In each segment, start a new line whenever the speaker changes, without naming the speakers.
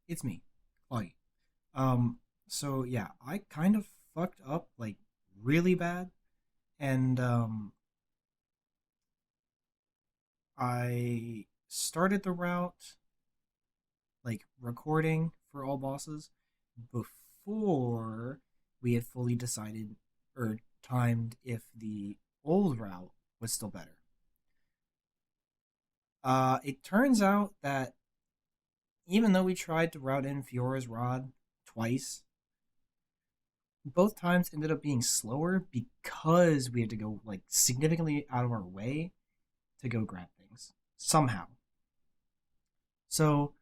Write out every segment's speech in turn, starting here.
It's me, Claudia. So yeah, I kind of fucked up like really bad, and I started the route like recording for all bosses before we had fully decided or timed if the old route was still better. It turns out that even though we tried to route in Fiora's Rod twice, both times ended up being slower because we had to go like significantly out of our way to go grab things somehow. So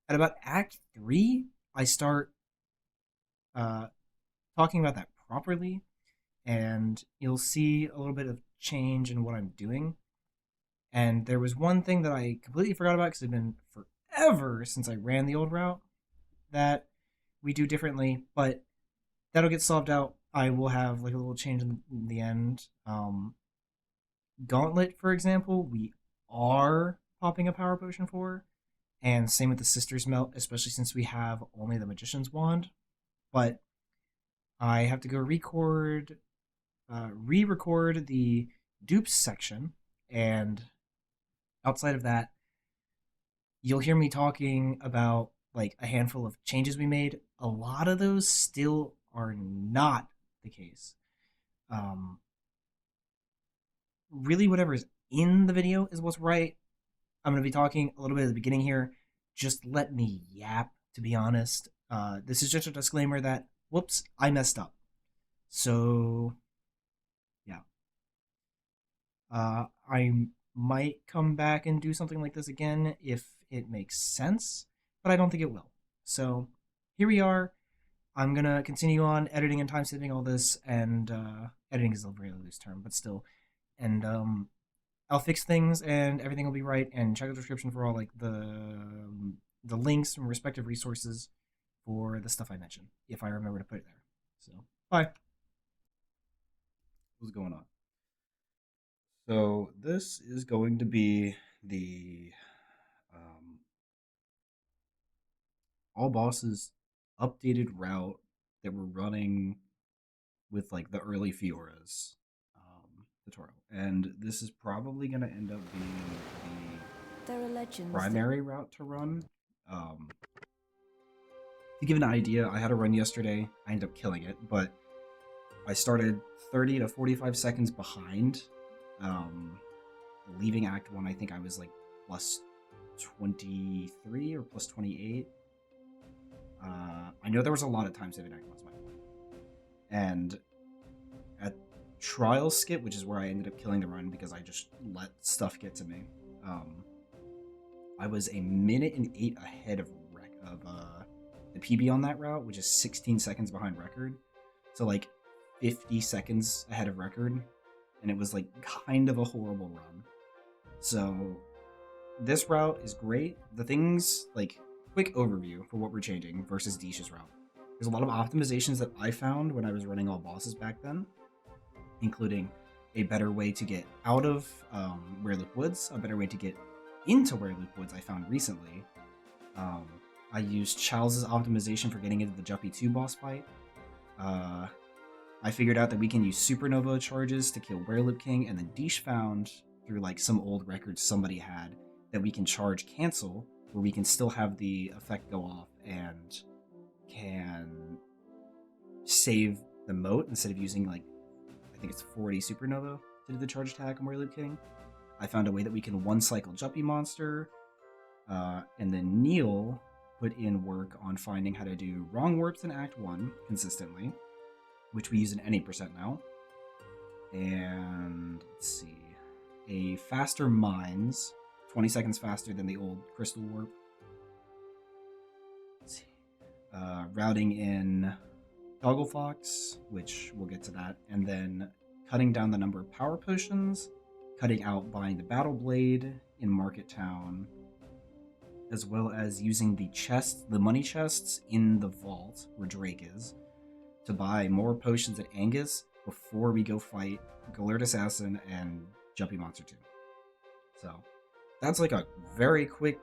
at about Act 3, I start uh, talking about that properly, and you'll see a little bit of change in what I'm doing. And there was one thing that I completely forgot about because it's been forever since I ran the old route that we do differently, but that'll get solved out. I will have like a little change in the end. Gauntlet, for example, we are popping a power potion for, and same with the Sister's Melt, especially since we have only the Magician's Wand. But I have to go re-record the dupes section, and outside of that, you'll hear me talking about like a handful of changes we made. A lot of those still are not the case. Um, Really, whatever is in the video is what's right. I'm going to be talking a little bit at the beginning here. Just let me yap, to be honest. This is just a disclaimer that, whoops, I messed up. So, yeah. I might come back and do something like this again if it makes sense, but I don't think it will. So, here we are. I'm going to continue on editing and time saving all this, and editing is a very loose term, but still. And I'll fix things and everything will be right. And check the description for all like the links from respective resources for the stuff I mentioned, if I remember to put it there. So bye.
What's going on? So this is going to be the um, all bosses updated route that we're running with like the early Fioras tutorial, and this is probably going to end up being
There are
the
legends that
primary route to run. Um, to give an idea, I had a run yesterday. I ended up killing it, but I started 30 to 45 seconds behind. Um, Leaving Act 1, I think I was like plus 23 or plus 28. I know there was a lot of time saving Act 1's my point. And at Trial Skip, which is where I ended up killing the run because I just let stuff get to me, I was a minute and 8 ahead of the PB on that route, which is 16 seconds behind record. So like 50 seconds ahead of record. And it was like kind of a horrible run. So this route is great. The things like quick overview for what we're changing versus Dish's route. There's a lot of optimizations that I found when I was running all bosses back then, including a better way to get out of Wereloop Woods, a better way to get into Wereloop Woods I found recently. I used Charles's optimization for getting into the Jumpy 2 boss fight. I figured out that we can use Supernova charges to kill Wereloop King, and then Dish found through like some old records somebody had that we can charge cancel, where we can still have the effect go off and can save the moat instead of using like I think it's 40 Supernova to do the charge attack on Wereloop King. I found a way that we can one cycle Jumpy Monster, and then Neil put in work on finding how to do Wrongwarps in Act 1 consistently, which we use in N8% now. And let's see, a faster Mines, 20 seconds faster than the old Crystal Warp. Let's see. Routing in Doggle Fox, which we'll get to that, and then cutting down the number of power potions, cutting out buying the Battle Blade in Market Town, as well as using the money chests in the vault where Drake is, to buy more potions at Angus before we go fight Galert Assassin and Jumpy Monster 2. So that's like a very quick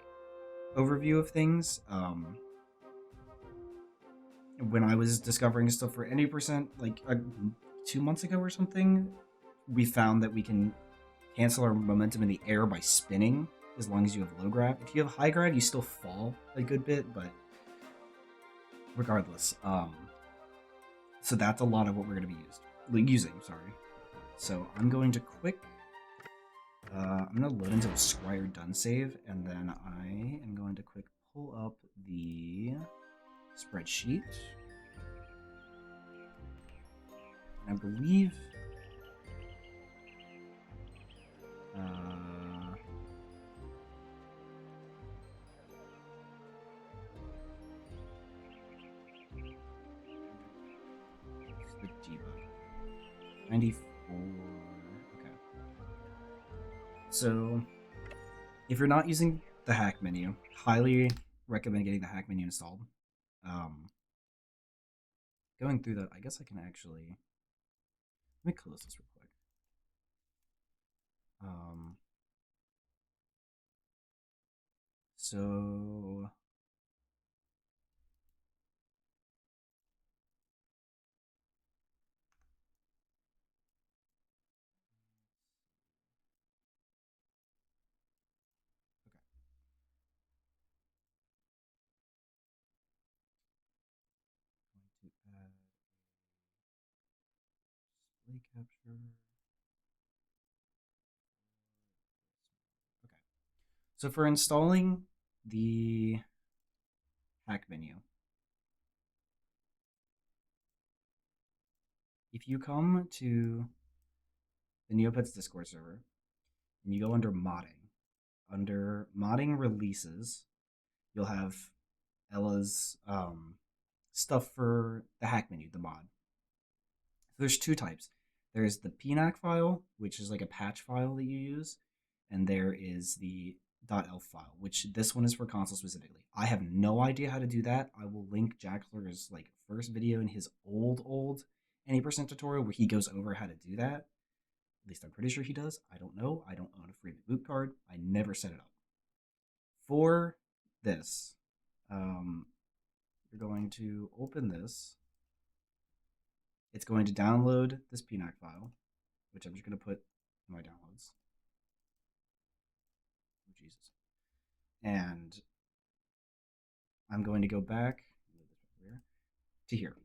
overview of things. When I was discovering stuff for any percent, like 2 months ago or something, we found that we can cancel our momentum in the air by spinning as long as you have low grav. If you have high grav, you still fall a good bit, but regardless. So that's a lot of what we're going to be using. Sorry. So I'm going to I'm going to load into a Squire Done save, and then I am going to quick pull up the spreadsheet. And I believe the debug 94. Okay. So if you're not using the hack menu, highly recommend getting the hack menu installed. Going through that, I guess I can actually, let me close this real quick. So display capture. Okay. So for installing the hack menu, if you come to the Neopets Discord server and you go under modding releases, you'll have Ella's stuff for the hack menu, the mod. There's two types. There's the PNAC file, which is like a patch file that you use, and there is the .elf file, which this one is for console specifically. I have no idea how to do that. I will link Jackler's like first video in his old any percent tutorial where he goes over how to do that. At least I'm pretty sure he does. I don't know. I don't own a free boot card. I never set it up. For this, you're going to open this. It's going to download this PNAC file, which I'm just going to put in my downloads. Oh, Jesus. And I'm going to go back to here.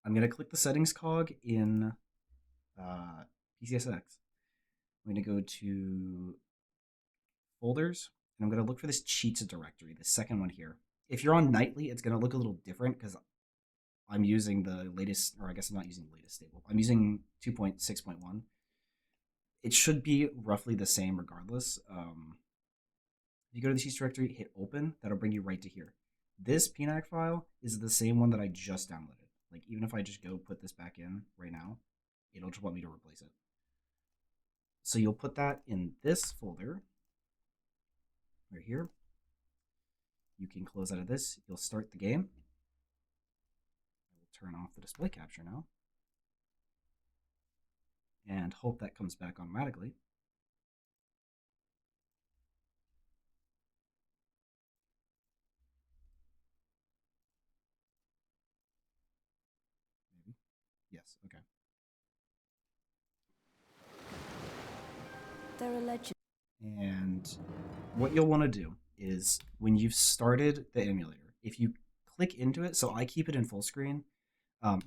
I'm going to click the settings cog in PCSX. I'm going to go to folders, and I'm going to look for this cheats directory, the second one here. If you're on nightly, it's going to look a little different because I'm using the latest, or I guess I'm not using the latest stable. I'm using 2.6.1. It should be roughly the same regardless. If you go to the cheats directory, hit open, that'll bring you right to here. This PNAC file is the same one that I just downloaded. Like, even if I just go put this back in right now, it'll just want me to replace it. So you'll put that in this folder right here. You can close out of this. You'll start the game. I will turn off the display capture now and hope that comes back automatically. Maybe. Yes, okay.
They're a legend.
And what you'll want to do is when you've started the emulator, if you click into it, so I keep it in full screen.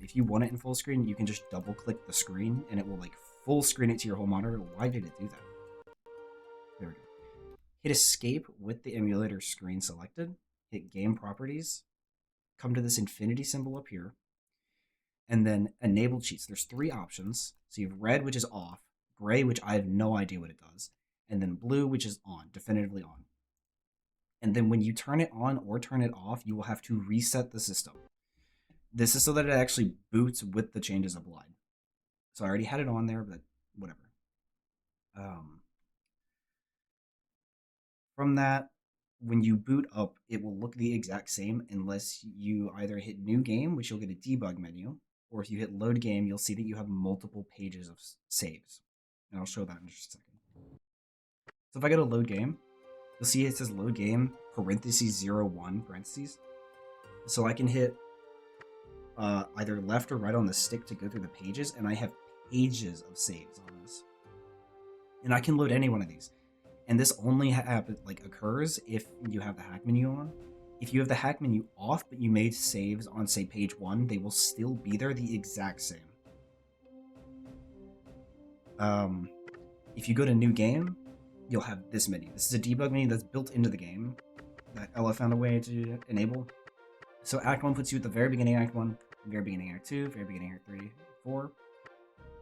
If you want it in full screen, you can just double click the screen and it will like full screen it to your whole monitor. Why did it do that? There we go. Hit escape with the emulator screen selected. Hit game properties. Come to this infinity symbol up here. And then enable cheats. There's three options. So you have red, which is off, gray, which I have no idea what it does, and then blue, which is on, definitively on. And then when you turn it on or turn it off, you will have to reset the system. This is so that it actually boots with the changes applied. So I already had it on there, but whatever. From that, when you boot up, it will look the exact same unless you either hit new game, which you'll get a debug menu, or if you hit load game, you'll see that you have multiple pages of saves. And I'll show that in just a second. So if I go to load game, you'll see it says load game, parentheses 01, parentheses. So I can hit either left or right on the stick to go through the pages, and I have pages of saves on this. And I can load any one of these. And this only occurs if you have the hack menu on. If you have the hack menu off, but you made saves on, say, page 1, they will still be there the exact same. If you go to new game, you'll have this menu. This is a debug menu that's built into the game that Ella found a way to enable. So Act 1 puts you at the very beginning of Act 1, very beginning of Act 2, very beginning of Act 3, 4.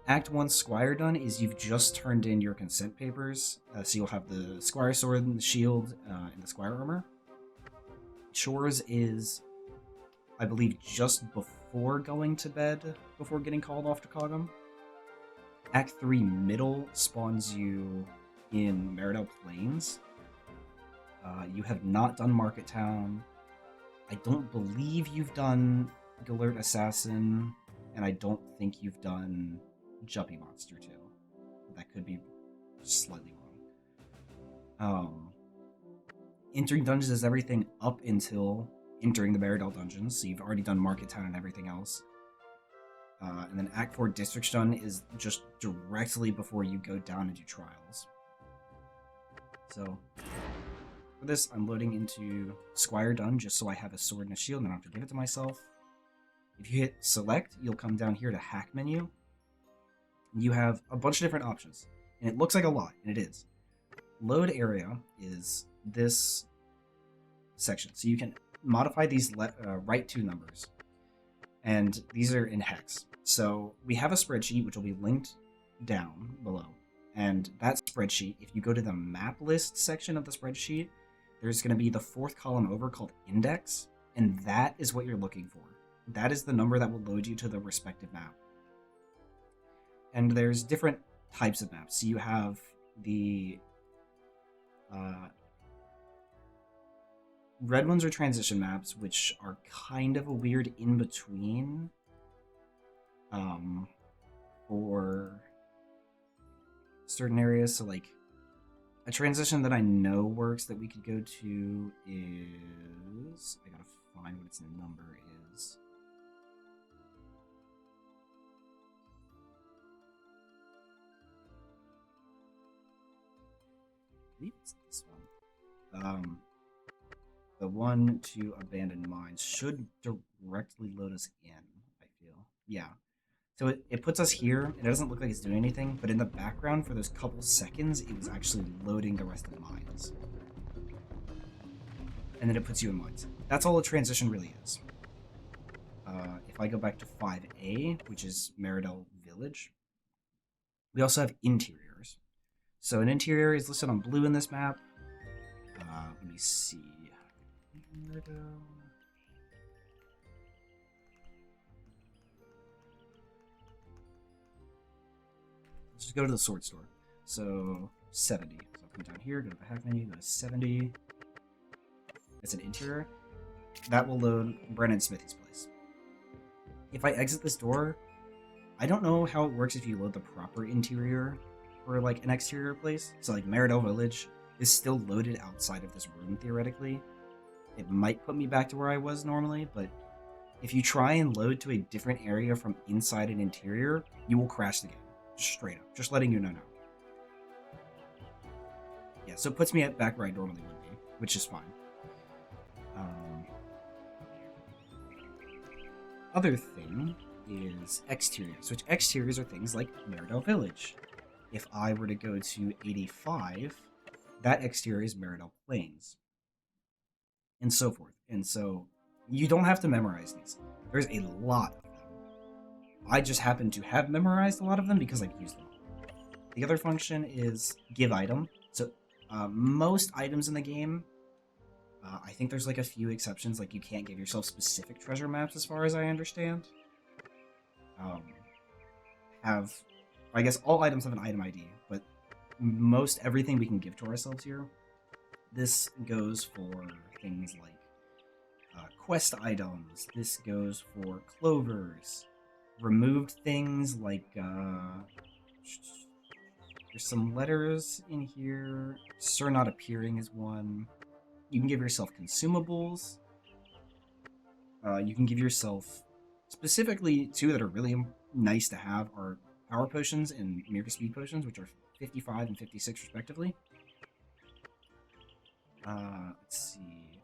Act 1 Squire done is you've just turned in your consent papers, so you'll have the Squire sword, and the shield, and the Squire armor. Chores is, I believe, just before going to bed, before getting called off to Cogham. Act 3 middle spawns you in Meridell Plains. You have not done Market Town. I don't believe you've done Galert Assassin, and I don't think you've done Jumpy Monster too. That could be slightly wrong. Entering dungeons is everything up until entering the Meridell dungeons, so you've already done Market Town and everything else. And then Act 4 District Done is just directly before you go down and do trials. So for this, I'm loading into Squire Done just so I have a sword and a shield and I don't have to give it to myself. If you hit select, you'll come down here to hack menu. You have a bunch of different options, and it looks like a lot, and it is. Load area is this section, so you can modify these right two numbers, and these are in hex. So we have a spreadsheet which will be linked down below, and that spreadsheet, if you go to the map list section of the spreadsheet, there's going to be the fourth column over called index, and that is what you're looking for. That is the number that will load you to the respective map. And there's different types of maps. So you have the red ones are transition maps, which are kind of a weird in-between for certain areas. So like a transition that I know works that we could go to is, I gotta find what its number is. I believe it's this one. The one to Abandoned Mines should directly load us in, I feel. Yeah. So it puts us here. It doesn't look like it's doing anything, but in the background for those couple seconds, it was actually loading the rest of the mines. And then it puts you in mines. That's all a transition really is. If I go back to 5A, which is Meridell Village, we also have interiors. So an interior is listed on blue in this map. Let me see. Meridell. Let's just go to the sword store. So 70. So I'll come down here, go to the hack menu, go to 70. It's an interior. That will load Brennan Smithy's place. If I exit this door, I don't know how it works if you load the proper interior for like an exterior place. So like Meridell Village is still loaded outside of this room theoretically. It might put me back to where I was normally, but if you try and load to a different area from inside an interior, you will crash the game. Just straight up. Just letting you know now. Yeah, so it puts me back where I normally would be, which is fine. Other thing is exteriors, which exteriors are things like Meridell Village. If I were to go to 85, that exterior is Meridell Plains. And so forth. And so you don't have to memorize these. There's a lot of them. I just happen to have memorized a lot of them because I've used them. The other function is give item. So most items in the game, I think there's like a few exceptions, like you can't give yourself specific treasure maps as far as I understand. I guess all items have an item ID, but most everything we can give to ourselves here. This goes for things like quest items. This goes for clovers. Removed things like There's some letters in here. Sir Not Appearing is one. You can give yourself consumables. You can give yourself, specifically two that are really nice to have are power potions and Meerca speed potions, which are 55 and 56 respectively. Let's see.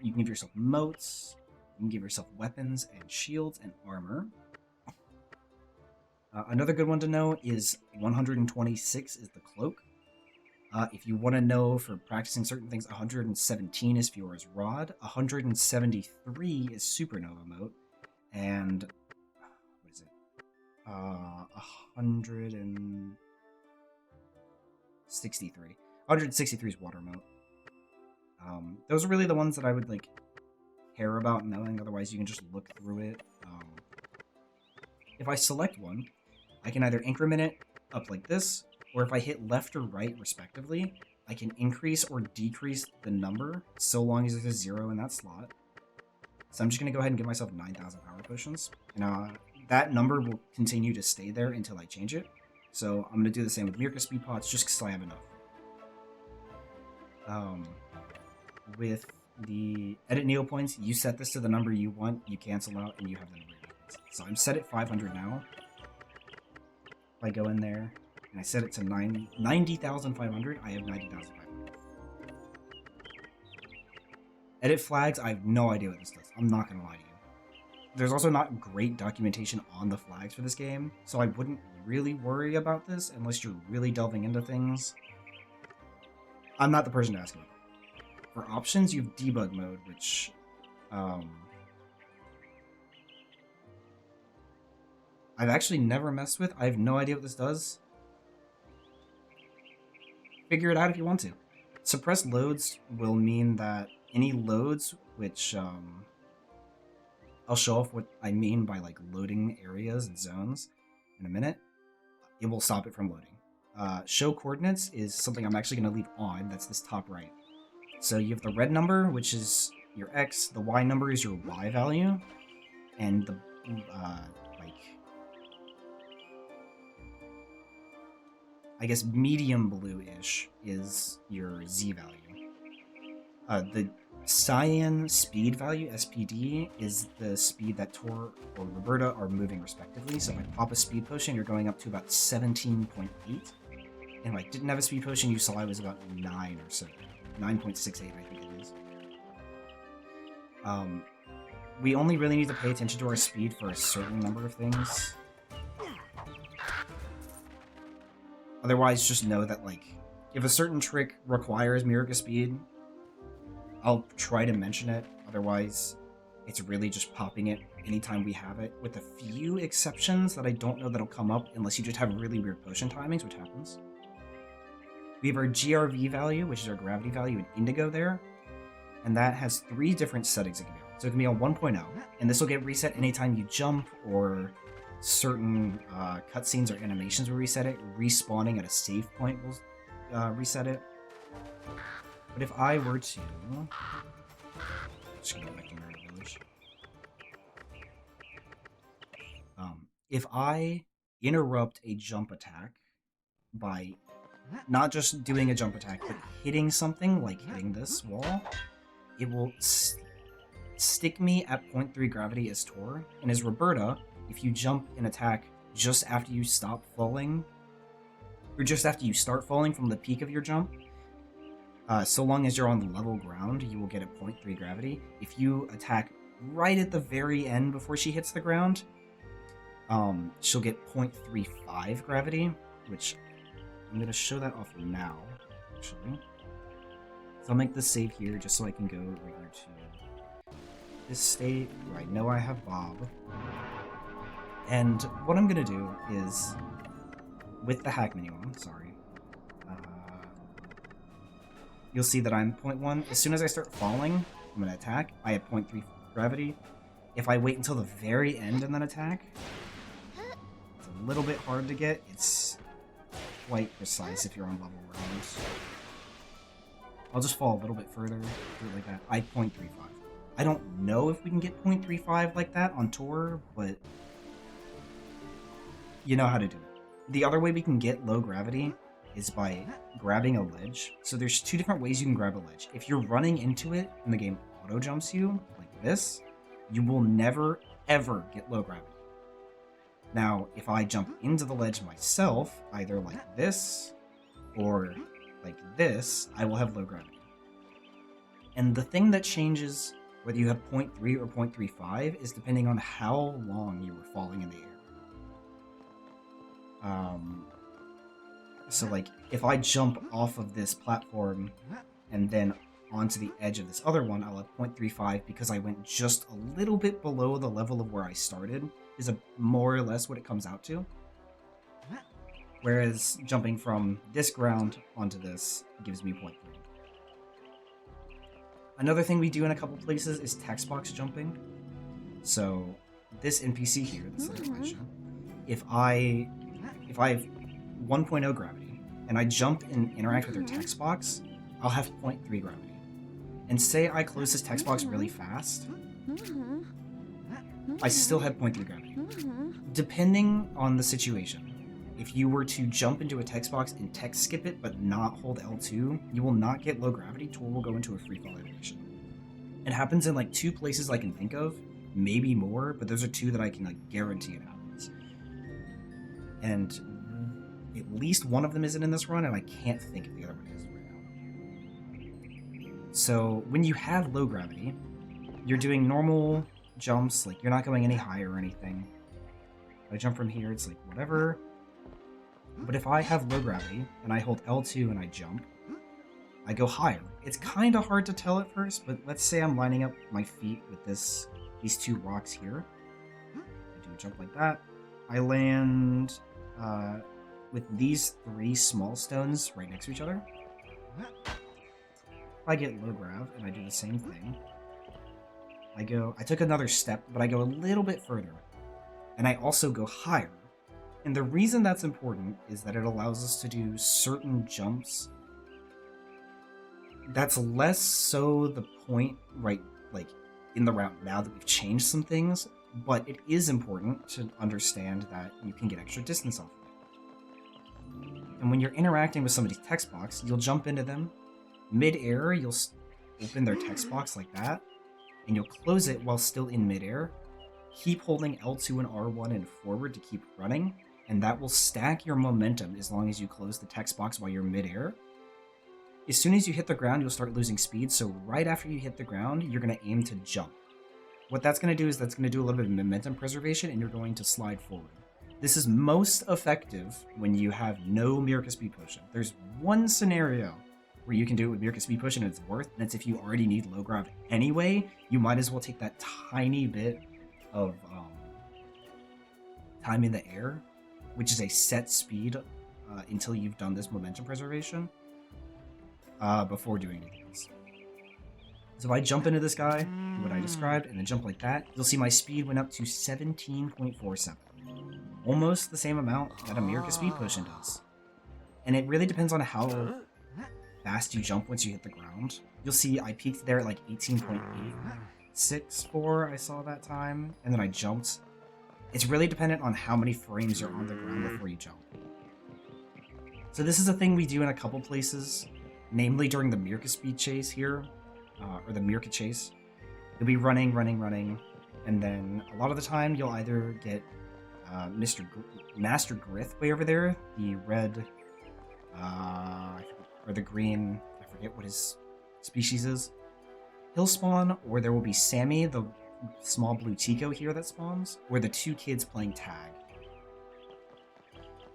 You can give yourself moats. You can give yourself weapons and shields and armor. Another good one to know is 126 is the cloak. If you want to know for practicing certain things, 117 is Fiora's Rod, 173 is Supernova Moat, and what is it? 163. 163 is Water Moat. Those are really the ones that I would like care about knowing. Otherwise, you can just look through it. If I select one, I can either increment it up like this, or if I hit left or right respectively, I can increase or decrease the number so long as there's a 0 in that slot. So I'm just going to go ahead and give myself 9,000 power potions. And that number will continue to stay there until I change it. So I'm going to do the same with Meerca speed pots just because I have enough. With the edit Neo points, you set this to the number you want, you cancel out, and you have the number you want. So I'm set at 500 now. If I go in there and I set it to 90,500, I have 90,500. Edit flags, I have no idea what this does. I'm not going to lie to you. There's also not great documentation on the flags for this game, so I wouldn't really worry about this unless you're really delving into things. I'm not the person to ask about. For options, you have debug mode, which I've actually never messed with. I have no idea what this does. Figure it out if you want to. Suppressed loads will mean that any loads, which I'll show off what I mean by like loading areas and zones in a minute, it will stop it from loading. Show coordinates is something I'm actually going to leave on. That's this top right. So you have the red number, which is your X, the Y number is your Y value, and the I guess medium blue-ish is your Z value. The cyan speed value, SPD, is the speed that Tor or Roberta are moving respectively. So if I pop a speed potion, you're going up to about 17.8. And if I didn't have a speed potion, you saw I was about 9 or so. 9.68, I think it is. We only really need to pay attention to our speed for a certain number of things. Otherwise, just know that, like, if a certain trick requires Meerca speed, I'll try to mention it. Otherwise, it's really just popping it anytime we have it, with a few exceptions that I don't know that'll come up unless you just have really weird potion timings, which happens. We have our GRV value, which is our gravity value in Indigo there, and that has 3 different settings it can be on. So it can be on 1.0, and this will get reset anytime you jump, or certain cutscenes or animations will reset it. Respawning at a save point will reset it. But if I were to... just gonna go back to Meridell Village. If I interrupt a jump attack by not just doing a jump attack, but hitting something, like hitting this wall, it will stick me at 0.3 gravity as Tor, and as Roberta, if you jump and attack just after you stop falling, or just after you start falling from the peak of your jump, so long as you're on the level ground, you will get a 0.3 gravity. If you attack right at the very end before she hits the ground, she'll get 0.35 gravity, which I'm going to show that off now, actually. So I'll make this save here just so I can go over to this state where I know I have Bob. And what I'm going to do is, with the hack menu on, you'll see that I'm 0.1. As soon as I start falling, I'm going to attack. I have 0.3 gravity. If I wait until the very end and then attack, it's a little bit hard to get. It's quite precise if you're on level rounds. I'll just fall a little bit further, do it like that. I have 0.35. I don't know if we can get 0.35 like that on Tor, but you know how to do it. The other way we can get low gravity is by grabbing a ledge. So there's two different ways you can grab a ledge. If you're running into it and the game auto jumps you like this, you will never ever get low gravity. Now, if I jump into the ledge myself, either like this or like this, I will have low gravity. And the thing that changes whether you have 0.3 or 0.35 is depending on how long you were falling in the air. So like, if I jump off of this platform and then onto the edge of this other one, I'll have 0.35 because I went just a little bit below the level of where I started, is more or less what it comes out to. Whereas jumping from this ground onto this gives me 0.3. Another thing we do in a couple places is Textbox jumping. So this NPC here, this little mission, if I have 1.0 gravity and I jump and interact with their text box, I'll have 0.3 gravity. And say I close this text box really fast, I still have 0.3 gravity. Depending on the situation, if you were to jump into a text box and text skip it but not hold L2, you will not get low gravity. Tool will go into a free fall animation. It happens in like 2 places I can think of, maybe more, but those are 2 that I can like guarantee it happens. And at least one of them isn't in this run, and I can't think if the other one is right now. So when you have low gravity, you're doing normal jumps, like you're not going any higher or anything. If I jump from here, it's like whatever. But if I have low gravity and I hold L2 and I jump, I go higher. It's kind of hard to tell at first, but let's say I'm lining up my feet with these 2 rocks here. I do a jump like that. I land with these 3 small stones right next to each other. I get low grav and I do the same thing. I took another step, but I go a little bit further. And I also go higher. And the reason that's important is that it allows us to do certain jumps. That's less so the point, right, like in the round now that we've changed some things, but it is important to understand that you can get extra distance off of it. And when you're interacting with somebody's text box, you'll jump into them. Mid-air, you'll open their text box like that, and you'll close it while still in mid-air. Keep holding L2 and R1 and forward to keep running, and that will stack your momentum as long as you close the text box while you're mid-air. As soon as you hit the ground, you'll start losing speed, so right after you hit the ground, you're going to aim to jump. What that's going to do is that's going to do a little bit of momentum preservation, and you're going to slide forward. This is most effective when you have no Meerca Speed Potion. There's one scenario where you can do it with Meerca Speed Potion and it's worth, and that's if you already need low grav anyway, you might as well take that tiny bit of time in the air, which is a set speed until you've done this momentum preservation, before doing anything else. So if I jump into this guy, do what I described, and then jump like that, you'll see my speed went up to 17.47. Almost the same amount that a Meerca Speed Potion does. And it really depends on how fast you jump once you hit the ground. You'll see I peaked there at like 18.864 I saw that time, and then I jumped. It's really dependent on how many frames you're on the ground before you jump. So this is a thing we do in a couple places, namely during the Meerca Speed Chase here, or the Meerca Chase. You'll be running, and then a lot of the time you'll either get Master Grith way over there, the red, or the green, I forget what his species is. He'll spawn, or there will be Sammy, the small blue Tico here that spawns, or the 2 kids playing tag.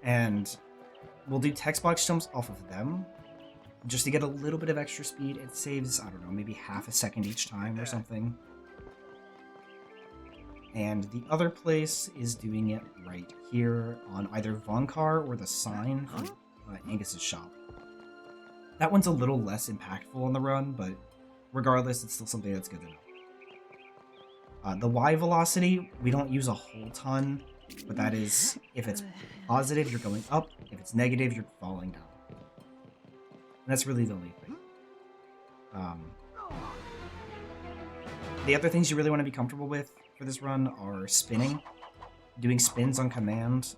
And we'll do text box jumps off of them, just to get a little bit of extra speed. It saves, I don't know, maybe half a second each time or something. And the other place is doing it right here on either Vonkar or the sign from Angus's shop. That one's a little less impactful on the run, but regardless, it's still something that's good to know. The Y velocity, we don't use a whole ton, but that is, if it's positive, you're going up. If it's negative, you're falling down. And that's really the only thing. The other things you really want to be comfortable with for this run are spinning. Doing spins on command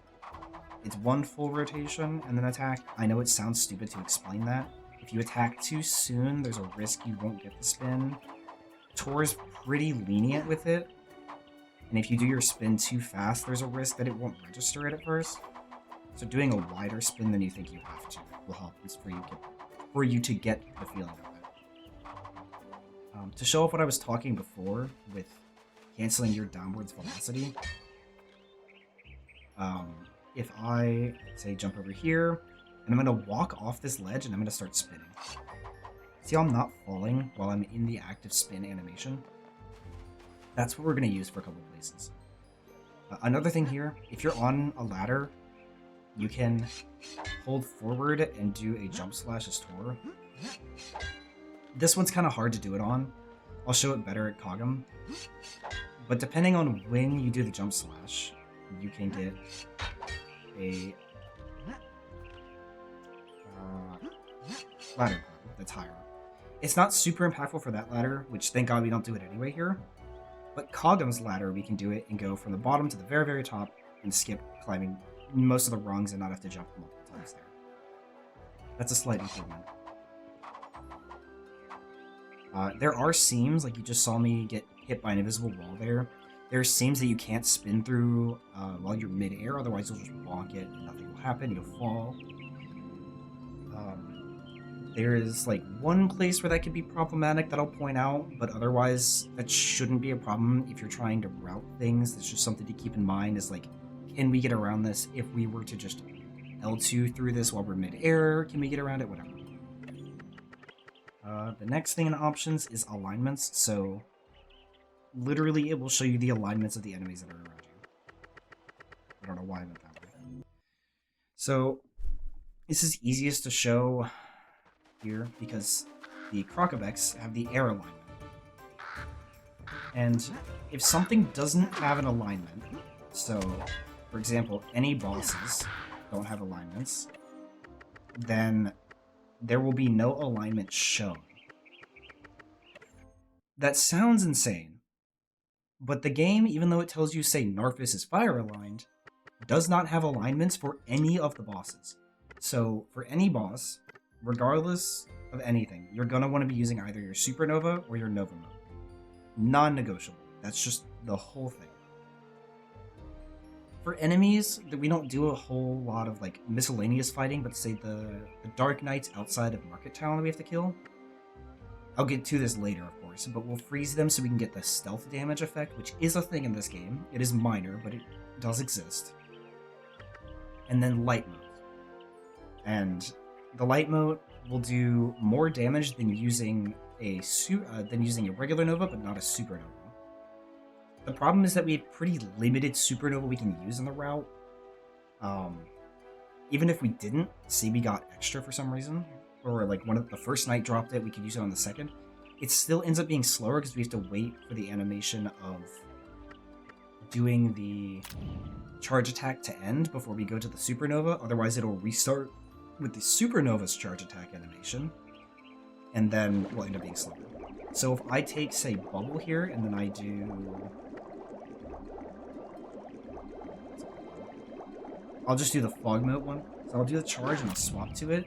It's one full rotation and then attack. I know it sounds stupid to explain that. If you attack too soon, there's a risk you won't get the spin. TOR is pretty lenient with it. And if you do your spin too fast, there's a risk that it won't register it at first. So doing a wider spin than you think you have to will help for you to get the feeling of it. To show off what I was talking before with canceling your downwards velocity, if I, say, jump over here, and I'm going to walk off this ledge and I'm going to start spinning. See how I'm not falling while I'm in the active spin animation? That's what we're going to use for a couple places. Another thing here, if you're on a ladder, you can hold forward and do a jump slash as TOR. This one's kind of hard to do it on. I'll show it better at Cogham. But depending on when you do the jump slash, you can get a ladder that's higher. It's not super impactful for that ladder, which thank God we don't do it anyway here. But Cogham's ladder, we can do it and go from the bottom to the very, very top and skip climbing most of the rungs and not have to jump multiple times there. That's a slight improvement. There are seams, like you just saw me get hit by an invisible wall there. There are seams that you can't spin through while you're mid-air, otherwise you'll just bonk it and nothing will happen, you'll fall. There is like one place where that could be problematic that I'll point out, but otherwise that shouldn't be a problem if you're trying to route things. That's just something to keep in mind is like, can we get around this if we were to just L2 through this while we're mid-air? Can we get around it? Whatever. The next thing in options is alignments, so literally it will show you the alignments of the enemies that are around you. I don't know why I went that way. So this is easiest to show here because the Crocobecs have the air alignment. And if something doesn't have an alignment, so for example, any bosses don't have alignments, then there will be no alignment shown. That sounds insane, but the game, even though it tells you, say, Gnarfas is fire aligned, does not have alignments for any of the bosses. So for any boss, regardless of anything, you're going to want to be using either your Supernova or your Nova mode. Non-negotiable. That's just the whole thing. For enemies, we don't do a whole lot of like miscellaneous fighting, but say the Dark Knights outside of Market Town that we have to kill. I'll get to this later, of course, but we'll freeze them so we can get the stealth damage effect, which is a thing in this game. It is minor, but it does exist. And then light mode. And the light mode will do more damage than using a regular Nova, but not a Supernova. The problem is that we have pretty limited Supernova we can use in the route. Even if we didn't, say we got extra for some reason, or like one of the first night dropped it, we could use it on the second, it still ends up being slower because we have to wait for the animation of doing the charge attack to end before we go to the Supernova. Otherwise it'll restart with the Supernova's charge attack animation, and then we'll end up being slower. So if I take, say, Bubble here, and then I do... I'll just do the Fog Mode one. So I'll do the charge and I'll swap to it.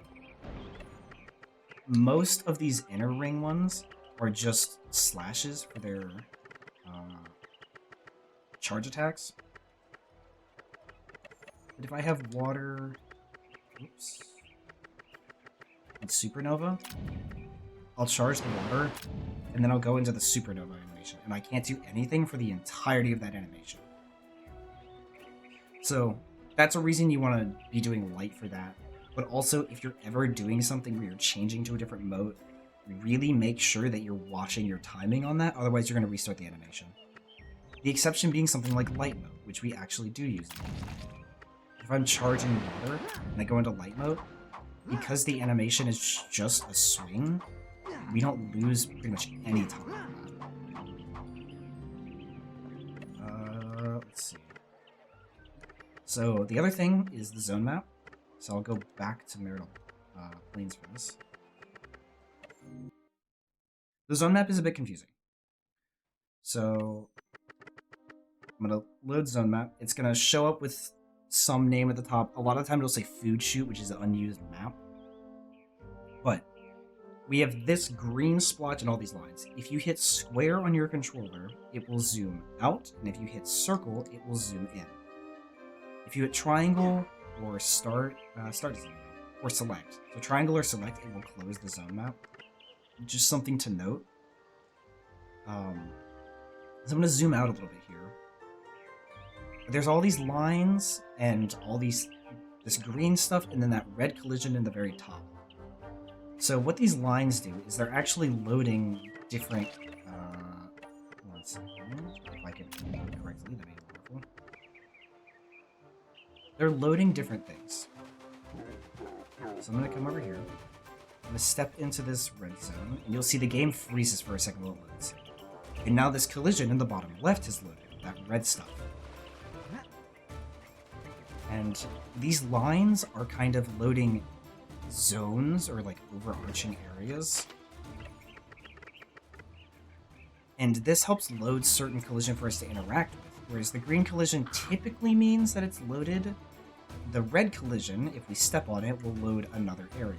Most of these inner ring ones are just slashes for their charge attacks. But if I have water... Oops. And Supernova, I'll charge the water, and then I'll go into the Supernova animation, and I can't do anything for the entirety of that animation. So that's a reason you want to be doing light for that. But also, if you're ever doing something where you're changing to a different mode, really make sure that you're watching your timing on that, otherwise you're going to restart the animation. The exception being something like light mode, which we actually do use. If I'm charging water and I go into light mode, because the animation is just a swing, we don't lose pretty much any time. Let's see. So the other thing is the zone map. So I'll go back to Meridell Plains for this. The zone map is a bit confusing. So I'm going to load zone map. It's going to show up with some name at the top. A lot of the time it'll say food shoot, which is an unused map. But we have this green splotch and all these lines. If you hit square on your controller, it will zoom out, and if you hit circle, it will zoom in. If you hit triangle or start zoom, or select. So triangle or select, it will close the zone map. Just something to note. So I'm going to zoom out a little bit here. There's all these lines and all this green stuff, and then that red collision in the very top. So what these lines do is they're actually loading different. One second, if I can read it correctly, that'd be wonderful. They're loading different things. So I'm gonna come over here. I'm gonna step into this red zone, and you'll see the game freezes for a second while it loads. And now this collision in the bottom left has loaded, that red stuff. And these lines are kind of loading zones or like overarching areas. And this helps load certain collision for us to interact with. Whereas the green collision typically means that it's loaded. The red collision, if we step on it, will load another area.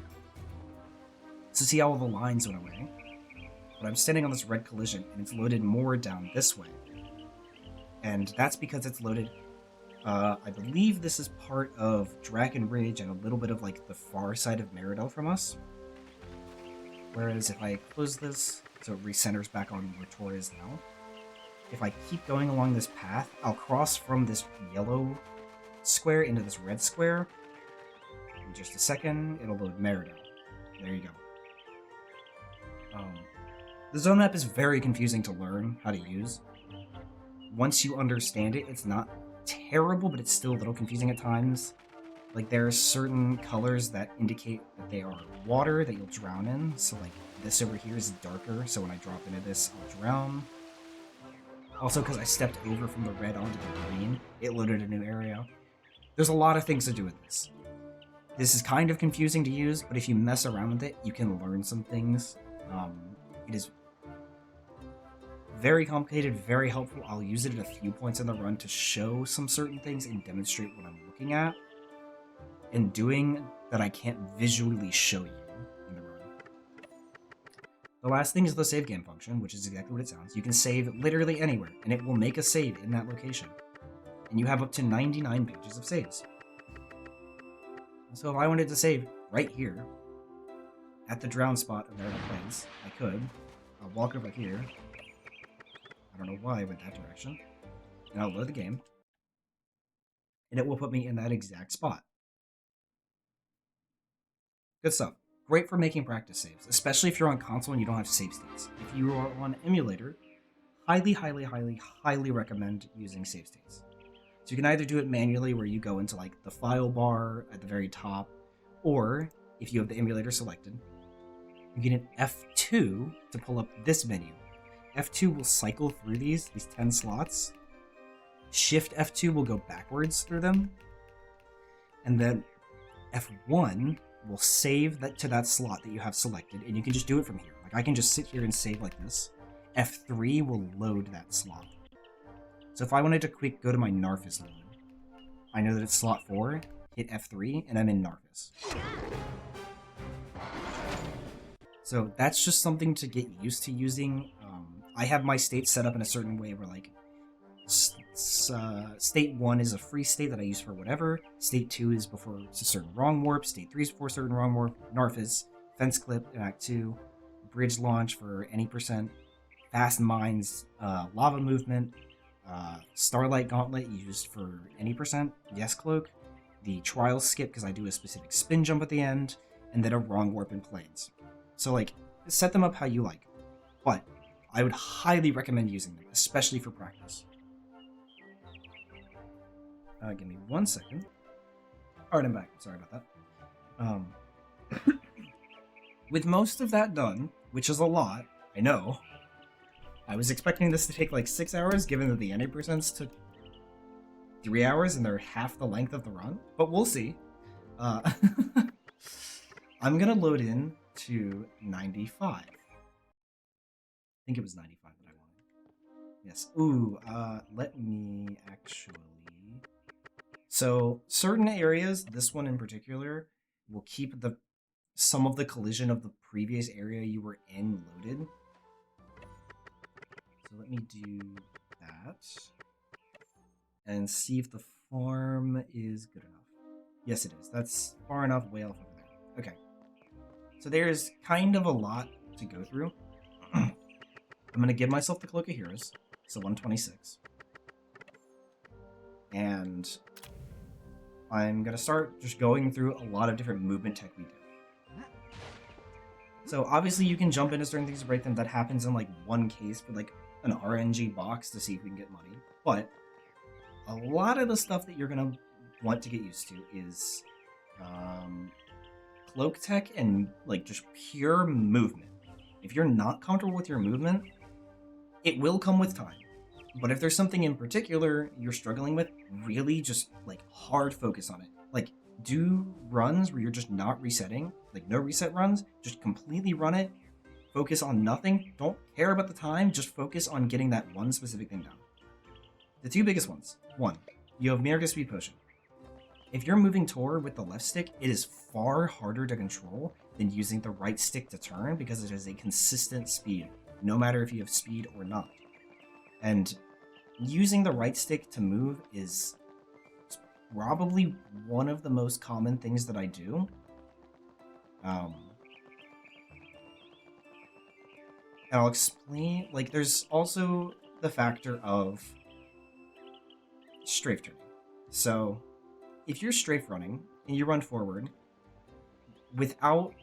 So see how all the lines went away? But I'm standing on this red collision and it's loaded more down this way. And that's because it's loaded. I believe this is part of Dragon Ridge and a little bit of like the far side of Meridell from us. Whereas if I close this, so it recenters back on where Tor is now. If I keep going along this path, I'll cross from this yellow square into this red square. In just a second, it'll load Meridell. There you go. The zone map is very confusing to learn how to use. Once you understand it, it's not terrible, but it's still a little confusing at times. Like, there are certain colors that indicate that they are water that you'll drown in. So, like, this over here is darker, so when I drop into this, I'll drown. Also, because I stepped over from the red onto the green, it loaded a new area. There's a lot of things to do with this. This is kind of confusing to use, but if you mess around with it, you can learn some things. It is very complicated, very helpful. I'll use it at a few points in the run to show some certain things and demonstrate what I'm looking at and doing that I can't visually show you in the run. The last thing is the save game function, which is exactly what it sounds. You can save literally anywhere, and it will make a save in that location. And you have up to 99 pages of saves. So if I wanted to save right here, at the drown spot of Meridell Plains, I could. I'll walk over here. I don't know why I went that direction. And I'll load the game. And it will put me in that exact spot. Good stuff. Great for making practice saves, especially if you're on console and you don't have save states. If you are on emulator, highly, highly, highly, highly recommend using save states. So you can either do it manually where you go into like the file bar at the very top, or if you have the emulator selected, you get an F2 to pull up this menu. F2 will cycle through these 10 slots. Shift F2 will go backwards through them. And then F1 will save that to that slot that you have selected, and you can just do it from here. Like I can just sit here and save like this. F3 will load that slot. So if I wanted to quick go to my Gnarfas load, I know that it's slot 4, hit F3, and I'm in Gnarfas. So that's just something to get used to using. I have my state set up in a certain way where like state 1 is a free state that I use for whatever. State 2 is before a certain Wrongwarp. State 3 is before a certain Wrongwarp. Gnarfas, Fence Clip in Act 2. Bridge Launch for any percent. Fast Mines, Lava Movement. Starlight Gauntlet used for any percent. Yes Cloak. The Trial Skip because I do a specific spin jump at the end. And then a Wrongwarp in Plains. So like, set them up how you like. But I would highly recommend using them, especially for practice. Give me 1 second. Alright, I'm back. Sorry about that. With most of that done, which is a lot, I know. I was expecting this to take like 6 hours, given that the NA percents took 3 hours and they're half the length of the run. But we'll see. I'm gonna load in to 95. I think it was 95 that I wanted. Yes. Ooh, let me actually So certain areas, this one in particular, will keep some of the collision of the previous area you were in loaded. So let me do that and see if the farm is good enough. Yes, it is. That's far enough way off over there. Okay. So there's kind of a lot to go through. I'm going to give myself the Cloak of Heroes, so 126. And I'm going to start just going through a lot of different movement tech we do. So obviously you can jump into certain things to break them. That happens in like one case for like an RNG box to see if we can get money. But a lot of the stuff that you're going to want to get used to is cloak tech and like just pure movement. If you're not comfortable with your movement, it will come with time. But if there's something in particular you're struggling with, really just like hard focus on it. Like do runs where you're just not resetting, like no reset runs, just completely run it, focus on nothing, don't care about the time, just focus on getting that one specific thing down. The two biggest ones. One, you have Meerca Speed Potion. If you're moving TOR with the left stick, it is far harder to control than using the right stick to turn because it is a consistent speed, no matter if you have speed or not. And using the right stick to move is probably one of the most common things that I do. And I'll explain, like, there's also the factor of strafe turning. So if you're strafe running and you run forward without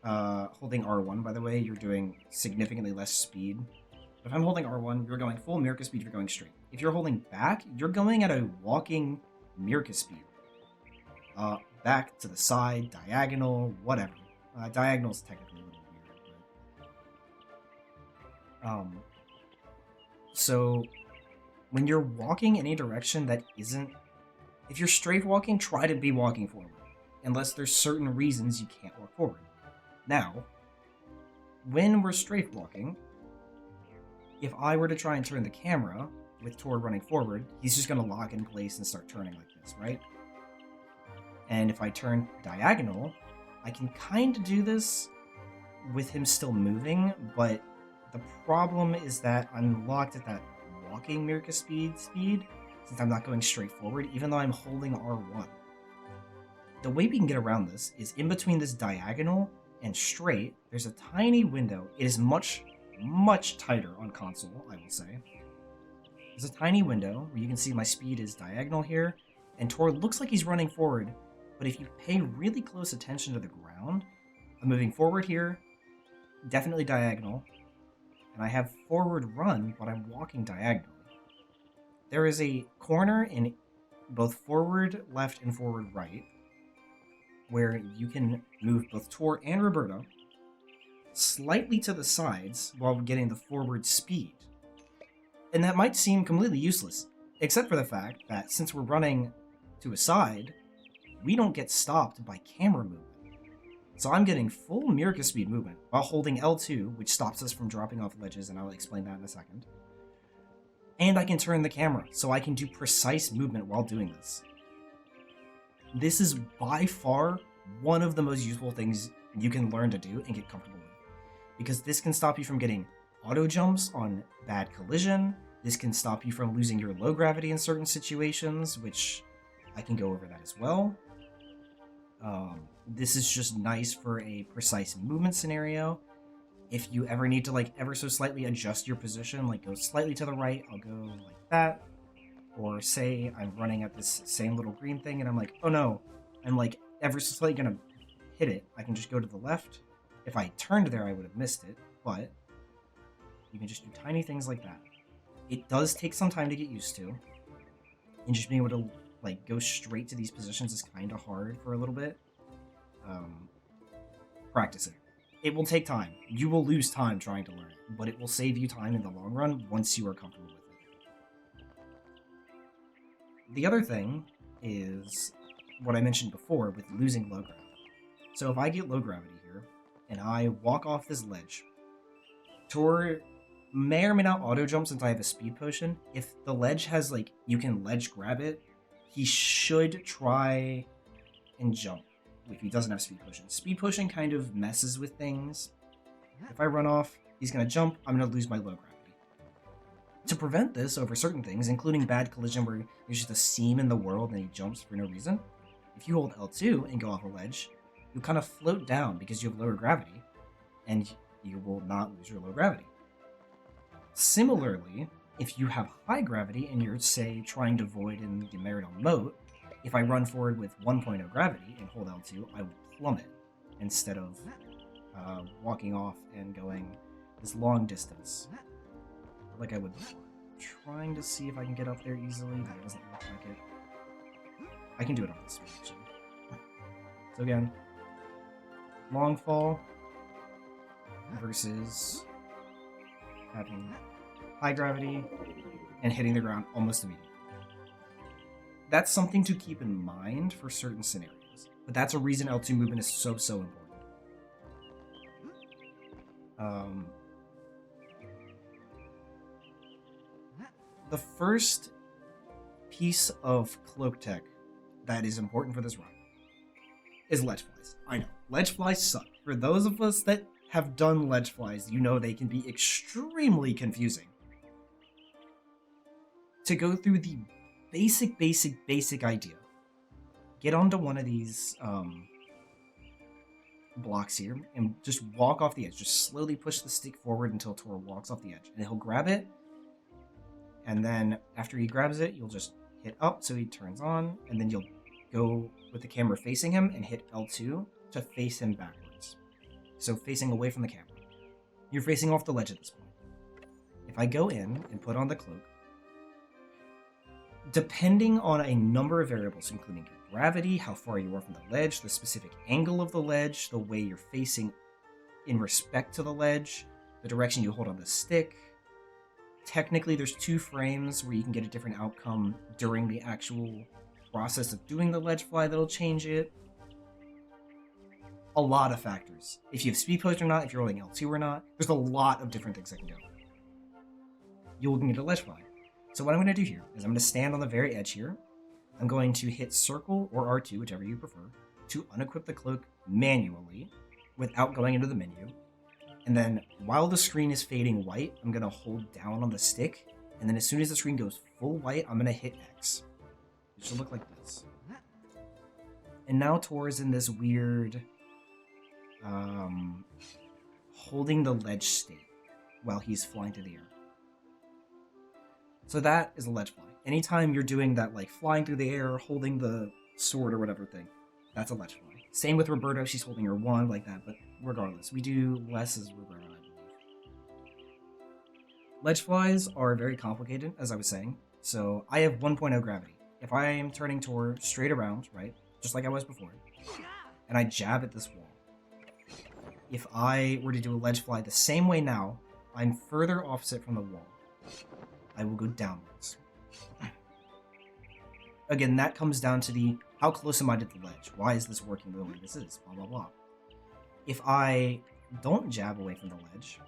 holding R1, by the way, you're doing significantly less speed. If I'm holding R1, you're going full Meerca speed, you're going straight. If you're holding back, you're going at a walking Meerca speed. Back to the side, diagonal, whatever. Diagonal is technically a little weird. But, so when you're walking any direction that isn't... If you're strafe walking, try to be walking forward. Unless there's certain reasons you can't walk forward. Now, when we're strafe walking, if I were to try and turn the camera with TOR running forward, he's just going to lock in place and start turning like this, right? And if I turn diagonal, I can kind of do this with him still moving, but the problem is that I'm locked at that walking Meerca speed since I'm not going straight forward, even though I'm holding R1. The way we can get around this is in between this diagonal and straight, there's a tiny window. It is much tighter on console, I will say. There's a tiny window where you can see my speed is diagonal here, and TOR looks like he's running forward, but if you pay really close attention to the ground, I'm moving forward here, definitely diagonal, and I have forward run, but I'm walking diagonally. There is a corner in both forward left and forward right, where you can move both TOR and Roberta slightly to the sides while getting the forward speed. And that might seem completely useless, except for the fact that since we're running to a side, we don't get stopped by camera movement. So I'm getting full Meerca speed movement while holding L2, which stops us from dropping off ledges, and I'll explain that in a second. And I can turn the camera, so I can do precise movement while doing this. This is by far one of the most useful things you can learn to do and get comfortable with. Because this can stop you from getting auto jumps on bad collision. This can stop you from losing your low gravity in certain situations, which I can go over that as well. This is just nice for a precise movement scenario. If you ever need to like ever so slightly adjust your position, like go slightly to the right, I'll go like that. Or say I'm running at this same little green thing and I'm like, oh no, I'm like ever so slightly gonna hit it. I can just go to the left. If I turned there, I would have missed it, but you can just do tiny things like that. It does take some time to get used to, and just being able to like go straight to these positions is kind of hard for a little bit. Practice it. It will take time. You will lose time trying to learn it, but it will save you time in the long run once you are comfortable with it. The other thing is what I mentioned before with losing low gravity. So if I get low gravity here, and I walk off this ledge, TOR may or may not auto jump since I have a speed potion. If the ledge has like, you can ledge grab it, he should try and jump if he doesn't have speed potion. Speed potion kind of messes with things. If I run off, he's going to jump, I'm going to lose my low gravity. To prevent this over certain things, including bad collision where there's just a seam in the world and he jumps for no reason, if you hold L2 and go off a ledge, you'll kind of float down because you have lower gravity, and you will not lose your low gravity. Similarly, if you have high gravity and you're, say, trying to void in the Meridell moat, if I run forward with 1.0 gravity and hold L2, I will plummet instead of walking off and going this long distance like I would before. Trying to see if I can get up there easily, but it doesn't look like it. I can do it on this one, actually. So again, long fall versus having high gravity and hitting the ground almost immediately. That's something to keep in mind for certain scenarios, but that's a reason L2 movement is so important. The first piece of cloak tech that is important for this run is Ledgeflies. I know, Ledgeflies suck. For those of us that have done Ledgeflies, you know they can be extremely confusing. To go through the basic idea, get onto one of these blocks here and just walk off the edge. Just slowly push the stick forward until TOR walks off the edge, and he'll grab it. And then after he grabs it, you'll just hit up so he turns on, and then you'll go with the camera facing him and hit L2 to face him backwards. So facing away from the camera. You're facing off the ledge at this point. If I go in and put on the cloak, depending on a number of variables, including your gravity, how far you are from the ledge, the specific angle of the ledge, the way you're facing in respect to the ledge, the direction you hold on the stick. Technically, there's 2 frames where you can get a different outcome during the actual process of doing the Ledgefly that'll change it. A lot of factors. If you have speed post or not, if you're rolling L2 or not, there's a lot of different things that can go. You'll need a Ledgefly. So what I'm going to do here is I'm going to stand on the very edge here. I'm going to hit circle or R2, whichever you prefer, to unequip the cloak manually without going into the menu. And then while the screen is fading white, I'm going to hold down on the stick. And then as soon as the screen goes full white, I'm going to hit X. It should look like this. And now TOR is in this weird holding the ledge state while he's flying through the air. So that is a Ledgefly. Anytime you're doing that, like flying through the air, holding the sword or whatever thing, that's a Ledgefly. Same with Roberto, she's holding her wand like that, but regardless, we do less as Roberto, I believe. Ledgeflies are very complicated, as I was saying. So I have 1.0 gravity. If I am turning TOR straight around, right, just like I was before, and I jab at this wall, if I were to do a Ledgefly the same way now, I'm further offset from the wall. I will go downwards. Again, that comes down to the how close am I to the ledge? Why is this working the way this is? Blah, blah, blah. If I don't jab away from the ledge,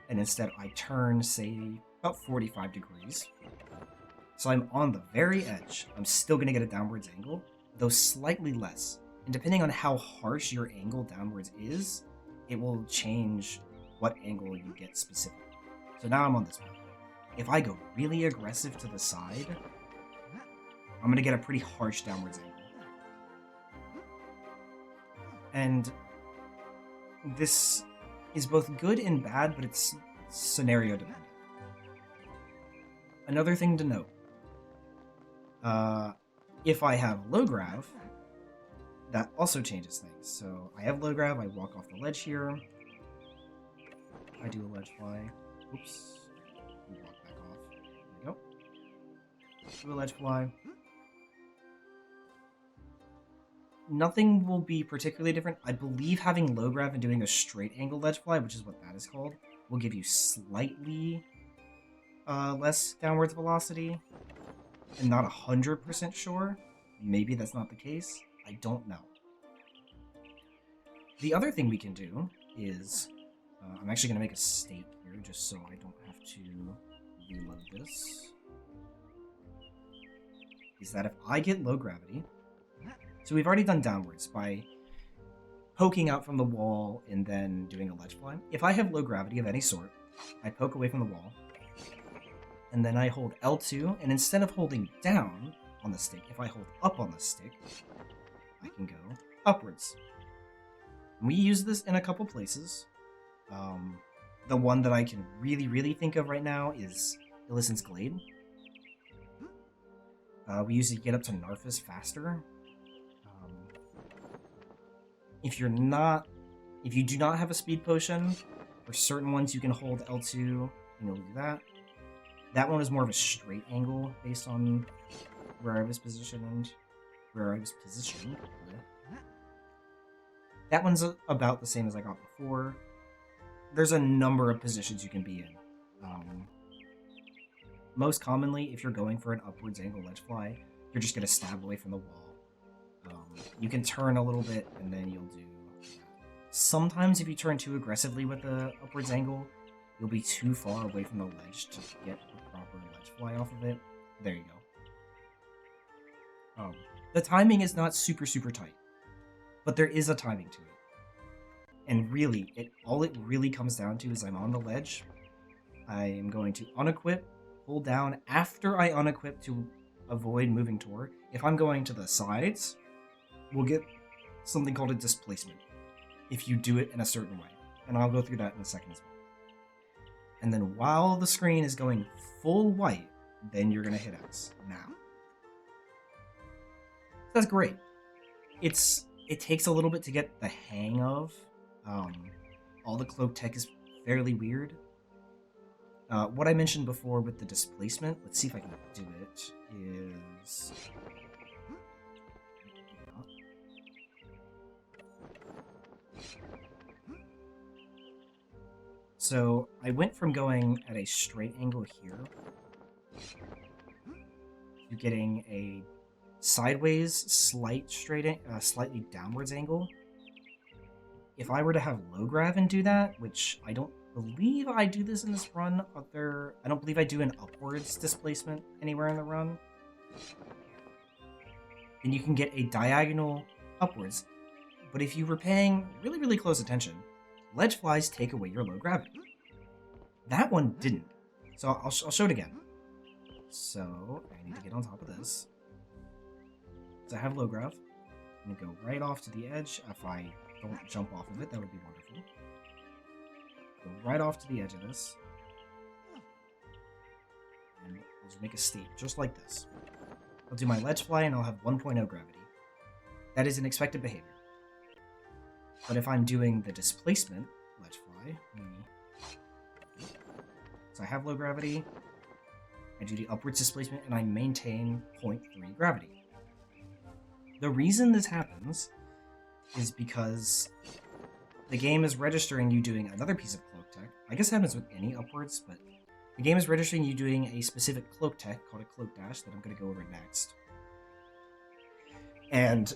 and instead I turn, say, about 45 degrees, so I'm on the very edge, I'm still going to get a downwards angle, though slightly less. And depending on how harsh your angle downwards is, it will change what angle you get specifically. So now I'm on this one. If I go really aggressive to the side, I'm going to get a pretty harsh downwards angle. And this is both good and bad, but it's scenario dependent. Another thing to note, if I have low grav, that also changes things. So I have low grav, I walk off the ledge here, I do a Ledgefly, oops, we walk back off, there we go, do a Ledgefly. Nothing will be particularly different. I believe having low grav and doing a straight angle Ledgefly, which is what that is called, will give you slightly less downwards velocity. I'm not 100% sure. Maybe that's not the case. I don't know. The other thing we can do is, I'm actually going to make a state here just so I don't have to reload this. is that if I get low gravity, so we've already done downwards by poking out from the wall and then doing a Ledgefly. If I have low gravity of any sort, I poke away from the wall, and then I hold L2, and instead of holding down on the stick, if I hold up on the stick, I can go upwards. And we use this in a couple places. The one that I can really think of right now is Illusen's Glade. We use it to get up to Gnarfas faster. If you do not have a speed potion, for certain ones you can hold L2 and you'll do that. That one is more of a straight angle based on where I was positioned. That one's about the same as I got before. There's a number of positions you can be in. Most commonly, if you're going for an upwards angle Ledgefly, you're just going to stab away from the wall. You can turn a little bit, and then you'll do... Sometimes if you turn too aggressively with the upwards angle, you'll be too far away from the ledge to get the proper Ledgefly off of it. There you go. The timing is not super tight, but there is a timing to it. And really, all it really comes down to is I'm on the ledge. I am going to unequip, hold down after I unequip to avoid moving toward. If I'm going to the sides, we'll get something called a displacement if you do it in a certain way. And I'll go through that in a second as well. And then while the screen is going full white, then you're going to hit X now. That's great. It takes a little bit to get the hang of. All the cloak tech is fairly weird. What I mentioned before with the displacement, let's see if I can do it, is... So I went from going at a straight angle here to getting a sideways, slightly downwards angle. If I were to have low grav and do that, which I don't believe I do this in this run, I don't believe I do an upwards displacement anywhere in the run, then you can get a diagonal upwards. But if you were paying really close attention, Ledgeflies take away your low gravity. That one didn't. So I'll show it again. So I need to get on top of this. So I have low grav. I'm going to go right off to the edge. If I don't jump off of it, that would be wonderful. Go right off to the edge of this. And I'll just make a state, just like this. I'll do my Ledgefly and I'll have 1.0 gravity. That is an expected behavior. But if I'm doing the displacement Ledgefly, so I have low gravity, I do the upwards displacement, and I maintain 0.3 gravity. The reason this happens is because the game is registering you doing another piece of cloak tech. I guess it happens with any upwards, but the game is registering you doing a specific cloak tech called a Cloak Dash that I'm going to go over next. And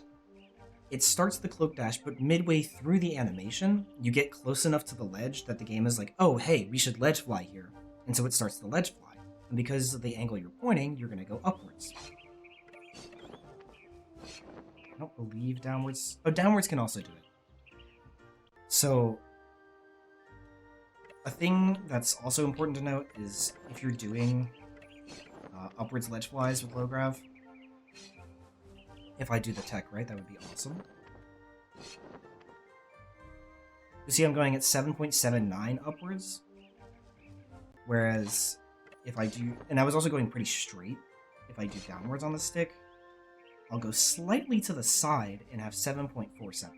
it starts the Cloak Dash, but midway through the animation, you get close enough to the ledge that the game is like, oh, hey, we should Ledgefly here. And so it starts the Ledgefly. And because of the angle you're pointing, you're going to go upwards. I don't believe downwards. Oh, downwards can also do it. So, a thing that's also important to note is if you're doing upwards Ledgeflies with low grav, if I do the tech right, that would be awesome. You see I'm going at 7.79 upwards, whereas if I do, and I was also going pretty straight, if I do downwards on the stick, I'll go slightly to the side and have 7.47.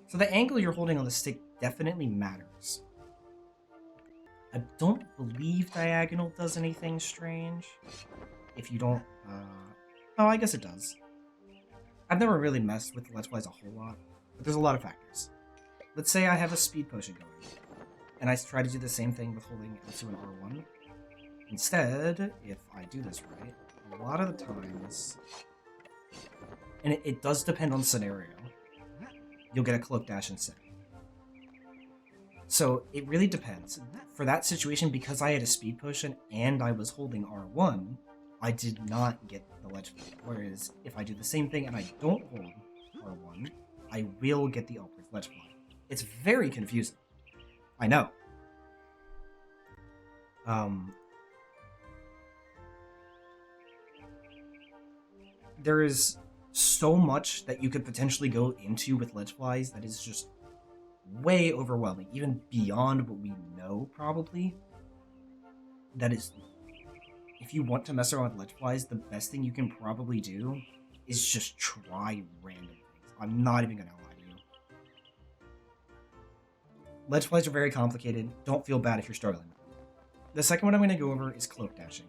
So the angle you're holding on the stick definitely matters. I don't believe diagonal does anything strange. If you don't, oh, I guess it does. I've never really messed with Ledgeflies a whole lot, but there's a lot of factors. Let's say I have a speed potion going, and I try to do the same thing with holding L2 and R1. Instead, if I do this right, a lot of the times, and it does depend on scenario, you'll get a Cloak Dash instead. So it really depends. For that situation, because I had a speed potion and I was holding R1,
I did not get the Ledgefly. Whereas if I do the same thing and I don't hold R1, I will get the upwards Ledgefly. It's very confusing. I know. There is so much that you could potentially go into with Ledgeflies that is just way overwhelming, even beyond what we know, probably. That is, if you want to mess around with Ledgeflies, the best thing you can probably do is just try random things. I'm not even going to lie to you. Ledgeflies are very complicated. Don't feel bad if you're struggling. The second one I'm going to go over is Cloak Dashing.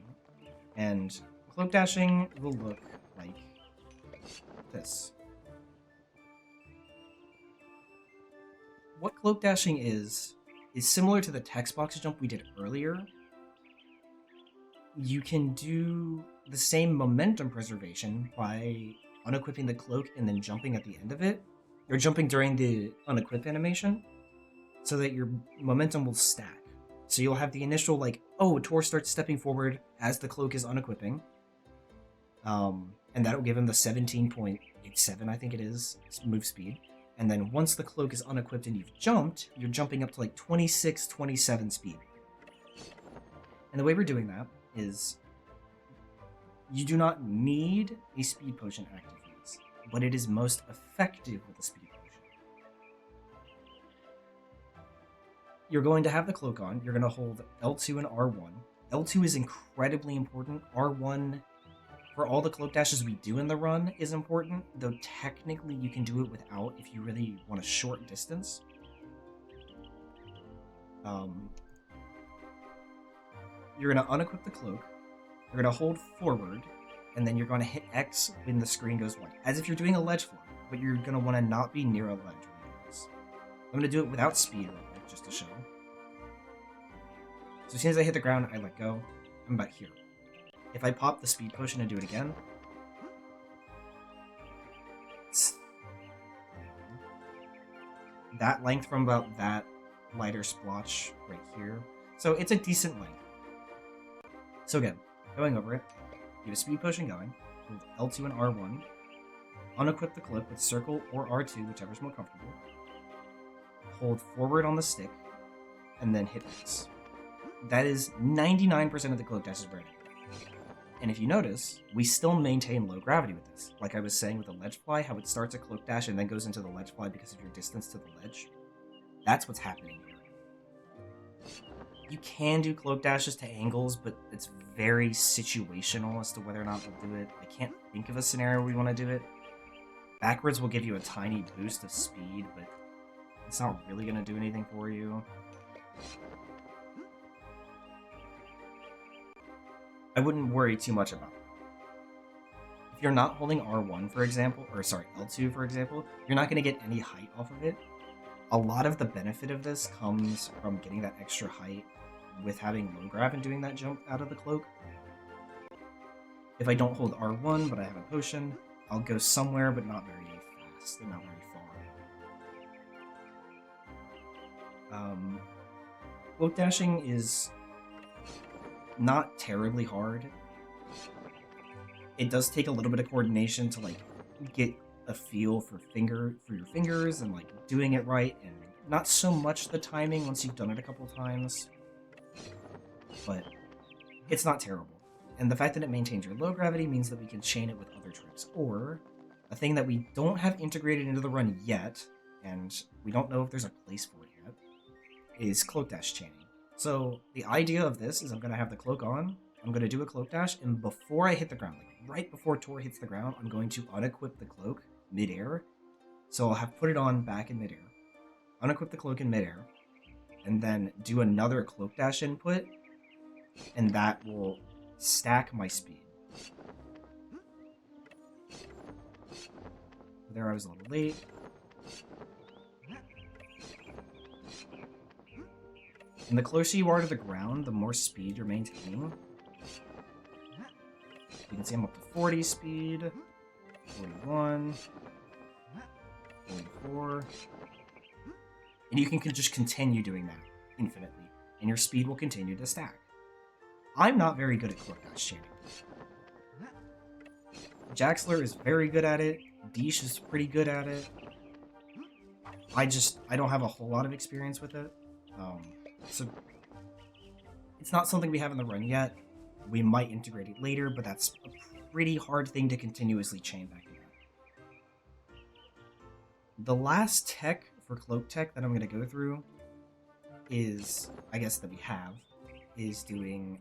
And Cloak Dashing will look like this. What Cloak Dashing is similar to the Textbox jump we did earlier. You can do the same momentum preservation by unequipping the cloak and then jumping at the end of it. You're jumping during the unequip animation so that your momentum will stack. So you'll have the initial, like, oh, Tor starts stepping forward as the cloak is unequipping. And that'll give him the 17.87, I think it is, move speed. And then once the cloak is unequipped and you've jumped, you're jumping up to like 26, 27 speed. And the way we're doing that is you do not need a speed potion active use, but it is most effective with a speed potion. You're going to have the cloak on, you're going to hold L2 and R1. L2 is incredibly important. R1, for all the cloak dashes we do in the run, is important, though technically you can do it without if you really want a short distance. You're going to unequip the cloak, you're going to hold forward, and then you're going to hit X when the screen goes white, as if you're doing a Ledgefly, but you're going to want to not be near a ledge when you do this. I'm going to do it without speed real quick, just to show. So as soon as I hit the ground, I let go. I'm about here. If I pop the speed potion and do it again, that length from about that lighter splotch right here. So it's a decent length. So again, going over it, get a speed potion going, with L2 and R1, unequip the clip with circle or R2, whichever's more comfortable, hold forward on the stick, and then hit X. That is 99% of the cloak dash is ready. And if you notice, we still maintain low gravity with this. Like I was saying with the Ledgefly, how it starts a cloak dash and then goes into the Ledgefly because of your distance to the ledge. That's what's happening here. You can do cloak dashes to angles, but it's very situational as to whether or not we'll do it. I can't think of a scenario where we want to do it. Backwards will give you a tiny boost of speed, but it's not really going to do anything for you. I wouldn't worry too much about it. If you're not holding R1, for example, or sorry, L2, for example, you're not going to get any height off of it. A lot of the benefit of this comes from getting that extra height with having low grav and doing that jump out of the cloak. If I don't hold R1, but I have a potion, I'll go somewhere, but not very fast and not very far. Cloak dashing is not terribly hard. It does take a little bit of coordination to like get a feel for your fingers and like doing it right, and not so much the timing once you've done it a couple times, but it's not terrible. And the fact that it maintains your low gravity means that we can chain it with other tricks, or a thing that we don't have integrated into the run yet, and we don't know if there's a place for it yet, is cloak dash chaining. So the idea of this is I'm going to have the cloak on, I'm going to do a cloak dash, and before I hit the ground, like right before Tor hits the ground, I'm going to unequip the cloak midair. So I'll have put it on back in midair, unequip the cloak in midair, and then do another cloak dash input, and that will stack my speed. There I was a little late. And the closer you are to the ground, the more speed you're maintaining. You can see I'm up to 40 speed, 41, 44. And you can just continue doing that infinitely, and your speed will continue to stack. I'm not very good at cloak dash chaining. Jaxler is very good at it. Deesh is pretty good at it. I don't have a whole lot of experience with it. So it's not something we have in the run yet. We might integrate it later, but that's a pretty hard thing to continuously chain back again. The last tech for Cloak Tech that I'm going to go through is, I guess that we have, is doing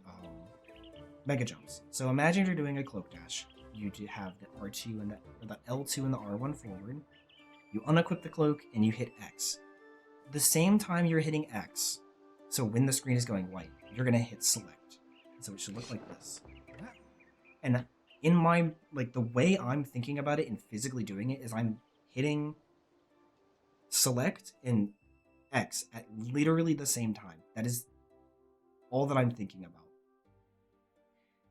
Mega Jumps. So imagine you're doing a Cloak Dash. You have the R2 and the L2 and the R1 forward. You unequip the cloak and you hit X. The same time you're hitting X, so when the screen is going white, you're gonna hit select. So it should look like this. And in my, like, the way I'm thinking about it and physically doing it is I'm hitting select and X at literally the same time. That is all that I'm thinking about.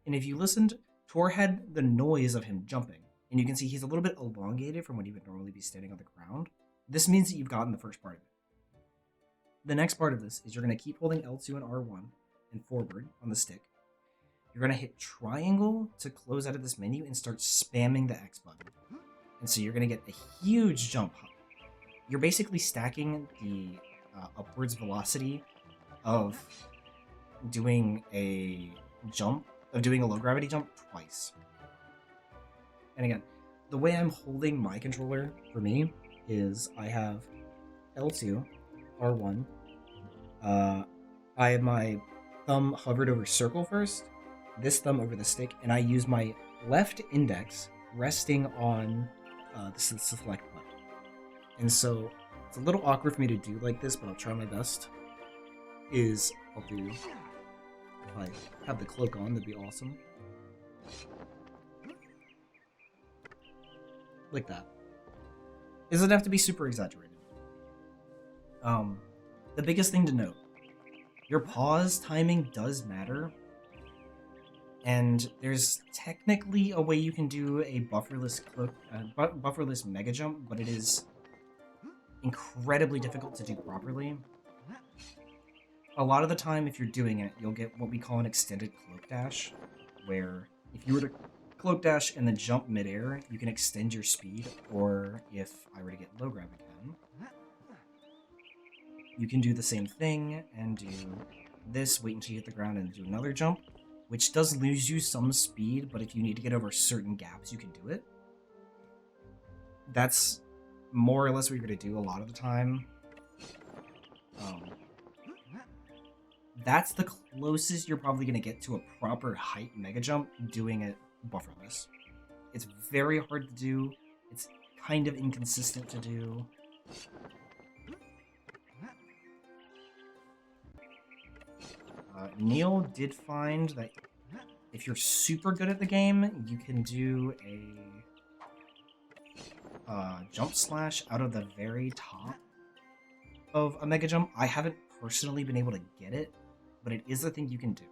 And if you listened, Tor had the noise of him jumping, and you can see he's a little bit elongated from when he would normally be standing on the ground. This means that you've gotten the first part of it. The next part of this is you're going to keep holding L2 and R1 and forward on the stick. You're going to hit triangle to close out of this menu and start spamming the X button. And so you're going to get a huge jump hop. You're basically stacking the upwards velocity of doing a jump, of doing a low gravity jump twice. And again, the way I'm holding my controller for me is I have L2, R1. I have my thumb hovered over circle first, this thumb over the stick, and I use my left index resting on the select button. And so it's a little awkward for me to do like this, but I'll try my best. I'll do, if I have the cloak on, that'd be awesome. Like that. It doesn't have to be super exaggerated. The biggest thing to note, your pause timing does matter, and there's technically a way you can do a bufferless mega jump, but it is incredibly difficult to do properly. A lot of the time, if you're doing it, you'll get what we call an extended cloak dash, where if you were to cloak dash and then jump midair, you can extend your speed, or if I were to get low grab again, you can do the same thing and do this, wait until you hit the ground and do another jump, which does lose you some speed, but if you need to get over certain gaps, you can do it. That's more or less what you're going to do a lot of the time. That's the closest you're probably going to get to a proper height mega jump doing it bufferless. It's very hard to do. It's kind of inconsistent to do. Neil did find that if you're super good at the game, you can do a jump slash out of the very top of a mega jump. I haven't personally been able to get it, but it is a thing you can do.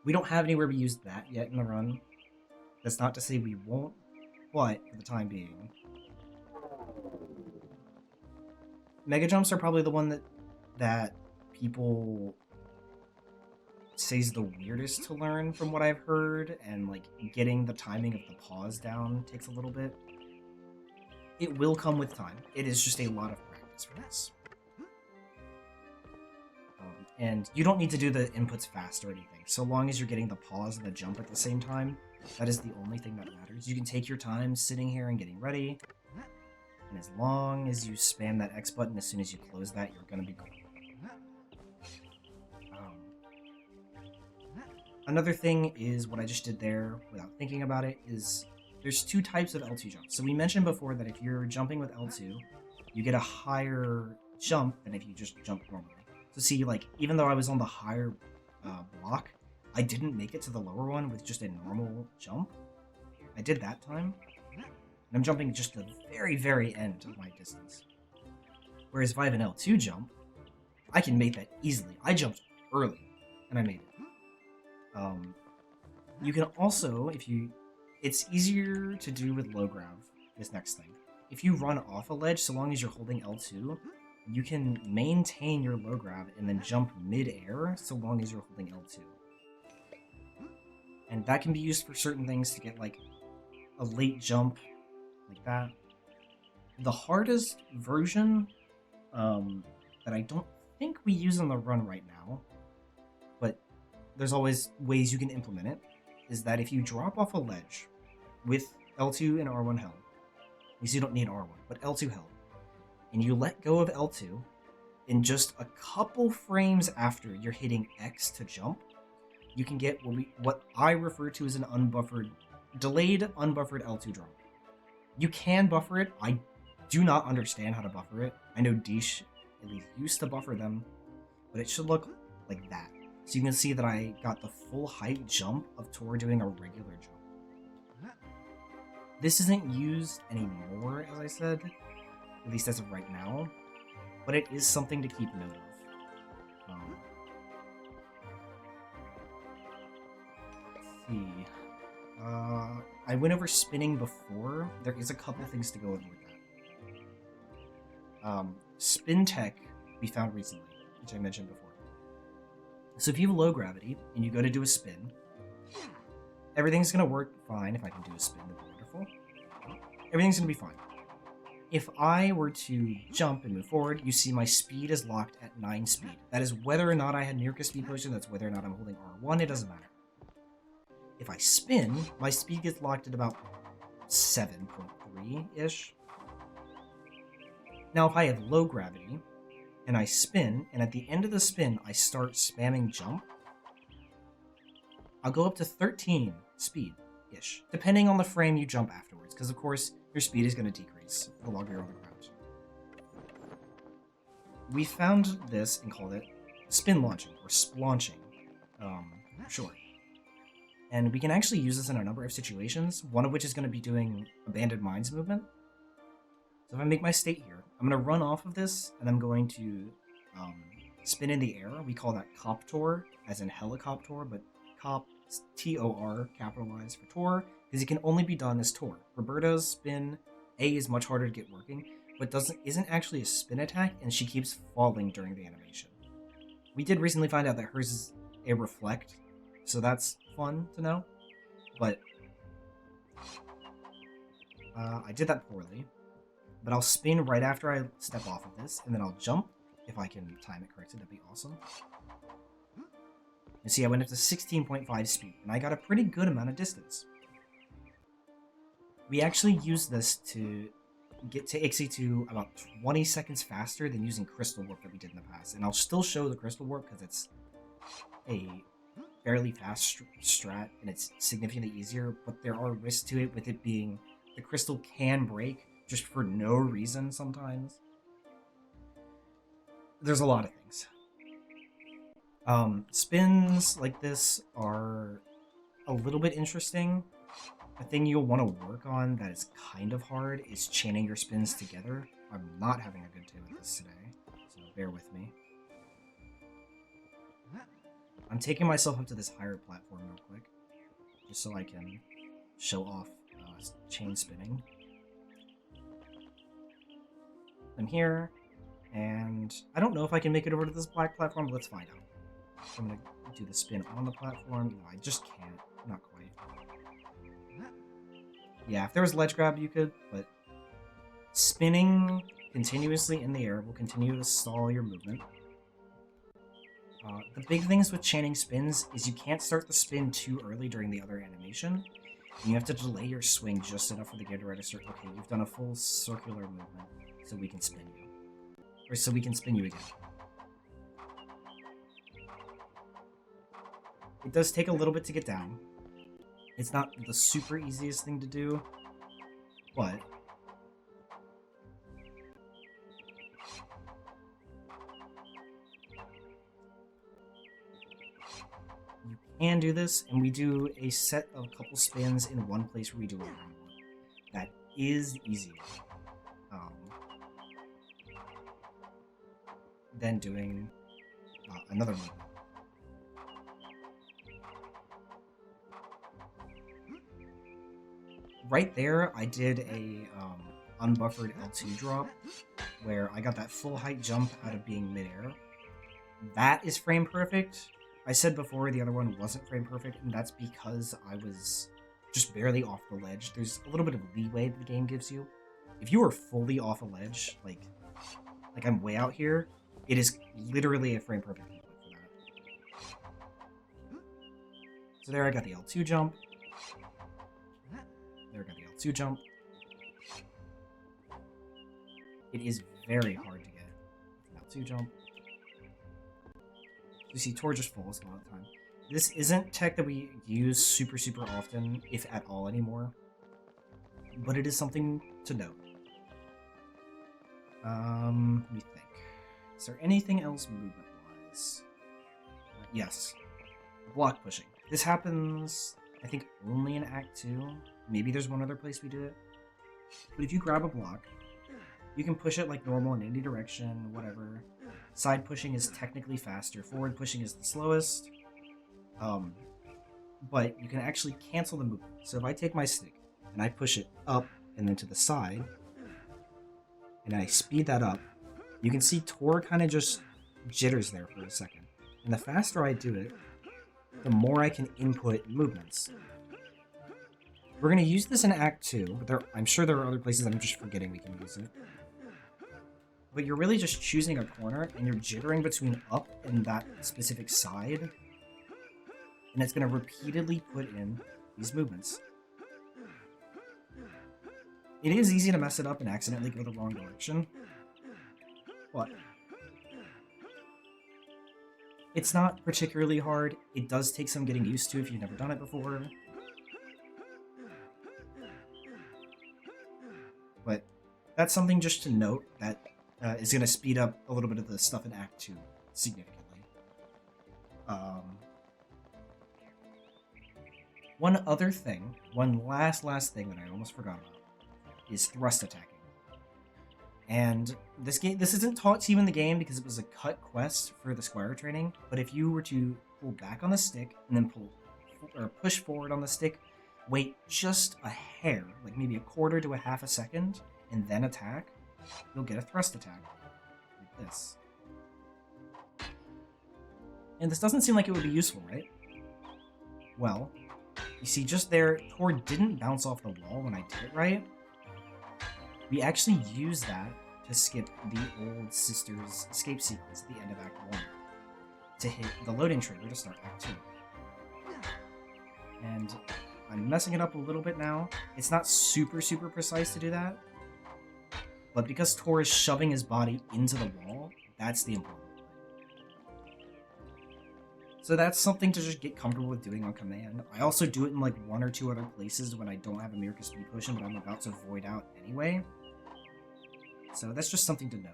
We don't have anywhere we use that yet in the run. That's not to say we won't, but for the time being. Mega jumps are probably the one that people say is the weirdest to learn from what I've heard, and like getting the timing of the pause down takes a little bit. It will come with time. It is just a lot of practice for this. And you don't need to do the inputs fast or anything. So long as you're getting the pause and the jump at the same time, that is the only thing that matters. You can take your time sitting here and getting ready. And as long as you spam that X button, as soon as you close that, you're going to be cool. Another thing is what I just did there without thinking about it is there's two types of L2 jumps. So we mentioned before that if you're jumping with L2, you get a higher jump than if you just jump normally. So see, like, even though I was on the higher block, I didn't make it to the lower one with just a normal jump. I did that time. And I'm jumping just the very, very end of my distance. Whereas if I have an L2 jump, I can make that easily. I jumped early, and I made it. You can also, it's easier to do with low grav, this next thing. If you run off a ledge, so long as you're holding L2, you can maintain your low grav and then jump mid-air so long as you're holding L2. And that can be used for certain things to get like a late jump like that. The hardest version that I don't think we use on the run right now, but there's always ways you can implement it, is that if you drop off a ledge with L2 and R1 held, at least you don't need R1, but L2 held, and you let go of L2, in just a couple frames after you're hitting X to jump, you can get what I refer to as an delayed unbuffered L2 drop. You can buffer it. I do not understand how to buffer it. I know Deesh at least used to buffer them, but it should look like that. So you can see that I got the full height jump of TOR doing a regular jump. This isn't used anymore, as I said, at least as of right now, but it is something to keep note of. Let's see. I went over spinning before. There is a couple things to go over with that. Spin tech we found recently, which I mentioned before. So if you have low gravity and you go to do a spin, everything's going to work fine. If I can do a spin, that'd be wonderful. Everything's going to be fine. If I were to jump and move forward, you see my speed is locked at 9 speed. That is whether or not I had Meerca speed potion, that's whether or not I'm holding R1, it doesn't matter. If I spin, my speed gets locked at about 7.3-ish. Now if I have low gravity, and I spin, and at the end of the spin I start spamming jump, I'll go up to 13 speed-ish, depending on the frame you jump afterwards, because of course your speed is going to decrease the longer you're on the ground. We found this and called it spin launching, or splaunching, for short. And we can actually use this in a number of situations, one of which is going to be doing Abandoned Mines movement. So if I make my state here, I'm going to run off of this, and I'm going to spin in the air. We call that copTOR, as in helicopter, but cop, T-O-R, capitalized for TOR, because it can only be done as TOR. Roberta's spin A is much harder to get working, but isn't actually a spin attack, and she keeps falling during the animation. We did recently find out that hers is a reflect, so that's fun to know, but I did that poorly. But I'll spin right after I step off of this, and then I'll jump. If I can time it correctly, that'd be awesome. You see, I went up to 16.5 speed, and I got a pretty good amount of distance. We actually used this to get to Ixie to about 20 seconds faster than using Crystal Warp that we did in the past. And I'll still show the Crystal Warp because it's a fairly fast strat, and it's significantly easier, but there are risks to it with it being the crystal can break just for no reason sometimes. There's a lot of things. Spins like this are a little bit interesting. A thing you'll want to work on that is kind of hard is chaining your spins together. I'm not having a good day with this today, so bear with me. I'm taking myself up to this higher platform real quick, just so I can show off chain spinning. I'm here, and I don't know if I can make it over to this black platform, but let's find out. I'm going to do the spin on the platform. No, I just can't. Not quite. Yeah, if there was ledge grab, you could, but spinning continuously in the air will continue to stall your movement. The big things with chaining spins is you can't start the spin too early during the other animation, and you have to delay your swing just enough for the game to register, okay, you've done a full circular movement, so we can spin you. Or so we can spin you again. It does take a little bit to get down. It's not the super easiest thing to do, but you can do this, and we do a set of couple spins in one place where we do a Wrongwarp. That is easier than doing another movement. Right there, I did a unbuffered L2 drop, where I got that full height jump out of being midair. That is frame perfect. I said before the other one wasn't frame perfect, and that's because I was just barely off the ledge. There's a little bit of leeway the game gives you. If you are fully off a ledge, like I'm way out here, it is literally a frame perfect input for that. So there I got the L2 jump. There I got the L2 jump. It is very hard to get an L2 jump. You see, TOR just falls a lot of the time. This isn't tech that we use super often, if at all anymore. But it is something to note. Let me think. Is there anything else movement-wise? Yes. Block pushing. This happens, I think, only in Act 2. Maybe there's one other place we do it. But if you grab a block, you can push it like normal in any direction, whatever. Side pushing is technically faster. Forward pushing is the slowest. But you can actually cancel the movement. So if I take my stick and I push it up and then to the side, and I speed that up, you can see TOR kind of just jitters there for a second. And the faster I do it, the more I can input movements. We're going to use this in Act 2, but I'm sure there are other places that I'm just forgetting we can use it. But you're really just choosing a corner, and you're jittering between up and that specific side. And it's going to repeatedly put in these movements. It is easy to mess it up and accidentally go the wrong direction. But it's not particularly hard. It does take some getting used to if you've never done it before. But that's something just to note that is going to speed up a little bit of the stuff in Act 2 significantly. One other thing, one last thing that I almost forgot about, is thrust attacking. And this isn't taught to you in the game because it was a cut quest for the Squire training, but if you were to pull back on the stick and then push forward on the stick, wait just a hair, like maybe a quarter to a half a second, and then attack, you'll get a thrust attack. Like this. And this doesn't seem like it would be useful, right? Well, you see just there, TOR didn't bounce off the wall when I did it right. We actually use that to skip the old Sisters escape sequence at the end of Act 1 to hit the loading trigger to start Act 2. And I'm messing it up a little bit now. It's not super precise to do that, but because TOR is shoving his body into the wall, that's the important part. So that's something to just get comfortable with doing on command. I also do it in like one or two other places when I don't have a Meerca speed potion, but I'm about to void out anyway. So that's just something to note.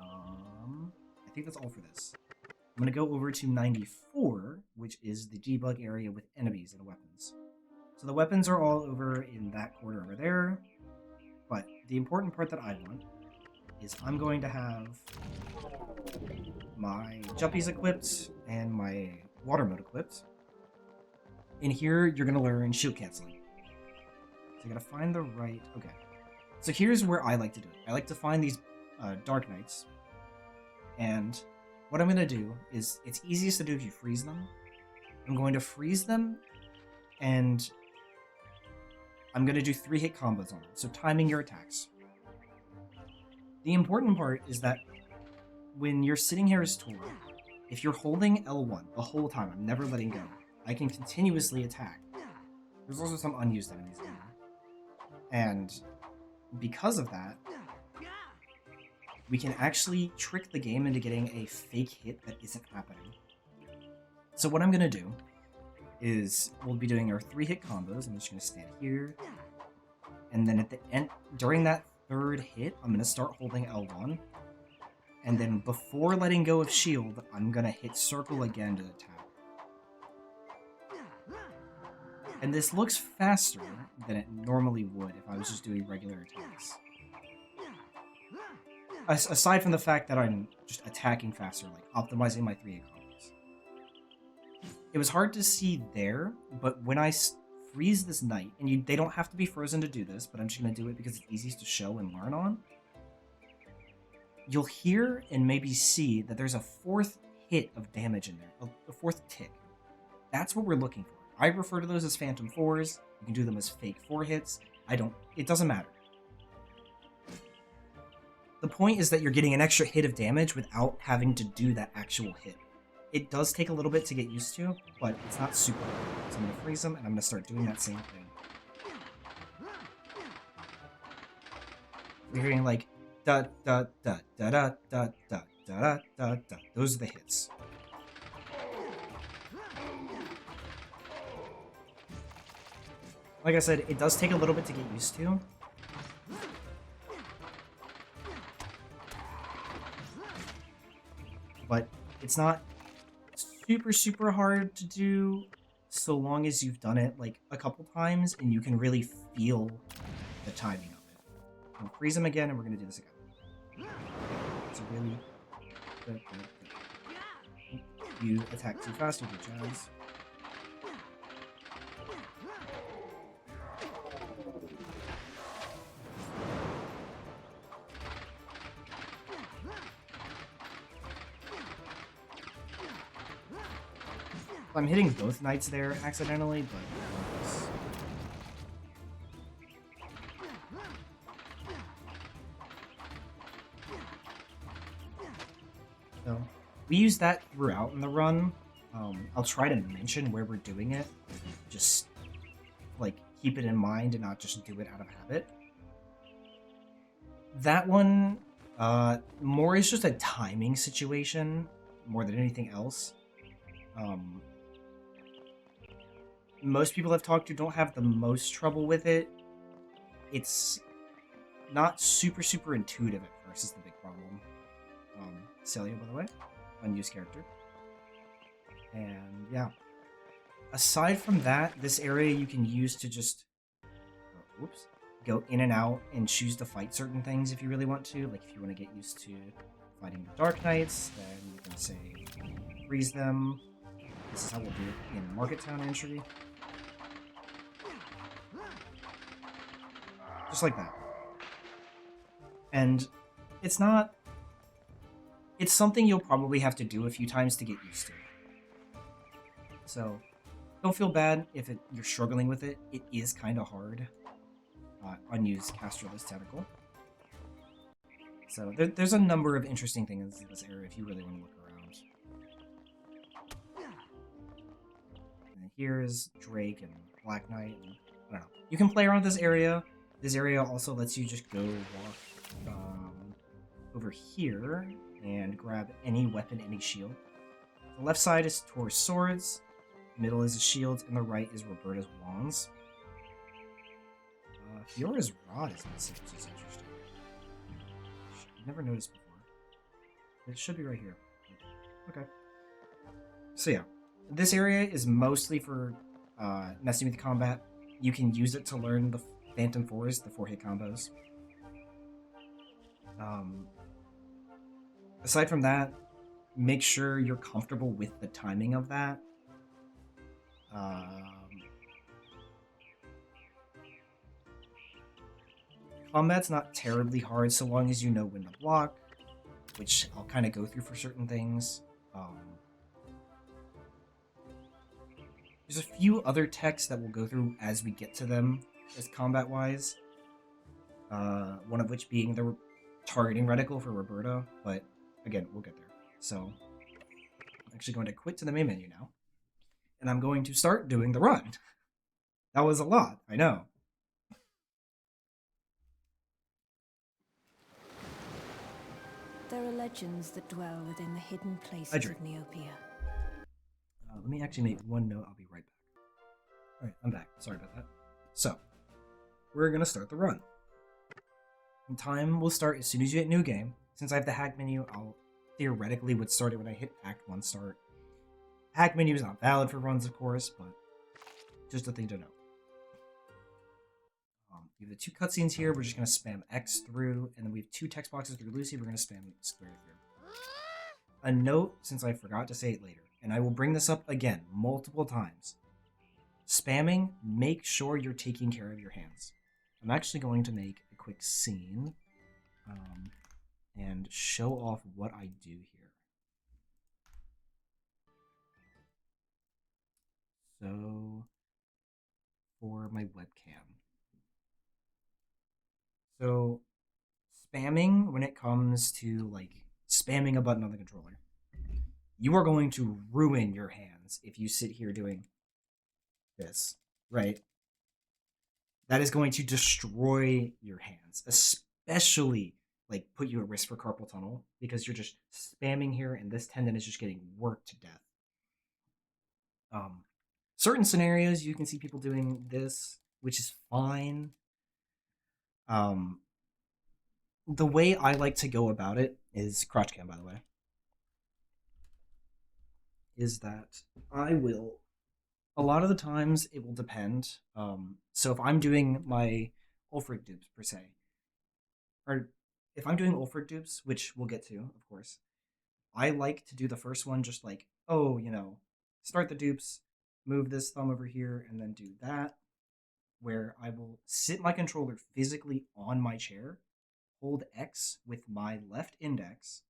I think that's all for this. I'm going to go over to 94, which is the debug area with enemies and weapons. So the weapons are all over in that corner over there, but the important part that I want is I'm going to have my jumpies equipped and my water mode equipped. In here, you're going to learn shield canceling. So you got to find the right... Okay. So here's where I like to do it. I like to find these Dark Knights. And what I'm going to do is, it's easiest to do if you freeze them. I'm going to freeze them, and I'm going to do 3-hit combos on them. So timing your attacks. The important part is that when you're sitting here as TOR, if you're holding L1 the whole time, I'm never letting go, I can continuously attack. There's also some unused enemies in there. And because of that, we can actually trick the game into getting a fake hit that isn't happening. So what I'm going to do is we'll be doing our 3-hit combos. I'm just going to stand here. And then at the end, during that third hit, I'm going to start holding L1. And then before letting go of shield, I'm going to hit circle again to attack. And this looks faster than it normally would if I was just doing regular attacks. Aside from the fact that I'm just attacking faster, like optimizing my 3-hit combos. It was hard to see there, but when I freeze this knight, and they don't have to be frozen to do this, but I'm just going to do it because it's easiest to show and learn on. You'll hear and maybe see that there's a 4th
hit of damage in there, a fourth tick. That's what we're looking for. I refer to those as phantom 4s. You can do them as fake 4 hits. It doesn't matter. The point is that you're getting an extra hit of damage without having to do that actual hit. It does take a little bit to get used to, but it's not super hard. So I'm going to freeze them, and I'm going to start doing that same thing. You're hearing like, da da da da da da da da da da. Those are the hits. Like I said, it does take a little bit to get used to. But it's not super hard to do so long as you've done it like a couple times and you can really feel the timing of it. We'll freeze them again and we're going to do this again. It's really good. You attack too fast, you get jabs. I'm hitting both knights there accidentally, but so we use that throughout in the run. I'll try to mention where we're doing it, just like keep it in mind and not just do it out of habit. That one more is just a timing situation more than anything else. Most people I've talked to don't have the most trouble with it. It's not super intuitive at first is the big problem. Celia, by the way, unused character. And yeah. Aside from that, this area you can use to just go in and out and choose to fight certain things if you really want to. Like if you want to get used to fighting the Dark Knights, then you can say freeze them. This is how we'll do it in Market Town entry. Just like that. And it's something you'll probably have to do a few times to get used to. So don't feel bad if you're struggling with it. It is kind of hard. Unused Castrolus Tentacle. So there's a number of interesting things in this area if you really want to look around. And here is Drake and Black Knight. And, I don't know. You can play around this area. This area also lets you just go walk over here and grab any weapon, any shield. The left side is Tor's swords, middle is his shields, and the right is Roberta's wands. Fiora's rod is missing, which is interesting. I've never noticed before. It should be right here. Okay. So yeah, this area is mostly for messing with the combat. You can use it to learn the Phantom 4s, the 4-hit combos. Aside from that, make sure you're comfortable with the timing of that. Combat's not terribly hard so long as you know when to block, which I'll kind of go through for certain things. There's a few other techs that we'll go through as we get to them, as combat-wise. One of which being the targeting reticle for Roberta, but again, we'll get there. So, I'm actually going to quit to the main menu now, and I'm going to start doing the run. That was a lot, I know.
There are legends that dwell within the hidden places of Neopia.
Let me actually make one note. I'll be right back. Alright, I'm back. Sorry about that. So, we're going to start the run. And time will start as soon as you hit new game. Since I have the hack menu, I'll theoretically would start it when I hit Act 1 start. Hack menu is not valid for runs, of course, but just a thing to know. We have the two cutscenes here. We're just going to spam X through, and then we have two text boxes through Lucy. We're going to spam square through. A note, since I forgot to say it later, and I will bring this up again multiple times. Spamming, make sure you're taking care of your hands. I'm actually going to make a quick scene and show off what I do here. So for my webcam. So spamming when it comes to like spamming a button on the controller, you are going to ruin your hands if you sit here doing this, right? That is going to destroy your hands, especially like put you at risk for carpal tunnel because you're just spamming here and this tendon is just getting worked to death. Certain scenarios you can see people doing this, which is fine. The way I like to go about it is crotch cam, by the way, is that I will, a lot of the times it will depend. So if I'm doing my Ulfric dupes per se, or if I'm doing Ulfric dupes, which we'll get to, of course, I like to do the first one just like, oh, start the dupes, move this thumb over here, and then do that, where I will sit my controller physically on my chair, hold X with my left index,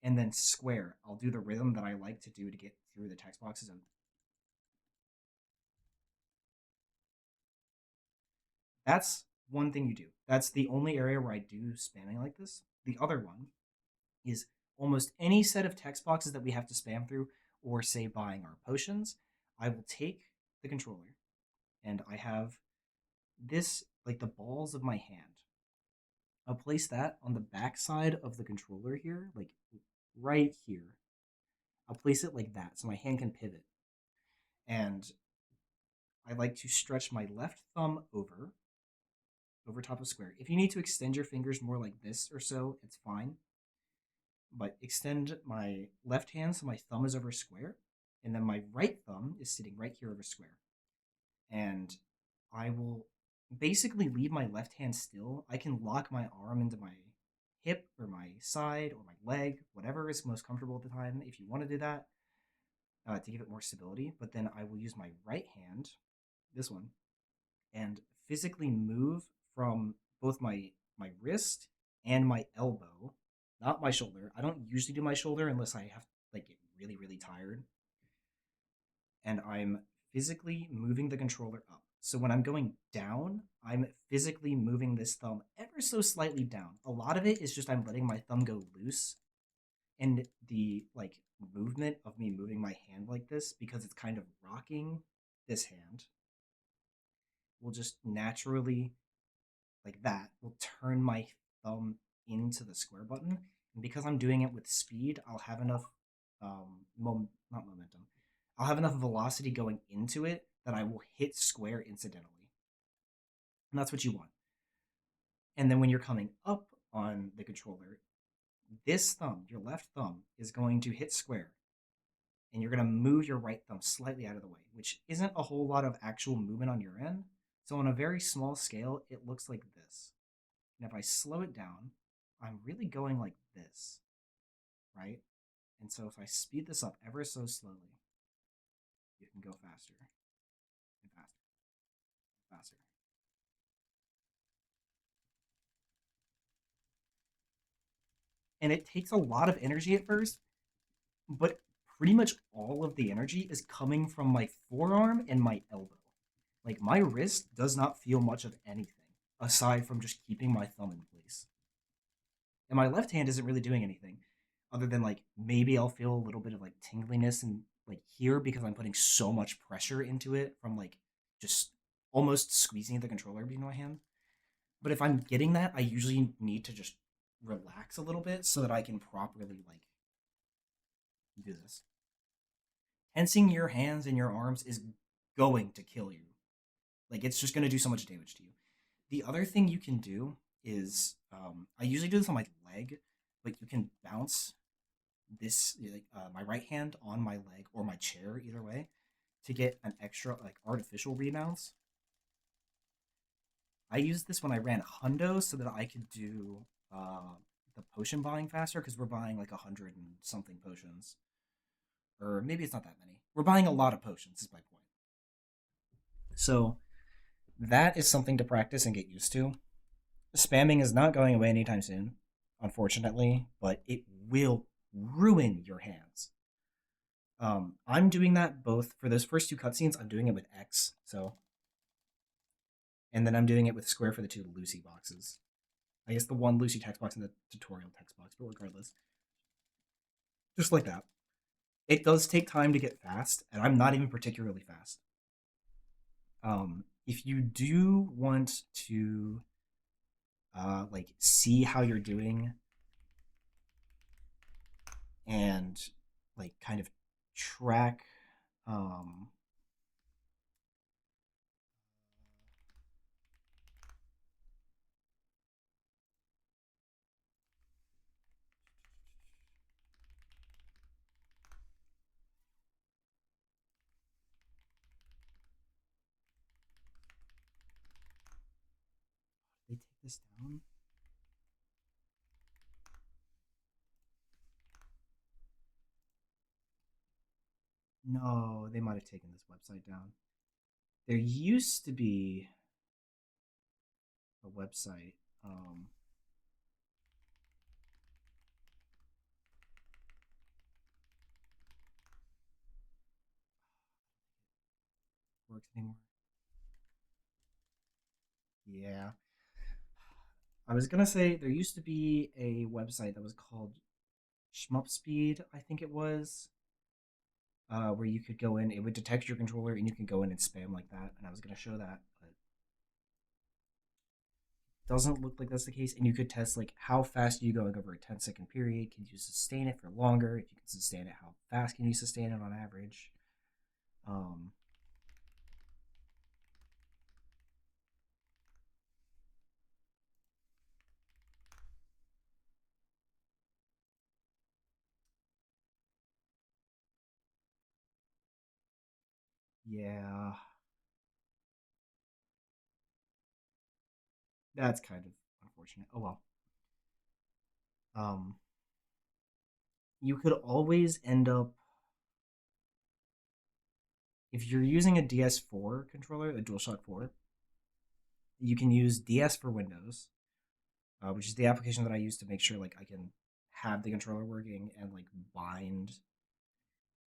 and then square. I'll do the rhythm that I like to do to get through the text boxes. And that's one thing you do. That's the only area where I do spamming like this. The other one is almost any set of text boxes that we have to spam through, or say buying our potions, I will take the controller and I have this, like the balls of my hand. I'll place that on the back side of the controller here, like right here. I'll place it like that so my hand can pivot. And I like to stretch my left thumb over top of square. If you need to extend your fingers more like this or so, it's fine. But extend my left hand so my thumb is over square, and then my right thumb is sitting right here over square. And I will basically leave my left hand still. I can lock my arm into my hip or my side or my leg, whatever is most comfortable at the time if you want to do that, to give it more stability. But then I will use my right hand, this one, and physically move from both my wrist and my elbow, not my shoulder. I don't usually do my shoulder unless I have like get really, really tired. And I'm physically moving the controller up. So when I'm going down, I'm physically moving this thumb ever so slightly down. A lot of it is just I'm letting my thumb go loose. And the like movement of me moving my hand like this, because it's kind of rocking this hand, will just naturally, like that, will turn my thumb into the square button. And because I'm doing it with speed, I'll have enough, not momentum, I'll have enough velocity going into it that I will hit square incidentally. And that's what you want. And then when you're coming up on the controller, this thumb, your left thumb, is going to hit square. And you're going to move your right thumb slightly out of the way, which isn't a whole lot of actual movement on your end. So on a very small scale, it looks like this. And if I slow it down, I'm really going like this, right? And so if I speed this up ever so slowly, you can go faster and faster and faster. And it takes a lot of energy at first, but pretty much all of the energy is coming from my forearm and my elbow. Like my wrist does not feel much of anything aside from just keeping my thumb in place. And my left hand isn't really doing anything other than like maybe I'll feel a little bit of like tingliness and like here because I'm putting so much pressure into it from like just almost squeezing the controller between my hand. But if I'm getting that, I usually need to just relax a little bit so that I can properly like do this. Tensing your hands and your arms is going to kill you. Like it's just going to do so much damage to you. The other thing you can do is, I usually do this on my leg, but you can bounce this, like my right hand on my leg or my chair, either way, to get an extra like artificial rebounds. I used this when I ran Hundo so that I could do the potion buying faster because we're buying like 100 and something potions. Or maybe it's not that many. We're buying a lot of potions, is my point. So that is something to practice and get used to. Spamming is not going away anytime soon, unfortunately, but it will ruin your hands. I'm doing that both for those first 2 cutscenes. I'm doing it with X, so, and then I'm doing it with square for the 2 Lucy boxes. I guess the 1 Lucy text box and the tutorial text box, but regardless, just like that. It does take time to get fast, and I'm not even particularly fast. If you do want to like see how you're doing and like kind of track they take this down. No, they might have taken this website down. There used to be a website. Works anymore. Yeah. I was gonna say there used to be a website that was called Shmupspeed, I think it was, where you could go in. It would detect your controller, and you can go in and spam like that. And I was gonna show that, but it doesn't look like that's the case. And you could test like how fast are you going over a 10-second period. Can you sustain it for longer? If you can sustain it, how fast can you sustain it on average? Yeah, that's kind of unfortunate. Oh well. Um, you could always end up, if you're using a DS4 controller, a DualShock 4, you can use DS for Windows, which is the application that I use to make sure like I can have the controller working and like bind.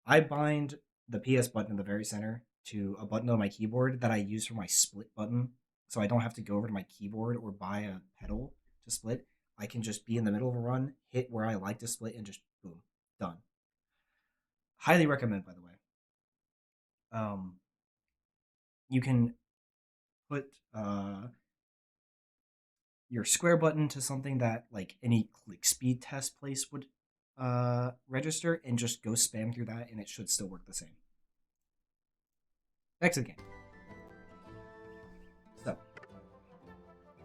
I bind the PS button in the very center to a button on my keyboard that I use for my split button, so I don't have to go over to my keyboard or buy a pedal to split. I can just be in the middle of a run, hit where I like to split, and just boom, done. Highly recommend, by the way. You can put your square button to something that like any click speed test place would register, and just go spam through that, and it should still work the same. Back to the game. So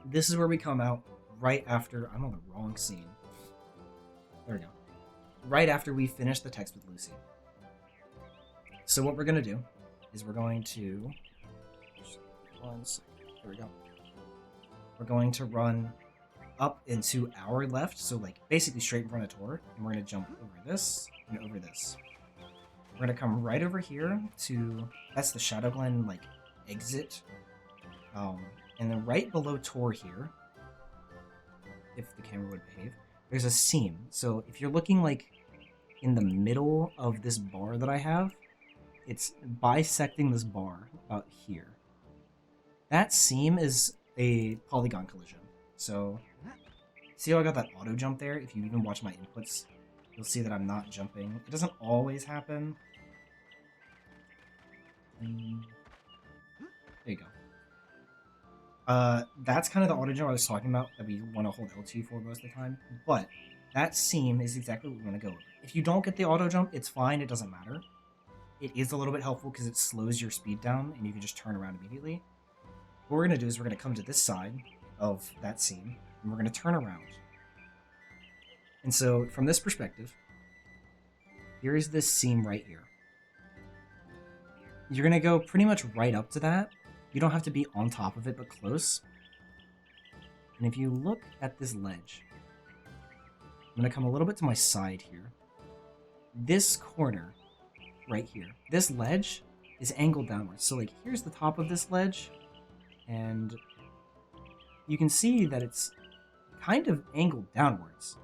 this is where we come out right after I'm on the wrong scene. There we go. Right after we finish the text with Lucy. So what we're gonna do is we're going to 1 second. There we go. We're going to run up into our left, so like basically straight in front of Tor, and we're gonna jump over this and over this. We're gonna come right over here to, that's the Shadowglen like exit, and then right below Tor here, if the camera would behave, there's a seam. So if you're looking like in the middle of this bar that I have, it's bisecting this bar about here. That seam is a polygon collision. So see how I got that auto jump there? If you even watch my inputs, you'll see that I'm not jumping. It doesn't always happen. There you go. That's kind of the auto jump I was talking about that we want to hold L2 for most of the time. But that seam is exactly what we want to go over. If you don't get the auto jump, it's fine. It doesn't matter. It is a little bit helpful because it slows your speed down and you can just turn around immediately. What we're going to do is we're going to come to this side of that seam and we're going to turn around. And so from this perspective, here is this seam right here. You're going to go pretty much right up to that. You don't have to be on top of it, but close. And if you look at this ledge, I'm going to come a little bit to my side here. This corner right here, this ledge is angled downwards. So like here's the top of this ledge, and you can see that it's kind of angled downwards.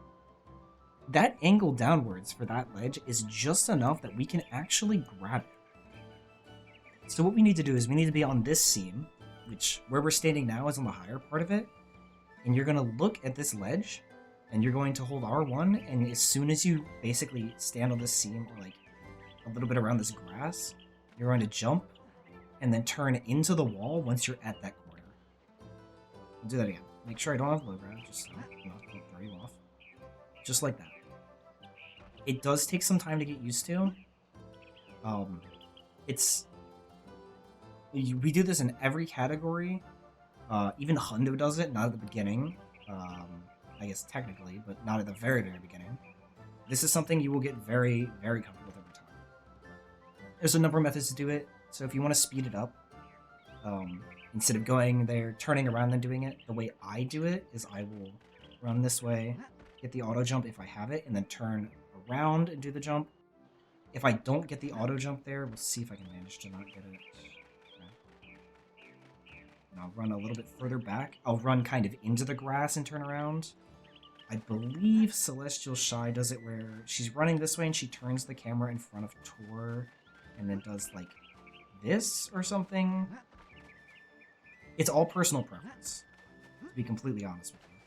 that angle downwards for that ledge is just enough that we can actually grab it. So what we need to do is we need to be on this seam, which where we're standing now is on the higher part of it, and you're going to look at this ledge, and you're going to hold R1, and as soon as you basically stand on this seam, or like a little bit around this grass, you're going to jump, and then turn into the wall once you're at that corner. I'll do that again. Make sure I don't have low grab, just so don't throw you off. Just like that. It does take some time to get used to. We do this in every category. Even Hundo does it, not at the beginning. I guess technically, but not at the very, very beginning. This is something you will get very, very comfortable with over time. There's a number of methods to do it, so if you want to speed it up, instead of going there, turning around and doing it, the way I do it is I will run this way, get the auto jump if I have it, and then turn around and do the jump. If I don't get the auto jump there, we'll see if I can manage to not get it. Okay. And I'll run a little bit further back. I'll run kind of into the grass and turn around. I believe Celestial Shy does it where she's running this way and she turns the camera in front of Tor and then does like this or something. It's all personal preference, to be completely honest with you.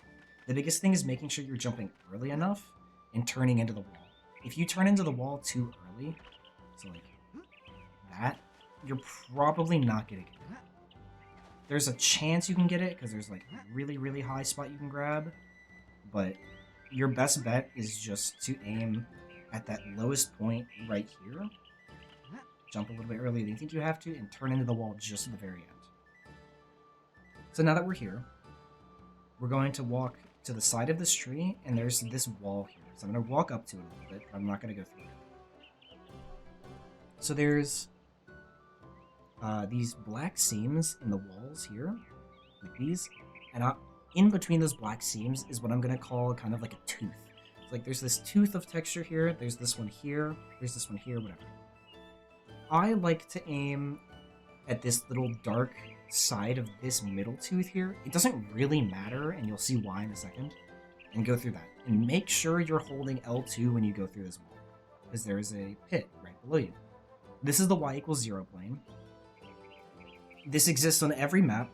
The biggest thing is making sure you're jumping early enough and turning into the wall. If you turn into the wall too early, so like that, you're probably not gonna get it. There's a chance you can get it because there's like a really, really high spot you can grab, but your best bet is just to aim at that lowest point right here, jump a little bit earlier than you think you have to, and turn into the wall just at the very end. So now that we're here, we're going to walk to the side of this tree, and there's this wall here. So I'm going to walk up to it a little bit, but I'm not going to go through it. So there's these black seams in the walls here, like these, and in between those black seams is what I'm going to call kind of like a tooth. So like there's this tooth of texture here, there's this one here, there's this one here, whatever. I like to aim at this little dark side of this middle tooth here. It doesn't really matter, and you'll see why in a second, and go through that. And make sure you're holding L2 when you go through this wall, because there is a pit right below you. This is the y=0 plane. This exists on every map.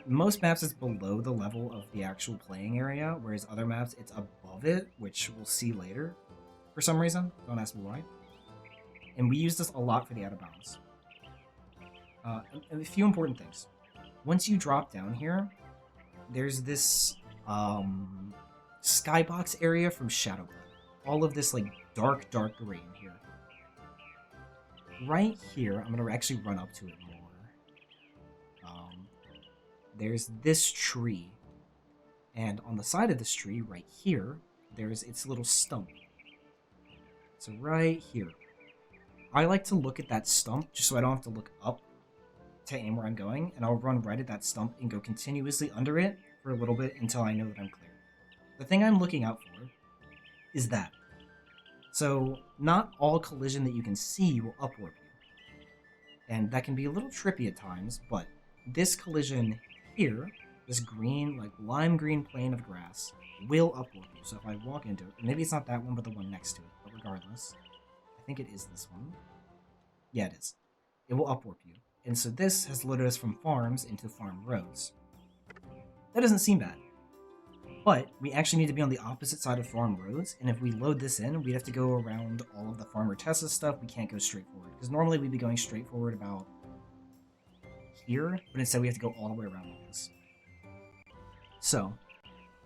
Most maps it's below the level of the actual playing area, whereas other maps it's above it, which we'll see later. For some reason, don't ask me why. And we use this a lot for the out of bounds. A few important things. Once you drop down here, there's this skybox area from Shadowglen. All of this like dark green here. Right here, I'm gonna actually run up to it more. There's this tree, and on the side of this tree, right here, there's its little stump. So right here, I like to look at that stump just so I don't have to look up to aim where I'm going, and I'll run right at that stump and go continuously under it for a little bit until I know that I'm clear. The thing I'm looking out for is that. So not all collision that you can see will upwarp you, and that can be a little trippy at times, but this collision here, this green, like lime green plane of grass, will upwarp you. So if I walk into it, maybe it's not that one, but the one next to it, but regardless, I think it is this one. Yeah, it is. It will upwarp you. And so this has loaded us from farms into farm roads. That doesn't seem bad. But we actually need to be on the opposite side of farm roads, and if we load this in, we'd have to go around all of the Farmer Tessa stuff. We can't go straight forward, because normally we'd be going straight forward about here, but instead we have to go all the way around like this. So,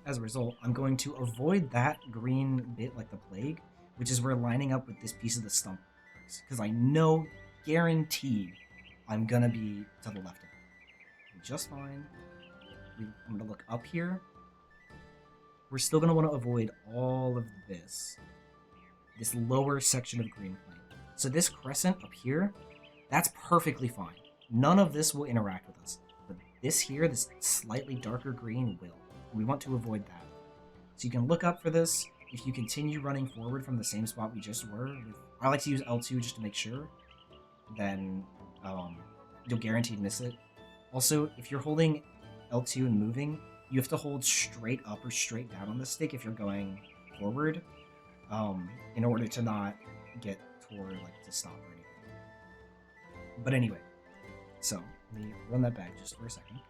as a result, I'm going to avoid that green bit like the plague, which is where lining up with this piece of the stump is, because I know, guaranteed, I'm gonna be to the left of it. Just fine. I'm gonna look up here. We're still gonna want to avoid all of this lower section of green plane. So this crescent up here, that's perfectly fine. None of this will interact with us, but this here, this slightly darker green will. We want to avoid that. So you can look up for this. If you continue running forward from the same spot we just were, I like to use L2 just to make sure, then you'll guaranteed miss it. Also, if you're holding L2 and moving, you have to hold straight up or straight down on the stick if you're going forward.
in order to not get Tor like to stop or anything. But anyway, so let me run that back just for a second.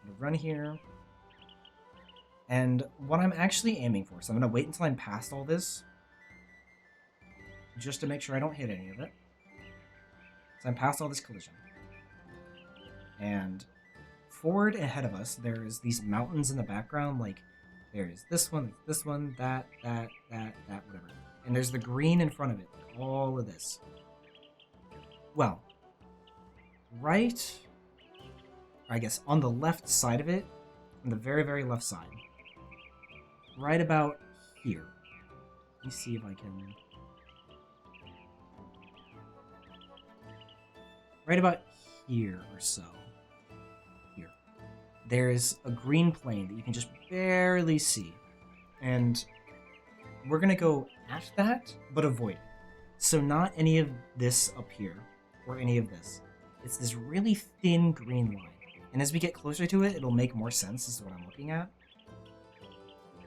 I'm gonna run here. And what I'm actually aiming for, so I'm gonna wait until I'm past all this, just to make sure I don't hit any of it. So I'm past all this collision. And forward ahead of us, there's these mountains in the background, like there's this one, that, whatever. And there's the green in front of it, like all of this. Well, right, I guess on the left side of it, on the very, very left side, right about here. Let me see if I can... Right about here or so. Here. There's a green plane that you can just barely see. And we're going to go at that, but avoid it. So not any of this up here, or any of this. It's this really thin green line. And as we get closer to it, it'll make more sense as to what I'm looking at.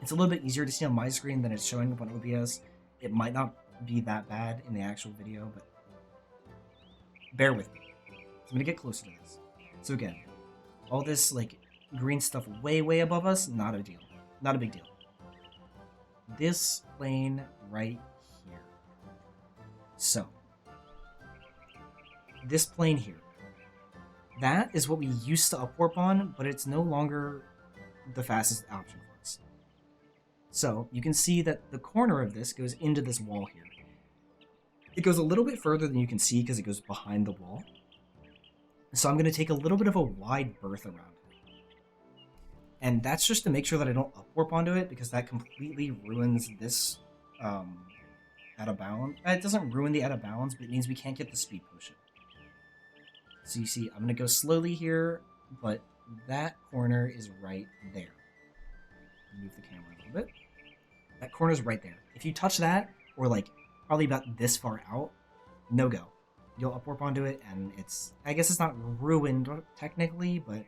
It's a little bit easier to see on my screen than it's showing up on OBS. It might not be that bad in the actual video, but bear with me. I'm gonna get closer to this. So again, all this like green stuff way, way above us, not a deal. Not a big deal. This plane right here. So, this plane here. That is what we used to upwarp on, but it's no longer the fastest option for us. So, you can see that the corner of this goes into this wall here. It goes a little bit further than you can see because it goes behind the wall. So I'm going to take a little bit of a wide berth around it. And that's just to make sure that I don't upwarp onto it, because that completely ruins this out of bounds. It doesn't ruin the out of bounds, but it means we can't get the speed potion. So you see, I'm going to go slowly here, but that corner is right there. Move the camera a little bit. That corner's right there. If you touch that, or like probably about this far out, no go. You'll upwarp onto it, and it's... I guess it's not ruined, technically, but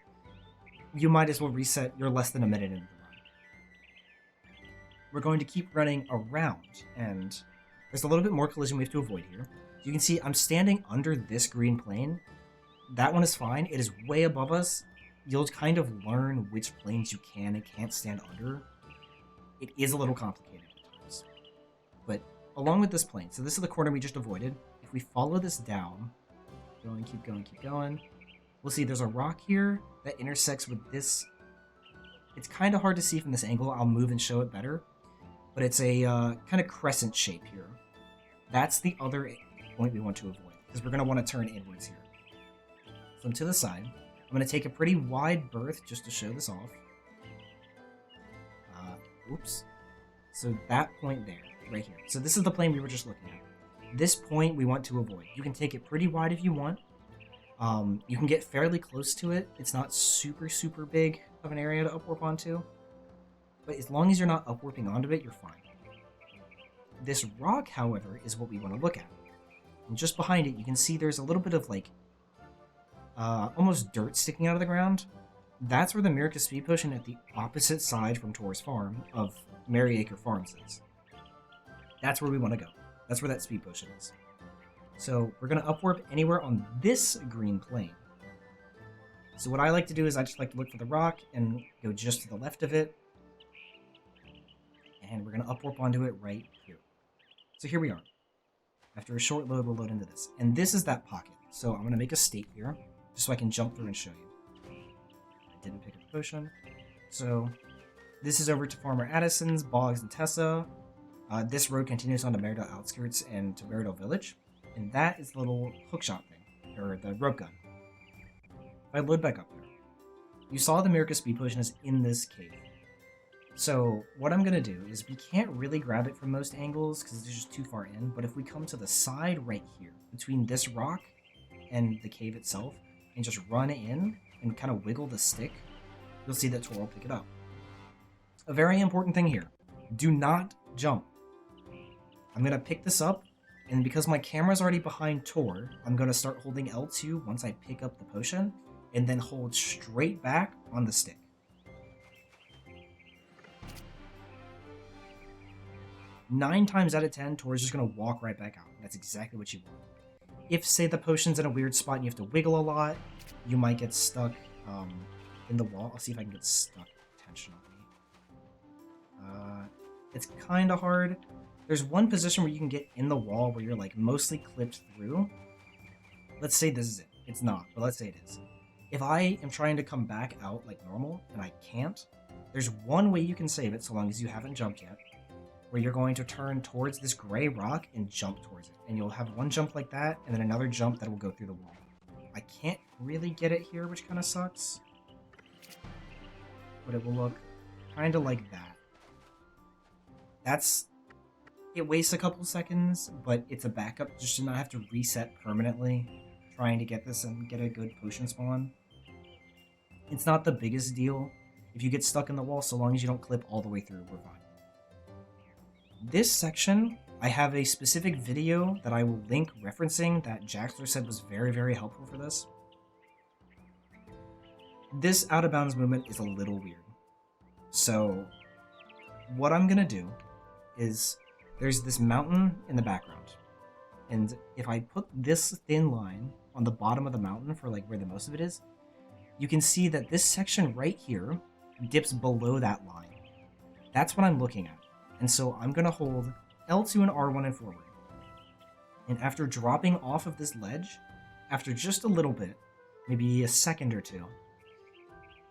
you might as well reset. You're less than a minute into the run. We're going to keep running around, and there's a little bit more collision we have to avoid here. You can see I'm standing under this green plane. That one is fine. It is way above us. You'll kind of learn which planes you can and can't stand under. It is a little complicated at times. But along with this plane, so this is the corner we just avoided. If we follow this down, keep going, we'll see there's a rock here that intersects with this. It's kind of hard to see from this angle. I'll move and show it better. But it's a kind of crescent shape here. That's the other point we want to avoid, because we're going to want to turn inwards here. So I'm to the side. I'm going to take a pretty wide berth just to show this off. Oops. So that point there, right here. So this is the plane we were just looking at. This point we want to avoid. You can take it pretty wide if you want. You can get fairly close to it. It's not super, super big of an area to upwarp onto. But as long as you're not upwarping onto it, you're fine. This rock, however, is what we want to look at. And just behind it, you can see there's a little bit of like almost dirt sticking out of the ground. That's where the Meerca speed potion at the opposite side from Tor's farm of Merryacre Farms is. That's where we want to go. That's where that speed potion is. So we're going to upwarp anywhere on this green plane. So what I like to do is I just like to look for the rock and go just to the left of it. And we're going to upwarp onto it right here. So here we are. After a short load, we'll load into this. And this is that pocket. So I'm going to make a state here, just so I can jump through and show you. I didn't pick up the potion. So this is over to Farmer Addison's, Boggs, and Tessa. This road continues on to Meridell Outskirts and to Meridell Village. And that is the little hookshot thing, or the rope gun. If I load back up there, you saw the Meerca speed potion is in this cave. So what I'm going to do is we can't really grab it from most angles because it's just too far in. But if we come to the side right here, between this rock and the cave itself, and just run in and kind of wiggle the stick, you'll see that Tor will pick it up. A very important thing here, do not jump. I'm going to pick this up, and because my camera's already behind Tor, I'm going to start holding L2 once I pick up the potion, and then hold straight back on the stick.
9 times out of 10, Tor's just going to walk right back out. That's exactly what you want. If, say, the potion's in a weird spot and you have to wiggle a lot, you might get stuck in the wall. I'll see if I can get stuck intentionally. It's kind of hard. There's one position where you can get in the wall where you're like mostly clipped through. Let's say this is it. It's not, but let's say it is. If I am trying to come back out like normal and I can't, there's one way you can save it so long as you haven't jumped yet, where you're going to turn towards this gray rock and jump towards it. And you'll have one jump like that and then another jump that will go through the wall. I can't really get it here, which kind of sucks. But it will look kind of like that. It wastes a couple seconds, but it's a backup just to not have to reset permanently trying to get this and get a good potion spawn. It's not the biggest deal if you get stuck in the wall, so long as you don't clip all the way through, we're fine. This section, I have a specific video that I will link referencing that Jaxler said was very, very helpful for this. This out of bounds movement is a little weird. So what I'm gonna do is there's this mountain in the background. And if I put this thin line on the bottom of the mountain for like where the most of it is, you can see that this section right here dips below that line. That's what I'm looking at. And so I'm going to hold L2 and R1 and forward. And after dropping off of this ledge, after just a little bit, maybe a second or two,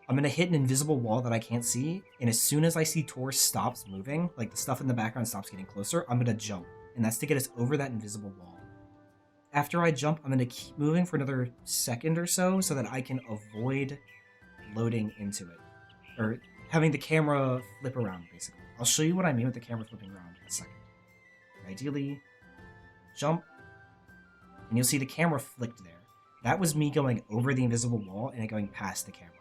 I'm going to hit an invisible wall that I can't see, and as soon as I see Tor stops moving, like the stuff in the background stops getting closer, I'm going to jump, and that's to get us over that invisible wall. After I jump, I'm going to keep moving for another second or so that I can avoid loading into it, or having the camera flip around, basically. I'll show you what I mean with the camera flipping around in a second. Ideally, jump, and you'll see the camera flicked there. That was me going over the invisible wall and it going past the camera.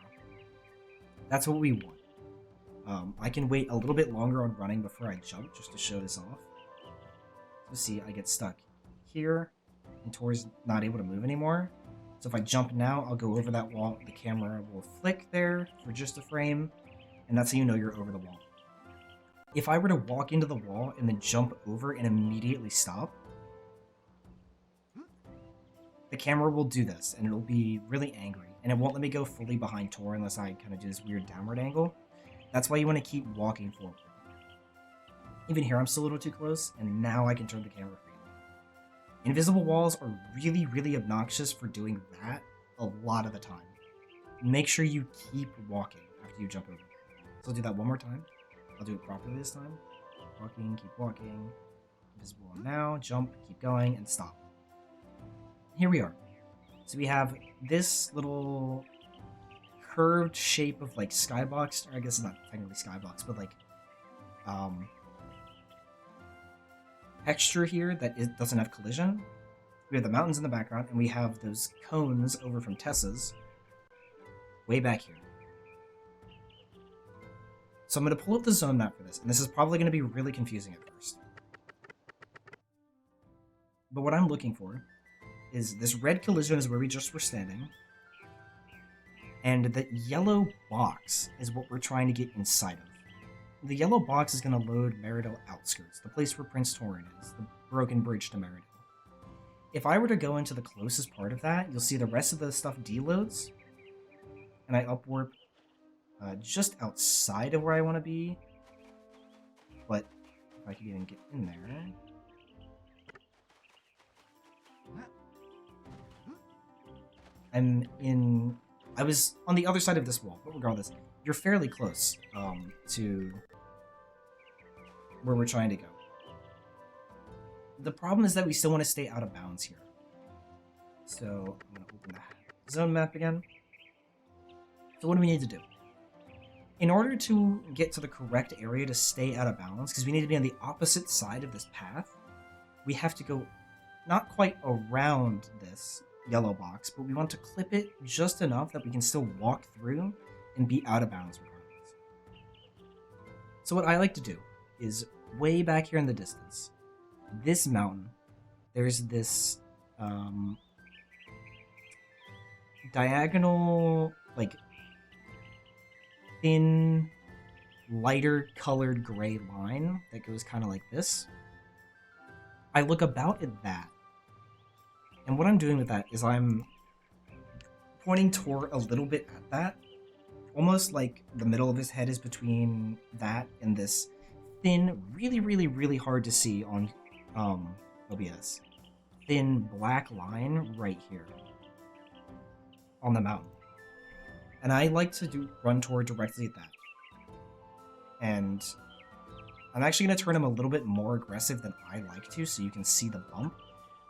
That's what we want. I can wait a little bit longer on running before I jump, just to show this off. So see, I get stuck here, and Tor's not able to move anymore. So if I jump now, I'll go over that wall, the camera will flick there for just a frame, and that's how you know you're over the wall. If I were to walk into the wall and then jump over and immediately stop, the camera will do this, and it'll be really angry, and it won't let me go fully behind Tor unless I kind of do this weird downward angle. That's why you want to keep walking forward. Even here, I'm still a little too close, and now I can turn the camera freely. Invisible walls are really, really obnoxious for doing that a lot of the time. Make sure you keep walking after you jump over. So I'll do that one more time. I'll do it properly this time. Walking, keep walking. Invisible wall now, jump, keep going, and stop. Here we are. So we have this little curved shape of like skybox, or I guess it's not technically skybox, but like texture here that doesn't have collision. We have the mountains in the background, and we have those cones over from Tessa's way back here. So I'm going to pull up the zone map for this, and this is probably going to be really confusing at first. But what I'm looking for is this red collision is where we just were standing, and the yellow box is what we're trying to get inside of. The yellow box is going to load Meridell Outskirts, the place where Prince Tauren is, the broken bridge to Meridell. If I were to go into the closest part of that, you'll see the rest of the stuff deloads, and I upwarp just outside of where I want to be, but if I could even get in there. I was on the other side of this wall, but regardless, you're fairly close to where we're trying to go. The problem is that we still want to stay out of bounds here. So I'm going to open the zone map again. So what do we need to do? In order to get to the correct area to stay out of bounds, because we need to be on the opposite side of this path, we have to go not quite around this yellow box, but we want to clip it just enough that we can still walk through and be out of bounds regardless. So what I like to do is way back here in the distance, this mountain, there's this diagonal, like thin lighter colored gray line that goes kind of like this. I look about at that. And what I'm doing with that is I'm pointing TOR a little bit at that. Almost like the middle of his head is between that and this thin, really hard to see on OBS. Thin black line right here on the mountain. And I like to run TOR directly at that. And I'm actually going to turn him a little bit more aggressive than I like to so you can see the bump.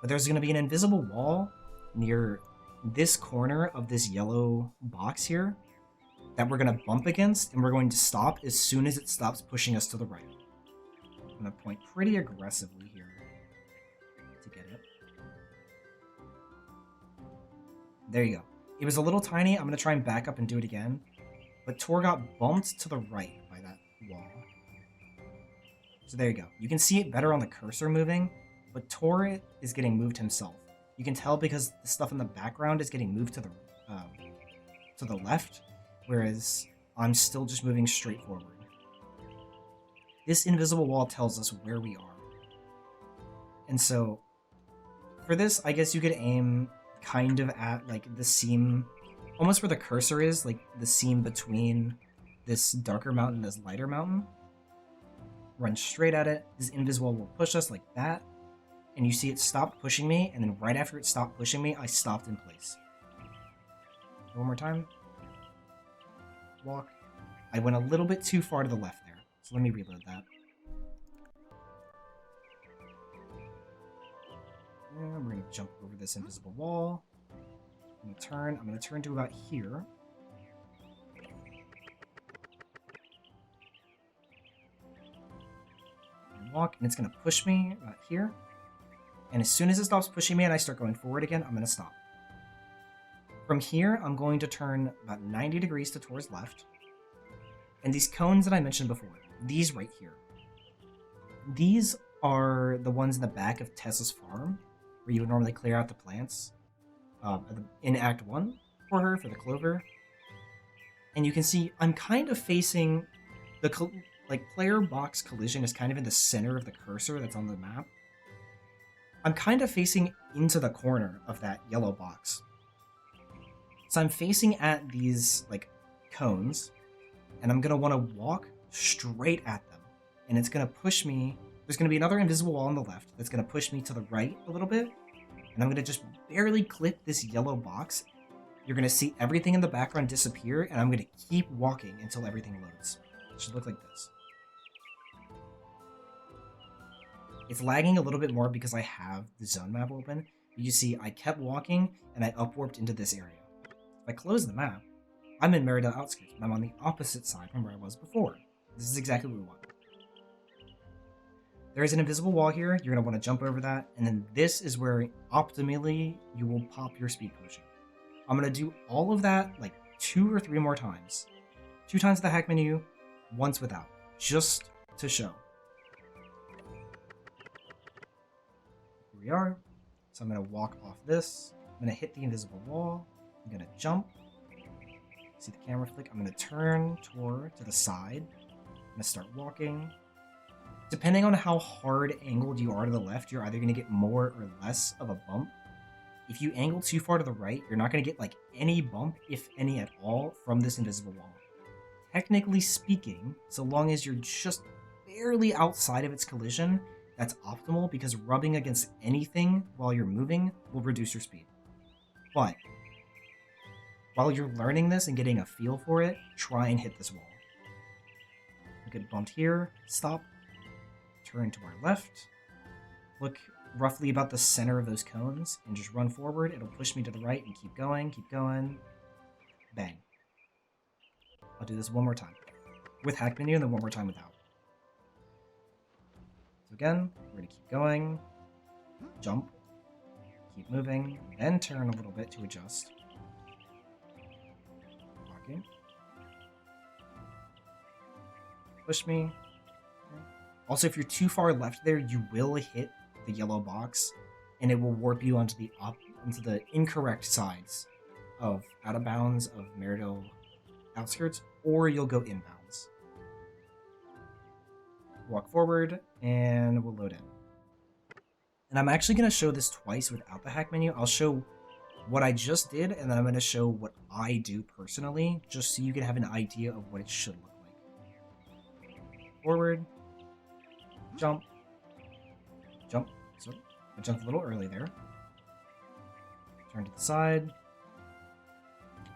But there's going to be an invisible wall near this corner of this yellow box here that we're going to bump against, and we're going to stop as soon as it stops pushing us to the right. I'm going to point pretty aggressively here to get it. There you go. It was a little tiny. I'm going to try and back up and do it again. But TOR got bumped to the right by that wall. So there you go. You can see it better on the cursor moving, but TOR is getting moved himself. You can tell because the stuff in the background is getting moved to the left, whereas I'm still just moving straight forward. This invisible wall tells us where we are. And so, for this, I guess you could aim kind of at like the seam, almost where the cursor is, like the seam between this darker mountain and this lighter mountain. Run straight at it. This invisible will push us like that. And you see it stopped pushing me, and then right after it stopped pushing me, I stopped in place. One more time. Walk. I went a little bit too far to the left there, so let me reload that. And we're going to jump over this invisible wall. I'm going to turn to about here. And walk, and it's going to push me about here. And as soon as it stops pushing me and I start going forward again, I'm going to stop. From here, I'm going to turn about 90 degrees to towards left. And these cones that I mentioned before, these right here, these are the ones in the back of Tessa's farm, where you would normally clear out the plants in Act 1 for her, for the clover. And you can see I'm kind of facing the player box collision is kind of in the center of the cursor that's on the map. I'm kind of facing into the corner of that yellow box. So I'm facing at these like cones, and I'm going to want to walk straight at them. And it's going to push me. There's going to be another invisible wall on the left that's going to push me to the right a little bit. And I'm going to just barely clip this yellow box. You're going to see everything in the background disappear, and I'm going to keep walking until everything loads. It should look like this. It's lagging a little bit more because I have the zone map open. You see, I kept walking, and I upwarped into this area. If I close the map, I'm in Meridell Outskirts, but I'm on the opposite side from where I was before. This is exactly what we want. There is an invisible wall here. You're going to want to jump over that, and then this is where, optimally, you will pop your speed potion. I'm going to do all of that like 2 or 3 more times. 2 times the hack menu, once without, just to show. Here we are. So I'm going to walk off this. I'm going to hit the invisible wall. I'm going to jump. See the camera flick? I'm going to turn TOR to the side. I'm going to start walking. Depending on how hard angled you are to the left, you're either going to get more or less of a bump. If you angle too far to the right, you're not going to get like any bump, if any at all, from this invisible wall. Technically speaking, so long as you're just barely outside of its collision, that's optimal because rubbing against anything while you're moving will reduce your speed. But while you're learning this and getting a feel for it, try and hit this wall. You get bumped here, stop, turn to our left, look roughly about the center of those cones, and just run forward. It'll push me to the right and keep going, bang. I'll do this one more time with hack menu and then one more time without. So again, we're going to keep going, jump, keep moving, then turn a little bit to adjust. Walking. Push me. Also, if you're too far left there, you will hit the yellow box, and it will warp you onto the incorrect sides of out of bounds of Meridell Outskirts, or you'll go inbounds. walk forward, and we'll load in. And I'm actually going to show this twice without the hack menu. I'll show what I just did, and then I'm going to show what I do personally, just so you can have an idea of what it should look like. Forward, jump, jump. So I jumped a little early there. Turn to the side.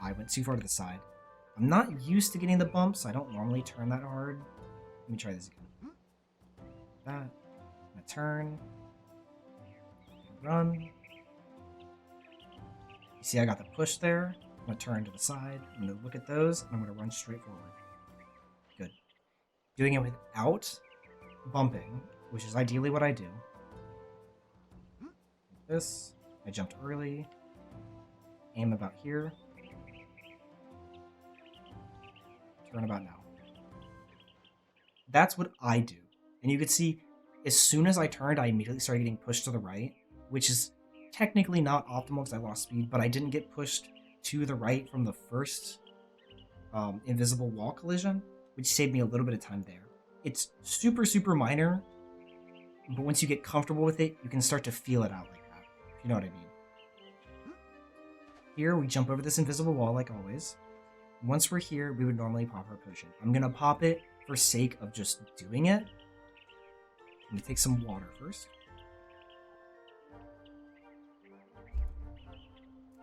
I went too far to the side. I'm not used to getting the bumps. I don't normally turn that hard. Let me try this again. That. I'm gonna turn. Run. You see I got the push there. I'm gonna turn to the side. I'm gonna look at those, and I'm gonna run straight forward. Good. Doing it without bumping, which is ideally what I do. Like this. I jumped early. Aim about here. Turn about now. That's what I do. And you can see, as soon as I turned, I immediately started getting pushed to the right, which is technically not optimal because I lost speed, but I didn't get pushed to the right from the first invisible wall collision, which saved me a little bit of time there. It's super, super minor, but once you get comfortable with it, you can start to feel it out like that, if you know what I mean. Here, we jump over this invisible wall like always. Once we're here, we would normally pop our potion. I'm going to pop it for sake of just doing it. I'm going to take some water first.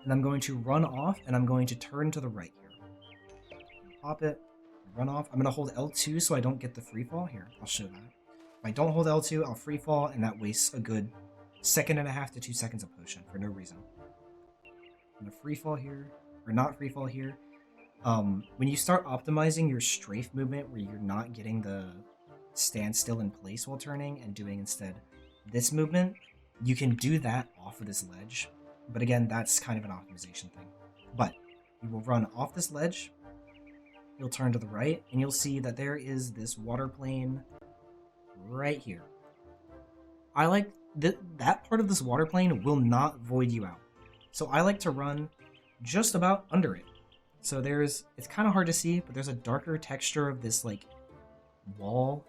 And I'm going to run off, and I'm going to turn to the right here. Pop it, run off. I'm going to hold L2 so I don't get the free fall. Here, I'll show that. If I don't hold L2, I'll free fall, and that wastes a good 1.5 to 2 seconds of potion for no reason. I'm going to free fall here, or not free fall here. When you start optimizing your strafe movement where you're not getting the stand still in place while turning and doing instead this movement, you can do that off of this ledge. But again, that's kind of an optimization thing. But you will run off this ledge, you'll turn to the right, and you'll see that there is this water plane right here. I like that part of this water plane will not void you out. So I like to run just about under it. So it's kind of hard to see, but there's a darker texture of this like wall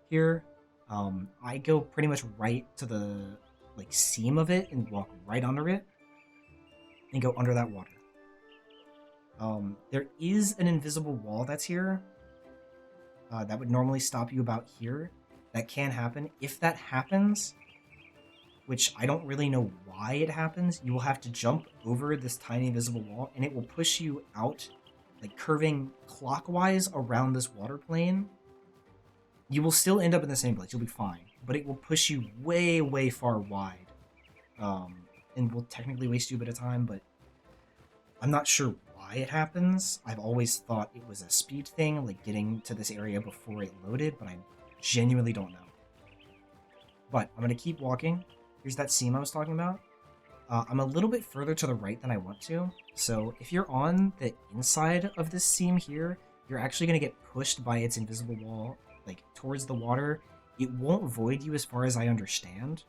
here. I go pretty much right to the like seam of it and walk right under it and go under that water. There is an invisible wall that's here that would normally stop you about here. That can happen. If that happens, which I don't really know why it happens, you will have to jump over this tiny invisible wall, and it will push you out, like curving clockwise around this water plane. You will still end up in the same place, you'll be fine, but it will push you way, way far wide, and will technically waste you a bit of time, but I'm not sure why it happens. I've always thought it was a speed thing, like getting to this area before it loaded, but I genuinely don't know. But I'm going to keep walking. Here's that seam I was talking about. I'm a little bit further to the right than I want to. So if you're on the inside of this seam here, you're actually going to get pushed by its invisible wall, like towards the water. It won't void you as far as I understand.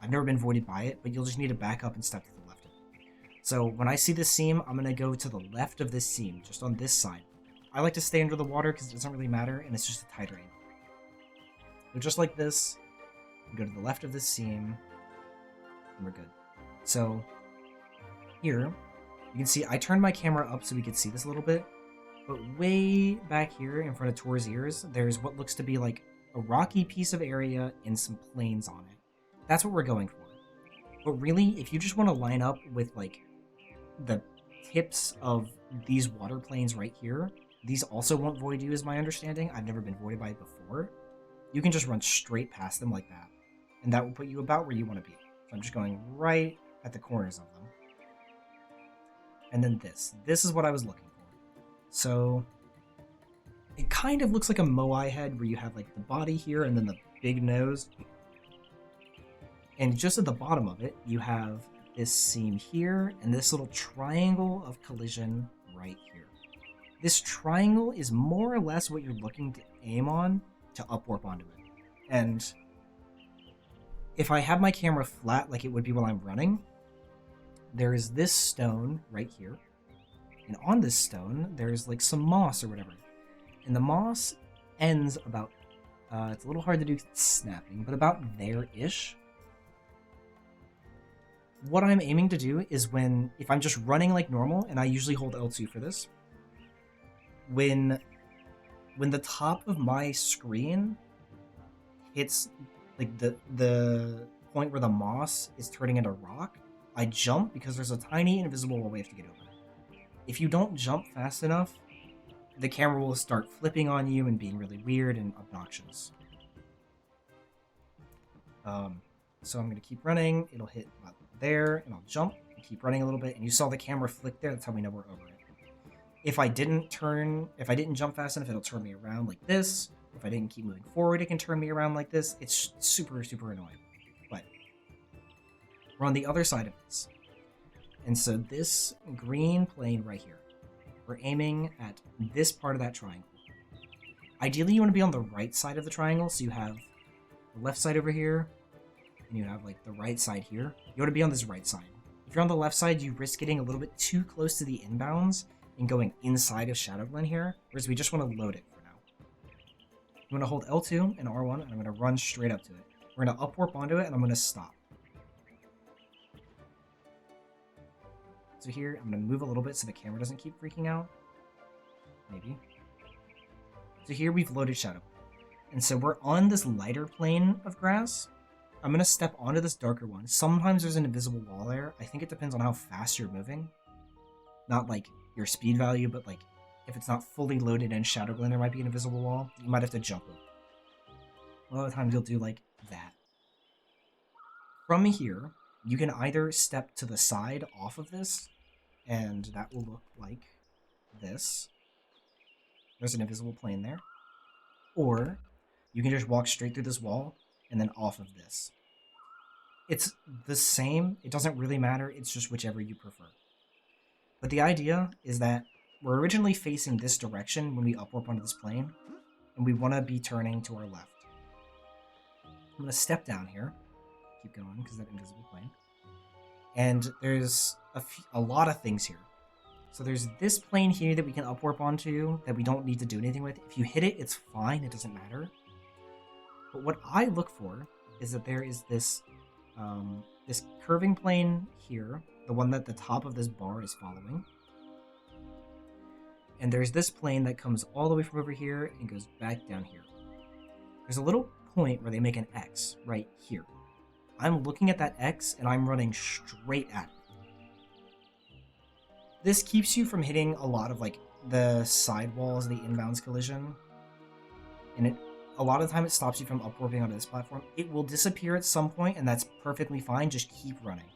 I've never been voided by it, but you'll just need to back up and step to the left of it. So when I see this seam, I'm going to go to the left of this seam, just on this side. I like to stay under the water because it doesn't really matter, and it's just a tighter angle. So just like this, go to the left of this seam, and we're good. So here, you can see I turned my camera up so we could see this a little bit, but way back here in front of Tor's ears, there's what looks to be like a rocky piece of area and some plains on it. That's what we're going for. But really, if you just want to line up with like the tips of these water plains right here, these also won't void you is my understanding. I've never been voided by it before. You can just run straight past them like that, and that will put you about where you want to be. So I'm just going right at the corners of them. And then this is what I was looking for. So it kind of looks like a moai head where you have like the body here and then the big nose. And just at the bottom of it, you have this seam here and this little triangle of collision right here. This triangle is more or less what you're looking to aim on to upwarp onto it. And if I have my camera flat like it would be while I'm running, there is this stone right here. And on this stone, there's like some moss or whatever. And the moss ends about It's a little hard to do snapping, but about there-ish. What I'm aiming to do is if I'm just running like normal, and I usually hold L2 for this, when the top of my screen hits like the point where the moss is turning into rock, I jump because there's a tiny invisible wall we have to get over. If you don't jump fast enough, the camera will start flipping on you and being really weird and obnoxious. So I'm going to keep running. It'll hit about there, and I'll jump and keep running a little bit. And you saw the camera flick there. That's how we know we're over it. If I didn't jump fast enough, it'll turn me around like this. If I didn't keep moving forward, it can turn me around like this. It's super, super annoying. But we're on the other side of this. And so this green plane right here, we're aiming at this part of that triangle. Ideally, you want to be on the right side of the triangle, so you have the left side over here, and you have like the right side here. You want to be on this right side. If you're on the left side, you risk getting a little bit too close to the inbounds and going inside of Shadowglen here, whereas we just want to load it for now. I'm going to hold L2 and R1, and I'm going to run straight up to it. We're going to upwarp onto it, and I'm going to stop. So here, I'm going to move a little bit so the camera doesn't keep freaking out. Maybe. So here we've loaded Shadowglen. And so we're on this lighter plane of grass. I'm going to step onto this darker one. Sometimes there's an invisible wall there. I think it depends on how fast you're moving. Not like your speed value, but like if it's not fully loaded in Shadowglen, there might be an invisible wall. You might have to jump over. A lot of times you'll do like that. From here, you can either step to the side off of this, and that will look like this. There's an invisible plane there. Or you can just walk straight through this wall and then off of this. It's the same. It doesn't really matter. It's just whichever you prefer. But the idea is that we're originally facing this direction when we upwarp onto this plane, and we want to be turning to our left. I'm going to step down here. Keep going because that invisible plane. And there's a lot of things here. So there's this plane here that we can upwarp onto that we don't need to do anything with. If you hit it, it's fine. It doesn't matter. But what I look for is that there is this this curving plane here, the one that the top of this bar is following. And there's this plane that comes all the way from over here and goes back down here. There's a little point where they make an X right here. I'm looking at that X and I'm running straight at it. This keeps you from hitting a lot of like the sidewalls, the inbounds collision. And a lot of the time it stops you from upwarping onto this platform. It will disappear at some point and that's perfectly fine. Just keep running.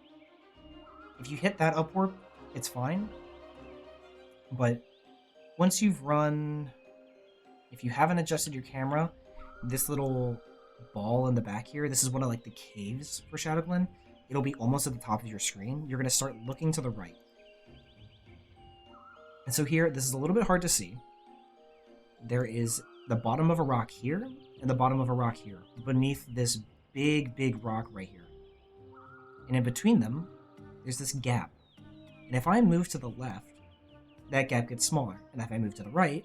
If you hit that upwarp, it's fine. But once you've run, if you haven't adjusted your camera, this little ball in the back here, this is one of like the caves for Shadowglen. It'll be almost at the top of your screen. You're going to start looking to the right. And so here, this is a little bit hard to see. There is the bottom of a rock here and the bottom of a rock here beneath this big rock right here. And in between them, there's this gap. And if I move to the left, that gap gets smaller. And if I move to the right,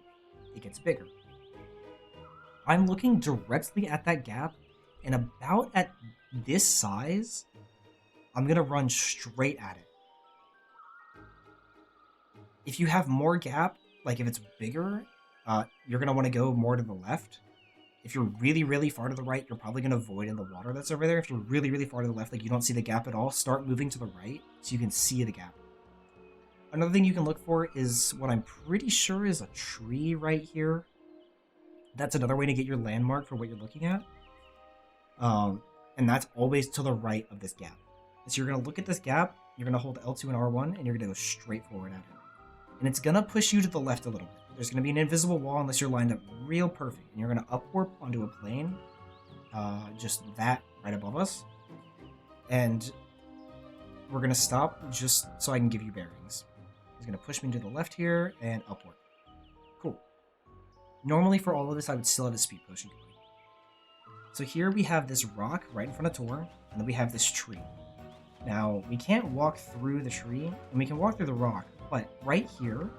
it gets bigger. I'm looking directly at that gap, and about at this size, I'm going to run straight at it. If you have more gap, like if it's bigger, you're going to want to go more to the left. If you're really far to the right, you're probably going to avoid in the water that's over there. If you're really far to the left, like you don't see the gap at all, start moving to the right so you can see the gap. Another thing you can look for is what I'm pretty sure is a tree right here. That's another way to get your landmark for what you're looking at. And that's always to the right of this gap. So you're going to look at this gap, you're going to hold L2 and R1, and you're going to go straight forward at it. And it's going to push you to the left a little bit. There's going to be an invisible wall unless you're lined up real perfect. And you're going to upwarp onto a plane, just that right above us. And we're going to stop just so I can give you bearings. He's going to push me to the left here and upward. Cool. Normally for all of this, I would still have a speed potion going. So here we have this rock right in front of Tor, and then we have this tree. Now, we can't walk through the tree, and we can walk through the rock, but right here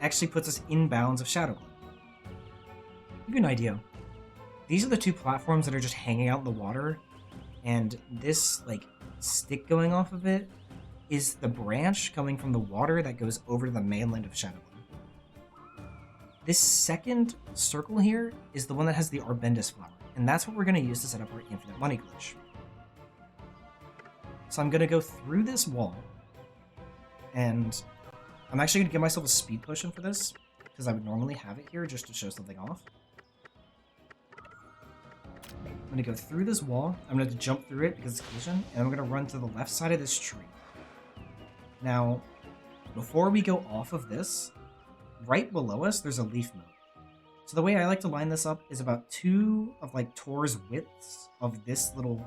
actually puts us inbounds of Shadowglen. Give you an idea. these are the two platforms that are just hanging out in the water, and this like stick going off of it is the branch coming from the water that goes over to the mainland of Shadowglen. This second circle here is the one that has the Arbendus flower, and that's what we're going to use to set up our infinite money glitch. So I'm going to go through this wall, and I'm actually going to give myself a speed potion for this, because I would normally have it here just to show something off. I'm going to go through this wall, I'm going to jump through it because it's collision, and I'm going to run to the left side of this tree. Now, before we go off of this, right below us, there's a leaf moat. So the way I like to line this up is about 2 of like TOR's widths of this little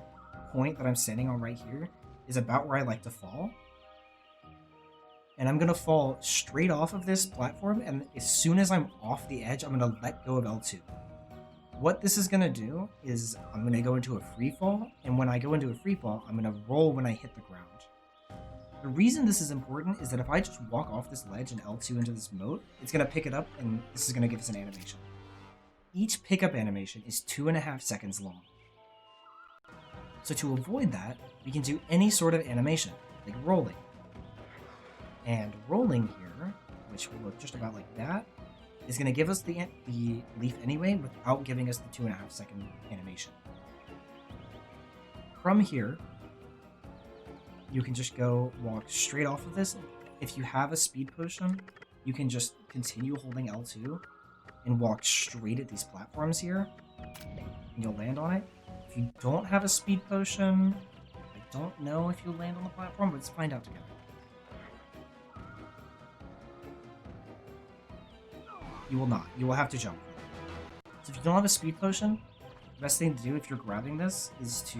point that I'm standing on right here is about where I like to fall. And I'm going to fall straight off of this platform, and as soon as I'm off the edge, I'm going to let go of L2. What this is going to do is I'm going to go into a free fall, and when I go into a free fall, I'm going to roll when I hit the ground. The reason this is important is that if I just walk off this ledge and L2 into this moat, it's going to pick it up, and this is going to give us an animation. Each pickup animation is 2.5 seconds long. So to avoid that, we can do any sort of animation, like rolling. And rolling here, which will look just about like that, is going to give us the leaf anyway without giving us the 2.5 second animation. From here, you can just go walk straight off of this. If you have a speed potion, you can just continue holding L2 and walk straight at these platforms here, and you'll land on it. If you don't have a speed potion, I don't know if you'll land on the platform, but let's find out together. You will not. You will have to jump. So if you don't have a speed potion, the best thing to do if you're grabbing this is to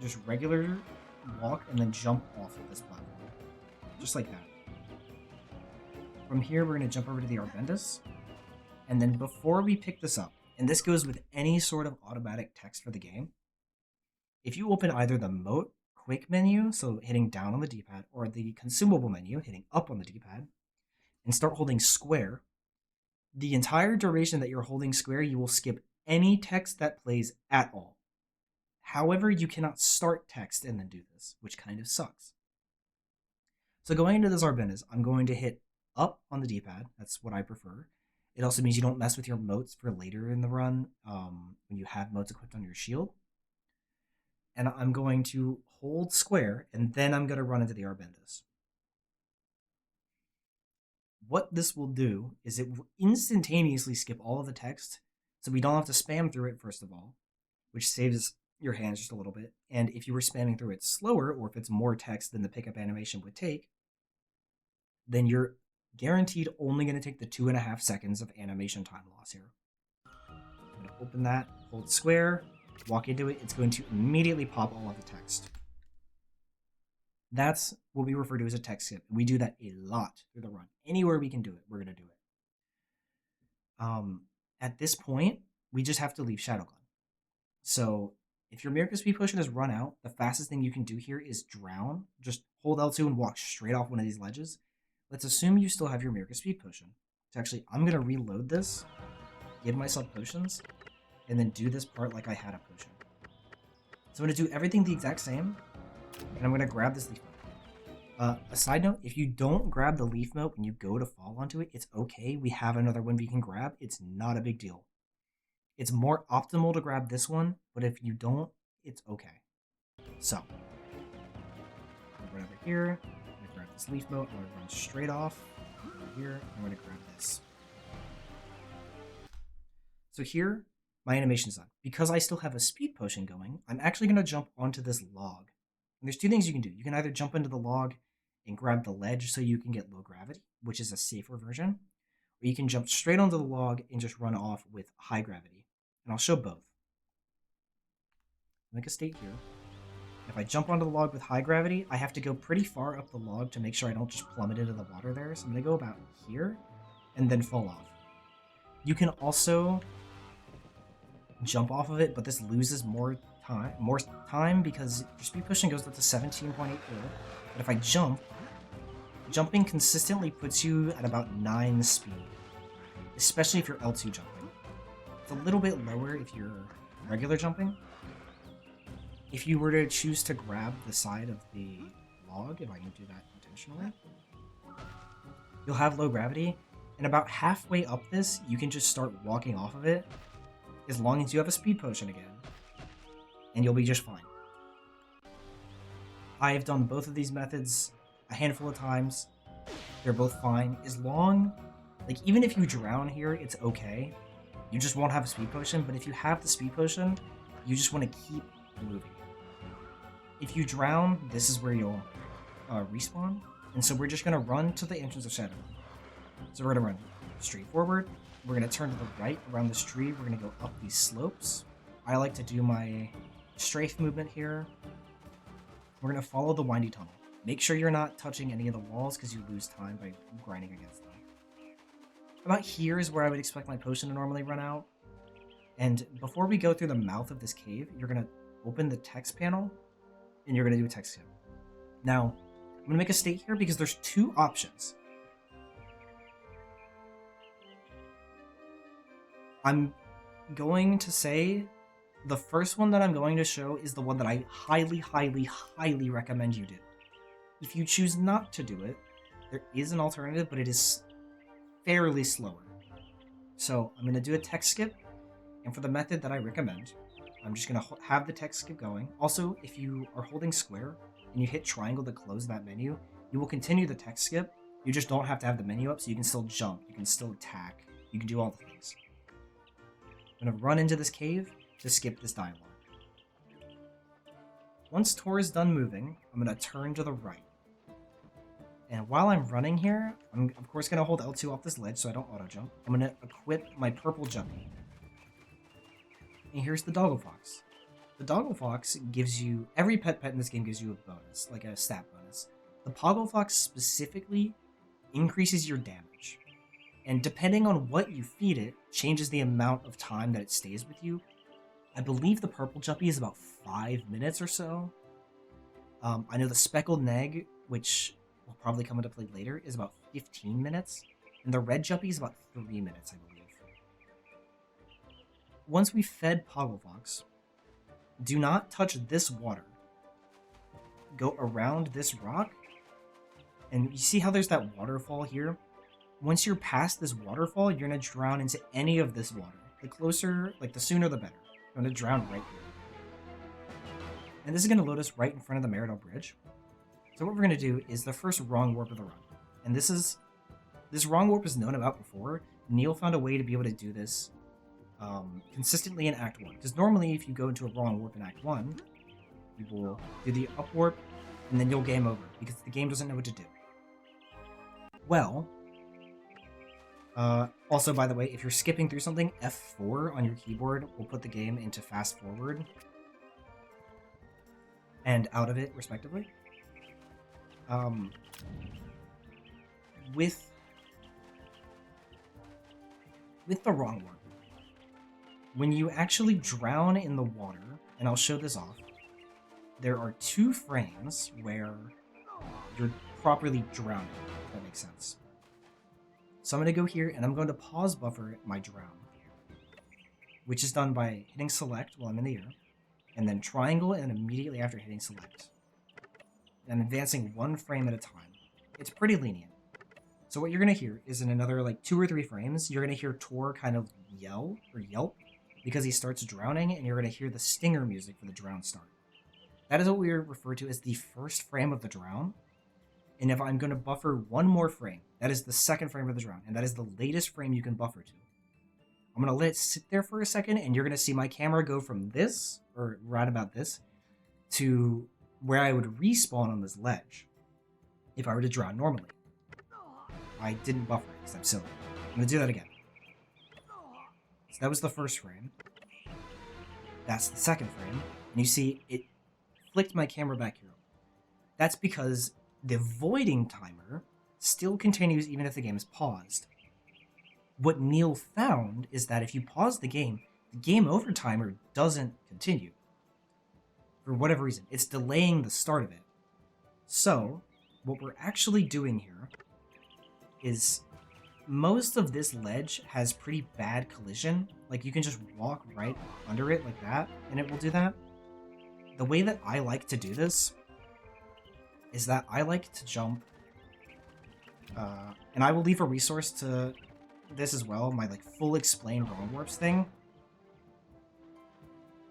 just regular walk and then jump off of this platform. Just like that. From here, we're going to jump over to the Arbendus. And then before we pick this up, and this goes with any sort of automatic text for the game, if you open either the Moat Quick menu, so hitting down on the D-pad, or the Consumable menu, hitting up on the D-pad, and start holding square, the entire duration that you're holding square, you will skip any text that plays at all. However, you cannot start text and then do this, which kind of sucks. So going into this Arbendus, I'm going to hit up on the D-pad. That's what I prefer. It also means you don't mess with your moats for later in the run when you have moats equipped on your shield. And I'm going to hold square, and then I'm going to run into the Arbendus. What this will do is it will instantaneously skip all of the text, so we don't have to spam through it, first of all, which saves your hands just a little bit. And if you were spamming through it slower, or if it's more text than the pickup animation would take, then you're guaranteed only going to take the 2.5 seconds of animation time loss here. I'm going to open that, hold square, walk into it. It's going to immediately pop all of the text. That's what we refer to as a text skip. We do that a lot through the run. Anywhere we can do it, we're going to do it. At this point, we just have to leave Shadowglen. So if your Meerca speed potion has run out, the fastest thing you can do here is drown. Just hold L2 and walk straight off one of these ledges. Let's assume you still have your Meerca speed potion. So actually, I'm going to reload this, give myself potions, and then do this part like I had a potion. So I'm going to do everything the exact same, and I'm going to grab this leaf moat. A side note, if you don't grab the leaf moat when you go to fall onto it, it's okay. We have another one we can grab. It's not a big deal. It's more optimal to grab this one, but if you don't, it's okay. So, I'm going to run over here. I'm going to grab this leaf moat. I'm going to run straight off. Over here. I'm going to grab this. So here, my animation's done. Because I still have a speed potion going, I'm actually going to jump onto this log. And there's two things you can do. You can either jump into the log and grab the ledge so you can get low gravity, which is a safer version, or you can jump straight onto the log and just run off with high gravity. And I'll show both. Make a state here. If I jump onto the log with high gravity, I have to go pretty far up the log to make sure I don't just plummet into the water there. So I'm going to go about here and then fall off. You can also jump off of it, but this loses more time because your speed pushing goes up to 17.84. But if I jump, jumping consistently puts you at about 9 speed, especially if you're L2 jumping. It's a little bit lower if you're regular jumping. If you were to choose to grab the side of the log, if I can do that intentionally, you'll have low gravity, and about halfway up this, you can just start walking off of it, as long as you have a speed potion again, and you'll be just fine. I've done both of these methods a handful of times. They're both fine. As long, like, even if you drown here, it's okay. You just won't have a speed potion, but if you have the speed potion, you just want to keep moving. If you drown, this is where you'll respawn, and so we're just going to run to the entrance of Shadowglen. So we're going to run straight forward. We're going to turn to the right around this tree. We're going to go up these slopes. I like to do my strafe movement here. We're going to follow the windy tunnel. Make sure you're not touching any of the walls because you lose time by grinding against them. About here is where I would expect my potion to normally run out. And before we go through the mouth of this cave, you're going to open the text panel and you're going to do a text skip. Now, I'm going to make a state here because there's two options. I'm going to say the first one that I'm going to show is the one that I highly, highly, highly recommend you do. If you choose not to do it, there is an alternative, but it is fairly slower. So I'm going to do a text skip, and for the method that I recommend, I'm just going to have the text skip going. Also, if you are holding square and you hit triangle to close that menu, you will continue the text skip. You just don't have to have the menu up, so you can still jump, you can still attack, you can do all the things. I'm going to run into this cave to skip this dialogue. Once Tor is done moving, I'm going to turn to the right. And while I'm running here, I'm of course going to hold L2 off this ledge so I don't auto-jump. I'm going to equip my purple jumping. And here's the Doggle Fox. The Doggle Fox gives you... Every pet in this game gives you a bonus, like a stat bonus. The Poggle Fox specifically increases your damage. And depending on what you feed it, changes the amount of time that it stays with you. I believe the purple jumpy is about 5 minutes or so. I know the speckled neg, which will probably come into play later, is about 15 minutes. And the red jumpy is about 3 minutes, I believe. Once we've fed Poggle Fox, do not touch this water. Go around this rock. And you see how there's that waterfall here? Once you're past this waterfall, you're going to drown into any of this water. The closer, like the sooner the better. You're going to drown right here. And this is going to load us right in front of the Meridell Bridge. So what we're going to do is the first Wrongwarp of the run. And this Wrongwarp is known about before. Neil found a way to be able to do this consistently in Act 1. Because normally if you go into a Wrongwarp in Act 1, you will do the Upwarp, and then you'll game over. Because the game doesn't know what to do. Well... also, by the way, if you're skipping through something, F4 on your keyboard will put the game into fast forward and out of it, respectively. With the Wrongwarp, when you actually drown in the water, and I'll show this off, there are 2 frames where you're properly drowning, if that makes sense. So I'm going to go here, and I'm going to pause buffer my drown, which is done by hitting select while I'm in the air, and then triangle, and then immediately after hitting select. And I'm advancing 1 frame at a time. It's pretty lenient. So what you're going to hear is in another, like, 2 or 3 frames, you're going to hear Tor kind of yell, or yelp, because he starts drowning, and you're going to hear the stinger music for the drown start. That is what we refer to as the first frame of the drown. And if I'm going to buffer 1 more frame, that is the second frame of the drown, and that is the latest frame you can buffer to. I'm going to let it sit there for a second, and you're going to see my camera go from this, or right about this, to where I would respawn on this ledge if I were to drown normally. I didn't buffer it because I'm silly. I'm going to do that again. So that was the first frame. That's the second frame. And you see, it flicked my camera back here. That's because the voiding timer still continues even if the game is paused. What Neil found is that if you pause the game over timer doesn't continue. For whatever reason. It's delaying the start of it. So, what we're actually doing here is most of this ledge has pretty bad collision. Like, you can just walk right under it like that, and it will do that. The way that I like to do this is that I like to jump, and I will leave a resource to this as well, my like full explain Wrongwarps thing.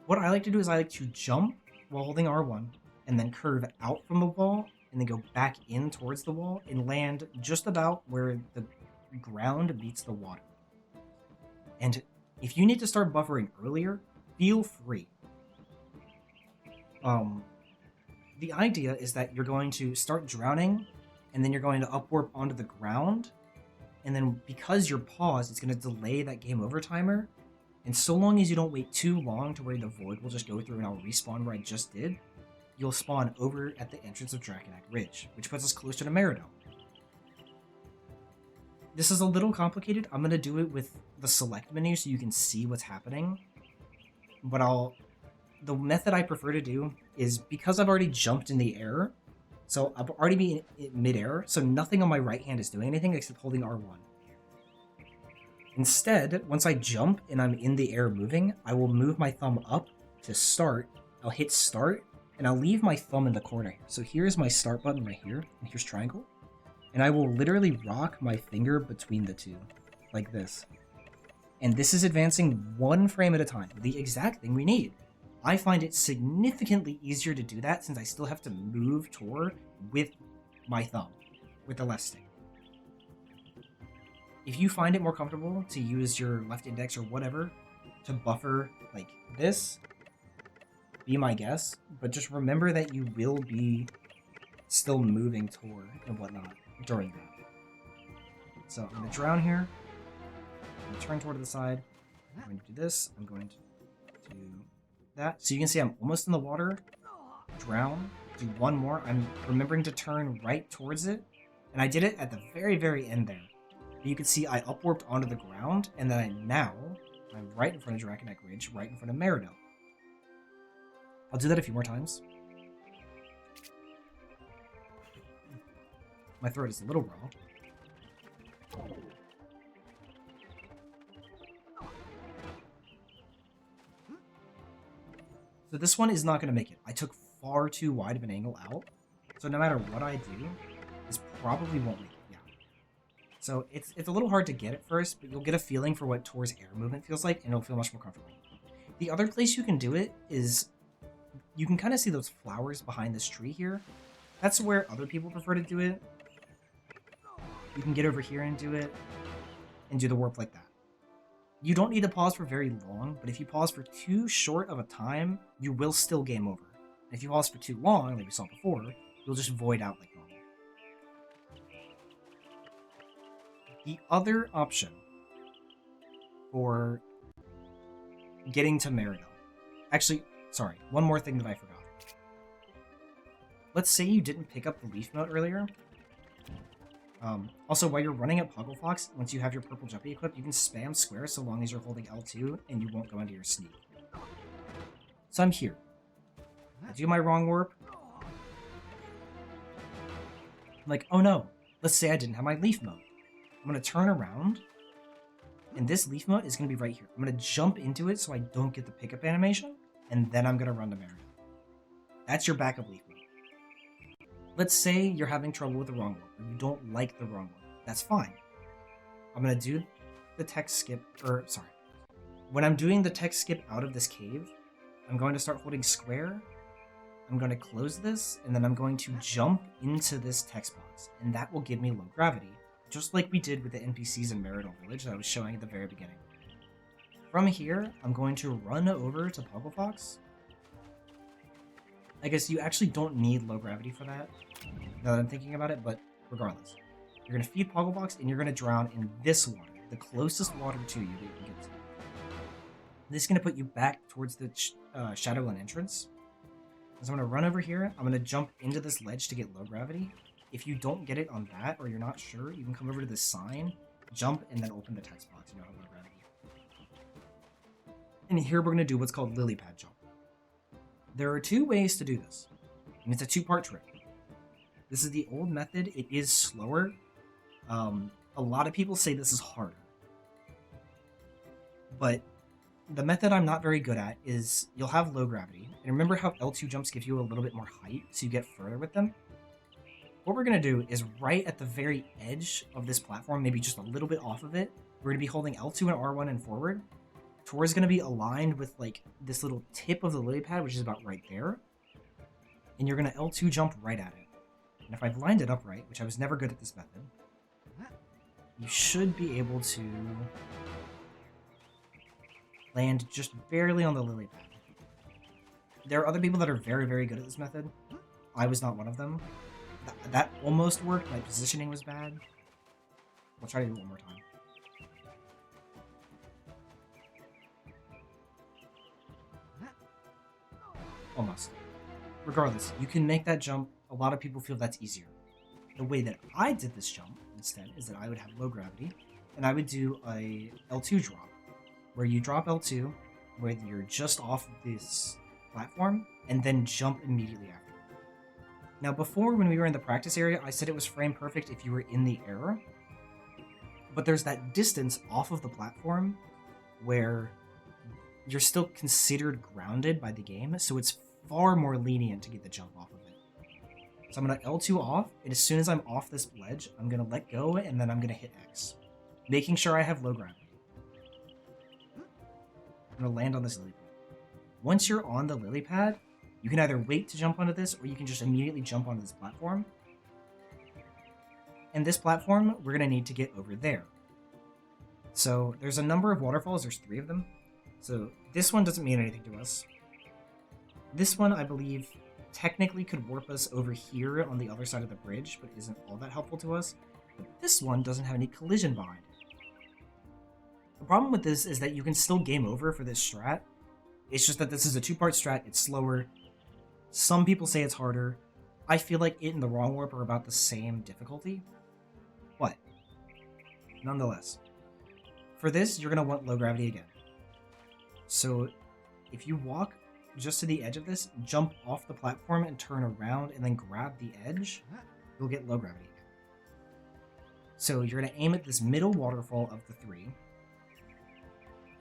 What I like to do is I like to jump while holding R1, and then curve out from the wall, and then go back in towards the wall, and land just about where the ground meets the water. And if you need to start buffering earlier, feel free. The idea is that you're going to start drowning, and then you're going to upwarp onto the ground, and then because you're paused, it's going to delay that game over timer. And so long as you don't wait too long to where the void will just go through and I'll respawn where I just did, you'll spawn over at the entrance of Draconac Ridge, which puts us closer to Meridell. This is a little complicated. I'm going to do it with the select menu so you can see what's happening. But the method I prefer to do is, because I've already jumped in the air, so I've already been in midair, so nothing on my right hand is doing anything except holding R1. Instead, once I jump and I'm in the air moving, I will move my thumb up to start. I'll hit start, and I'll leave my thumb in the corner. So here's my start button right here, and here's triangle. And I will literally rock my finger between the two, like this. And this is advancing 1 frame at a time, the exact thing we need. I find it significantly easier to do that since I still have to move TOR with my thumb, with the left stick. If you find it more comfortable to use your left index or whatever to buffer like this, be my guess, but just remember that you will be still moving TOR and whatnot during that. So I'm going to drown here. I'm going to turn TOR to the side. I'm going to do this. I'm going to do that. So you can see I'm almost in the water. Drown. Do one more. I'm remembering to turn right towards it. And I did it at the very, very end there. You can see I upwarped onto the ground, and then I'm right in front of Draconac Ridge, right in front of Meridell. I'll do that a few more times. My throat is a little raw. So this one is not going to make it. I took far too wide of an angle out. So no matter what I do, this probably won't make it. Yeah. So it's a little hard to get at first, but you'll get a feeling for what TOR's air movement feels like, and it'll feel much more comfortable. The other place you can do it is, you can kind of see those flowers behind this tree here. That's where other people prefer to do it. You can get over here and do it, and do the warp like that. You don't need to pause for very long, but if you pause for too short of a time, you will still game over. And if you pause for too long, like we saw before, you'll just void out like normal. The other option for getting to Meridell... Actually, sorry, one more thing that I forgot. Let's say you didn't pick up the leaf mote earlier. Also, while you're running at Pugglefox, once you have your purple jumpy equipped, you can spam square so long as you're holding L2 and you won't go into your sneak. So I'm here. I do my Wrongwarp. I'm like, oh no, let's say I didn't have my leaf mote. I'm going to turn around, and this leaf mote is going to be right here. I'm going to jump into it so I don't get the pickup animation, and then I'm going to run to Meridell. That's your backup leaf mote. Let's say you're having trouble with the Wrongwarp, or you don't like the Wrongwarp. That's fine. I'm going to do the text skip, when I'm doing the text skip out of this cave, I'm going to start holding square, I'm going to close this, and then I'm going to jump into this text box, and that will give me low gravity, just like we did with the NPCs in Meridell Village that I was showing at the very beginning. From here, I'm going to run over to Pugglefox. I guess you actually don't need low gravity for that, now that I'm thinking about it, but regardless. You're going to feed Pugglefox, and you're going to drown in this water, the closest water to you that you can get to. This is going to put you back towards the Shadowglen entrance. So I'm going to run over here, I'm going to jump into this ledge to get low gravity. If you don't get it on that, or you're not sure, you can come over to this sign, jump, and then open the text box, and you'll have low gravity. And here we're going to do what's called Lilypad jump. There are 2 ways to do this, and it's a 2-part trick. This is the old method. It is slower. a lot of people say this is harder. But the method I'm not very good at is you'll have low gravity. And remember how L2 jumps give you a little bit more height, so you get further with them? What we're going to do is right at the very edge of this platform, maybe just a little bit off of it, we're going to be holding L2 and R1 and forward. TOR is going to be aligned with like this little tip of the Lilypad, which is about right there. And you're going to L2 jump right at it. And if I've lined it up right, which I was never good at this method, you should be able to land just barely on the Lilypad. There are other people that are very, very good at this method. I was not one of them. That almost worked. My positioning was bad. I'll try to do it one more time. Almost. Regardless, you can make that jump. A lot of people feel that's easier. The way that I did this jump instead is that I would have low gravity, and I would do a L2 drop, where you drop L2, where you're just off this platform, and then jump immediately after. Now before, when we were in the practice area, I said it was frame perfect if you were in the air, but there's that distance off of the platform where you're still considered grounded by the game, so it's far more lenient to get the jump off of it. So I'm going to L2 off, and as soon as I'm off this ledge, I'm going to let go, and then I'm going to hit X, making sure I have low gravity. I'm going to land on this Lilypad. Once you're on the Lilypad, you can either wait to jump onto this, or you can just immediately jump onto this platform. And this platform, we're going to need to get over there. So there's a number of waterfalls, there's 3 of them. So this one doesn't mean anything to us. This one, I believe, technically could warp us over here on the other side of the bridge, but isn't all that helpful to us. But this one doesn't have any collision behind it. The problem with this is that you can still game over for this strat. It's just that this is a 2-part strat, it's slower. Some people say it's harder. I feel like it and the Wrongwarp are about the same difficulty. But, nonetheless, for this, you're going to want low gravity again. So, if you walk just to the edge of this, jump off the platform and turn around and then grab the edge, you'll get low gravity again. So you're going to aim at this middle waterfall of the 3,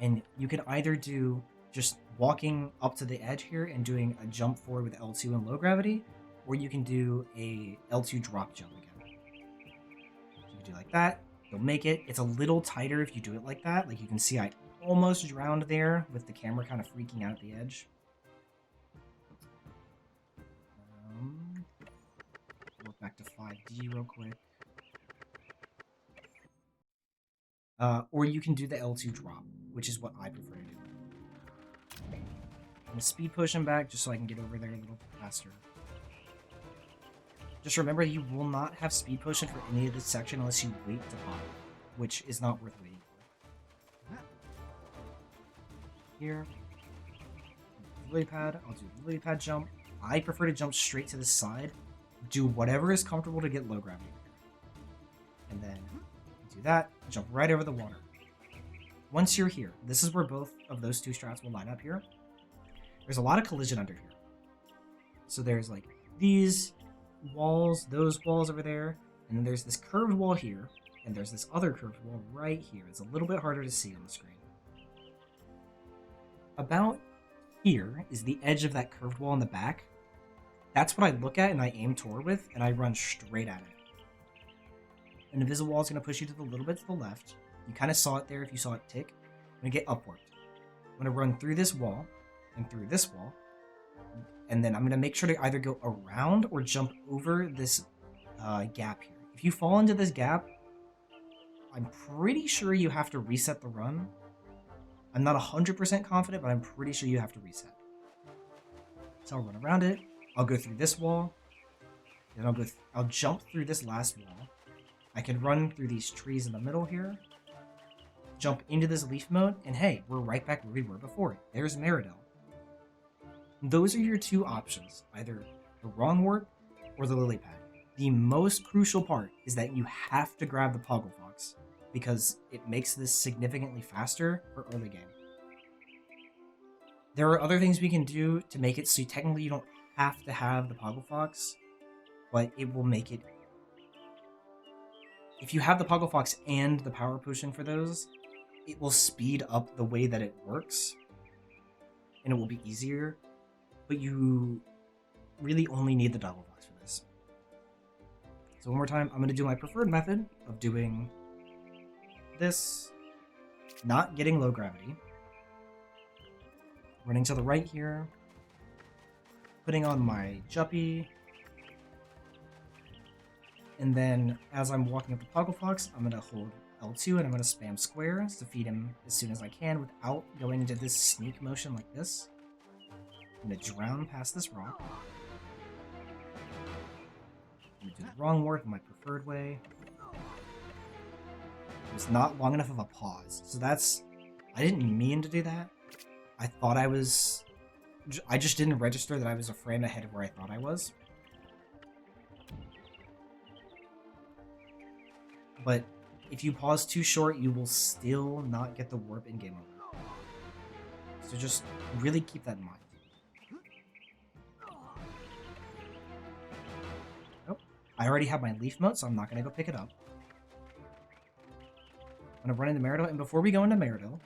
and you can either do just walking up to the edge here and doing a jump forward with L2 and low gravity, or you can do a L2 drop jump again. So you can do like that, you'll make it. It's a little tighter if you do it like that. Like you can see I almost drowned there with the camera kind of freaking out at the edge. Look back to 5D real quick. Or you can do the L2 drop, which is what I prefer to do. I'm going to speed push him back just so I can get over there a little faster. Just remember, you will not have speed pushing for any of this section unless you wait to pop, which is not worth waiting for. Here. Lilypad. I'll do Lilypad jump. I prefer to jump straight to the side. Do whatever is comfortable to get low gravity. And then do that. Jump right over the water. Once you're here, this is where both of those 2 strats will line up here. There's a lot of collision under here. So there's like these walls, those walls over there, and then there's this curved wall here, and there's this other curved wall right here. It's a little bit harder to see on the screen. About here is the edge of that curved wall in the back. That's what I look at and I aim TOR with, and I run straight at it. An invisible wall is going to push you to the little bit to the left. You kind of saw it there if you saw it tick. I'm going to get upwarped. I'm going to run through this wall and through this wall. And then I'm going to make sure to either go around or jump over this gap here. If you fall into this gap, I'm pretty sure you have to reset the run. I'm not 100% confident, but I'm pretty sure you have to reset. So I'll run around it. I'll go through this wall. Then I'll jump through this last wall. I can run through these trees in the middle here. Jump into this leaf mode, and hey, we're right back where we were before. There's Meridell. Those are your 2 options, either the Wrongwarp or the Lilypad. The most crucial part is that you have to grab the Poggle Fox, because it makes this significantly faster for early game. There are other things we can do to make it so technically you don't have to have the Poggle Fox, but it will make it if you have the Poggle Fox and the Power Potion for those, it will speed up the way that it works, and it will be easier, but you really only need the Double Box for this. So one more time, I'm going to do my preferred method of doing this, not getting low gravity, running to the right here, putting on my Juppy, and then as I'm walking up to Poggle Fox, I'm going to hold L2 and I'm going to spam squares to feed him as soon as I can without going into this sneak motion like this. I'm going to drown past this rock. I'm going to do the Wrongwarp in my preferred way. It was not long enough of a pause, so that's... I didn't mean to do that. I thought I was... I just didn't register that I was a frame ahead of where I thought I was. But if you pause too short, you will still not get the warp in game over. So just really keep that in mind. Oh, I already have my leaf moat, so I'm not going to go pick it up. I'm going to run into Meridell, and before we go into Meridell,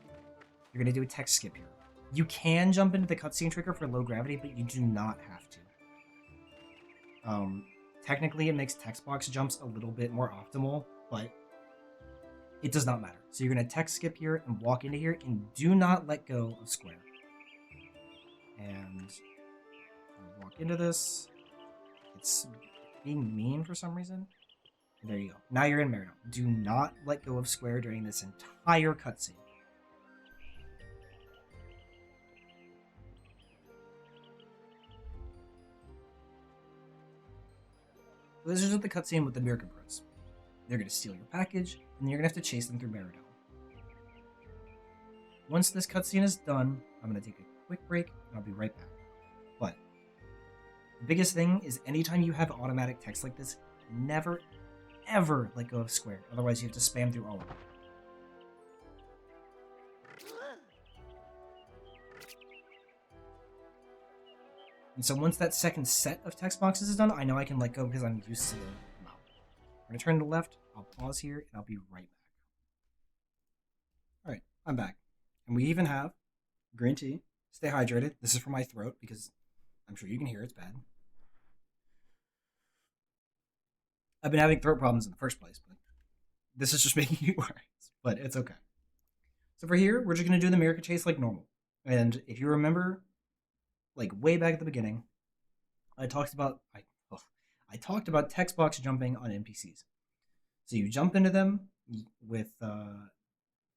you're going to do a text skip here. You can jump into the cutscene trigger for low gravity, but you do not have to. Technically, it makes Textbox jumps a little bit more optimal, but it does not matter. So you're going to text skip here and walk into here, and do not let go of square. And walk into this. It's being mean for some reason. And there you go. Now you're in Meridell. Do not let go of square during this entire cutscene. This is just the cutscene with the Meerca Bros. They're going to steal your package, and then you're going to have to chase them through Meridell. Once this cutscene is done, I'm going to take a quick break, and I'll be right back. But the biggest thing is anytime you have automatic text like this, never, ever let go of square. Otherwise, you have to spam through all of it. And so once that second set of text boxes is done, I know I can let go because I'm used to the amount. I'm going to turn to the left, I'll pause here, and I'll be right back. Alright, I'm back. And we even have green tea. Stay hydrated. This is for my throat because I'm sure you can hear it's bad. I've been having throat problems in the first place, but this is just making it worse. But it's okay. So for here, we're just going to do the Meerca chase like normal. And if you remember, like way back at the beginning, I talked about text box jumping on NPCs. So you jump into them with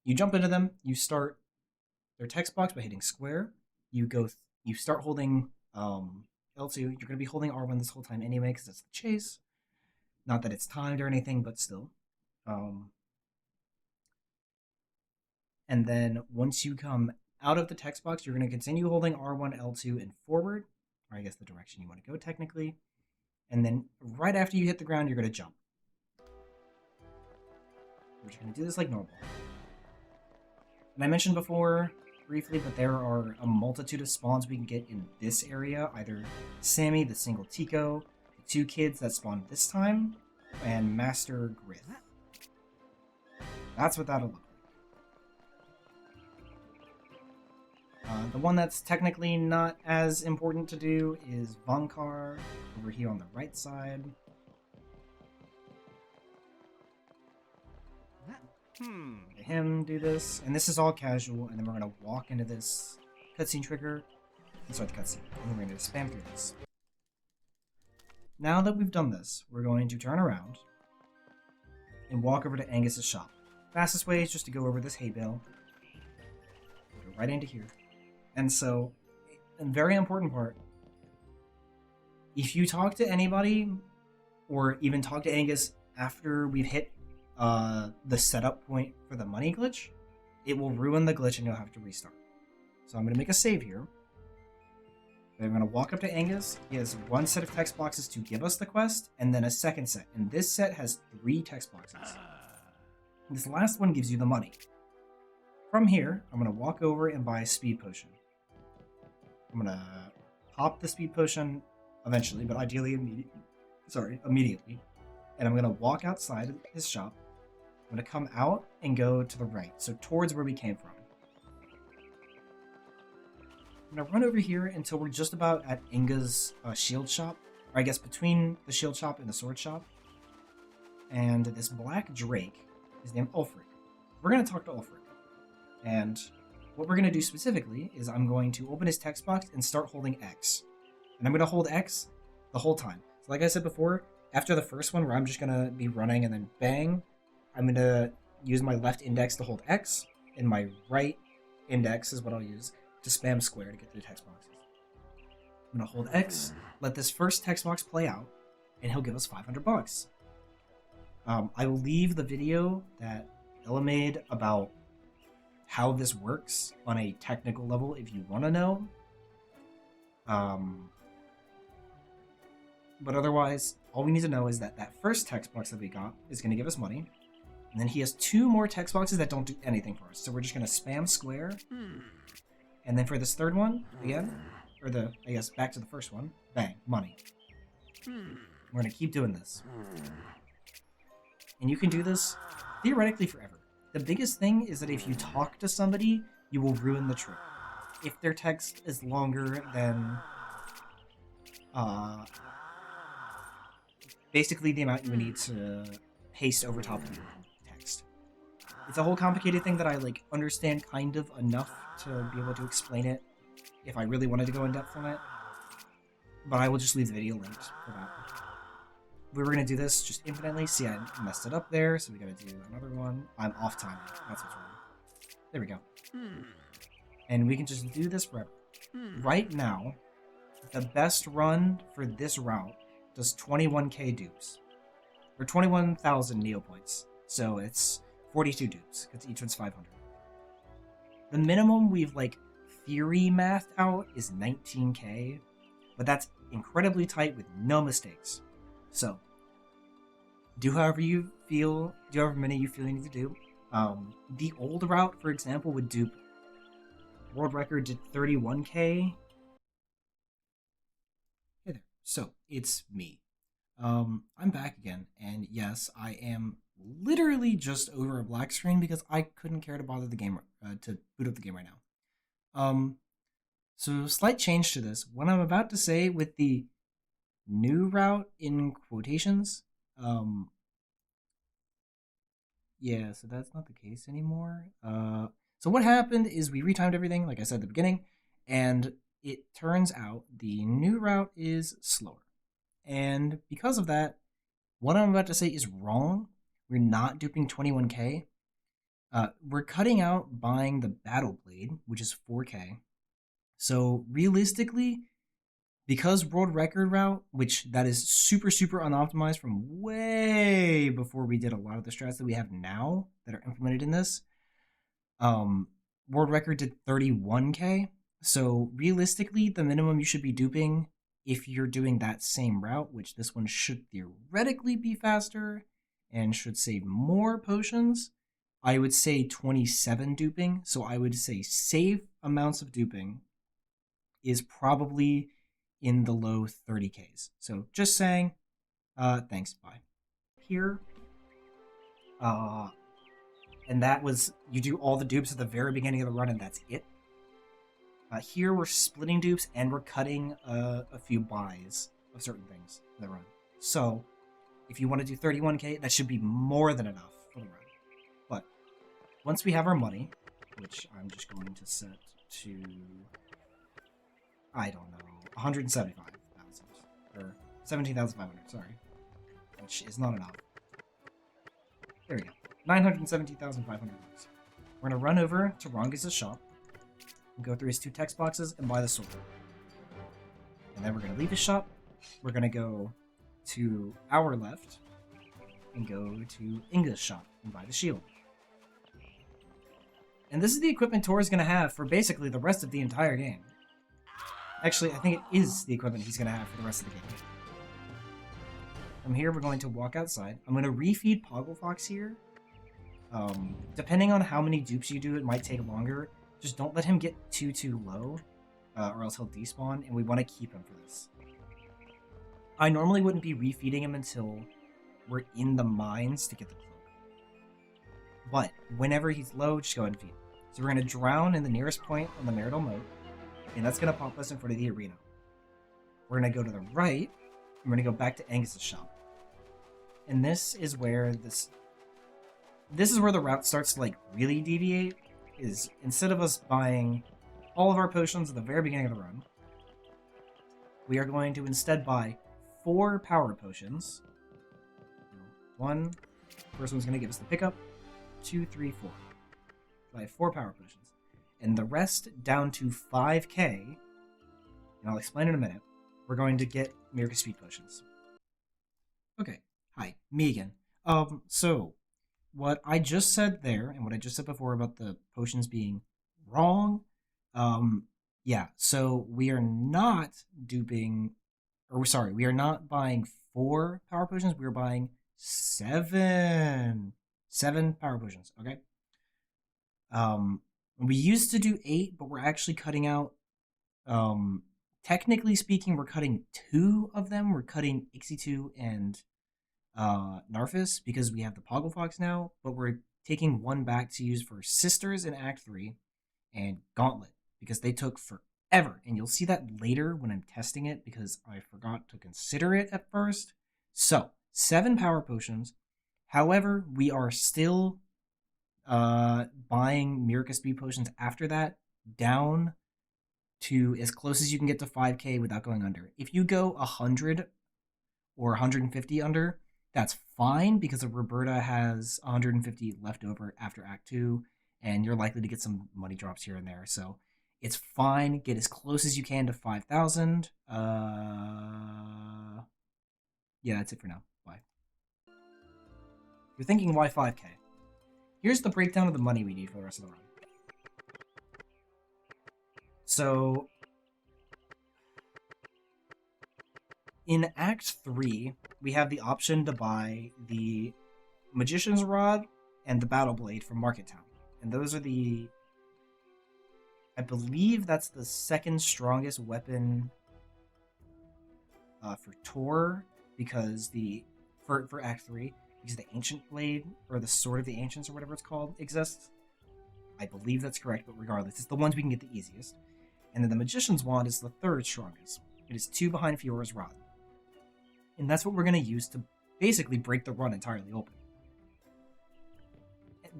you start their text box by hitting square. You start holding L2. You're going to be holding R1 this whole time anyway because it's the chase. Not that it's timed or anything, but still. And then once you come out of the text box, you're going to continue holding R1, L2, and forward, or I guess the direction you want to go technically. And then right after you hit the ground, you're going to jump. We're just going to do this like normal. And I mentioned before, briefly, but there are a multitude of spawns we can get in this area. Either Sammy, the single Tico, the two kids that spawned this time, and Master Grith. That's what that'll look like. The one that's technically not as important to do is Vonkar over here on the right side. Him do this, and this is all casual, and then we're going to walk into this cutscene trigger and start the cutscene, and then we're going to spam through this. Now that we've done this, we're going to turn around and walk over to Angus's shop. Fastest way is just to go over this hay bale, go right into here. And so, a very important part, if you talk to anybody, or even talk to Angus after we've hit the setup point for the money glitch, it will ruin the glitch and you'll have to restart. So I'm going to make a save here. I'm going to walk up to Angus. He has one set of text boxes to give us the quest, and then a second set. And this set has 3 text boxes. This last one gives you the money. From here, I'm going to walk over and buy a speed potion. I'm going to pop the speed potion eventually, but ideally immediately. And I'm going to walk outside his shop, I'm going to come out and go to the right, so towards where we came from. I'm going to run over here until we're just about at Inga's shield shop, or I guess between the shield shop and the sword shop. And this black drake is named Ulfric. We're going to talk to Ulfric. And what we're going to do specifically is I'm going to open his text box and start holding X. And I'm going to hold X the whole time. So like I said before, after the first one where I'm just going to be running and then bang, I'm going to use my left index to hold X, and my right index is what I'll use to spam square to get through text boxes. I'm going to hold X, let this first text box play out, and he'll give us $500. I will leave the video that Ella made about how this works on a technical level if you want to know. But otherwise, all we need to know is that that first text box that we got is going to give us money. And then he has 2 more text boxes that don't do anything for us. So we're just going to spam square. And then for this third one, again, or I guess back to the first one, bang, money. We're going to keep doing this. And you can do this theoretically forever. The biggest thing is that if you talk to somebody, you will ruin the trip. If their text is longer than basically the amount you would need to paste over top of your text. It's a whole complicated thing that I understand kind of enough to be able to explain it if I really wanted to go in depth on it. But I will just leave the video linked for that. We were going to do this just infinitely. See, I messed it up there, so we got to do another one. I'm off timing. That's what's wrong. There we go. And we can just do this forever. Right now, the best run for this route does 21k dupes. Or 21,000 Neopets. So it's 42 dupes, because each one's 500. The minimum we've, theory mathed out is 19k, but that's incredibly tight with no mistakes. So, do however you feel, do however many you feel you need to do. The old route, for example, would dupe. World record did 31k. Hey there. So, it's me. I'm back again, and yes, I am literally just over a black screen because I couldn't care to bother the game, to boot up the game right now. So slight change to this. What I'm about to say with the new route in quotations, yeah, so that's not the case anymore. So what happened is we retimed everything, like I said at the beginning, and it turns out the new route is slower. And because of that, what I'm about to say is wrong. We're not duping 21k. We're cutting out buying the Battle Blade, which is 4k. So realistically, because world record route, which that is super, super unoptimized from way before we did a lot of the strats that we have now that are implemented in this, world record did 31k. So realistically, the minimum you should be duping if you're doing that same route, which this one should theoretically be faster and should save more potions, I would say 27 duping. So I would say safe amounts of duping is probably in the low 30ks. So just saying, thanks, bye. Here, and that was, you do all the dupes at the very beginning of the run and that's it. Here we're splitting dupes and we're cutting a few buys of certain things in the run. So if you want to do 31k, that should be more than enough for the run. But once we have our money, which I'm just going to set to, I don't know, 175,000 or 17,500, sorry, which is not enough. There we go, 917,500 bucks. We're gonna run over to Rongus' shop and go through his 2 text boxes and buy the sword. And then we're gonna leave his shop. We're gonna go to our left and go to Inga's shop and buy the shield. And this is the equipment Tor is gonna have for basically the rest of the entire game. Actually, I think it is the equipment he's going to have for the rest of the game. From here, we're going to walk outside. I'm going to refeed Pogglefox here. Depending on how many dupes you do, it might take longer. Just don't let him get too low, or else he'll despawn, and we want to keep him for this. I normally wouldn't be refeeding him until we're in the mines to get the cloak. but whenever he's low, just go ahead and feed him. So we're going to drown in the nearest point on the Meridell moat, and that's going to pop us in front of the arena. We're going to go to the right, and we're going to go back to Angus's shop. And this is where the route starts to like really deviate, is instead of us buying all of our potions at the very beginning of the run, we are going to instead buy 4 power potions. First one's going to give us the pickup. 2, 3, 4. So I have 4 power potions. And the rest down to 5k, and I'll explain in a minute, we're going to get Meerca speed potions. Okay, hi, me again. So, what I just said there, and what I just said before about the potions being wrong, yeah, so we are not duping, we are not buying 4 power potions, we are buying 7 power potions, okay? We used to do 8, but we're actually cutting out, technically speaking, we're cutting 2 of them. We're cutting Ixie2 and Gnarfas because we have the Poggle Fox now, but we're taking 1 back to use for Sisters in Act 3 and Gauntlet because they took forever, and you'll see that later when I'm testing it because I forgot to consider it at first. So, 7 power potions. However, we are still buying Meerca speed potions after that down to as close as you can get to 5k without going under. If you go 100 or 150 under, that's fine because Roberta has 150 left over after Act 2, and you're likely to get some money drops here and there. So it's fine. Get as close as you can to 5,000. Yeah, that's it for now. Bye. You're thinking, why 5k? Here's the breakdown of the money we need for the rest of the run. So, in Act 3, we have the option to buy the Magician's Rod and the Battle Blade from Market Town. And those are I believe that's the second strongest weapon for Tor, because for Act 3, because the Ancient Blade, or the Sword of the Ancients, or whatever it's called, exists. I believe that's correct, but regardless, it's the ones we can get the easiest. And then the Magician's Wand is the third strongest. It is 2 behind Fiora's Rod. And that's what we're going to use to basically break the run entirely open.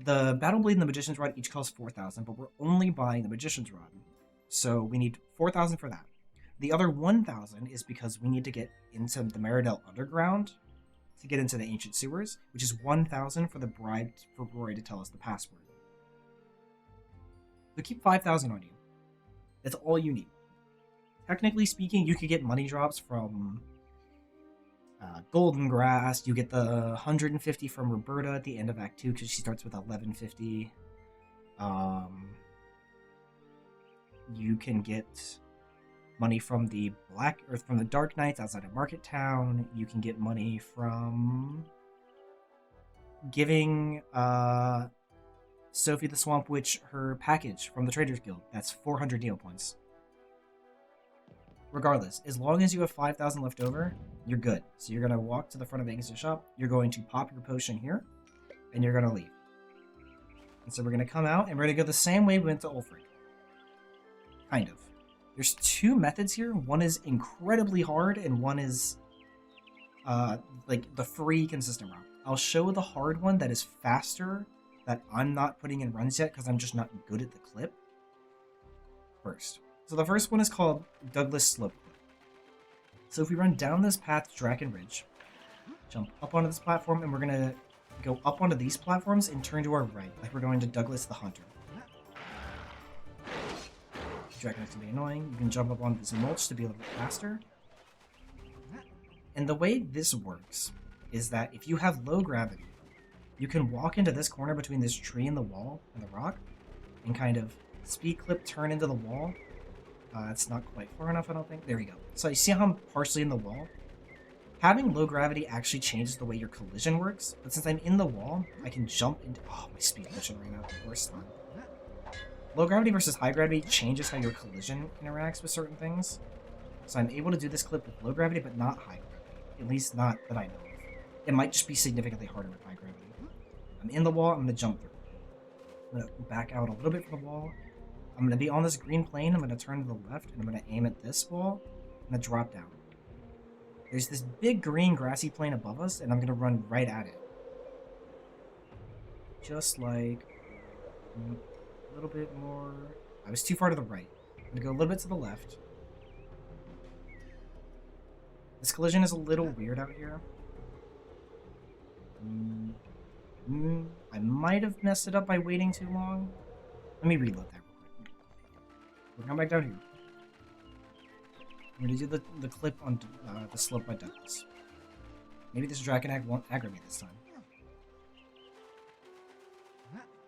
The Battle Blade and the Magician's Rod each cost 4,000, but we're only buying the Magician's Rod. So we need 4,000 for that. The other 1,000 is because we need to get into the Meridell Underground to get into the Ancient Sewers, which is 1,000 for the bribe for Rory to tell us the password. So keep 5,000 on you. That's all you need. Technically speaking, you could get money drops from Golden Grass. You get the 150 from Roberta at the end of Act 2 because she starts with 1150. You can get money from the from the Dark Knights outside of Market Town. You can get money from giving Sophie the Swamp Witch her package from the Traders Guild. That's 400 Neo points. Regardless, as long as you have 5,000 left over, you're good. So you're going to walk to the front of Angus's shop, you're going to pop your potion here, and you're going to leave. And so we're going to come out, and we're going to go the same way we went to Ulfric. Kind of. There's 2 methods here. One is incredibly hard, and one is like the free consistent route. I'll show the hard one that is faster, that I'm not putting in runs yet because I'm just not good at the clip first. So the first one is called Douglas Slope Clip. So if we run down this path to Draken Ridge, jump up onto this platform, and we're going to go up onto these platforms and turn to our right, like we're going to Douglas the Hunter. Draken can be annoying. You can jump up onto this mulch to be a little bit faster. And the way this works is that if you have low gravity, you can walk into this corner between this tree and the wall and the rock and kind of speed clip turn into the wall. It's not quite far enough, I don't think. There we go. So you see how I'm partially in the wall? Having low gravity actually changes the way your collision works, but since I'm in the wall, I can jump into... Oh, my speed mission ran out. Worst time. Low gravity versus high gravity changes how your collision interacts with certain things. So I'm able to do this clip with low gravity, but not high gravity. At least not that I know of. It might just be significantly harder with high gravity. I'm in the wall, I'm going to jump through. I'm going to back out a little bit from the wall. I'm going to be on this green plane. I'm going to turn to the left, and I'm going to aim at this wall. I'm going to drop down. There's this big green grassy plane above us, and I'm going to run right at it. Just like a little bit more. I was too far to the right. I'm going to go a little bit to the left. This collision is a little weird out here. I might have messed it up by waiting too long. Let me reload that real quick. We'll come back down here. I'm going to do the clip on the slope by Douglas. Maybe this Dragon Egg won't aggro me this time.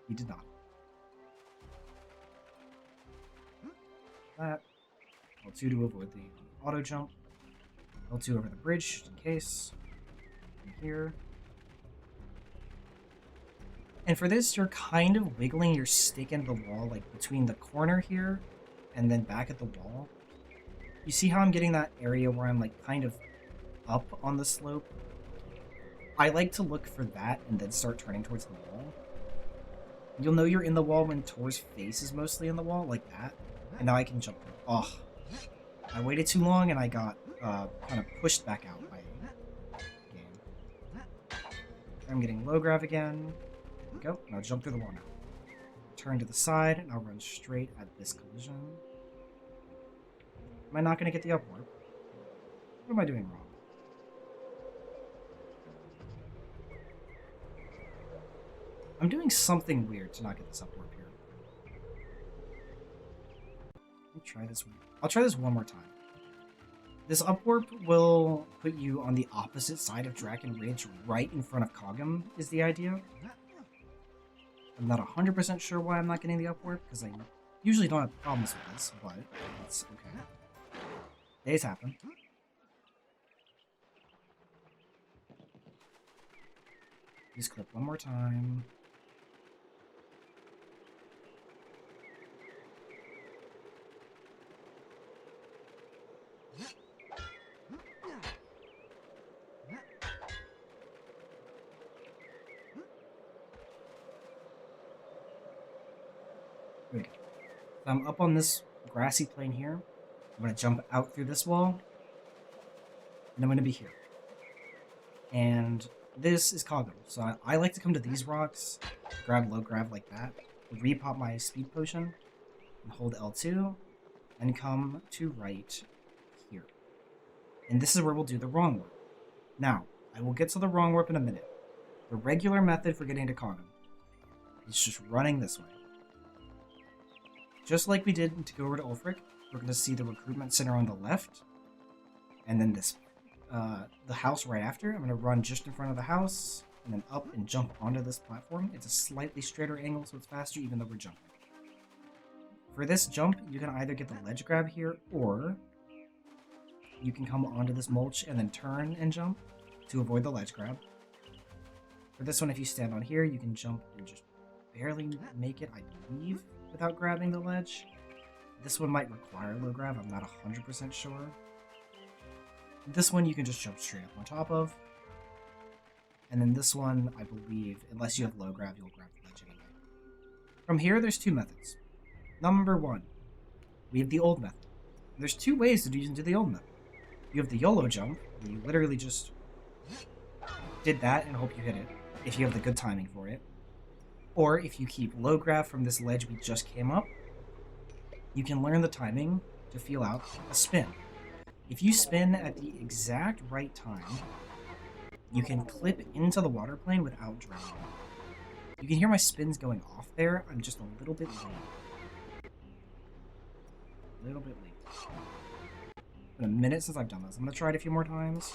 He did not. That. L2 to avoid the auto jump. L2 over the bridge, in case. And here. And for this, you're kind of wiggling your stick into the wall, like between the corner here and then back at the wall. You see how I'm getting that area where I'm like kind of up on the slope? I like to look for that and then start turning towards the wall. You'll know you're in the wall when Tor's face is mostly in the wall, like that. And now I can jump through. Oh, I waited too long and I got kind of pushed back out by game. I'm getting low grav again. There we go. Now jump through the wall now. Turn to the side and I'll run straight at this collision. Am I not going to get the upwarp? What am I doing wrong? I'm doing something weird to not get this upwarp here. Let me try this one. I'll try this one more time. This upwarp will put you on the opposite side of Dragon Ridge, right in front of Cogham, is the idea. I'm not 100% sure why I'm not getting the upwarp, because I usually don't have problems with this, but it's okay. Days happen. Use clip one more time. There we go. So I'm up on this grassy plane here. I'm going to jump out through this wall. And I'm going to be here. And this is Cogham. So I like to come to these rocks, grab low grab like that, repop my speed potion, and hold L2, and come to right here. And this is where we'll do the Wrongwarp. Now, I will get to the Wrongwarp in a minute. The regular method for getting to Cogham is just running this way. Just like we did to go over to Ulfric, we're going to see the recruitment center on the left, and then this, the house right after. I'm going to run just in front of the house, and then up and jump onto this platform. It's a slightly straighter angle, so it's faster even though we're jumping. For this jump, you can either get the ledge grab here, or you can come onto this mulch and then turn and jump to avoid the ledge grab. For this one, if you stand on here, you can jump and just barely make it, I believe, without grabbing the ledge. This one might require low grab, I'm not 100% sure. This one you can just jump straight up on top of. And then this one, I believe, unless you have low grab, you'll grab the ledge anyway. From here, there's two methods. Number one, we have the old method. There's two ways to do the old method. You have the YOLO jump, where you literally just did that and hope you hit it, if you have the good timing for it. Or if you keep low grab from this ledge we just came up, you can learn the timing to feel out a spin. If you spin at the exact right time, you can clip into the water plane without drowning. You can hear my spins going off there. I'm just a little bit late. A little bit late. It's been a minute since I've done this. I'm going to try it a few more times.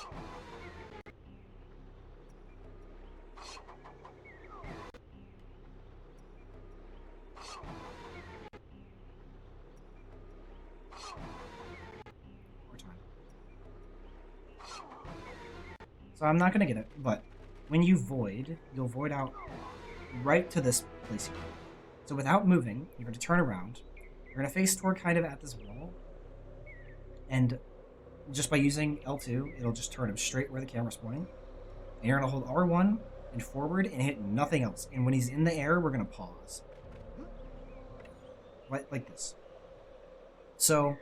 So I'm not going to get it, but when you void, you'll void out right to this place here. So without moving, you're going to turn around. You're going to face toward kind of at this wall. And just by using L2, it'll just turn him straight where the camera's pointing. And you're going to hold R1 and forward and hit nothing else. And when he's in the air, we're going to pause. like this. So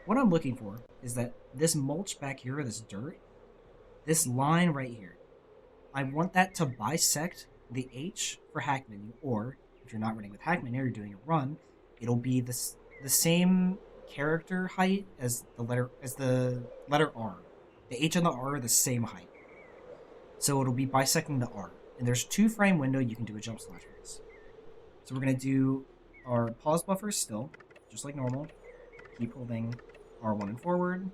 what I'm looking for is that this mulch back here, this dirt, this line right here, I want that to bisect the H for hack menu, or if you're not running with hack menu, you're doing a run, it'll be the same character height as the letter R. The H and the R are the same height. So it'll be bisecting the R. And there's 2 frame window you can do a jump slash with this. So we're going to do our pause buffers still, just like normal. Keep holding R1 and forward.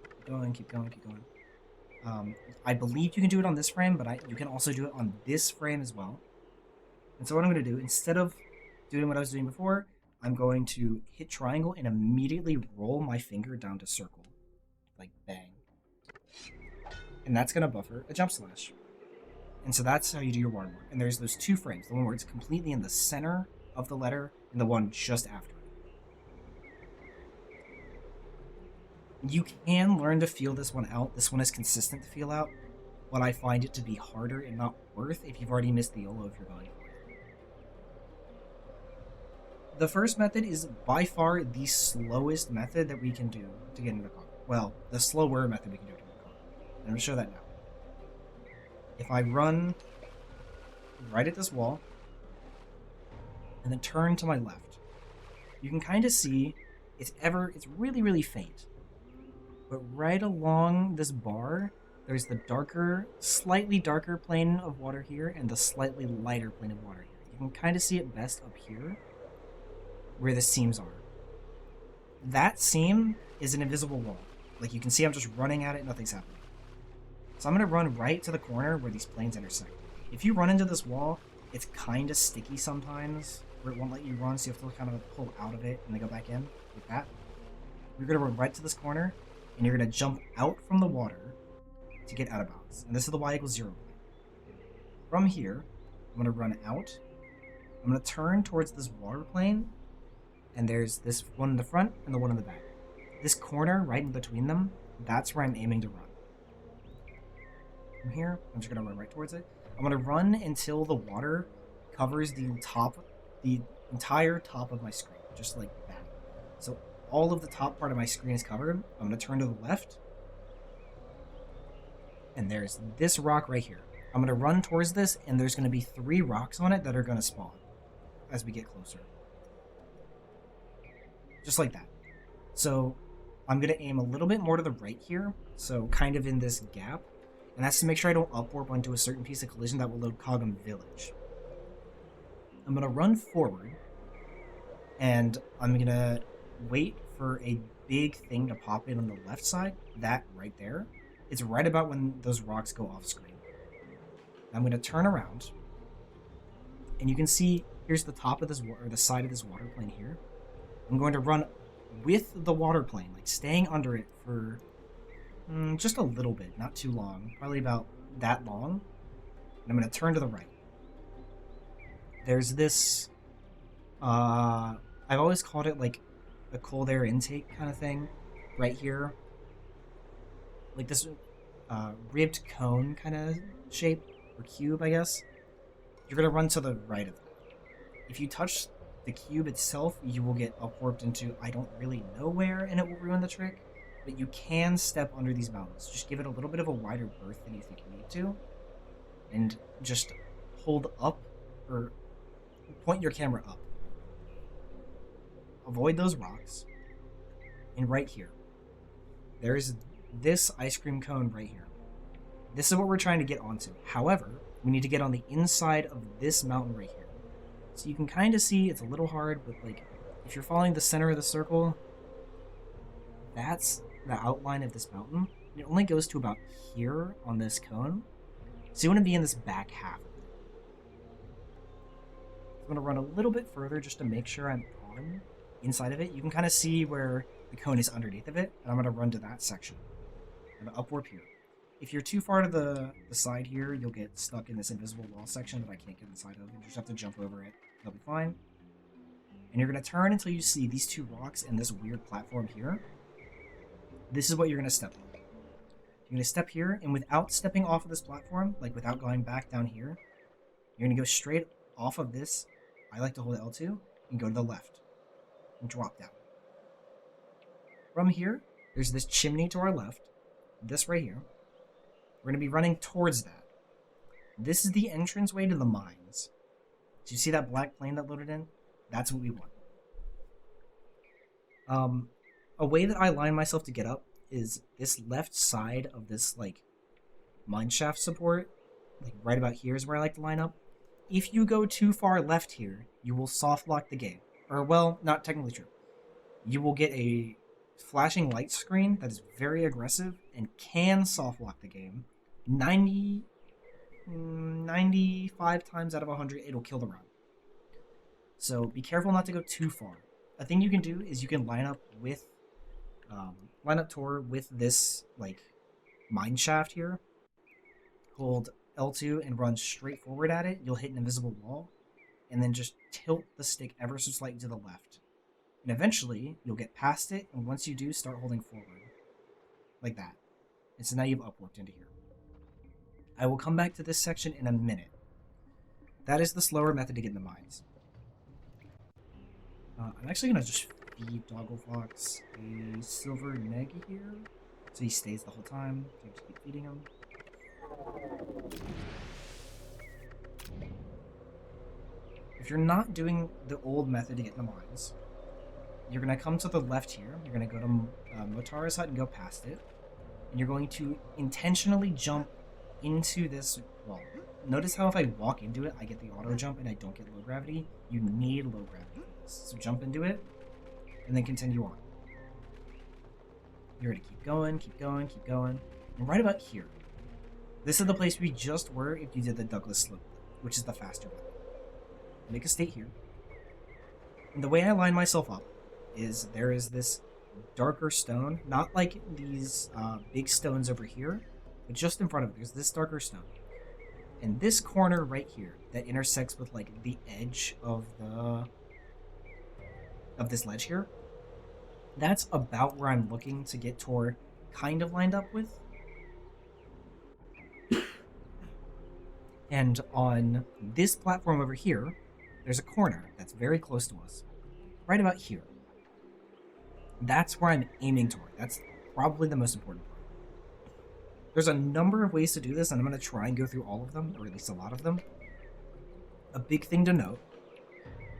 Keep going, keep going, keep going. I believe you can do it on this frame, but you can also do it on this frame as well. And so what I'm going to do, instead of doing what I was doing before, I'm going to hit triangle and immediately roll my finger down to circle. Like bang. And that's going to buffer a jump slash. And so that's how you do your watermark. And there's those 2 frames, the one where it's completely in the center of the letter and the one just after it. You can learn to feel this one out. This one is consistent to feel out, but I find it to be harder and not worth if you've already missed the YOLO if you're going for it. The first method is by far the slowest method that we can do to get into the car. Well, the slower method we can do to get into the car. I'm going to show that now. If I run right at this wall and then turn to my left, you can kind of see it's really, really faint. But right along this bar, there's the slightly darker plane of water here and the slightly lighter plane of water here. You can kind of see it best up here, where the seams are. That seam is an invisible wall. Like you can see I'm just running at it, nothing's happening. So I'm going to run right to the corner where these planes intersect. If you run into this wall, it's kind of sticky sometimes, where it won't let you run, so you have to kind of pull out of it and then go back in, like that. You're going to run right to this corner, and you're going to jump out from the water to get out of bounds. And this is the y = 0. From here, I'm going to run out. I'm going to turn towards this water plane, and there's this one in the front and the one in the back. This corner right in between them, that's where I'm aiming to run. From here, I'm just going to run right towards it. I'm going to run until the water covers the entire top of my screen, just like that. So all of the top part of my screen is covered. I'm going to turn to the left, and there's this rock right here. I'm going to run towards this, and there's going to be 3 rocks on it that are going to spawn as we get closer. Just like that. So I'm going to aim a little bit more to the right here, so kind of in this gap. And that's to make sure I don't upwarp onto a certain piece of collision that will load Cogham Village. I'm going to run forward, and I'm going to wait for a big thing to pop in on the left side, that right there. It's right about when those rocks go off screen. I'm going to turn around, and you can see here's the top of this or the side of this water plane here. I'm going to run with the water plane, like staying under it for just a little bit, not too long, probably about that long. And I'm going to turn to the right. There's this, I've always called it like a cold air intake kind of thing right here. Like this ribbed cone kind of shape, or cube, I guess. You're going to run to the right of that. If you touch the cube itself, you will get upwarped into I don't really know where, and it will ruin the trick. But you can step under these mountains. Just give it a little bit of a wider berth than you think you need to. And just hold up, or point your camera up. Avoid those rocks. And right here, there's this ice cream cone right here. This is what we're trying to get onto. However, we need to get on the inside of this mountain right here. So you can kind of see it's a little hard, but like if you're following the center of the circle, that's the outline of this mountain. It only goes to about here on this cone. So you want to be in this back half of it. I'm going to run a little bit further just to make sure I'm on inside of it. You can kind of see where the cone is underneath of it, and I'm going to run to that section. I'm going to upwarp here. If you're too far to the side here, you'll get stuck in this invisible wall section that I can't get inside of. You just have to jump over it. That'll be fine. And you're going to turn until you see these 2 rocks and this weird platform here. This is what you're going to step on. You're going to step here, and without stepping off of this platform, like without going back down here, you're going to go straight off of this. I like to hold L2. You're and go to the left and drop down. From here, there's this chimney to our left, this right here. We're going to be running towards that. This is the entranceway to the mines. So you see that black plane that loaded in? That's what we want. A way that I line myself to get up is this left side of this, like, mineshaft support. Like, right about here is where I like to line up. If you go too far left here, you will soft lock the game. Or, well, not technically true. You will get a flashing light screen that is very aggressive and can soft lock the game. 95 times out of 100, it'll kill the run. So be careful not to go too far. A thing you can do is you can line up TOR with this, like, mine shaft here. Hold L2 and run straight forward at it. You'll hit an invisible wall, and then just tilt the stick ever so slightly to the left. And eventually, you'll get past it, and once you do, start holding forward. Like that. And so now you've upwarped into here. I will come back to this section in a minute. That is the slower method to get in the mines. I'm actually going to just feed Dogglefox a silver neg here, so he stays the whole time. So I just keep feeding him. If you're not doing the old method to get in the mines, you're going to come to the left here. You're going to go to Motara's hut and go past it. And you're going to intentionally jump into this wall. Notice how if I walk into it, I get the auto jump and I don't get low gravity. You need low gravity for this. So jump into it, and then continue on. You're going to keep going, keep going, keep going. And right about here, this is the place we just were if you did the Douglas slope, which is the faster one. Make a state here. And the way I line myself up is there is this darker stone, not like these big stones over here, but just in front of it, there's this darker stone. And this corner right here that intersects with, like, the edge of this ledge here, that's about where I'm looking to get TOR kind of lined up with. And on this platform over here, there's a corner that's very close to us. Right about here. That's where I'm aiming toward. That's probably the most important part. There's a number of ways to do this, and I'm going to try and go through all of them, or at least a lot of them. A big thing to note,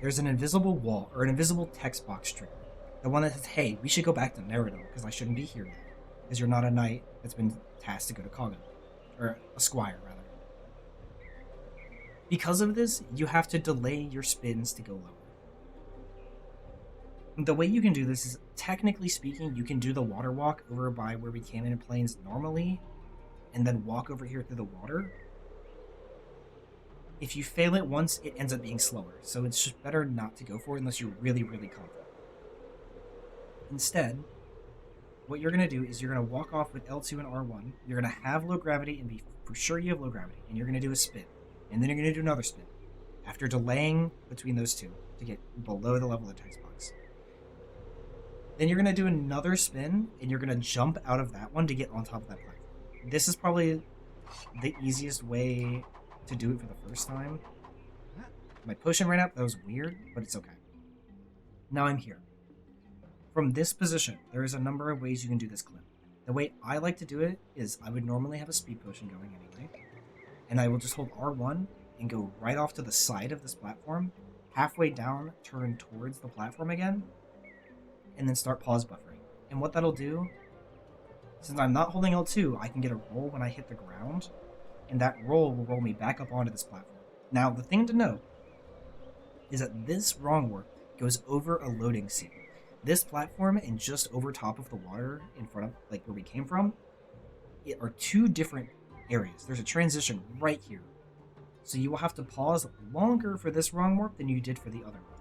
there's an invisible wall, or an invisible text box trigger. The one that says, hey, we should go back to Meridell, because I shouldn't be here now, because you're not a knight that's been tasked to go to Cogham. Or a squire, rather. Because of this, you have to delay your spins to go lower. The way you can do this is, technically speaking, you can do the water walk over by where we came in plains normally, and then walk over here through the water. If you fail it once, it ends up being slower, so it's just better not to go for it unless you're really, really confident. Instead, what you're going to do is you're going to walk off with L2 and R1, you're going to have low gravity and be for sure you have low gravity, and you're going to do a spin. And then you're going to do another spin, after delaying between those two to get below the level of the text box. Then you're going to do another spin, and you're going to jump out of that one to get on top of that platform. This is probably the easiest way to do it for the first time. My potion ran out, that was weird, but it's okay. Now I'm here. From this position, there is a number of ways you can do this clip. The way I like to do it is I would normally have a speed potion going anyway, and I will just hold R1 and go right off to the side of this platform, halfway down, turn towards the platform again, and then start pause buffering. And what that'll do, since I'm not holding L2, I can get a roll when I hit the ground, and that roll will roll me back up onto this platform. Now, the thing to note is that this Wrongwarp goes over a loading scene. This platform and just over top of the water in front of, like, where we came from, it are two different areas. There's a transition right here. So you will have to pause longer for this Wrongwarp than you did for the other one.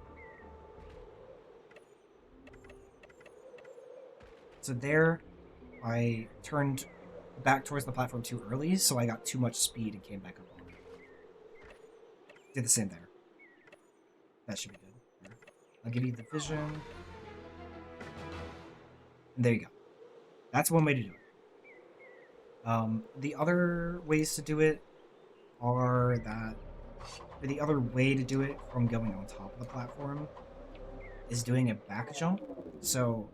So there, I turned back towards the platform too early, so I got too much speed and came back up on it. Did the same there. That should be good. There. I'll give you the vision. And there you go. That's one way to do it. The other ways to do it are that, or the other way to do it from going on top of the platform is doing a back jump. So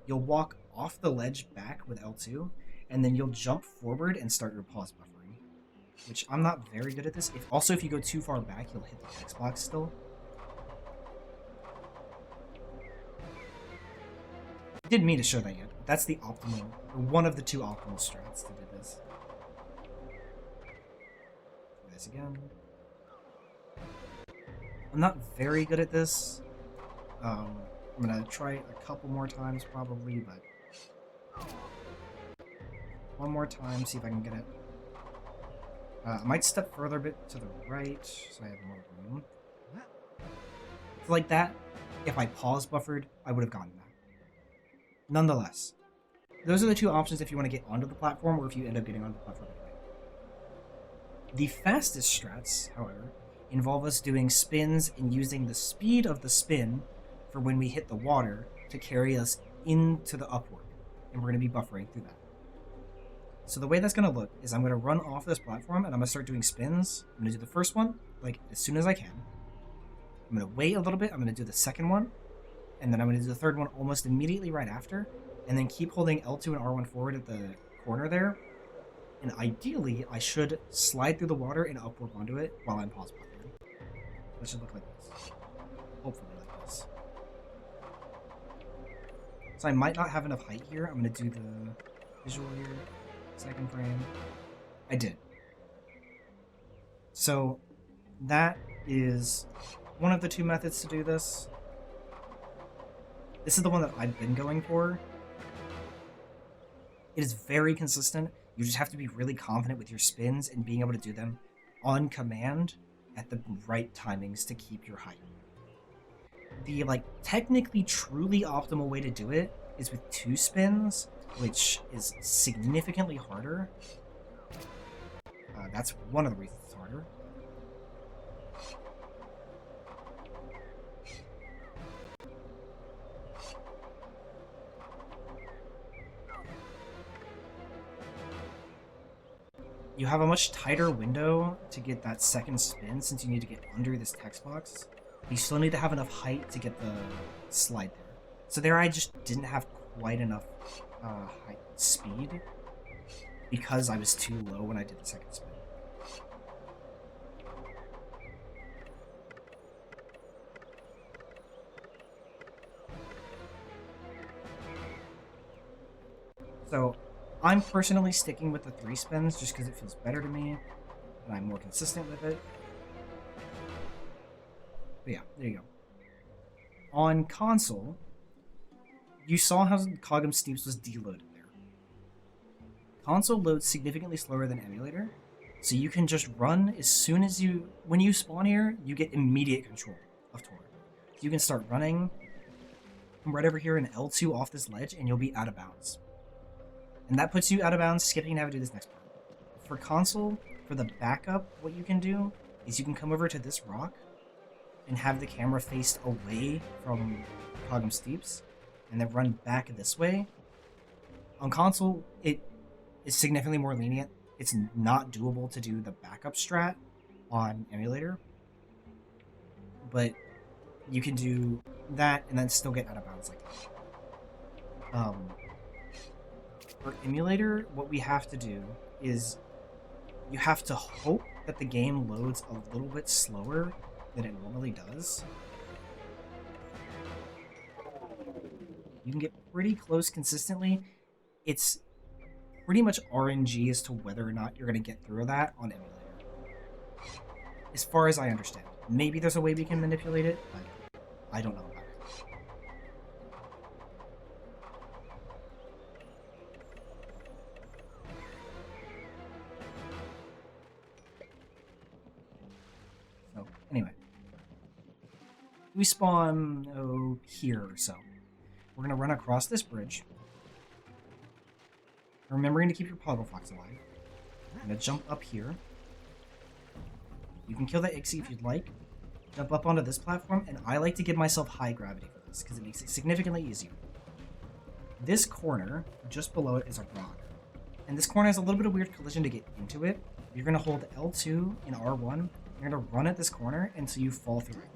you'll walk off the ledge back with L2, and then you'll jump forward and start your pause buffering, which I'm not very good at this. If you go too far back, you'll hit the Textbox still. Didn't mean to show that yet. That's the optimal, or one of the two optimal strats to do this. Try this again. I'm not very good at this. I'm gonna try a couple more times probably, but one more time, see if I can get it. I might step further a bit to the right, so I have more room. So like that, if I pause buffered, I would have gotten that. Nonetheless, those are the two options if you want to get onto the platform or if you end up getting onto the platform anyway. The fastest strats, however, involve us doing spins and using the speed of the spin for when we hit the water to carry us into the upward. And we're going to be buffering through that. So the way that's going to look is I'm going to run off this platform and I'm going to start doing spins. I'm going to do the first one, like, as soon as I can. I'm going to wait a little bit. I'm going to do the second one. And then I'm going to do the third one almost immediately right after. And then keep holding L2 and R1 forward at the corner there. And ideally, I should slide through the water and upwarp onto it while I'm pause buffering. That should look like this. Hopefully like this. So I might not have enough height here. I'm going to do the visual here. Second frame. I did. So that is one of the two methods to do this. This is the one that I've been going for. It is very consistent. You just have to be really confident with your spins and being able to do them on command at the right timings to keep your height. The technically truly optimal way to do it is with 2 spins, which is significantly harder. That's one of the reasons it's harder. You have a much tighter window to get that second spin since you need to get under this text box. You still need to have enough height to get the slide there. So there I just didn't have quite enough height speed because I was too low when I did the second spin. So I'm personally sticking with the 3 spins just because it feels better to me and I'm more consistent with it. But yeah, there you go. On console, you saw how Cogham Steeps was deloaded there. Console loads significantly slower than emulator, so you can just run as soon as when you spawn here, you get immediate control of TOR. You can start running from right over here in L2 off this ledge and you'll be out of bounds. And that puts you out of bounds, skipping to have to do this next part. For console, for the backup, what you can do is you can come over to this rock and have the camera faced away from Cogham Steeps and then run back this way. On console, it is significantly more lenient. It's not doable to do the backup strat on emulator, but you can do that and then still get out of bounds like that. For emulator, what we have to do is you have to hope that the game loads a little bit slower than it normally does. You can get pretty close consistently. It's pretty much RNG as to whether or not you're going to get through that on emulator. As far as I understand. Maybe there's a way we can manipulate it, but I don't know about it. So, anyway. We spawn, here or so. We're going to run across this bridge. Remembering to keep your Pogglefox alive. I'm going to jump up here. You can kill that Ixie if you'd like. Jump up onto this platform, and I like to give myself high gravity for this, because it makes it significantly easier. This corner, just below it, is a rock. And this corner has a little bit of weird collision to get into it. You're going to hold L2 and R1. You're going to run at this corner until you fall through it.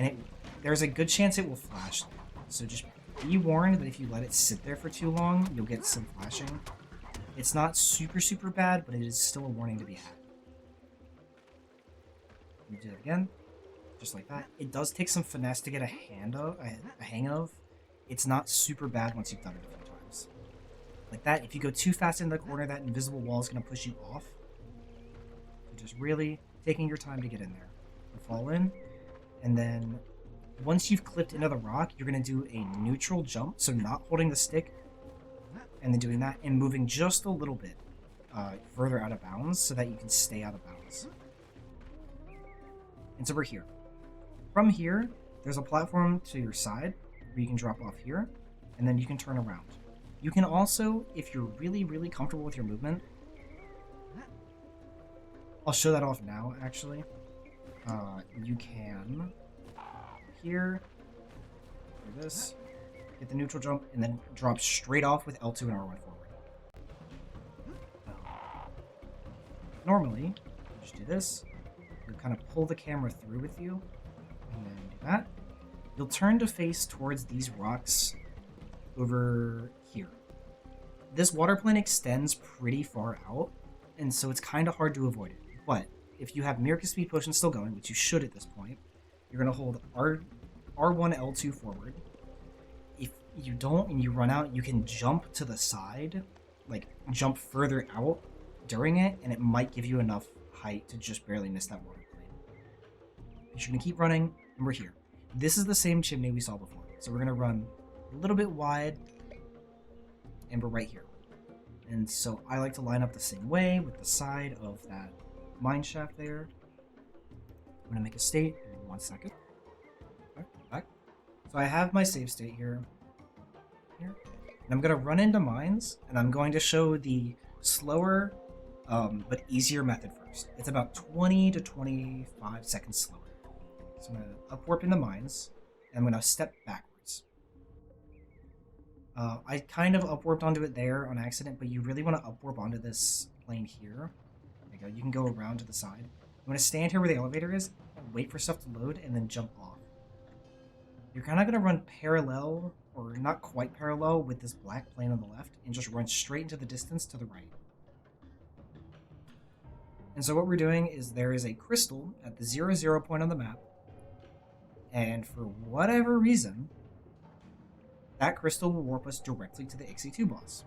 and there's a good chance it will flash. So just be warned that if you let it sit there for too long, you'll get some flashing. It's not super bad, but it is still a warning to be had. Let me do that again, just like that. It does take some finesse to get a hang of. It's not super bad once you've done it a few times. Like that, if you go too fast into the corner, that invisible wall is going to push you off. So just really taking your time to get in there. And fall in, and then once you've clipped into the rock, you're going to do a neutral jump, so not holding the stick, and then doing that, and moving just a little bit further out of bounds so that you can stay out of bounds. And so we're here. From here, there's a platform to your side where you can drop off here, and then you can turn around. You can also, if you're really comfortable with your movement, I'll show that off now, actually. You can here, do this, get the neutral jump, and then drop straight off with L2 and R1 forward. Normally, just do this. You'll kind of pull the camera through with you, and then do that. You'll turn to face towards these rocks over here. This water plane extends pretty far out, and so it's kind of hard to avoid it. But if you have Meerca Speed Potion still going, which you should at this point, you're going to hold R1, L2 forward. If you don't and you run out, you can jump to the side, like jump further out during it, and it might give you enough height to just barely miss that water plane. You're going to keep running, and we're here. This is the same chimney we saw before. So we're going to run a little bit wide, and we're right here. And so I like to line up the same way with the side of that mine shaft there. I'm going to make a state in 1 second. Okay, back. So I have my save state here. And I'm going to run into mines, and I'm going to show the slower but easier method first. It's about 20 to 25 seconds slower. So I'm going to upwarp into mines, and I'm going to step backwards. I kind of upwarped onto it there on accident, but you really want to upwarp onto this plane here. There you go. You can go around to the side. You want to stand here where the elevator is, wait for stuff to load, and then jump off. You're kind of going to run parallel, or not quite parallel, with this black plane on the left, and just run straight into the distance to the right. And so what we're doing is there is a crystal at the 0, point on the map, and for whatever reason, that crystal will warp us directly to the XE2 boss.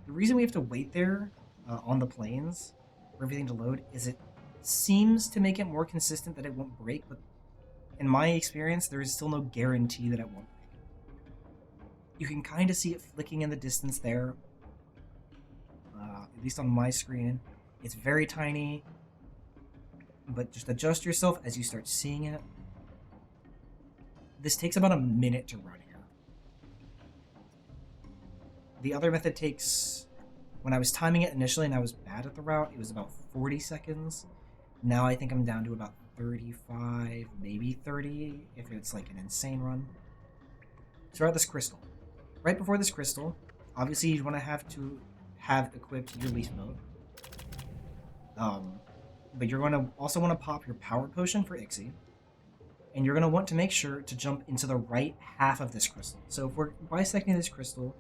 The reason we have to wait there on the planes for everything to load is it seems to make it more consistent that it won't break, but in my experience, there is still no guarantee that it won't break. You can kind of see it flicking in the distance there, at least on my screen. It's very tiny, but just adjust yourself as you start seeing it. This takes about a minute to run here. The other method takes, when I was timing it initially and I was bad at the route, it was about 40 seconds. Now I think I'm down to about 35, maybe 30, if it's like an insane run. So we're at this crystal. Right before this crystal, obviously you'd want to have equipped your leaf mode. But you're going to also want to pop your power potion for Ixie. And you're going to want to make sure to jump into the right half of this crystal. So if we're bisecting this crystal,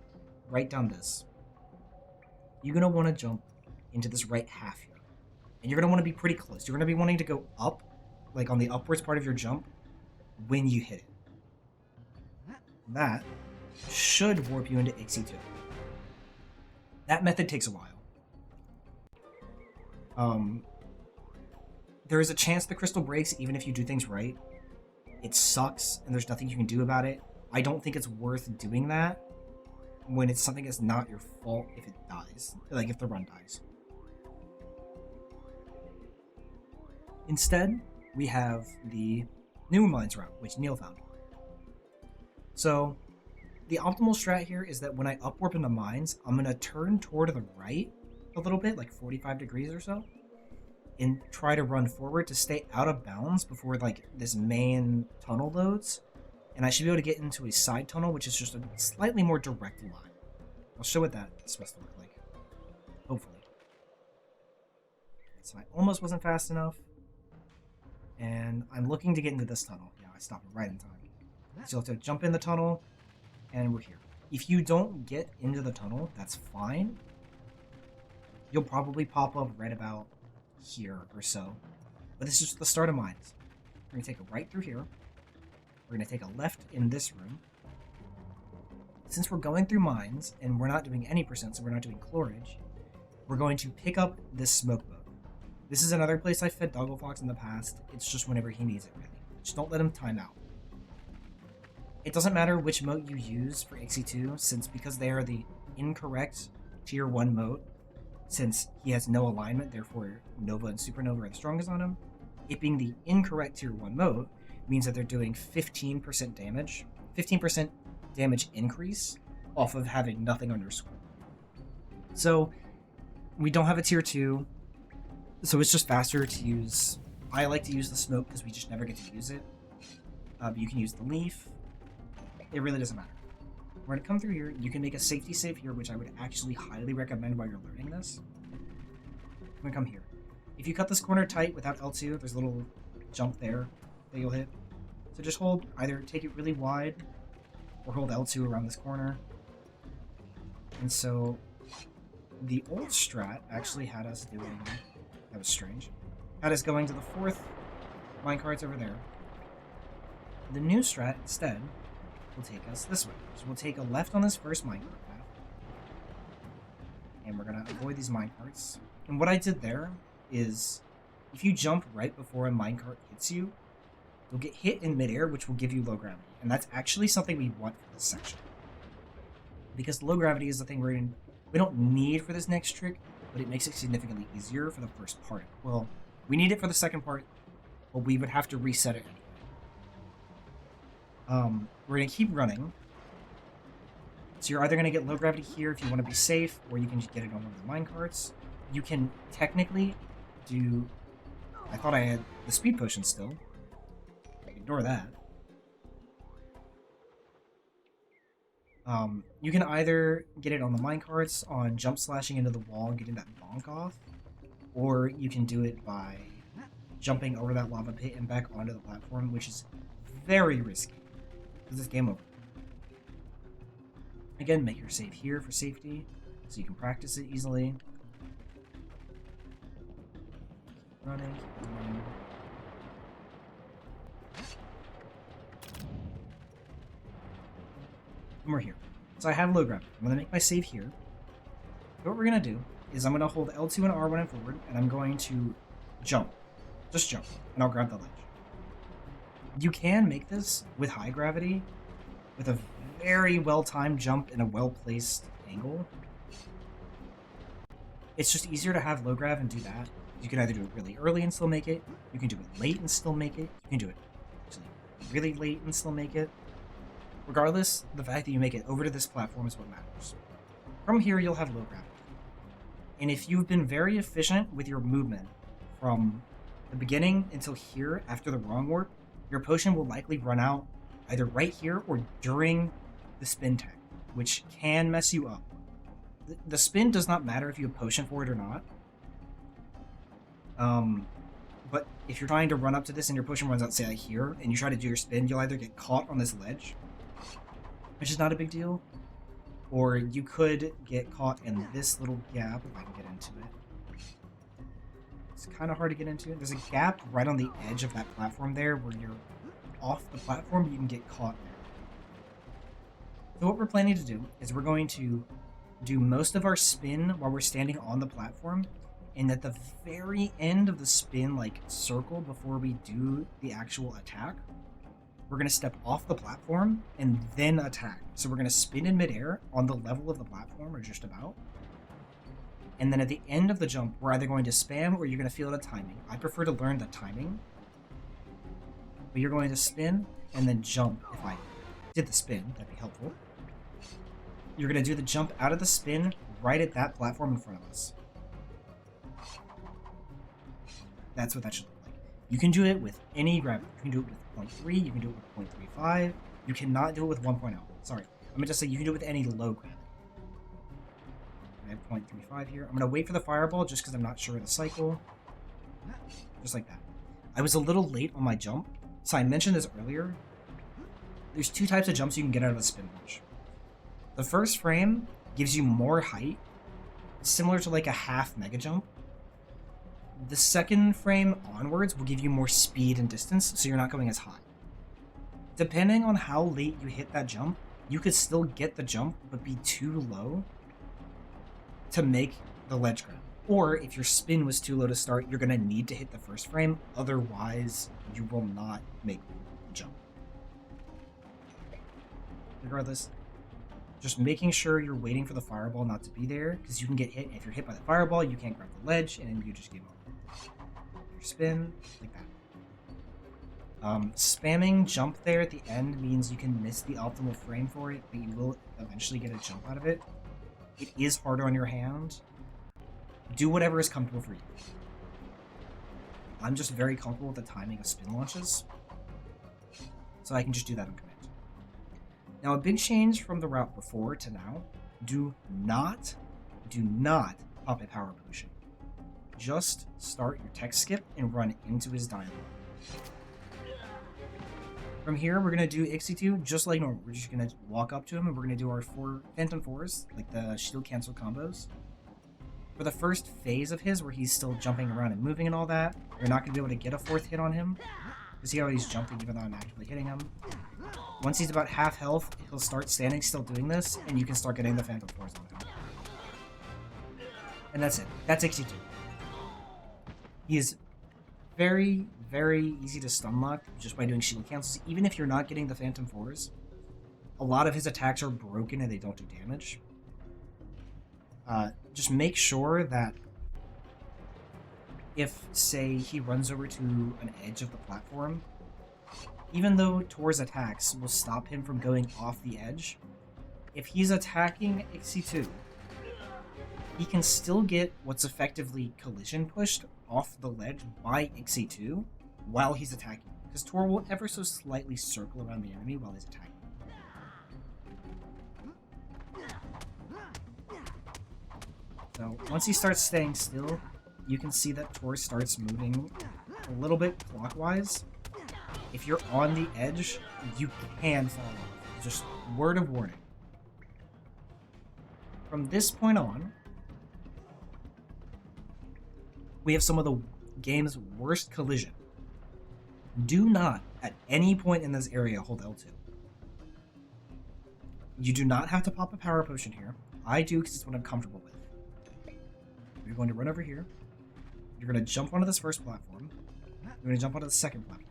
right down this, you're going to want to jump into this right half here. And you're going to want to be pretty close. You're going to be wanting to go up, like on the upwards part of your jump, when you hit it. That should warp you into XE2. That method takes a while. There is a chance the crystal breaks even if you do things right. It sucks, and there's nothing you can do about it. I don't think it's worth doing that when it's something that's not your fault if it dies. Like, if the run dies. Instead, we have the new mines route, which Neil found. So, the optimal strat here is that when I upwarp into mines, I'm going to turn toward the right a little bit, like 45 degrees or so, and try to run forward to stay out of bounds before like this main tunnel loads, and I should be able to get into a side tunnel, which is just a slightly more direct line. I'll show what that's supposed to look like, hopefully. So I almost wasn't fast enough. And I'm looking to get into this tunnel. Yeah, I stopped right in time. So you'll have to jump in the tunnel, and we're here. If you don't get into the tunnel, that's fine. You'll probably pop up right about here or so. But this is just the start of mines. We're going to take a right through here. We're going to take a left in this room. Since we're going through mines, and we're not doing any percent, so we're not doing chlorage, we're going to pick up this smoke boat. This is another place I fed Dogglefox in the past. It's just whenever he needs it, really. Just don't let him time out. It doesn't matter which moat you use for Ixie 2, since because they are the incorrect tier 1 moat, since he has no alignment, therefore Nova and Supernova are the strongest on him. It being the incorrect tier 1 moat means that they're doing 15% damage. 15% damage increase off of having nothing on your score. So we don't have a tier 2, so it's just faster to use. I like to use the smoke because we just never get to use it. But you can use the leaf. It really doesn't matter. We're going to come through here. You can make a safety save here, which I would actually highly recommend while you're learning this. I'm going to come here. If you cut this corner tight without L2, there's a little jump there that you'll hit. So just hold, either take it really wide or hold L2 around this corner. And so the old strat actually had us doing, that was strange, had us going to the 4th minecarts over there. The new strat instead will take us this way. So we'll take a left on this first minecart path. And we're going to avoid these minecarts. And what I did there is, if you jump right before a minecart hits you, you'll get hit in midair, which will give you low gravity. And that's actually something we want for this section. Because low gravity is the thing we don't need for this next trick, but it makes it significantly easier for the first part. Well, we need it for the second part, but we would have to reset it anyway. We're going to keep running. So you're either going to get low gravity here if you want to be safe, or you can just get it on one of the minecarts. You can technically do... I thought I had the speed potion still. Ignore that. You can either get it on the minecarts, on jump slashing into the wall, getting that bonk off, or you can do it by jumping over that lava pit and back onto the platform, which is very risky. Because it's game over. Again, make your save here for safety, so you can practice it easily. Keep running, keep running. And we're here. So I have low gravity. I'm going to make my save here. So what we're going to do is I'm going to hold L2 and R1 and forward, and I'm going to jump. Just jump, and I'll grab the ledge. You can make this with high gravity, with a very well-timed jump in a well-placed angle. It's just easier to have low grav and do that. You can either do it really early and still make it, you can do it late and still make it, you can do it actually really late and still make it. Regardless, the fact that you make it over to this platform is what matters. From here, you'll have low gravity. And if you've been very efficient with your movement from the beginning until here after the Wrongwarp, your potion will likely run out either right here or during the spin tech, which can mess you up. The spin does not matter if you have potion for it or not. But if you're trying to run up to this and your potion runs out, say like here, and you try to do your spin, you'll either get caught on this ledge, which is not a big deal, or you could get caught in this little gap, if I can get into it. It's kind of hard to get into. There's a gap right on the edge of that platform there where you're off the platform, but you can get caught there. So what we're planning to do is we're going to do most of our spin while we're standing on the platform, and at the very end of the spin, like circle before we do the actual attack, we're going to step off the platform and then attack. So we're going to spin in midair on the level of the platform, or just about. And then at the end of the jump, we're either going to spam or you're going to feel the timing. I prefer to learn the timing. But you're going to spin and then jump. If I did the spin, that'd be helpful. You're going to do the jump out of the spin right at that platform in front of us. That's what that should look like. You can do it with any gravity. You can do it with 0.3, you can do it with 0.35. You cannot do it with 1.0. Sorry. I'm going to say you can do it with any low gravity. I have 0.35 here. I'm going to wait for the fireball just because I'm not sure of the cycle. Just like that. I was a little late on my jump, so I mentioned this earlier. There's 2 types of jumps you can get out of the spin launch. The first frame gives you more height, similar to like a half mega jump. The second frame onwards will give you more speed and distance, so you're not going as high. Depending on how late you hit that jump, you could still get the jump, but be too low to make the ledge grab. Or if your spin was too low to start, you're going to need to hit the first frame, otherwise you will not make the jump. Regardless, just making sure you're waiting for the fireball not to be there, because you can get hit. If you're hit by the fireball, you can't grab the ledge, and you just give up. Your spin, like that. Spamming jump there at the end means you can miss the optimal frame for it, but you will eventually get a jump out of it. It is harder on your hand. Do whatever is comfortable for you. I'm just very comfortable with the timing of spin launches, so I can just do that on command. Now, a big change from the route before to now, do not pop a power potion. Just start your tech skip and run into his dialogue. From here, we're going to do Ixie just like normal. We're just going to walk up to him and we're going to do our 4 Phantom 4s, like the shield cancel combos. For the first phase of his, where he's still jumping around and moving and all that, you're not going to be able to get a 4th hit on him. You see how he's jumping even though I'm actively hitting him. Once he's about half health, he'll start standing still doing this, and you can start getting the Phantom 4s on him. And that's it. That's Ixie. He is very, very easy to stun lock just by doing shield cancels. Even if you're not getting the Phantom 4s, a lot of his attacks are broken and they don't do damage. Just make sure that if, say, he runs over to an edge of the platform, even though Tor's attacks will stop him from going off the edge, if he's attacking Ixie 2, he can still get what's effectively collision pushed off the ledge by Ixie 2 while he's attacking, because Tor will ever so slightly circle around the enemy while he's attacking. So once he starts staying still, you can see that Tor starts moving a little bit clockwise. If you're on the edge, you can fall off. Just word of warning. From this point on, we have some of the game's worst collision. Do not, at any point in this area, hold L2. You do not have to pop a power potion here. I do because it's what I'm comfortable with. You're going to run over here. You're going to jump onto this first platform. You're going to jump onto the second platform.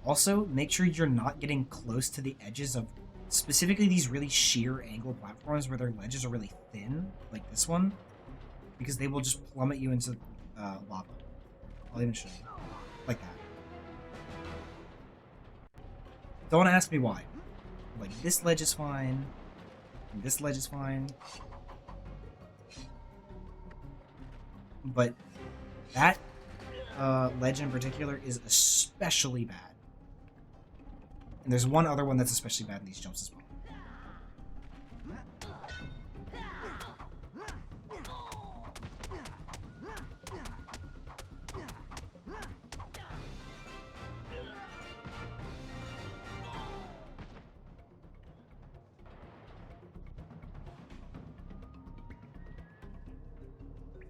Also, make sure you're not getting close to the edges of specifically these really sheer angle platforms where their ledges are really thin, like this one, because they will just plummet you into lava. I'll even show you. Like that. Don't ask me why. Like, this ledge is fine. And this ledge is fine. But that ledge in particular is especially bad. And there's one other one that's especially bad in these jumps as well.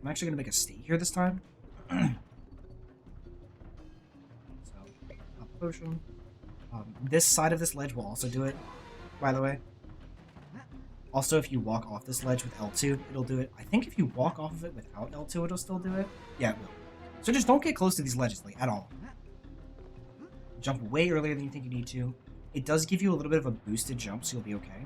I'm actually going to make a state here this time. So, pop a potion. This side of this ledge will also do it, by the way. Also, if you walk off this ledge with L2, it'll do it. I think if you walk off of it without L2, it'll still do it. Yeah, it will. So just don't get close to these ledges, like, at all. Jump way earlier than you think you need to. It does give you a little bit of a boosted jump, so you'll be okay.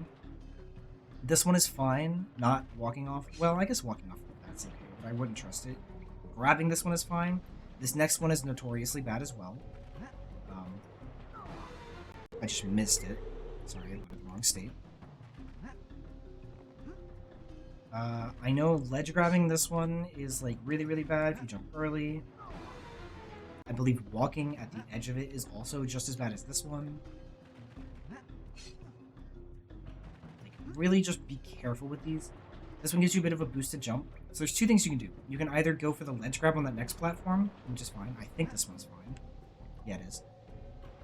This one is fine, not walking off. Well, I guess walking off, that's okay, but I wouldn't trust it. Grabbing this one is fine. This next one is notoriously bad as well. I just missed it. Sorry, I put it in the wrong state. I know ledge grabbing this one is like really, really bad if you jump early. I believe walking at the edge of it is also just as bad as this one. Like, really just be careful with these. This one gives you a bit of a boosted jump. So there's 2 things you can do. You can either go for the ledge grab on that next platform, which is fine. I think this one's fine. Yeah, it is.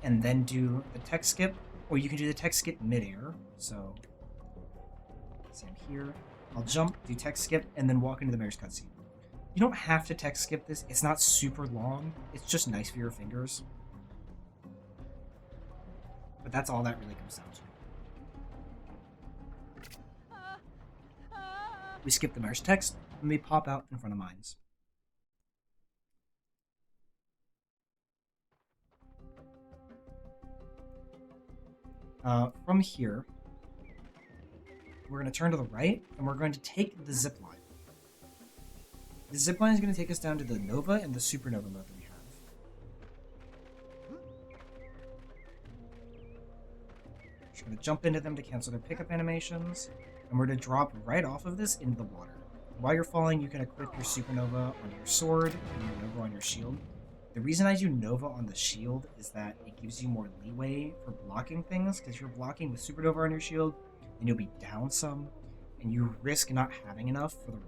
And then do the tech skip, or you can do the tech skip midair. So, see, I'm here. I'll jump, do tech skip, and then walk into the mayor's cutscene. You don't have to tech skip this. It's not super long. It's just nice for your fingers. But that's all that really comes down to. We skip the mayor's text, and we pop out in front of mines. From here, we're going to turn to the right, and we're going to take the zip line. The zip line is going to take us down to the Nova and the Supernova mode that we have. Just going to jump into them to cancel their pickup animations, and we're going to drop right off of this into the water. While you're falling, you can equip your Supernova on your sword and your Nova on your shield. The reason I do Nova on the shield is that it gives you more leeway for blocking things, because if you're blocking with Supernova on your shield, then you'll be down some, and you risk not having enough for the run.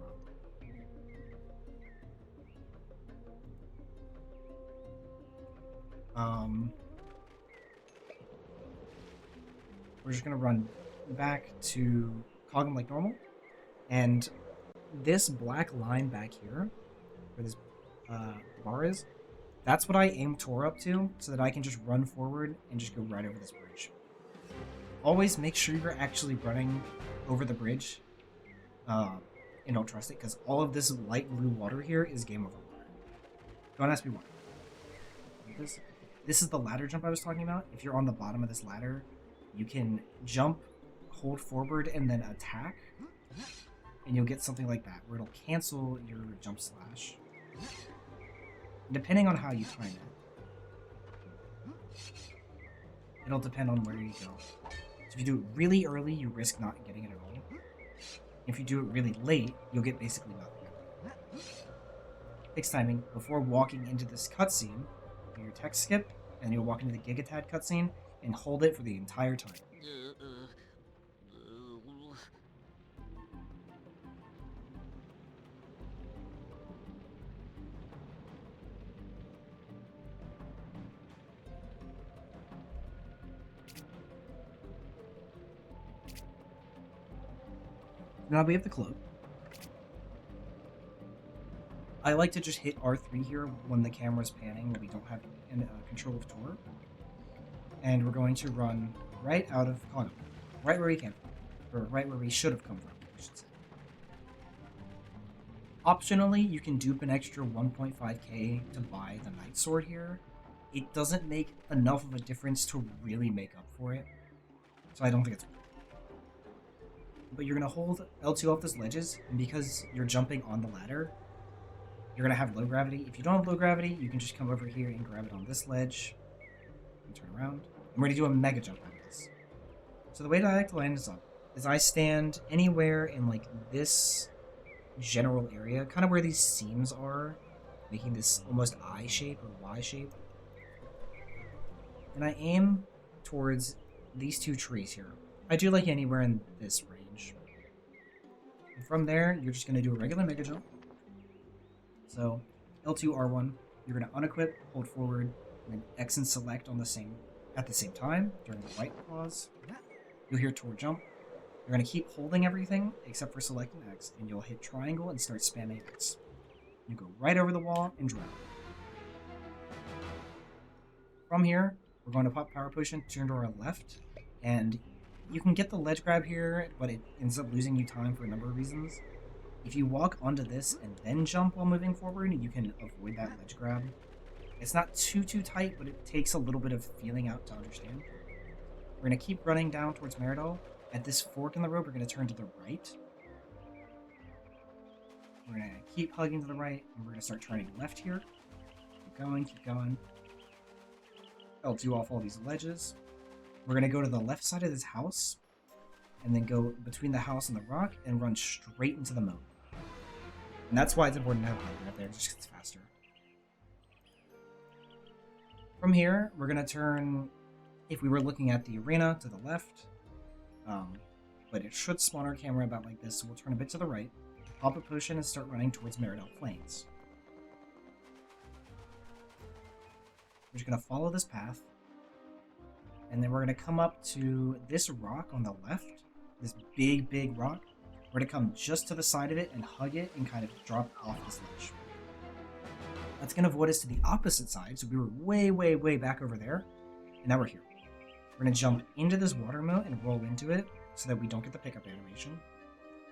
We're just going to run back to Cogham like normal, and this black line back here, where this bar is, that's what I aim TOR up to, so that I can just run forward and just go right over this bridge. Always make sure you're actually running over the bridge, and don't trust it, because all of this light blue water here is game over water. Don't ask me why. This is the ladder jump I was talking about. If you're on the bottom of this ladder, you can jump, hold forward, and then attack, and you'll get something like that, where it'll cancel your jump slash. Depending on how you time it, it'll depend on where you go. So if you do it really early, you risk not getting it at all. If you do it really late, you'll get basically nothing. Takes timing. Before walking into this cutscene, do your tech skip, and you'll walk into the Gigatad cutscene and hold it for the entire time. Now we have the cloak. I like to just hit R3 here when the camera's panning when we don't have control of TOR. And we're going to run right out of Cogham. Right where we came from. Or right where we should have come from, I should say. Optionally, you can dupe an extra 1.5k to buy the Night Sword here. It doesn't make enough of a difference to really make up for it. So I don't think it's worth it. But you're going to hold L2 off those ledges, and because you're jumping on the ladder, you're going to have low gravity. If you don't have low gravity, you can just come over here and grab it on this ledge, and turn around. And we're going to do a mega jump on this. So the way that I like to land this up is I stand anywhere in like this general area, kind of where these seams are, making this almost I shape or Y shape. And I aim towards these two trees here. I do like anywhere in this range. And from there, you're just going to do a regular mega jump. So L2 R1, you're going to unequip, hold forward, and then X and select on at the same time during the right pause. You'll hear TOR jump. You're going to keep holding everything except for selecting X, and you'll hit triangle and start spamming X. You go right over the wall and drown. From here, we're going to pop Power Potion, turn to our left, and you can get the ledge grab here, but it ends up losing you time for a number of reasons. If you walk onto this and then jump while moving forward, you can avoid that ledge grab. It's not too tight, but it takes a little bit of feeling out to understand. We're going to keep running down towards Meridell. At this fork in the road, we're going to turn to the right. We're going to keep hugging to the right, and we're going to start turning left here. Keep going. L2 off all these ledges. We're going to go to the left side of this house, and then go between the house and the rock, and run straight into the moat. And that's why it's important to have light right there, just because it's faster. From here, we're going to turn, if we were looking at the arena, to the left. But it should spawn our camera about like this, so we'll turn a bit to the right, pop a potion, and start running towards Meridell Plains. We're just going to follow this path. And then we're going to come up to this rock on the left. This big, big rock. We're going to come just to the side of it and hug it and kind of drop off this ledge. That's going to void us to the opposite side. So we were way, way, way back over there. And now we're here. We're going to jump into this water moat and roll into it so that we don't get the pickup animation.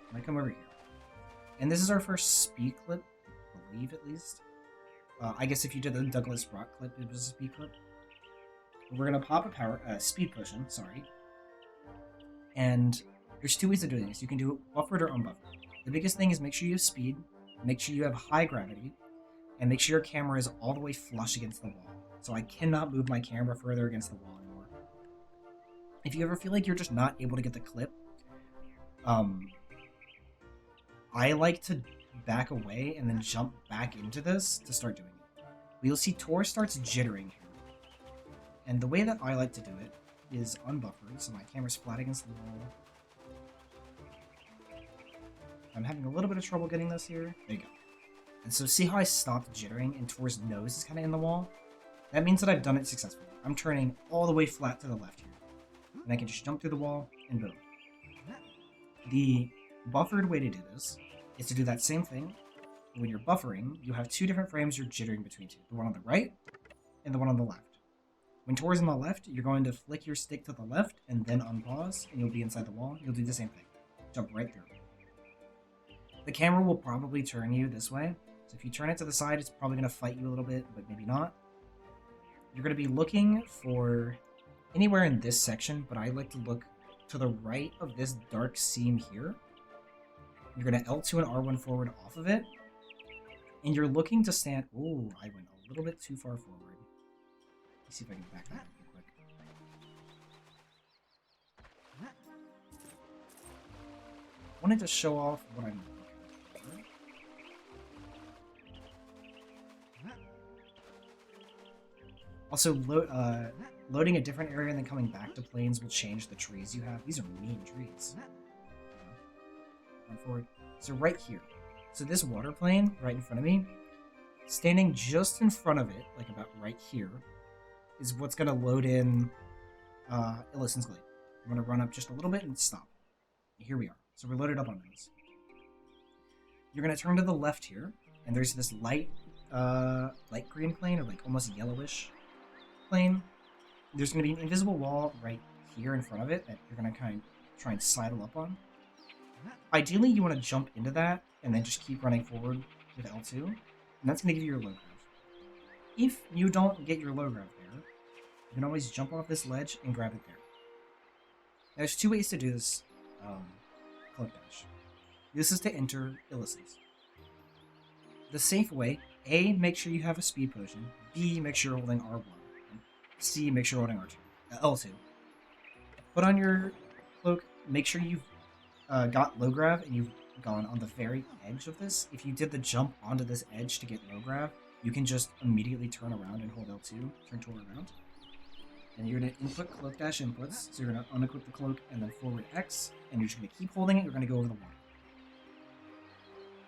I'm going to come over here. And this is our first speed clip, I believe at least. I guess if you did the Douglas Rock clip, it was a speed clip. We're going to pop a speed potion, sorry. And there's two ways of doing this. You can do it buffered or unbuffered. The biggest thing is make sure you have speed, make sure you have high gravity, and make sure your camera is all the way flush against the wall. So I cannot move my camera further against the wall anymore. If you ever feel like you're just not able to get the clip, I like to back away and then jump back into this to start doing it. But you'll see TOR starts jittering here. And the way that I like to do it is unbuffered, so my camera's flat against the wall. I'm having a little bit of trouble getting this here. There you go. And so see how I stopped jittering and TOR's nose is kind of in the wall? That means that I've done it successfully. I'm turning all the way flat to the left here. And I can just jump through the wall and boom. The buffered way to do this is to do that same thing. When you're buffering, you have two different frames you're jittering between two. The one on the right and the one on the left. When TOR's on the left, you're going to flick your stick to the left and then unpause, and you'll be inside the wall. You'll do the same thing. Jump right through. The camera will probably turn you this way. So if you turn it to the side, it's probably going to fight you a little bit, but maybe not. You're going to be looking for anywhere in this section, but I like to look to the right of this dark seam here. You're going to L2 and R1 forward off of it. And you're looking to stand... Ooh, I went a little bit too far forward. Let's see if I can back that up real quick. I wanted to show off what I'm looking for. Also, loading a different area and then coming back to planes will change the trees you have. These are mean trees. Run forward. So right here. So this water plane right in front of me, standing just in front of it, like about right here, is what's going to load in Illusen's Glade. I'm going to run up just a little bit and stop. Here we are. So we're loaded up on those. You're going to turn to the left here, and there's this light green plane, or like almost yellowish plane. There's going to be an invisible wall right here in front of it that you're going to kind of try and sidle up on. Ideally, you want to jump into that and then just keep running forward with L2, and that's going to give you your low grav. If you don't get your low grav there, you can always jump off this ledge and grab it there. There's two ways to do this Cloak Dash. This is to enter Illusen's. The safe way, A, make sure you have a speed potion, B, make sure you're holding R1, and C, make sure you're holding R2, L2. Put on your cloak, make sure you've got low grav and you've gone on the very edge of this. If you did the jump onto this edge to get low grav, you can just immediately turn around and hold L2, turn TOR around. And you're going to input Cloak Dash inputs, so you're going to unequip the cloak and then forward X, and you're just going to keep holding it, you're going to go over the water.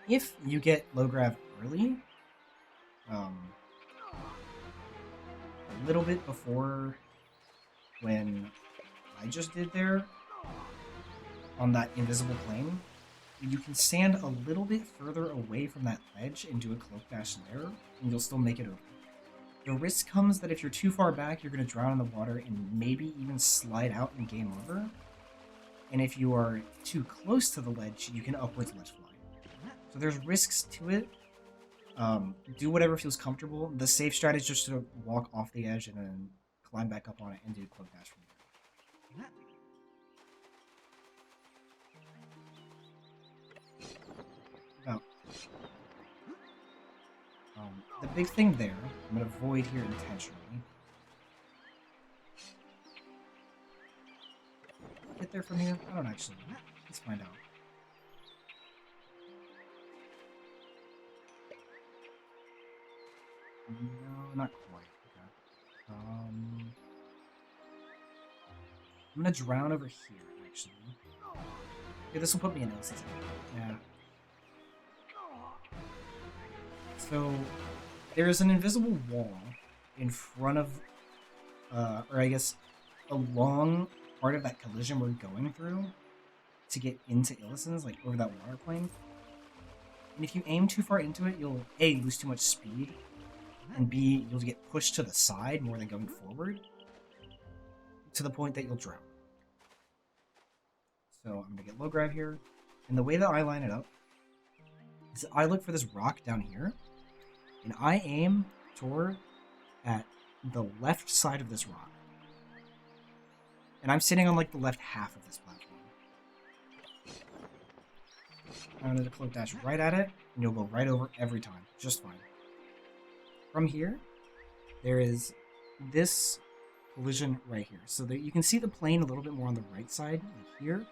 If you get low grav early, a little bit before when I just did there, on that invisible plane, you can stand a little bit further away from that ledge and do a Cloak Dash there, and you'll still make it over. The risk comes that if you're too far back, you're going to drown in the water and maybe even slide out and game over. And if you are too close to the ledge, you can upwards Ledgefly. So there's risks to it. Do whatever feels comfortable. The safe strategy is just to walk off the edge and then climb back up on it and do Cloak Dash from there. The big thing there, I'm going to avoid here intentionally. Get there from here? I don't actually know. Let's find out. No, not quite. Okay. I'm going to drown over here, actually. Yeah, this will put me in Illusen's. Yeah. So, there is an invisible wall in front of, or I guess along part of that collision we're going through to get into Illusen's, like over that water plane. And if you aim too far into it, you'll A, lose too much speed, and B, you'll get pushed to the side more than going forward, to the point that you'll drown. So I'm going to get low grab here, and the way that I line it up is I look for this rock down here, and I aim toward at the left side of this rock. And I'm sitting on like the left half of this platform. I'm going to Cloak Dash right at it, and you'll go right over every time, just fine. From here, there is this collision right here. So that you can see the plane a little bit more on the right side, like here.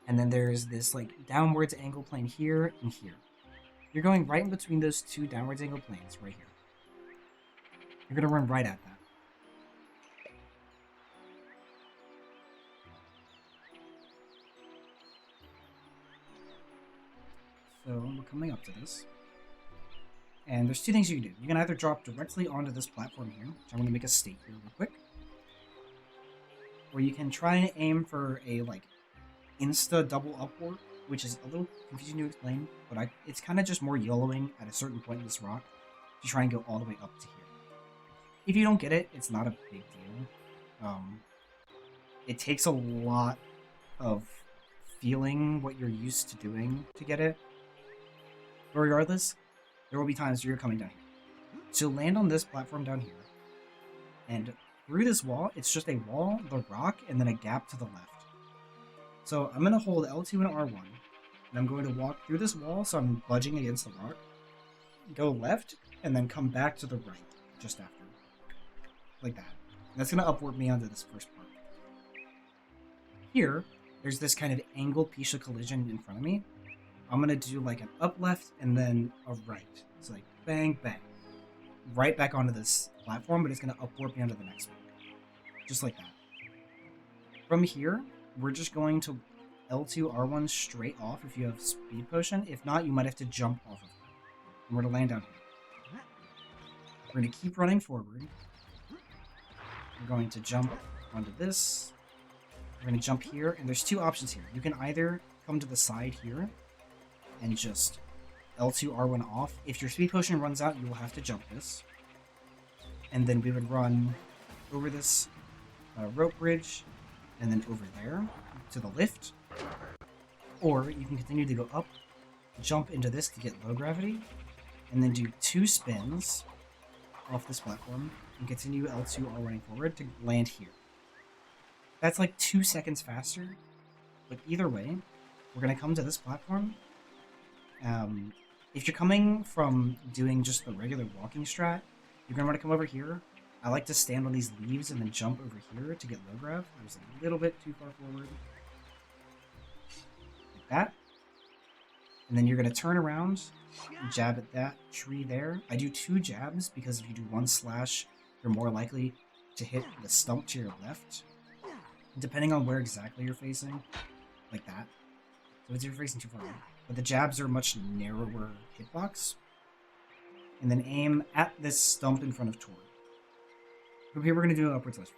And then there's this like downwards angle plane here and here. You're going right in between those two downwards angle planes right here. You're going to run right at that. So we're coming up to this. And there's two things you can do. You can either drop directly onto this platform here, which I'm going to make a state here real quick. Or you can try and aim for a like insta double upward, which is a little confusing to explain, but it's kind of just more yellowing at a certain point in this rock to try and go all the way up to here. If you don't get it, it's not a big deal. It takes a lot of feeling what you're used to doing to get it. But regardless, there will be times where you're coming down here. So land on this platform down here, and through this wall, it's just a wall, the rock, and then a gap to the left. So I'm going to hold L2 and R1, and I'm going to walk through this wall, so I'm budging against the rock, go left, and then come back to the right, just after. Like that. And that's going to upward me onto this first part. Here, there's this kind of angled piece of collision in front of me. I'm going to do like an up left and then a right. It's like bang, bang. Right back onto this platform, but it's going to upwarp me onto the next one. Just like that. From here, we're just going to L2, R1 straight off if you have speed potion. If not, you might have to jump off of it. And we're going to land down here. We're going to keep running forward. We're going to jump onto this. We're going to jump here, and there's two options here. You can either come to the side here and just L2, R1 off. If your speed potion runs out, you will have to jump this. And then we would run over this rope bridge, and then over there to the lift. Or you can continue to go up, jump into this to get low gravity, and then do 2 spins off this platform, and continue L2, R1 forward to land here. That's like 2 seconds faster, but either way, we're going to come to this platform. If you're coming from doing just the regular walking strat, you're going to want to come over here. I like to stand on these leaves and then jump over here to get low grav. I was a little bit too far forward. Like that. And then you're going to turn around and jab at that tree there. I do 2 jabs because if you do 1 slash, you're more likely to hit the stump to your left. Depending on where exactly you're facing. Like that. So if you're facing too far away. But the jabs are much narrower hitbox. And then aim at this stump in front of Tor. From here we're going to do an upwards left.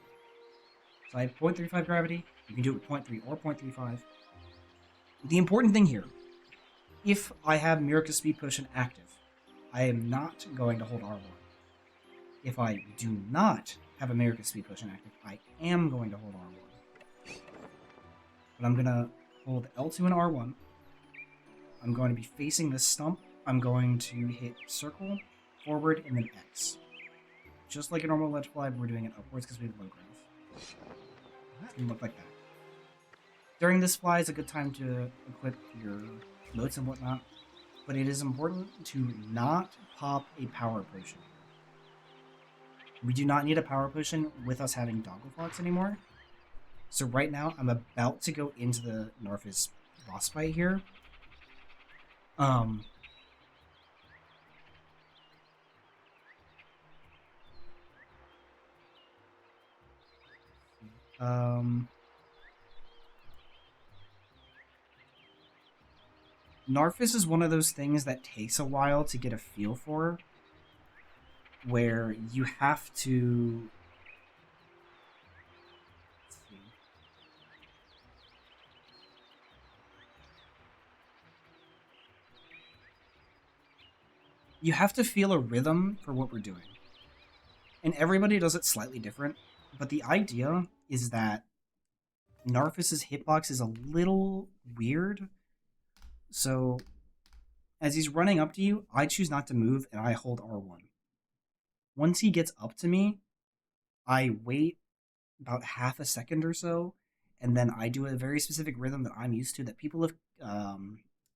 So I have 0.35 gravity. You can do it with 0.3 or 0.35. The important thing here, if I have Meerca speed potion active, I am not going to hold R1. If I do not have a Meerca speed potion active, I am going to hold R1. But I'm going to hold L2 and R1. I'm going to be facing this stump. I'm going to hit circle, forward, and then X. Just like a normal Ledgefly, but we're doing it upwards because we have low grav. It's going to look like that. During this fly is a good time to equip your motes and whatnot, but it is important to not pop a power potion. We do not need a power potion with us having Doggleflots anymore. So right now, I'm about to go into the Gnarfas boss fight here. Gnarfas is one of those things that takes a while to get a feel for.
where you have to... You have to feel a rhythm for what we're doing. And everybody does it slightly different, but the idea is that Gnarfas's hitbox is a little weird. So, as he's running up to you, I choose not to move and I hold R1. Once he gets up to me, I wait about half a second or so, and then I do a very specific rhythm that I'm used to that people have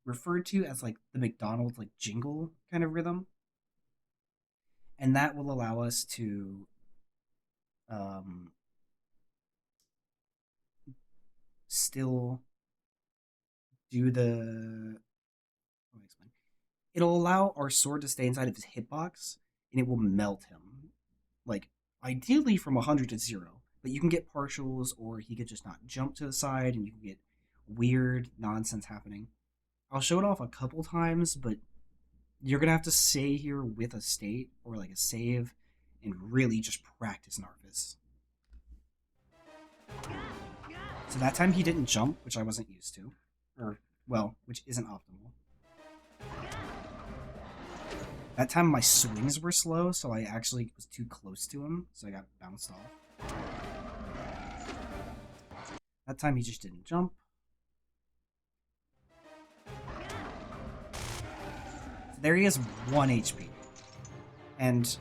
referred to as like the McDonald's like jingle kind of rhythm. And that will allow us to still do the... Let me explain. It'll allow our sword to stay inside of his hitbox, and it will melt him. Like, ideally from 100 to 0, but you can get partials, or he could just not jump to the side, and you can get weird nonsense happening. I'll show it off a couple times, but you're going to have to stay here with a state, or like a save, and really just practice Gnarfas. So that time he didn't jump, which I wasn't used to. Or, well, which isn't optimal. That time my swings were slow, so I actually was too close to him, so I got bounced off. That time he just didn't jump. So there he has 1 HP. And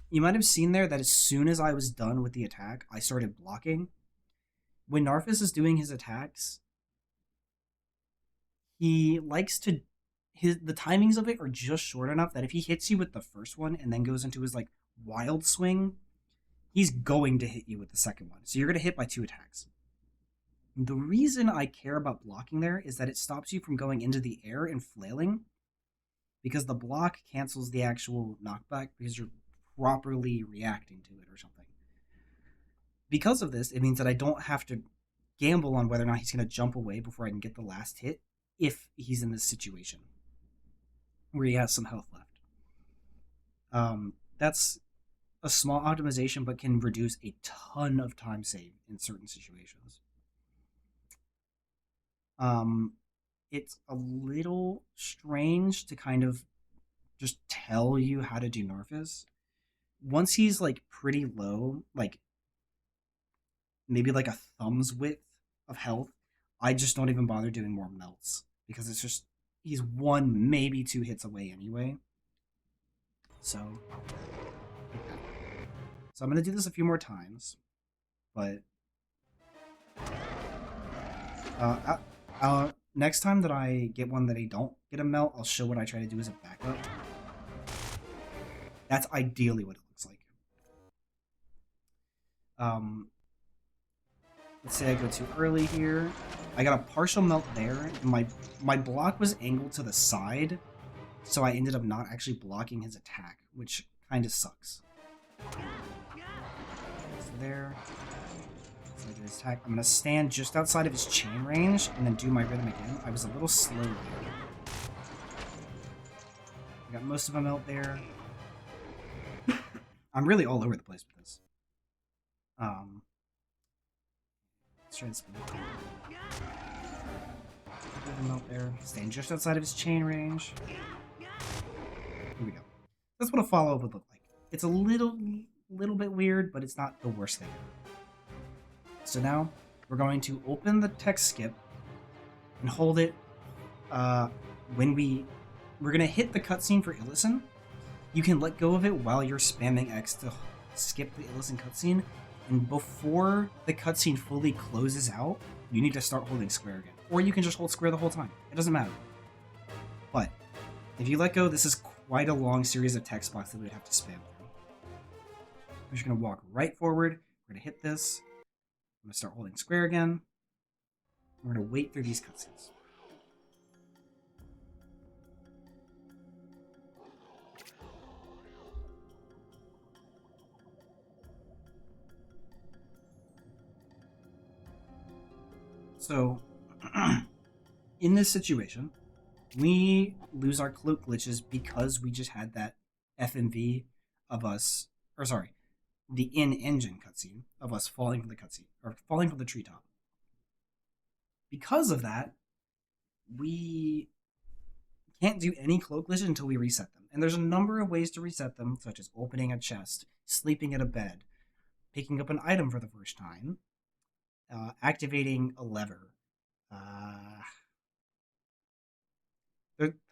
you might have seen there that as soon as I was done with the attack, I started blocking. When Gnarfas is doing his attacks, he likes to... the timings of it are just short enough that if he hits you with the first one and then goes into his like wild swing, he's going to hit you with the second one. So you're going to hit by 2 attacks. The reason I care about blocking there is that it stops you from going into the air and flailing, because the block cancels the actual knockback because you're properly reacting to it or something. Because of this, it means that I don't have to gamble on whether or not he's going to jump away before I can get the last hit if he's in this situation where he has some health left. That's a small optimization, but can reduce a ton of time save in certain situations. It's a little strange to kind of just tell you how to do Gnarfas. Once he's like pretty low, like maybe like a thumb's width of health, I just don't even bother doing more melts, because it's just, he's 1, maybe 2 hits away anyway. So I'm going to do this a few more times, but next time that I get one that I don't get a melt, I'll show what I try to do as a backup. That's ideally what it looks like. Let's say I go too early here. I got a partial melt there, and my block was angled to the side, so I ended up not actually blocking his attack, which kind of sucks. So there. So I do his attack. I'm going to stand just outside of his chain range, and then do my rhythm again. I was a little slow there. I got most of my melt there. I'm really all over the place with this. Let's try this one. Put him out there. Staying just outside of his chain range. Here we go. That's what a follow-up would look like. It's a little bit weird, but it's not the worst thing ever. So now we're going to open the text skip and hold it when we're going to hit the cutscene for Illusen. You can let go of it while you're spamming X to skip the Illusen cutscene, and before the cutscene fully closes out, you need to start holding square again. Or you can just hold square the whole time. It doesn't matter. But if you let go, this is quite a long series of text box that we would have to spam through. We're just going to walk right forward. We're going to hit this. I'm going to start holding square again. We're going to wait through these cutscenes. So, in this situation, we lose our cloak glitches because we just had that FMV of us, or sorry, the in-engine cutscene of us falling from the cutscene, or falling from the treetop. Because of that, we can't do any cloak glitches until we reset them. And there's a number of ways to reset them, such as opening a chest, sleeping in a bed, picking up an item for the first time, activating a lever.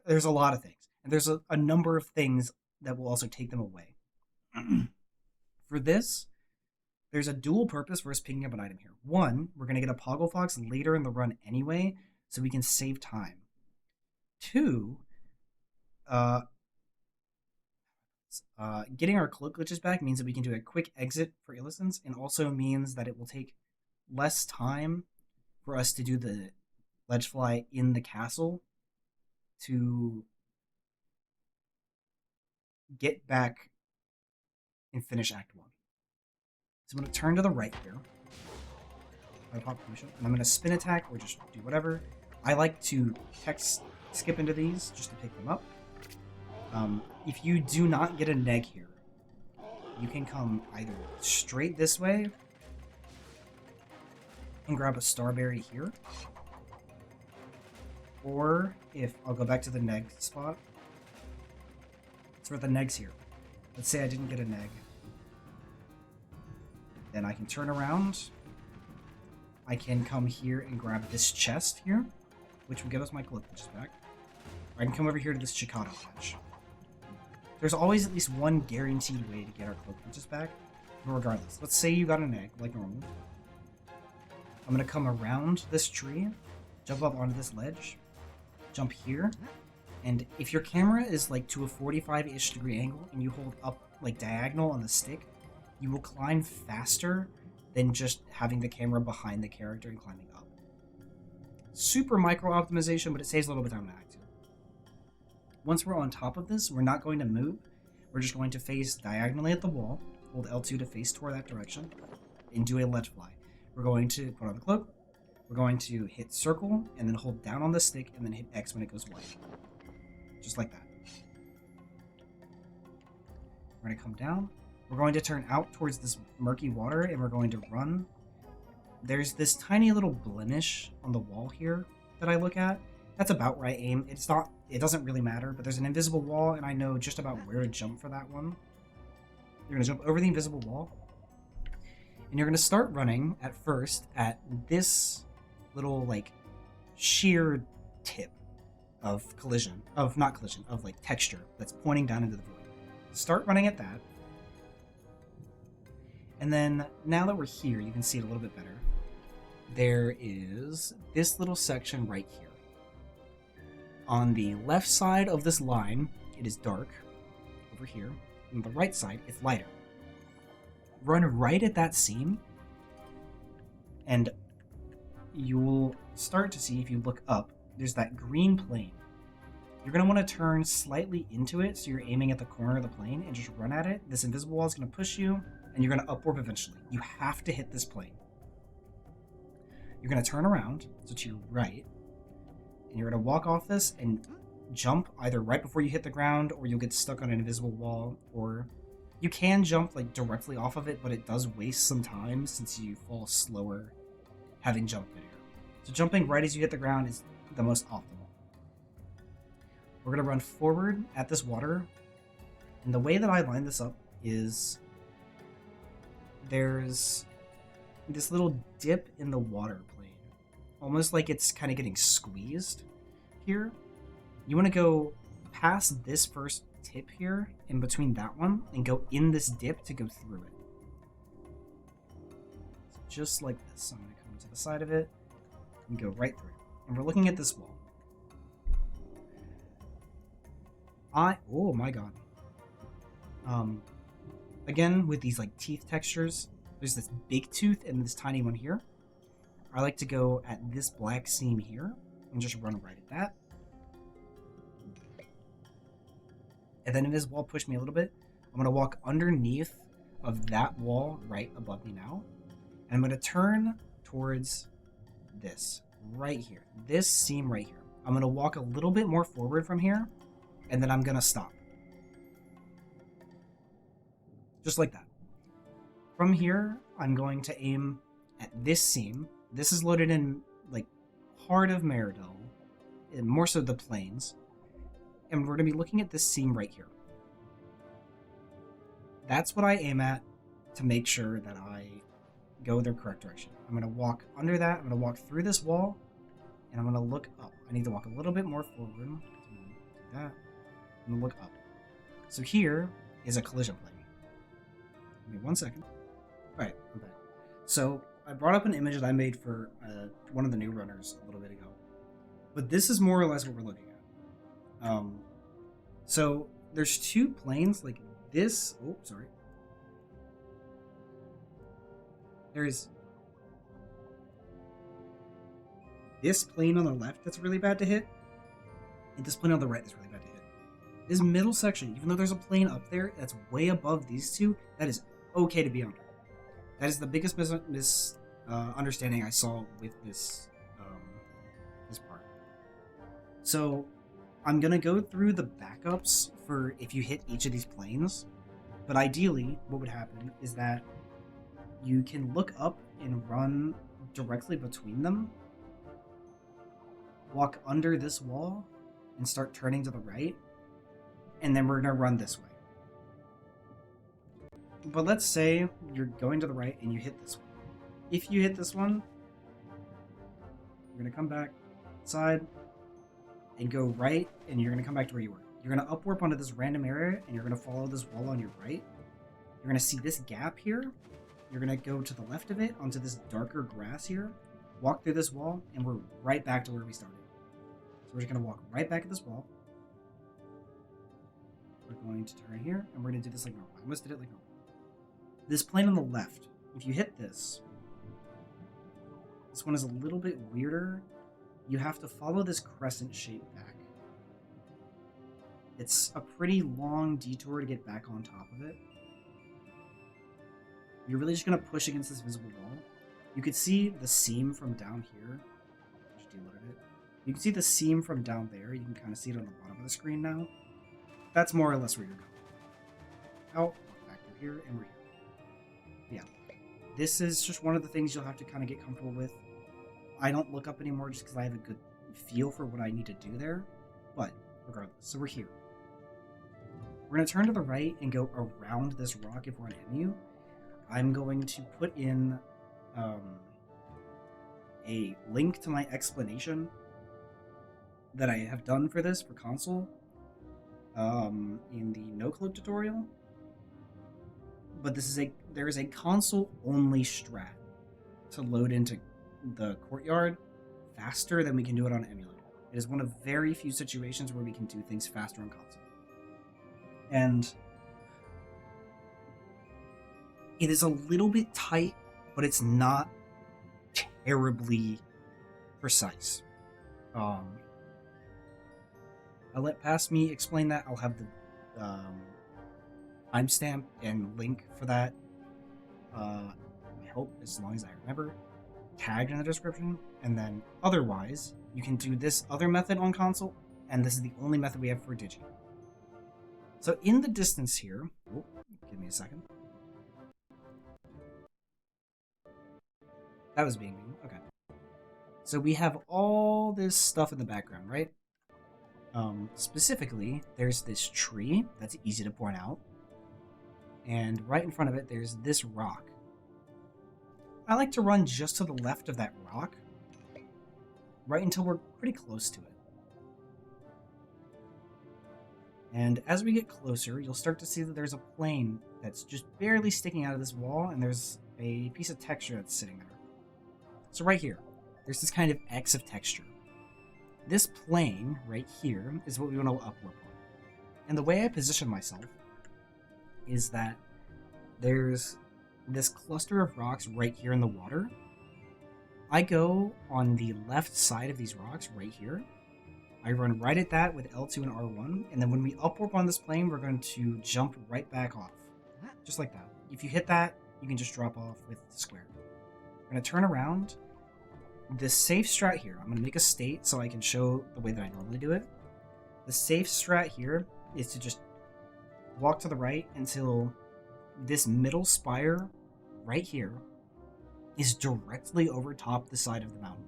There's a lot of things. And there's a number of things that will also take them away. For this, there's a dual purpose for us picking up an item here. One, we're going to get a Poggle Fox later in the run anyway, so we can save time. Two, getting our cloak glitches back means that we can do a quick exit for Illusens, and also means that it will take less time for us to do the Ledgefly in the castle to get back and finish Act 1. So I'm going to turn to the right here. And I'm going to spin attack or just do whatever. I like to text skip into these just to pick them up. If you do not get a neg here, you can come either straight this way and grab a Starberry here. Or if I'll go back to the neg spot. It's where the neg's here. Let's say I didn't get a neg. Then I can turn around. I can come here and grab this chest here, which will give us my cloak glitches back. Or I can come over here to this Chicado patch. There's always at least one guaranteed way to get our cloak glitches back. But regardless, let's say you got an egg, like normal. I'm going to come around this tree, jump up onto this ledge, jump here, and if your camera is like to a 45-ish degree angle and you hold up like diagonal on the stick, you will climb faster than just having the camera behind the character and climbing up. Super micro optimization, but it saves a little bit of time to act to. Once we're on top of this, we're not going to move. We're just going to face diagonally at the wall, hold L2 to face toward that direction, and do a Ledgefly. We're going to put on the cloak, we're going to hit circle, and then hold down on the stick, and then hit X when it goes white. Just like that. We're going to come down. We're going to turn out towards this murky water, and we're going to run. There's this tiny little blemish on the wall here that I look at. That's about where I aim. It doesn't really matter, but there's an invisible wall, and I know just about where to jump for that one. You're going to jump over the invisible wall, and you're going to start running at first at this little, like, sheer tip of like texture that's pointing down into the void. Start running at that. And then, now that we're here, you can see it a little bit better. There is this little section right here. On the left side of this line, it is dark, over here. On the right side, it's lighter. Run right at that seam, and you'll start to see, if you look up, there's that green plane. You're going to want to turn slightly into it, so you're aiming at the corner of the plane, and just run at it. This invisible wall is going to push you, and you're going to upwarp eventually. You have to hit this plane. You're going to turn around, so to your right, and you're going to walk off this and jump either right before you hit the ground, or you'll get stuck on an invisible wall, or you can jump like directly off of it, but it does waste some time since you fall slower having jumped midair. So jumping right as you hit the ground is the most optimal. We're going to run forward at this water, and the way that I line this up is there's this little dip in the water plane, almost like it's kind of getting squeezed here. You want to go past this first tip here, in between that one, and go in this dip to go through it. So just like this. I'm going to come to the side of it and go right through. And we're looking at this wall. Oh my god. Again, with these like teeth textures, there's this big tooth and this tiny one here. I like to go at this black seam here and just run right at that. And then if this wall pushed me a little bit, I'm going to walk underneath of that wall right above me now. And I'm going to turn towards this right here. This seam right here. I'm going to walk a little bit more forward from here, and then I'm going to stop.
Just like that. From here, I'm going to aim at this seam. This is loaded in, like, part of Meridell, and more so the plains. And we're going to be looking at this seam right here. That's what I aim at to make sure that I go the correct direction. I'm going to walk under that. I'm going to walk through this wall, and I'm going to look up. I need to walk a little bit more forward. Do that. I'm going to look up. So here is a collision plane. Give me 1 second. All right, I'm back. So I brought up an image that I made for one of the new runners a little bit ago. But this is more or less what we're looking at. So there's two planes like this. Oh, sorry. There's this plane on the left that's really bad to hit, and this plane on the right that's really bad to hit. This middle section, even though there's a plane up there that's way above these two, that is okay to be under. That is the biggest misunderstanding I saw with this part. So I'm gonna go through the backups for if you hit each of these planes, but ideally what would happen is that you can look up and run directly between them, walk under this wall, and start turning to the right, and then we're gonna run this way. But let's say you're going to the right and you hit this one. If you hit this one, you're going to come back side and go right, and you're going to come back to where you were. You're going to upwarp onto this random area, and you're going to follow this wall on your right. You're going to see this gap here. You're going to go to the left of it onto this darker grass here, walk through this wall, and we're right back to where we started. So we're just going to walk right back at this wall. We're going to turn here, and we're going to do this like normal. I almost did it like normal. This plane on the left, if you hit this one is a little bit weirder. You have to follow this crescent shape back. It's a pretty long detour to get back on top of it. You're really just going to push against this visible wall. You can see the seam from down here. Just deloaded it. You can see the seam from down there. You can kind of see it on the bottom of the screen now. That's more or less where you're going. Out, back through here, and we're here. Yeah, this is just one of the things you'll have to kind of get comfortable with. I don't look up anymore just because I have a good feel for what I need to do there, but regardless, so we're here. We're going to turn to the right and go around this rock if we're on MU. I'm going to put in a link to my explanation that I have done for this for console in the no cloak tutorial. But there is a console only strat to load into the courtyard faster than we can do it on emulator. It is one of very few situations where we can do things faster on console. And it is a little bit tight, but it's not terribly precise. I'll let past me explain that. I'll have the timestamp and link for that, I hope, as long as I remember, tagged in the description. And then otherwise, you can do this other method on console, and this is the only method we have for Digi. So in the distance here, oh, give me a second. That was being mean. Okay. So we have all this stuff in the background, right? Specifically, there's this tree that's easy to point out. And right in front of it, there's this rock. I like to run just to the left of that rock, right until we're pretty close to it. And as we get closer, you'll start to see that there's a plane that's just barely sticking out of this wall, and there's a piece of texture that's sitting there. So right here, there's this kind of X of texture. This plane right here is what we want to upwarp on. And the way I position myself is that there's this cluster of rocks right here in the water. I go on the left side of these rocks right here. I run right at that with L2 and R1, and then when we upwarp on this plane, we're going to jump right back off. Just like that. If you hit that, you can just drop off with the square. We're going to turn around. The safe strat here, I'm going to make a state so I can show the way that I normally do it. The safe strat here is to just walk to the right until this middle spire right here is directly over top the side of the mountain.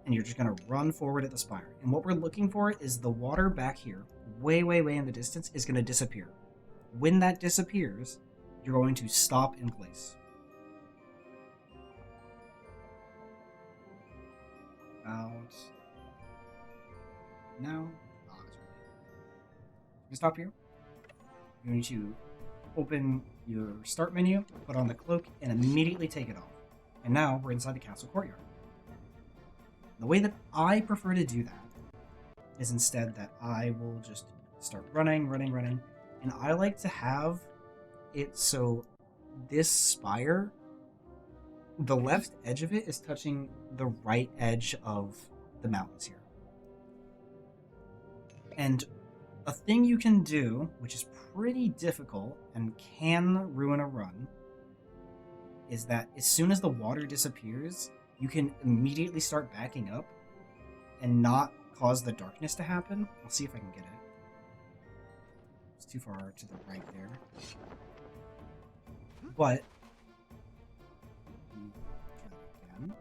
And you're just going to run forward at the spire. And what we're looking for is the water back here, way, way, way in the distance, is going to disappear. When that disappears, you're going to stop in place. About now. Oh, that's right. You stop here. You're going to open your start menu, put on the cloak, and immediately take it off. And now we're inside the castle courtyard. The way that I prefer to do that is instead that I will just start running, and I like to have it so this spire, the left edge of it is touching the right edge of the mountains here. And a thing you can do, which is pretty difficult and can ruin a run, is that as soon as the water disappears, you can immediately start backing up and not cause the darkness to happen. I'll see if I can get it. It's too far to the right there. But again.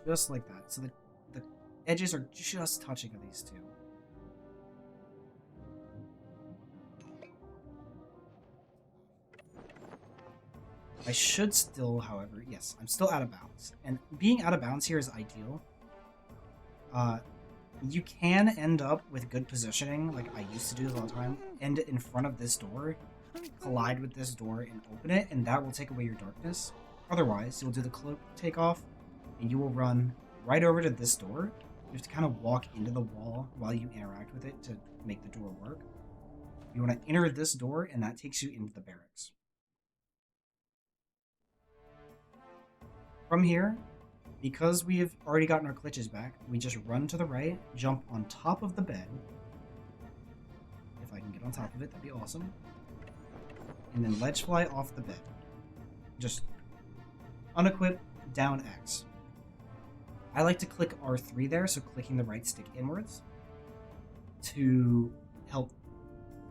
Just like that. So the edges are just touching of these two. I should still, however, yes, I'm still out of bounds. And being out of bounds here is ideal. You can end up with good positioning, like I used to do this all the time, end in front of this door, collide with this door, and open it, and that will take away your darkness. Otherwise, you'll do the cloak takeoff, and you will run right over to this door. You have to kind of walk into the wall while you interact with it to make the door work. You want to enter this door, and that takes you into the barracks. From here, because we have already gotten our glitches back, we just run to the right, jump on top of the bed. If I can get on top of it, that'd be awesome. And then Ledgefly off the bed. Just unequip, down X. I like to click R3 there, so clicking the right stick inwards to help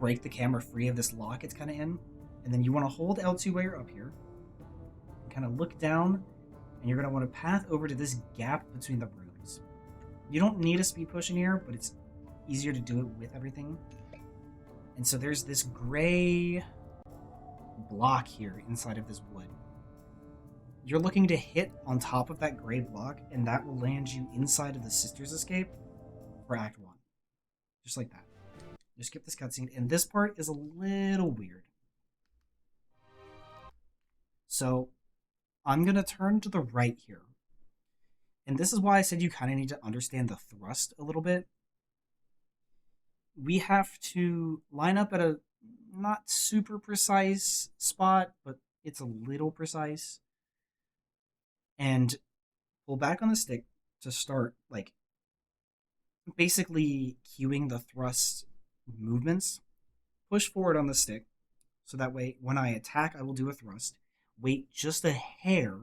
break the camera free of this lock it's kind of in. And then you want to hold L2 while you're up here. And kind of look down. And you're going to want to path over to this gap between the rooms. You don't need a speed push in here, but it's easier to do it with everything. And so there's this gray block here inside of this wood. You're looking to hit on top of that gray block, and that will land you inside of the Sisters Escape for Act 1. Just like that. Just skip this cutscene, and this part is a little weird. So I'm going to turn to the right here. And this is why I said you kind of need to understand the thrust a little bit. We have to line up at a not super precise spot, but it's a little precise. And pull back on the stick to start, like, basically cueing the thrust movements. Push forward on the stick, so that way when I attack, I will do a thrust. Wait just a hair,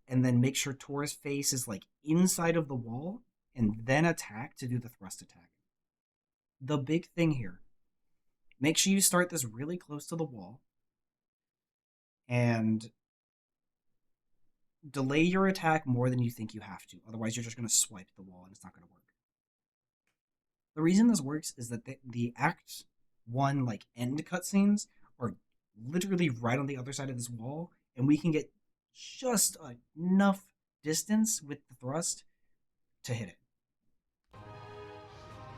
and then make sure TOR's face is like inside of the wall, and then attack to do the thrust attack. The big thing here, make sure you start this really close to the wall, and delay your attack more than you think you have to. Otherwise, you're just going to swipe the wall, and it's not going to work. The reason this works is that the Act 1 like end cutscenes are literally right on the other side of this wall, and we can get just enough distance with the thrust to hit it.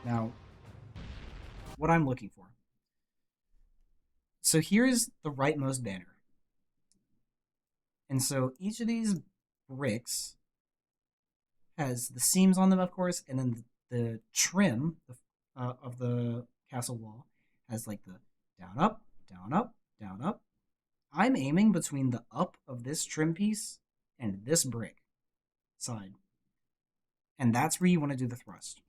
Now, what I'm looking for. So here's the rightmost banner. And so each of these bricks has the seams on them, of course, and then the trim of the castle wall has like the down, up, down, up, down, up. I'm aiming between the up of this trim piece and this brick side. And that's where you want to do the thrust.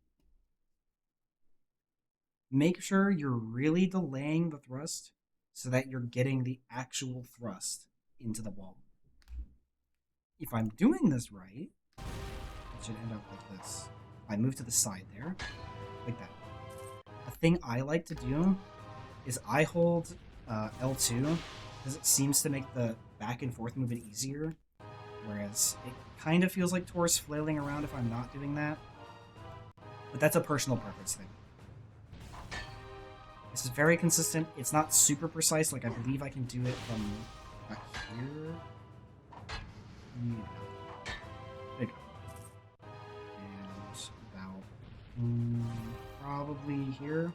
Make sure you're really delaying the thrust so that you're getting the actual thrust into the wall. If I'm doing this right, it should end up like this.
I move to the side there, like that. A thing I like to do is I hold L2 because it seems to make the back and forth movement easier, whereas it kind of feels like TOR's flailing around if I'm not doing that. But that's a personal preference thing. This is very consistent. It's not super precise, like I believe I can do it from back here. There you go. And about probably here.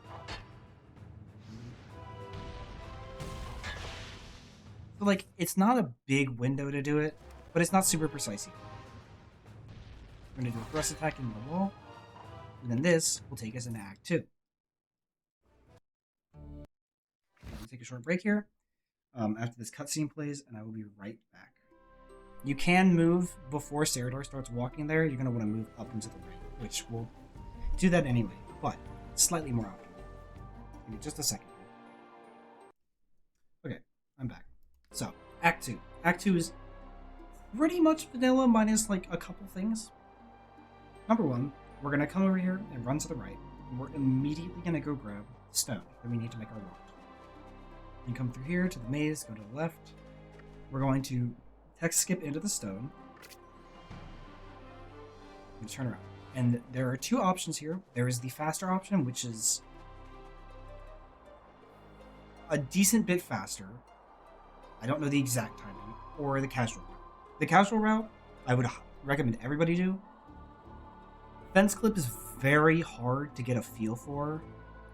So like, it's not a big window to do it, but it's not super precise either. We're going to do a thrust attack into the wall, and then this will take us into Act 2. I'm going to take a short break here after this cutscene plays, and I will be right back. You can move before Sarador starts walking there. You're going to want to move up into the right, which will do that anyway, but slightly more optimal. Give me just a second. Okay, I'm back. So, Act 2. Act 2 is pretty much vanilla minus like a couple things. Number 1, we're going to come over here and run to the right. And we're immediately going to go grab the stone that we need to make our wand. You come through here to the maze, go to the left. We're going to text skip into the stone. And turn around. And there are 2 options here. There is the faster option, which is a decent bit faster. I don't know the exact timing, or the casual route. The casual route, I would recommend everybody do. Fence clip is very hard to get a feel for,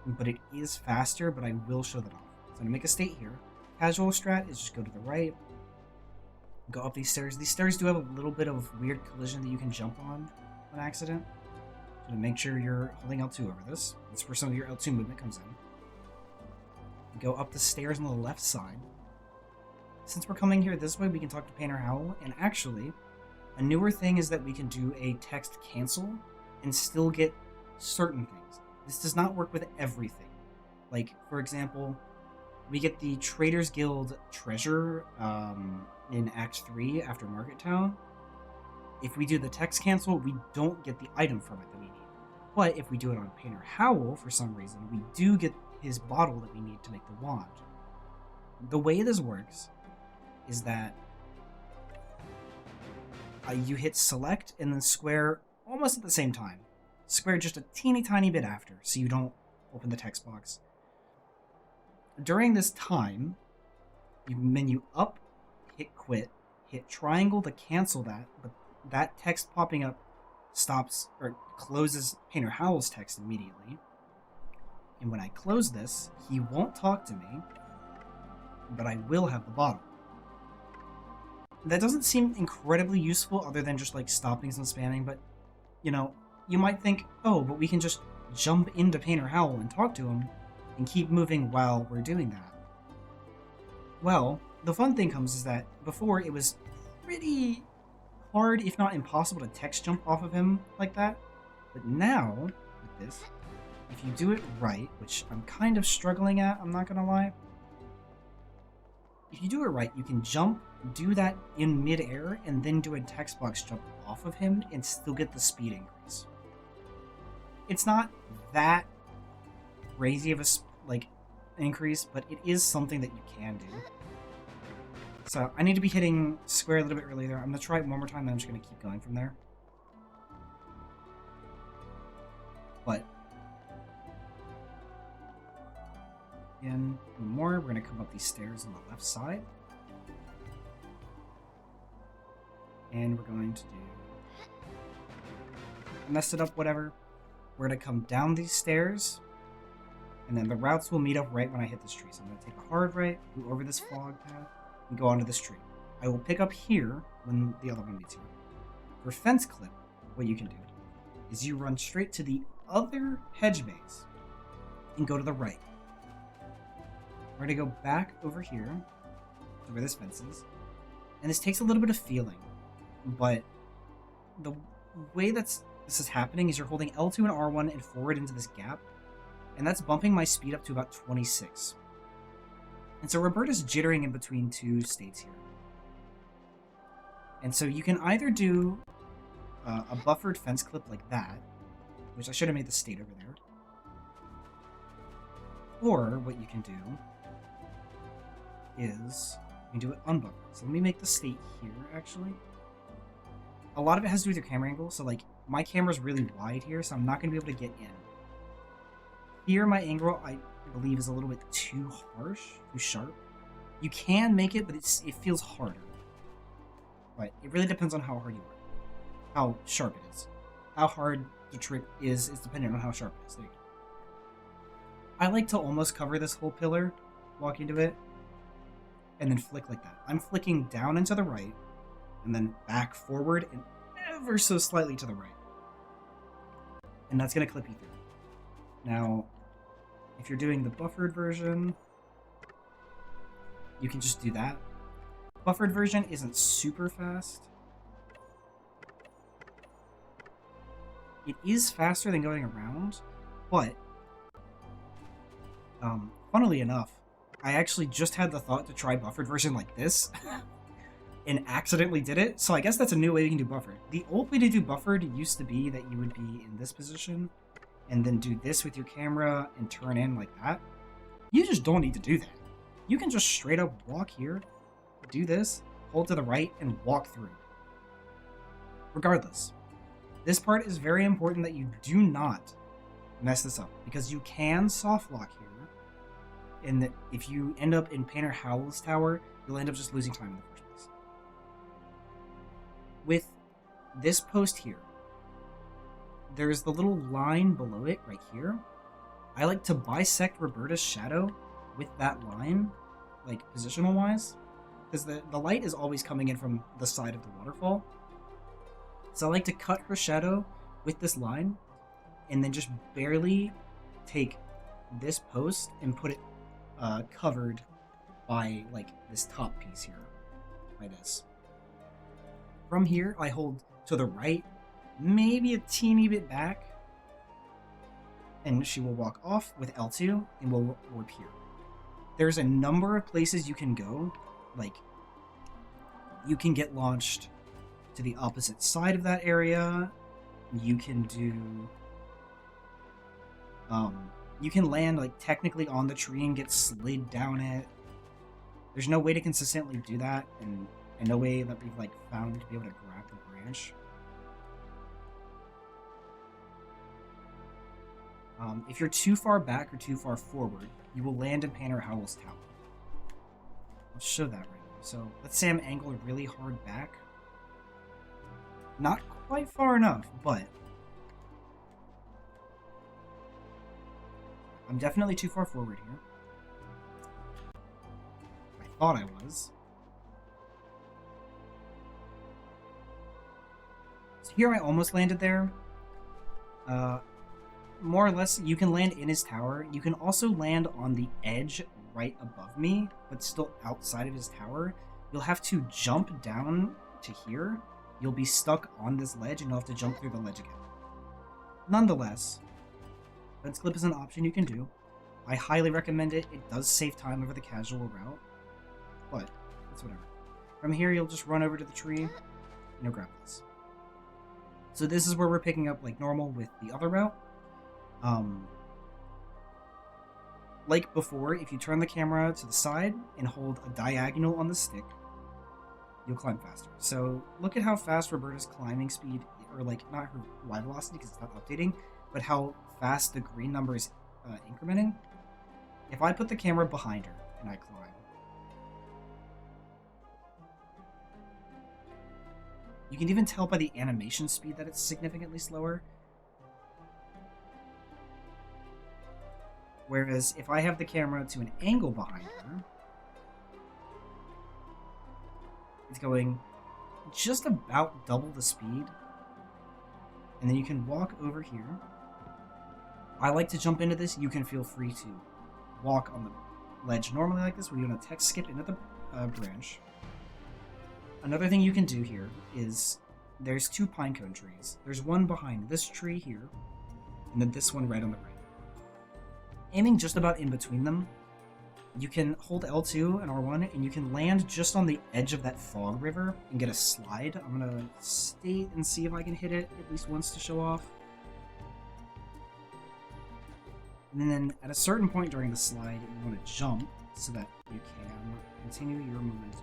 but it is faster, but I will show that off. So I'm going to make a state here. Casual strat is just go to the right, go up these stairs. These stairs do have a little bit of weird collision that you can jump on accident. So make sure you're holding L2 over this. That's where some of your L2 movement comes in. Go up the stairs on the left side. Since we're coming here this way, we can talk to Painter Howl, and actually, a newer thing is that we can do a text cancel and still get certain things. This does not work with everything. Like, for example, we get the Traders Guild treasure in Act 3 after Market Town. If we do the text cancel, we don't get the item from it that we need. But if we do it on Painter Howl, for some reason, we do get his bottle that we need to make the wand. The way this works is that you hit select and then square almost at the same time. Square just a teeny tiny bit after, so you don't open the text box. During this time, you menu up, hit quit, hit triangle to cancel that, but that text popping up stops or closes Painter Howl's text immediately. And when I close this, he won't talk to me, but I will have the bottle. That doesn't seem incredibly useful other than just like stopping some spamming, but you know, you might think, oh, but we can just jump into Painter Howl and talk to him and keep moving while we're doing that. Well, the fun thing comes is that before it was pretty hard, if not impossible, to text jump off of him like that. But now, with this, if you do it right, which I'm kind of struggling at, I'm not gonna lie. If you do it right, you can jump, do that in mid-air, and then do a text box jump off of him and still get the speed increase. It's not that crazy of a increase, but it is something that you can do. So I need to be hitting square a little bit earlier. I'm going to try it one more time, and I'm just going to keep going from there. But again, one more. We're going to come up these stairs on the left side. And we're going to do... I messed it up, whatever. We're going to come down these stairs. And then the routes will meet up right when I hit this tree. So I'm going to take a hard right, go over this fog path, and go onto this tree. I will pick up here when the other one meets here. For fence clip, what you can do is you run straight to the other hedge maze and go to the right. We're going to go back over here to where this fence is. And this takes a little bit of feeling, but the way this is happening is you're holding L2 and R1 and forward into this gap, and that's bumping my speed up to about 26. And so Roberta's jittering in between 2 states here. And so you can either do a buffered fence clip like that,
which I should have made the state over there. Or what you can do is you can do it unbuffered. So let me make the state here, actually. A lot of it has to do with your camera angle. So, like, my camera's really wide here, so I'm not going to be able to get in. Here, my angle, I believe, is a little bit too harsh, too sharp. You can make it, but it feels harder. But it really depends on how hard you are. How sharp it is. How hard the trick is dependent on how sharp it is. There you go. I like to almost cover this whole pillar, walk into it, and then flick like that. I'm flicking down and to the right, and then back forward and ever so slightly to the right. And that's going to clip you through. Now, if you're doing the buffered version, you can just do that. Buffered version isn't super fast. It is faster than going around, but funnily enough, I actually just had the thought to try buffered version like this and accidentally did it, so I guess that's a new way you can do buffered. The old way to do buffered used to be that you would be in this position and then do this with your camera and turn in like that. You just don't need to do that. You can just straight up walk here, do this, hold to the right, and walk through. Regardless, this part is very important that you do not mess this up, because you can soft lock here, and that if you end up in Painter Howell's tower, you'll end up just losing time in the first place. With this post here, there's the little line below it right here. I like to bisect Roberta's shadow with that line, like positional wise, because the light is always coming in from the side of the waterfall. So I like to cut her shadow with this line and then just barely take this post and put it covered by like this top piece here, by this. From here, I hold to the right, maybe a teeny bit back, and she will walk off with L2 and will warp here. There's a number of places you can go, like you can get launched to the opposite side of that area. You can do you can land like technically on the tree and get slid down it. There's no way to consistently do that, and no way that we've like found to be able to grab the branch. If you're too far back or too far forward, you will land in Painter Howell's tower. I'll show that right now. So let's say I'm angled really hard back. Not quite far enough, but I'm definitely too far forward here. I thought I was. So here I almost landed there. More or less, you can land in his tower. You can also land on the edge right above me, but still outside of his tower. You'll have to jump down to here. You'll be stuck on this ledge, and you'll have to jump through the ledge again. Nonetheless, fence clip is an option you can do. I highly recommend it. It does save time over the casual route, but it's whatever. From here, you'll just run over to the tree, and you'll grab this. So this is where we're picking up like normal with the other route. Like before, if you turn the camera to the side and hold a diagonal on the stick, you'll climb faster. So look at how fast Roberta's climbing speed, or like not her Y velocity because it's not updating, but how fast the green number is incrementing. If I put the camera behind her and I climb, you can even tell by the animation speed that it's significantly slower. Whereas if I have the camera to an angle behind her, it's going just about double the speed. And then you can walk over here. I like to jump into this. You can feel free to walk on the ledge normally like this, where you're going to text skip into the branch. Another thing you can do here is there's two pinecone trees. There's one behind this tree here, and then this one right on the right. Aiming just about in between them, you can hold L2 and R1, and you can land just on the edge of that fog river and get a slide. I'm going to state and see if I can hit it at least once to show off. And then at a certain point during the slide, you want to jump so that you can continue your momentum.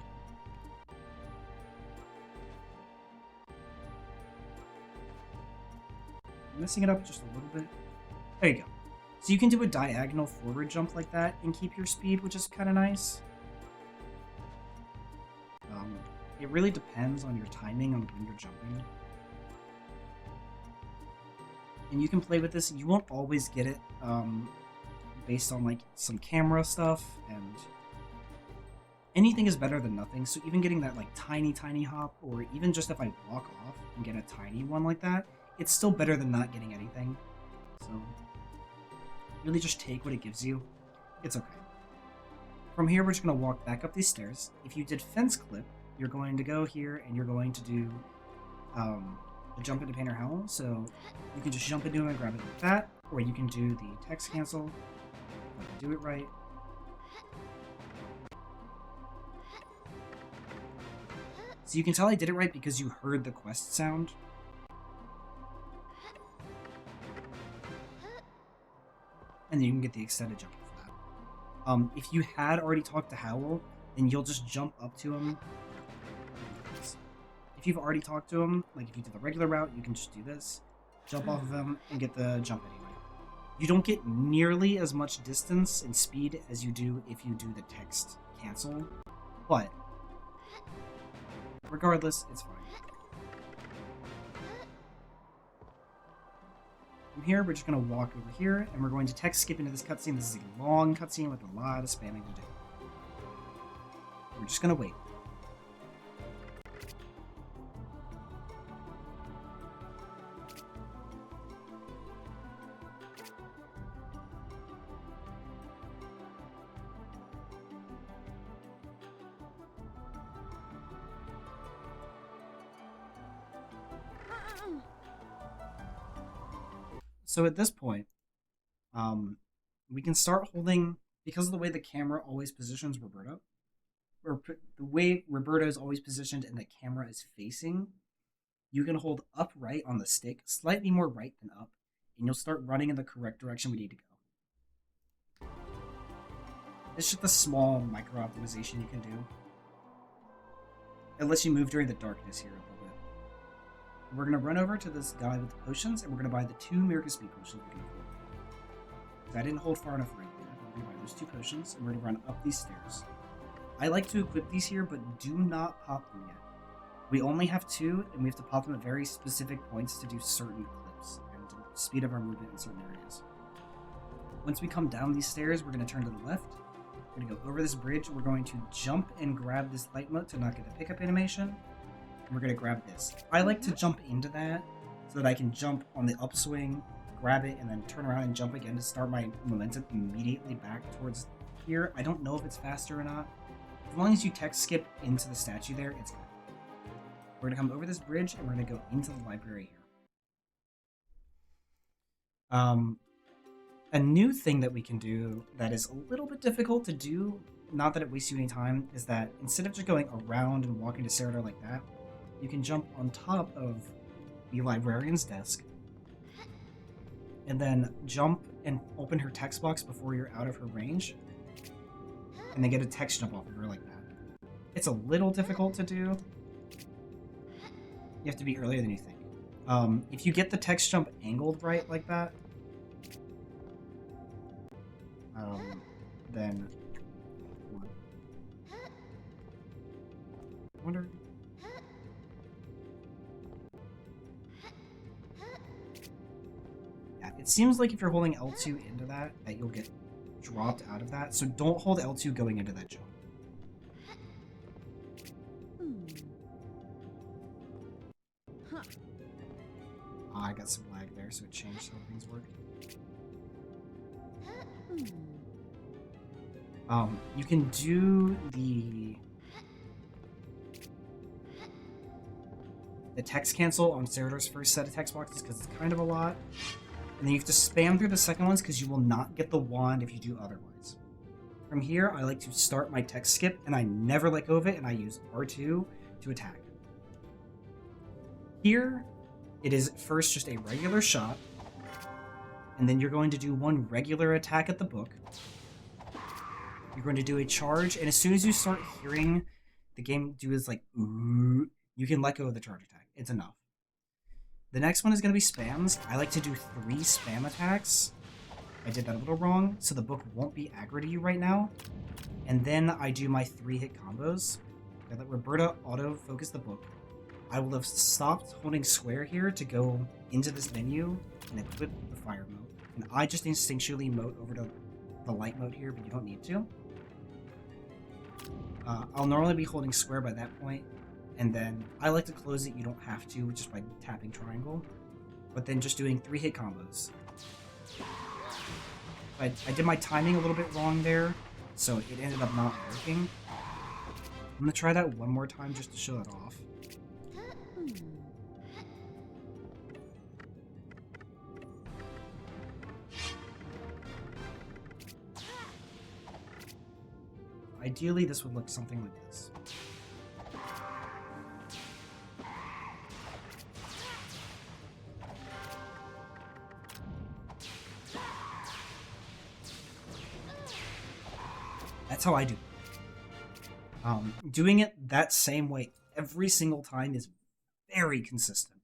Messing it up just a little bit. There you go. So you can do a diagonal forward jump like that and keep your speed, which is kind of nice. It really depends on your timing on when you're jumping. And you can play with this. You won't always get it based on like some camera stuff, and anything is better than nothing. So even getting that like tiny hop, or even just if I walk off and get a tiny one like that, it's still better than not getting anything. So really just take what it gives you. It's okay. From here, we're just going to walk back up these stairs. If you did fence clip, you're going to go here and you're going to do a jump into Painter Howl. So you can just jump into him and grab it like that, or you can do the text cancel. If I can do it right. So you can tell I did it right because you heard the quest sound. And then you can get the extended jump for that. If you had already talked to Howl, then you'll just jump up to him. If you've already talked to him, like if you did the regular route, you can just do this, jump off of him, and get the jump anyway. You don't get nearly as much distance and speed as you do if you do the text cancel, but regardless, it's fine. From here, we're just going to walk over here, and we're going to text skip into this cutscene. This is a long cutscene with a lot of spamming to do. We're just going to wait. So at this point, we can start holding, because of the way the camera always positions Roberta, or the way Roberta is always positioned and the camera is facing, you can hold up right on the stick, slightly more right than up, and you'll start running in the correct direction we need to go. It's just a small micro optimization you can do. It lets you move during the darkness here a little bit. We're going to run over to this guy with the potions, and we're going to buy the 2 Meerca speed potions we can afford. Because I didn't hold far enough right there. We're going to buy those 2 potions, and we're going to run up these stairs. I like to equip these here, but do not pop them yet. We only have 2, and we have to pop them at very specific points to do certain clips, and to speed up our movement in certain areas. Once we come down these stairs, we're going to turn to the left. We're going to go over this bridge. We're going to jump and grab this light mote to not get the pickup animation. We're going to grab this. I like to jump into that so that I can jump on the upswing, grab it, and then turn around and jump again to start my momentum immediately back towards here. I don't know if it's faster or not. As long as you text skip into the statue there, it's good. We're going to come over this bridge, and we're going to go into the library here. A new thing that we can do that is a little bit difficult to do, not that it wastes you any time, is that instead of just going around and walking to Cerator like that, you can jump on top of the librarian's desk and then jump and open her text box before you're out of her range, and then get a text jump off of her like that. It's a little difficult to do. You have to be earlier than you think. If you get the text jump angled right like that, then I wonder. Yeah, it seems like if you're holding L2 into that you'll get dropped out of that. So don't hold L2 going into that jump. I got some lag there, so it changed how things work. You can do the text cancel on Cerator's first set of text boxes because it's kind of a lot. And then you have to spam through the second ones because you will not get the wand if you do otherwise. From here, I like to start my text skip, and I never let go of it, and I use R2 to attack. Here, it is first just a regular shot, and then you're going to do one regular attack at the book. You're going to do a charge, and as soon as you start hearing the game do is like, ooh, you can let go of the charge attack. It's enough. The next one is going to be spams. I like to do 3 spam attacks. I did that a little wrong, so the book won't be aggro to you right now. And then I do my 3-hit combos. I let Roberta auto-focus the book. I will have stopped holding square here to go into this menu and equip the fire mode. And I just instinctually mode over to the light mode here, but you don't need to. I'll normally be holding square by that point, and then I like to close it. You don't have to, just by tapping triangle. But then just doing 3-hit combos. I did my timing a little bit wrong there, so it ended up not working. I'm going to try that one more time just to show it off. Ideally, this would look something like this. That's how I do it. Doing it that same way every single time is very consistent.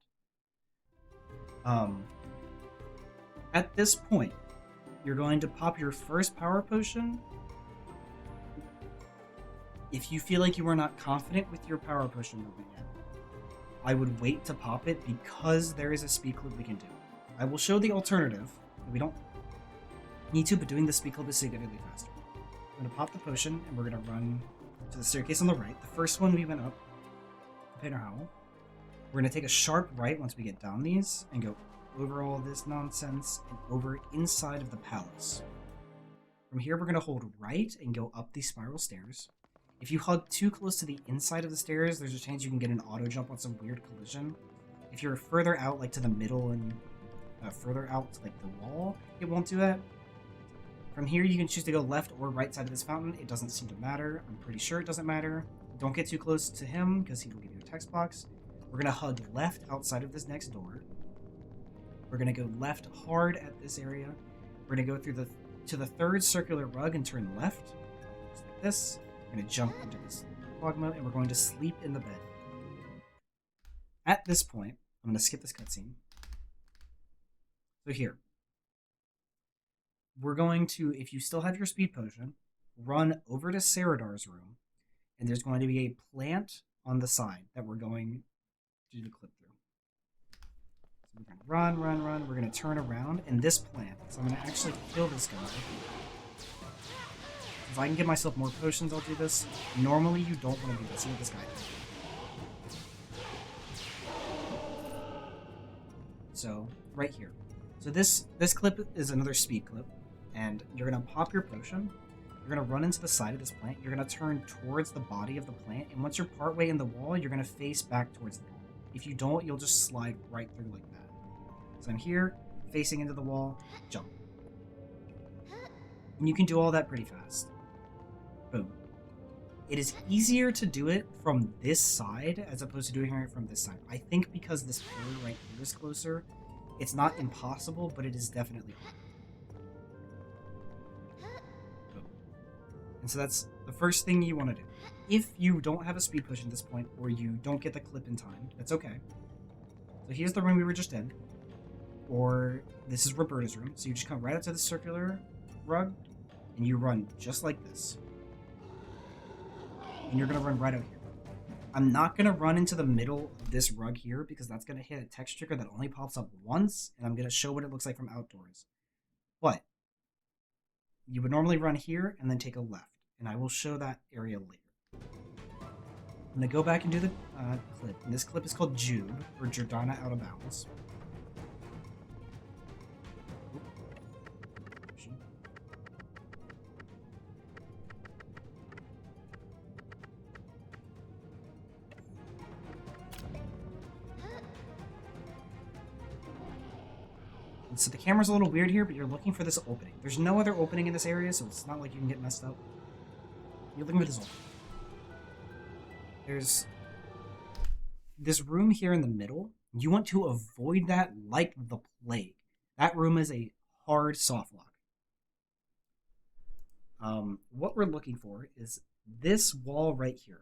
At this point, you're going to pop your first power potion. If you feel like you are not confident with your power potion movement yet, I would wait to pop it because there is a speed clip we can do. I will show the alternative. We don't need to, but doing the speed clip is significantly faster. I'm going to pop the potion, and we're going to run to the staircase on the right. The first one we went up, Painter Howl. We're going to take a sharp right once we get down these, and go over all this nonsense, and over inside of the palace. From here, we're going to hold right and go up these spiral stairs. If you hug too close to the inside of the stairs, there's a chance you can get an auto jump on some weird collision. If you're further out, like to the middle and further out to like the wall, it won't do that. From here, you can choose to go left or right side of this fountain. It doesn't seem to matter. I'm pretty sure it doesn't matter. Don't get too close to him because he will give you a text box. We're going to hug left outside of this next door. We're going to go left hard at this area. We're going to go through to the third circular rug and turn left, just like this. We're going to jump into this fog mode, and we're going to sleep in the bed. At this point, I'm going to skip this cutscene. So here, we're going to, if you still have your speed potion, run over to Saradar's room, and there's going to be a plant on the side that we're going to do the clip through. So we're going to run, we're going to turn around, and this plant, so I'm going to actually kill this guy. If I can give myself more potions, I'll do this. Normally, you don't want to do this. See what this guy does. So, right here. So this clip is another speed clip, and you're going to pop your potion. You're going to run into the side of this plant. You're going to turn towards the body of the plant, and once you're partway in the wall, you're going to face back towards the wall. If you don't, you'll just slide right through like that. So I'm here, facing into the wall, jump. And you can do all that pretty fast. Boom. It is easier to do it from this side as opposed to doing it from this side. I think because this pillar right here is closer, it's not impossible, but it is definitely hard. Boom. And so that's the first thing you want to do. If you don't have a speed push at this point, or you don't get the clip in time, that's okay. So here's the room we were just in. Or this is Roberta's room. So you just come right up to the circular rug, and you run just like this. And you're going to run right out here. I'm not going to run into the middle of this rug here because that's going to hit a text trigger that only pops up once, and I'm going to show what it looks like from outdoors. But you would normally run here and then take a left, and I will show that area later. I'm going to go back and do the clip, and this clip is called JOOB, or Jordana Out of Bounds. So the camera's a little weird here, but you're looking for this opening. There's no other opening in this area, so it's not like you can get messed up. You're looking for this opening. There's this room here in the middle. You want to avoid that like the plague. That room is a hard soft lock. What we're looking for is this wall right here.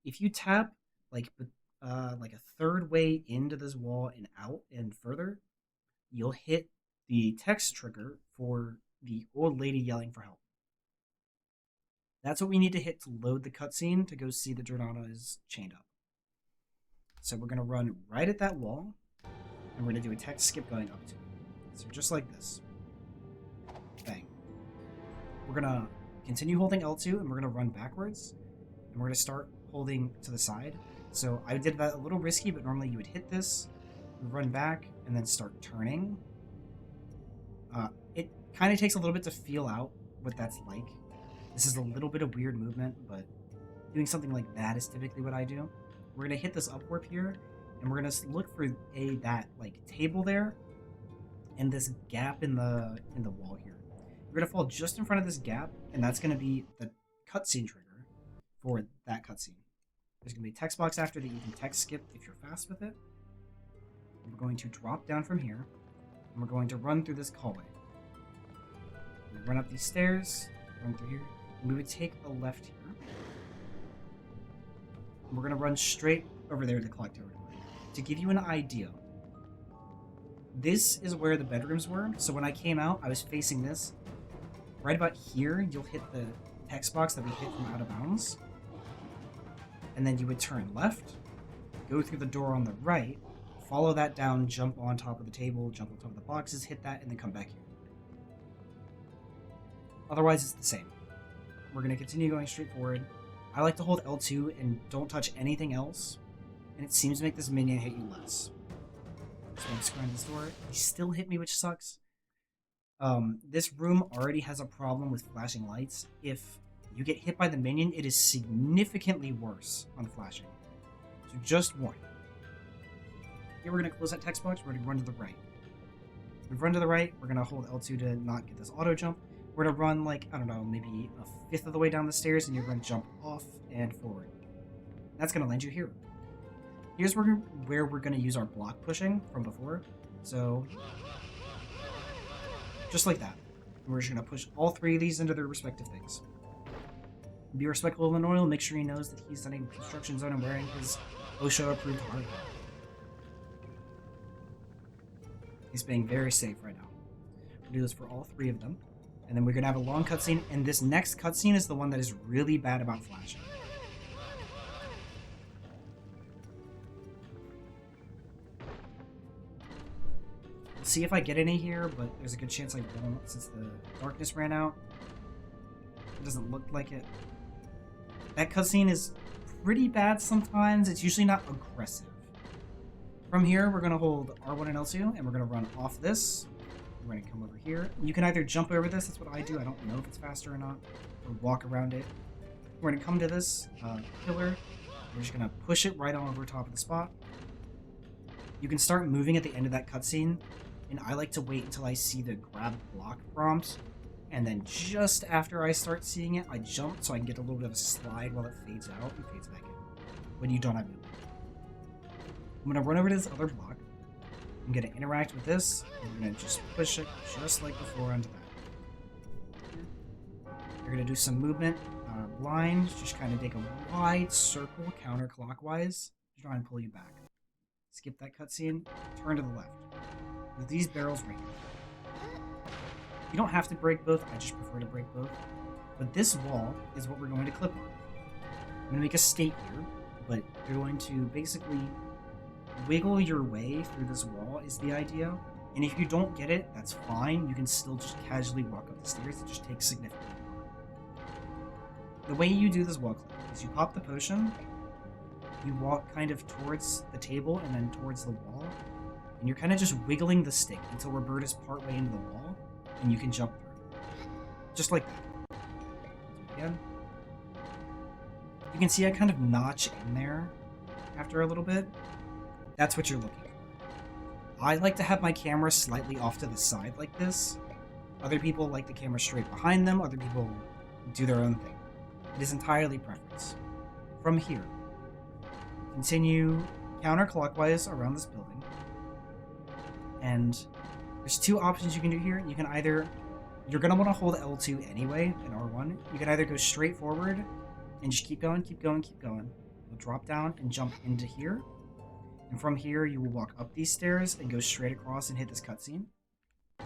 If you tap like a third way into this wall and out and further, you'll hit the text trigger for the old lady yelling for help. That's what we need to hit to load the cutscene to go see the Jordana is chained up. So we're going to run right at that wall, and we're going to do a text skip going up to it. So just like this. Bang. We're going to continue holding L2, and we're going to run backwards, and we're going to start holding to the side. So I did that a little risky, but normally you would hit this, run back, and then start turning. It kind of takes a little bit to feel out what that's like. This is a little bit of weird movement, but doing something like that is typically what I do. We're going to hit this upwarp here, and we're going to look for that like table there and this gap in the wall here. We're going to fall just in front of this gap, and that's going to be the cutscene trigger for that cutscene. There's going to be a text box after that you can text skip if you're fast with it. And we're going to drop down from here, and we're going to run through this hallway. We run up these stairs, run through here, and we would take a left here. And we're going to run straight over there to the Clocktower Clip. To give you an idea, this is where the bedrooms were. So when I came out, I was facing this. Right about here, you'll hit the text box that we hit from out of bounds. And then you would turn left, go through the door on the right, follow that down, jump on top of the table, jump on top of the boxes, hit that, and then come back here. Otherwise, it's the same. We're going to continue going straight forward. I like to hold L2 and don't touch anything else, and it seems to make this minion hit you less. So I'm just going to this door. He still hit me, which sucks. This room already has a problem with flashing lights. If you get hit by the minion, it is significantly worse on flashing. So just warn. Here we're going to close that text box. We're going to run to the right. We've run to the right. We're going to hold L2 to not get this auto jump. We're going to run like, I don't know, maybe a fifth of the way down the stairs, and you're going to jump off and forward. That's going to land you here. Here's where we're going to use our block pushing from before. So, just like that. And we're just going to push all three of these into their respective things. Be respectful of Anoil, make sure he knows that he's in a construction zone and wearing his OSHA approved hard hat. He's being very safe right now. We'll do this for all three of them. And then we're going to have a long cutscene, and this next cutscene is the one that is really bad about flashing. Let's see if I get any here, but there's a good chance I won't since the darkness ran out. It doesn't look like it. That cutscene is pretty bad sometimes. It's usually not aggressive. From here, we're going to hold R1 and L2, and we're going to run off this. We're going to come over here. You can either jump over this, that's what I do. I don't know if it's faster or not. Or walk around it. We're going to come to this pillar. We're just going to push it right on over top of the spot. You can start moving at the end of that cutscene, and I like to wait until I see the grab block prompt, and then just after I start seeing it, I jump so I can get a little bit of a slide while it fades out and fades back in, when you don't have movement. I'm going to run over to this other block. I'm going to interact with this, and we're going to just push it just like before onto that. You're going to do some movement, blind, just kind of take a wide circle counterclockwise to try and pull you back. Skip that cutscene, turn to the left. With these barrels right here. You don't have to break both, I just prefer to break both. But this wall is what we're going to clip on. I'm going to make a state here, but you're going to basically wiggle your way through this wall is the idea. And if you don't get it, that's fine. You can still just casually walk up the stairs. It just takes significantly longer. The way you do this wall clip is you pop the potion, you walk kind of towards the table and then towards the wall, and you're kind of just wiggling the stick until Robert is partway into the wall, and you can jump through. Just like that. Again. You can see I kind of notch in there after a little bit. That's what you're looking for. I like to have my camera slightly off to the side like this. Other people like the camera straight behind them. Other people do their own thing. It is entirely preference. From here, continue counterclockwise around this building. And There's two options you can do here. You can either, you're going to want to hold L2 anyway in R1. You can either go straight forward and just keep going, keep going, keep going. You'll drop down and jump into here. And from here, you will walk up these stairs and go straight across and hit this cutscene. The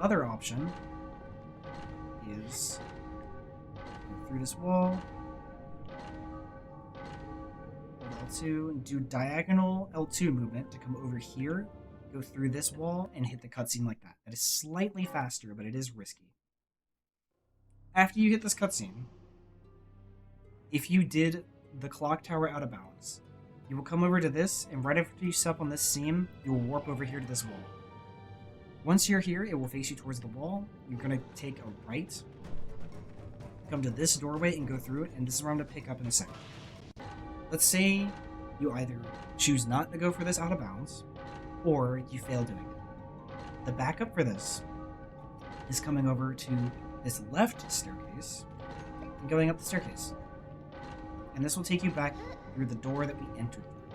other option is go through this wall, hold L2, and do diagonal L2 movement to come over here, go through this wall, and hit the cutscene like that. That is slightly faster, but it is risky. After you hit this cutscene, if you did the clock tower out of bounds, you will come over to this, and right after you step on this seam, you will warp over here to this wall. Once you're here, it will face you towards the wall. You're going to take a right, come to this doorway and go through it, and this is where I'm going to pick up in a second. Let's say you either choose not to go for this out of bounds, or you fail doing it. The backup for this is coming over to this left staircase and going up the staircase. And this will take you back through the door that we entered through.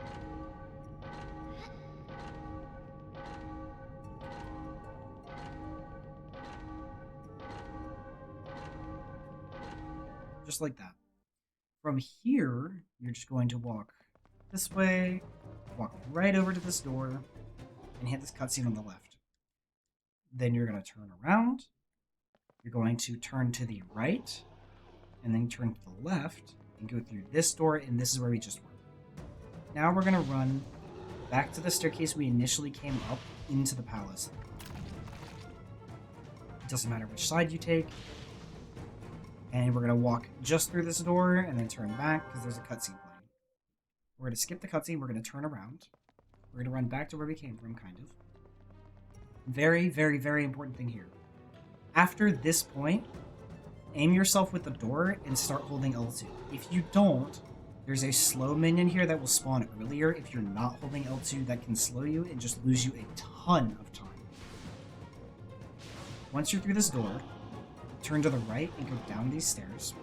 Just like that. From here, you're just going to walk this way, walk right over to this door, and hit this cutscene on the left. Then you're going to turn around, you're going to turn to the right, and then turn to the left, and go through this door, and this is where we just were. Now we're going to run back to the staircase we initially came up into the palace. It doesn't matter which side you take. And we're going to walk just through this door and then turn back because there's a cutscene playing. We're going to skip the cutscene. We're going to turn around. We're going to run back to where we came from, kind of. Very, very, very important thing here. After this point, aim yourself with the door and start holding L2. If you don't, there's a slow minion here that will spawn earlier. If you're not holding L2, that can slow you and just lose you a ton of time. Once you're through this door, turn to the right and go down these stairs.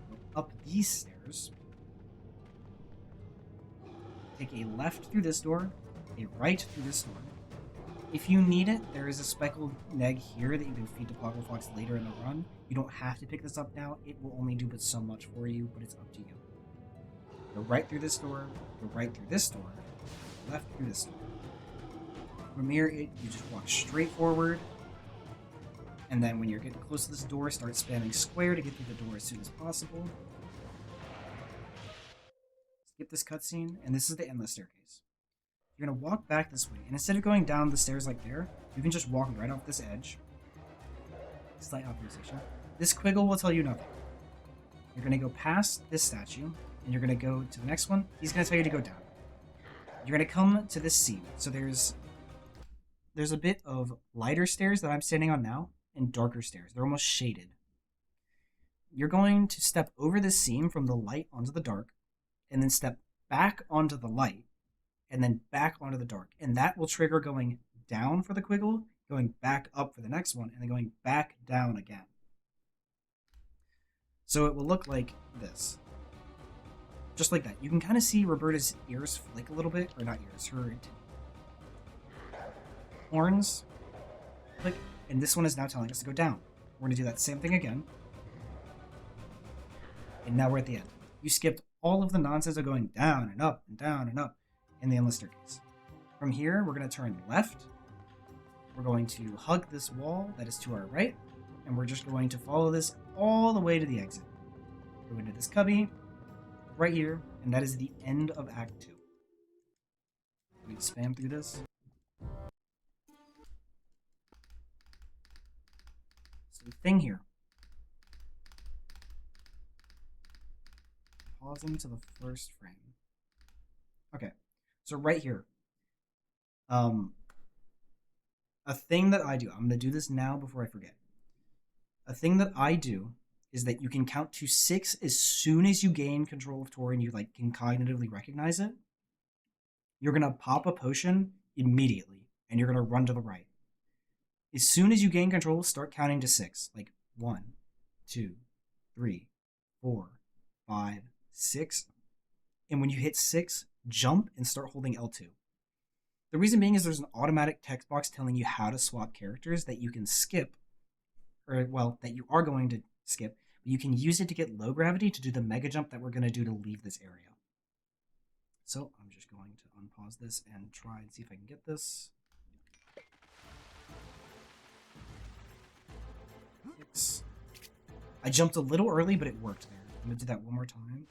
Go up these stairs. Take a left through this door, a right through this door. If you need it, there is a speckled neg here that you can feed to Fox later in the run. You don't have to pick this up now. It will only do but so much for you, but it's up to you. Go right through this door, go right through this door, left through this door. From here, you just walk straight forward, and then when you're getting close to this door, start spamming square to get through the door as soon as possible. Skip this cutscene, and this is the endless staircase. You're going to walk back this way, and instead of going down the stairs like there, you can just walk right off this edge. Slight optimization. This Quiggle will tell you nothing. You're going to go past this statue, and you're going to go to the next one. He's going to tell you to go down. You're going to come to this seam. So there's a bit of lighter stairs that I'm standing on now, and darker stairs. They're almost shaded. You're going to step over this seam from the light onto the dark, and then step back onto the light, and then back onto the dark. And that will trigger going down for the Quiggle, going back up for the next one, and then going back down again. So it will look like this. Just like that. You can kind of see Roberta's ears flick a little bit, or not ears, her horns flick, and this one is now telling us to go down. We're going to do that same thing again. And now we're at the end. You skipped all of the nonsense of going down and up and down and up in the endless staircase. From here, we're going to turn left. We're going to hug this wall that is to our right, and we're just going to follow this all the way to the exit. Go into this cubby right here, and that is the end of Act 2. We spam through this. So the thing here. Pausing to the first frame. Okay, so right here. A thing that I do, I'm going to do this now before I forget. A thing that I do is that you can count to 6 as soon as you gain control of Tor and you can cognitively recognize it. You're going to pop a potion immediately, and you're going to run to the right. As soon as you gain control, start counting to 6. Like 1, 2, 3, 4, 5, 6. And when you hit 6,
jump and start holding L2. The reason being is there's an automatic text box telling you how to swap characters that you can skip, or well, that you are going to skip, but you can use it to get low gravity to do the mega jump that we're going to do to leave this area. So I'm just going to unpause this and try and see if I can get this. 6. I jumped a little early, but it worked there. I'm going to do that one more time.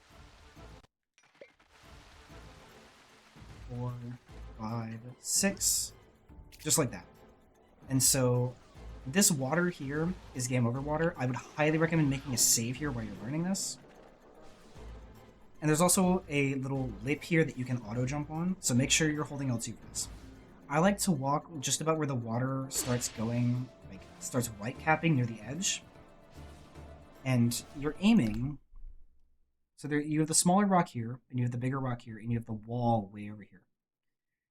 4, 5, 6. Just like that. And so this water here is game over water. I would highly recommend making a save here while you're learning this. And there's also a little lip here that you can auto jump on, so make sure you're holding L2 for this. I like to walk just about where the water starts going, like starts white capping near the edge. And you're aiming, so there you have the smaller rock here, and you have the bigger rock here, and you have the wall way over here.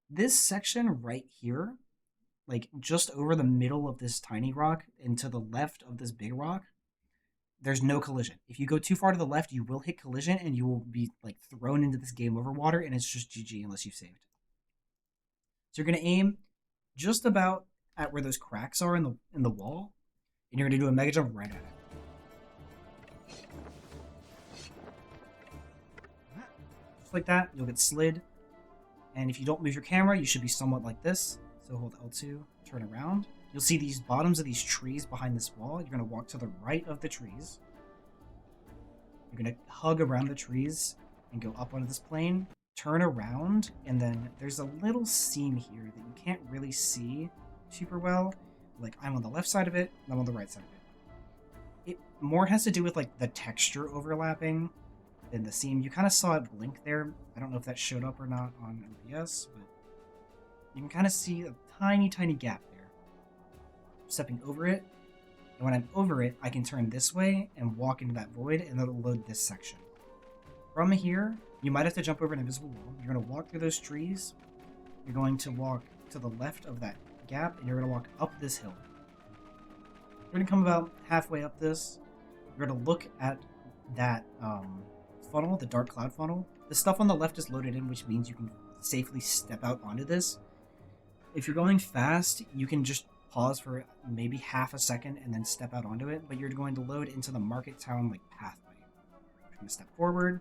This section right here, like just over the middle of this tiny rock and to the left of this big rock, there's no collision. If you go too far to the left, you will hit collision and you will be like thrown into this game over water, and it's just GG unless you've saved. So you're going to aim just about at where those cracks are in the wall, and you're going to do a mega jump right at it. Just like that, you'll get slid. And if you don't move your camera, you should be somewhat like this. So hold L2, turn around. You'll see these bottoms of these trees behind this wall. You're going to walk to the right of the trees. You're going to hug around the trees and go up onto this plane. Turn around, and then there's a little seam here that you can't really see super well. Like, I'm on the left side of it, and I'm on the right side of it. It more has to do with, like, the texture overlapping than the seam. You kind of saw it blink there. I don't know if that showed up or not on OBS, but you can kind of see a tiny, tiny gap there. Stepping over it, and when I'm over it, I can turn this way and walk into that void, and it'll load this section. From here, you might have to jump over an invisible wall. You're going to walk through those trees. You're going to walk to the left of that gap, and you're going to walk up this hill. You're going to come about halfway up this. You're going to look at that funnel, the dark cloud funnel. The stuff on the left is loaded in, which means you can safely step out onto this. If you're going fast, you can just pause for maybe half a second and then step out onto it, but you're going to load into the market town like pathway. You're going to step forward.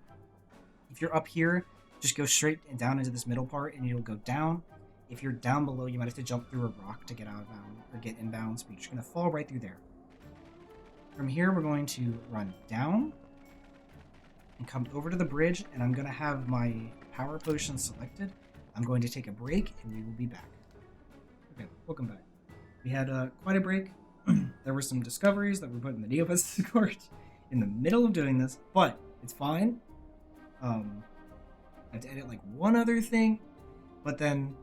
If you're up here, just go straight and down into this middle part and you'll go down. If you're down below, you might have to jump through a rock to get out of bounds or get inbounds, but you're just going to fall right through there. From here, we're going to run down and come over to the bridge, and I'm going to have my power potion selected. I'm going to take a break and we will be back. Okay, welcome back. We had quite a break. There were some discoveries that were put in the Neopets Discord in the middle of doing this, but it's fine. I had to edit like one other thing, but then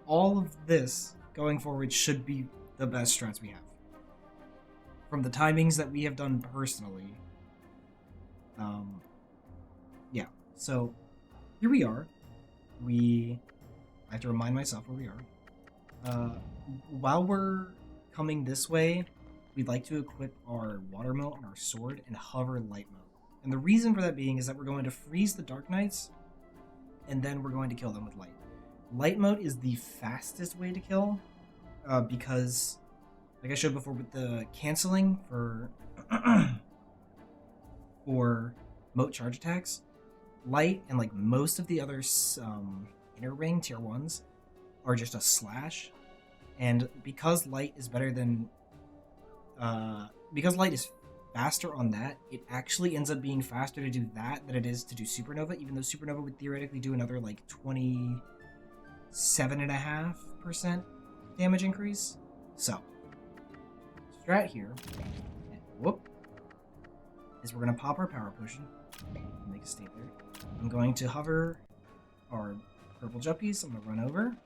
all of this going forward should be the best strats we have. From the timings that we have done personally. Yeah, so here we are. I have to remind myself where we are. While we're coming this way, we'd like to equip our water moat on our sword and hover light moat. And the reason for that being is that we're going to freeze the Dark Knights, and then we're going to kill them with light. Light moat is the fastest way to kill, because, like I showed before with the canceling for for moat charge attacks, light and like most of the other inner ring tier 1s are just a slash. And because light is better than because light is faster on that, it actually ends up being faster to do that than it is to do supernova, even though supernova would theoretically do another like 27.5% damage increase. So strat here, and whoop, is we're going to pop our power potion and make a state there. I'm going to hover our purple juppies. I'm going to run over. I'm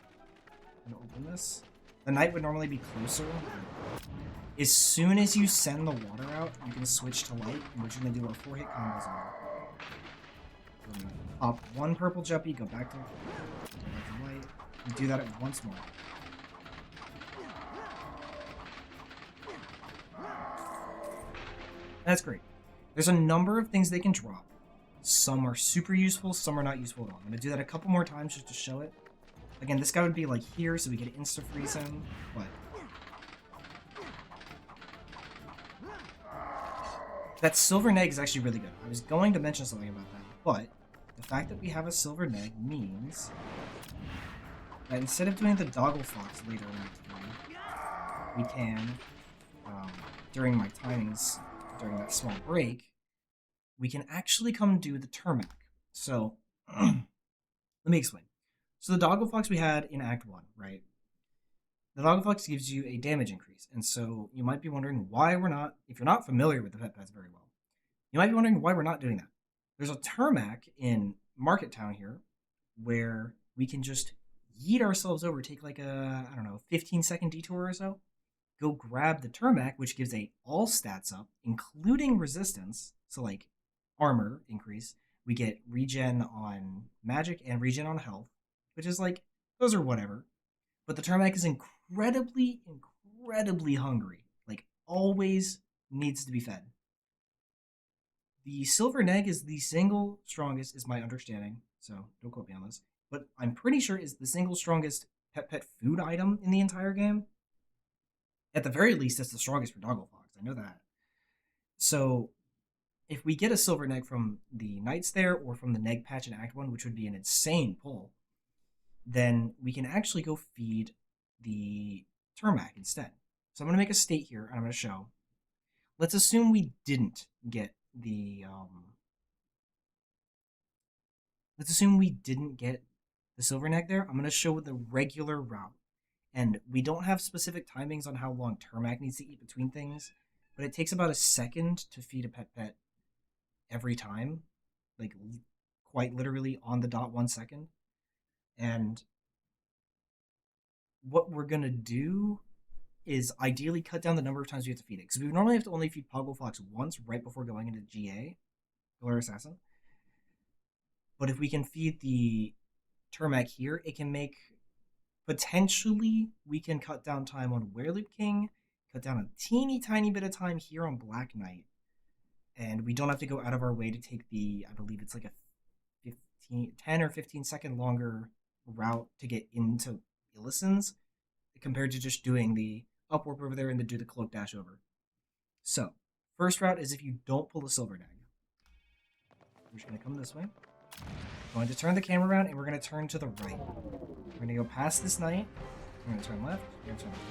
going to open this. The knight would normally be closer. As soon as you send the water out, you can switch to light, and we're just going to do our 4-hit combos on it. We're going to pop one purple juppy, go back to light, and do that once more. That's great. There's a number of things they can drop.
Some are super useful, some are not useful at all. I'm going to do that a couple more times just to show it. Again, this guy would be like here, so we get insta-freeze him, but... That silver neg is actually really good. I was going to mention something about that, but the fact that we have a silver neg means that instead of doing the Doggle Fox later in the game, we can, during my timings, during that small break, we can actually come do the Turmac. So, let me explain. So the Doggle Fox we had in Act 1, right? The Doggle Fox gives you a damage increase, and so you might be wondering why we're not, if you're not familiar with the pet pets very well, you might be wondering why we're not doing that. There's a Turmac in Market Town here where we can just yeet ourselves over, take like a, I don't know, 15-second detour or so, go grab the Turmac, which gives a all stats up, including resistance, so like armor increase. We get regen on magic and regen on health, which is like, those are whatever. But the Turmac is incredibly, incredibly hungry. Like, always needs to be fed. The Silver Neg is the single strongest, is my understanding, so don't quote me on this, but I'm pretty sure is the single strongest pet food item in the entire game. At the very least, it's the strongest for Doggle Fox, I know that. So, if we get a Silver Neg from the Knights there, or from the Neg patch in Act 1, which would be an insane pull, then we can actually go feed the Turmac instead. So I'm going to make a state here, and I'm going to show. Let's assume we didn't get the... let's assume we didn't get the Silver Neg there. I'm going to show the regular route. And we don't have specific timings on how long Turmac needs to eat between things, but it takes about a second to feed a pet every time. Like, quite literally on the dot 1 second. And what we're going to do is ideally cut down the number of times we have to feed it. Because we normally have to only feed Poggle Fox once right before going into GA, Pillar Assassin. But if we can feed the Turmac here, it can make... Potentially, we can cut down time on Wereloop King, cut down a teeny tiny bit of time here on Black Knight. And we don't have to go out of our way to take the, I believe it's like a 10 or 15 second longer route to get into Illusen's compared to just doing the Upwarp over there and then do the Cloak Dash over. So, first route is if you don't pull the Silver Neg. We're just going to come this way. Going to turn the camera around, and we're going to turn to the right. We're going to go past this knight. We're going to turn left. We're going to turn right.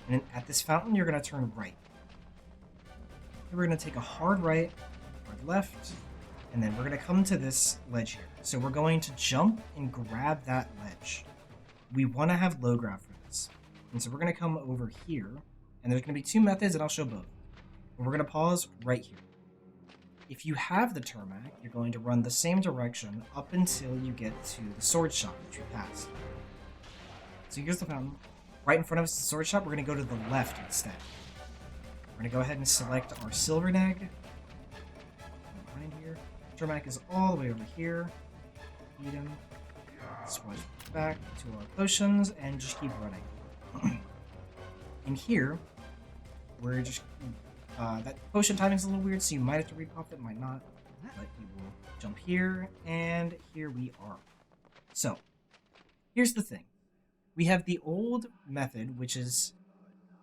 And then at this fountain, you're going to turn right. Then we're going to take a hard right, hard left, and then we're going to come to this ledge here. So we're going to jump and grab that ledge. We want to have low grab for this. And so we're going to come over here, and there's going to be two methods, and I'll show both. And we're going to pause right here. If you have the Turmac, you're going to run the same direction up until you get to the Sword Shop, which you passed. So here's the fountain. Right in front of us is the Sword Shop. We're going to go to the left instead. We're going to go ahead and select our Silver Neg. Behind here. Turmac is all the way over here. Feed him. Switch back to our potions and just keep running. In here, we're just... that potion timing is a little weird, so you might have to repop it, might not. But we will jump here, and here we are. So, here's the thing. We have the old method, which is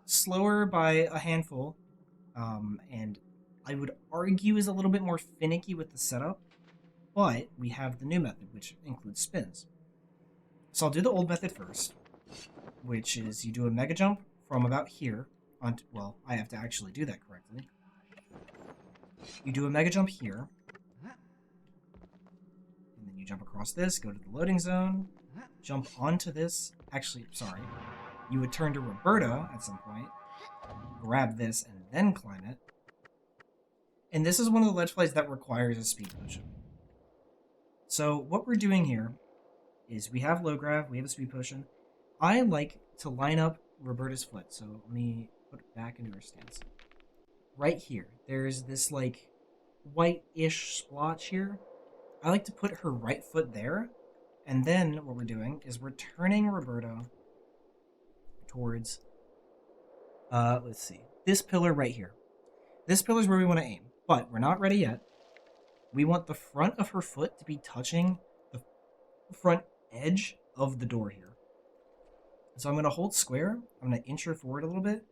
slower by a handful, and I would argue is a little bit more finicky with the setup, but we have the new method, which includes spins. So I'll do the old method first, which is you do a mega jump from about here, well, I have to actually do that correctly. You do a mega jump here, and then you jump across this, go to the loading zone, jump onto this. Actually, sorry. You would turn to Roberta at some point, grab this, and then climb it. And this is one of the Ledgeflies that requires a speed potion. So what we're doing here is we have low grab, we have a speed potion. I like to line up Roberta's foot, so let me put it back into her stance. Right here, there's this like white-ish splotch here. I like to put her right foot there, and then what we're doing is we're turning Roberta towards, let's see, this pillar right here. This pillar is where we want to aim, but we're not ready yet. we want the front of her foot to be touching the front edge of the door here. So I'm going to hold square. I'm going to inch her forward a little bit.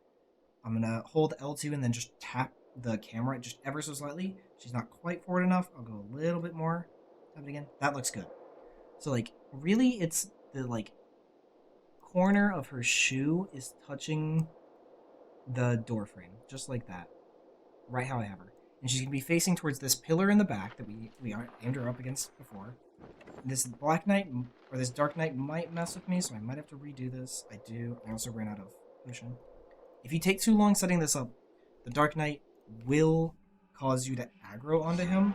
I'm going to hold L2 and then just tap the camera just ever so slightly. She's not quite forward enough. I'll go a little bit more. Tap it again. That looks good. So, like, really, it's the, like, corner of her shoe is touching the door frame. Just like that. Right how I have her. And she's going to be facing towards this pillar in the back that we aimed her up against before. This Black Knight, or this Dark Knight might mess with me, so I might have to redo this. I do. I also ran out of potion. If you take too long setting this up, the Dark Knight will cause you to aggro onto him,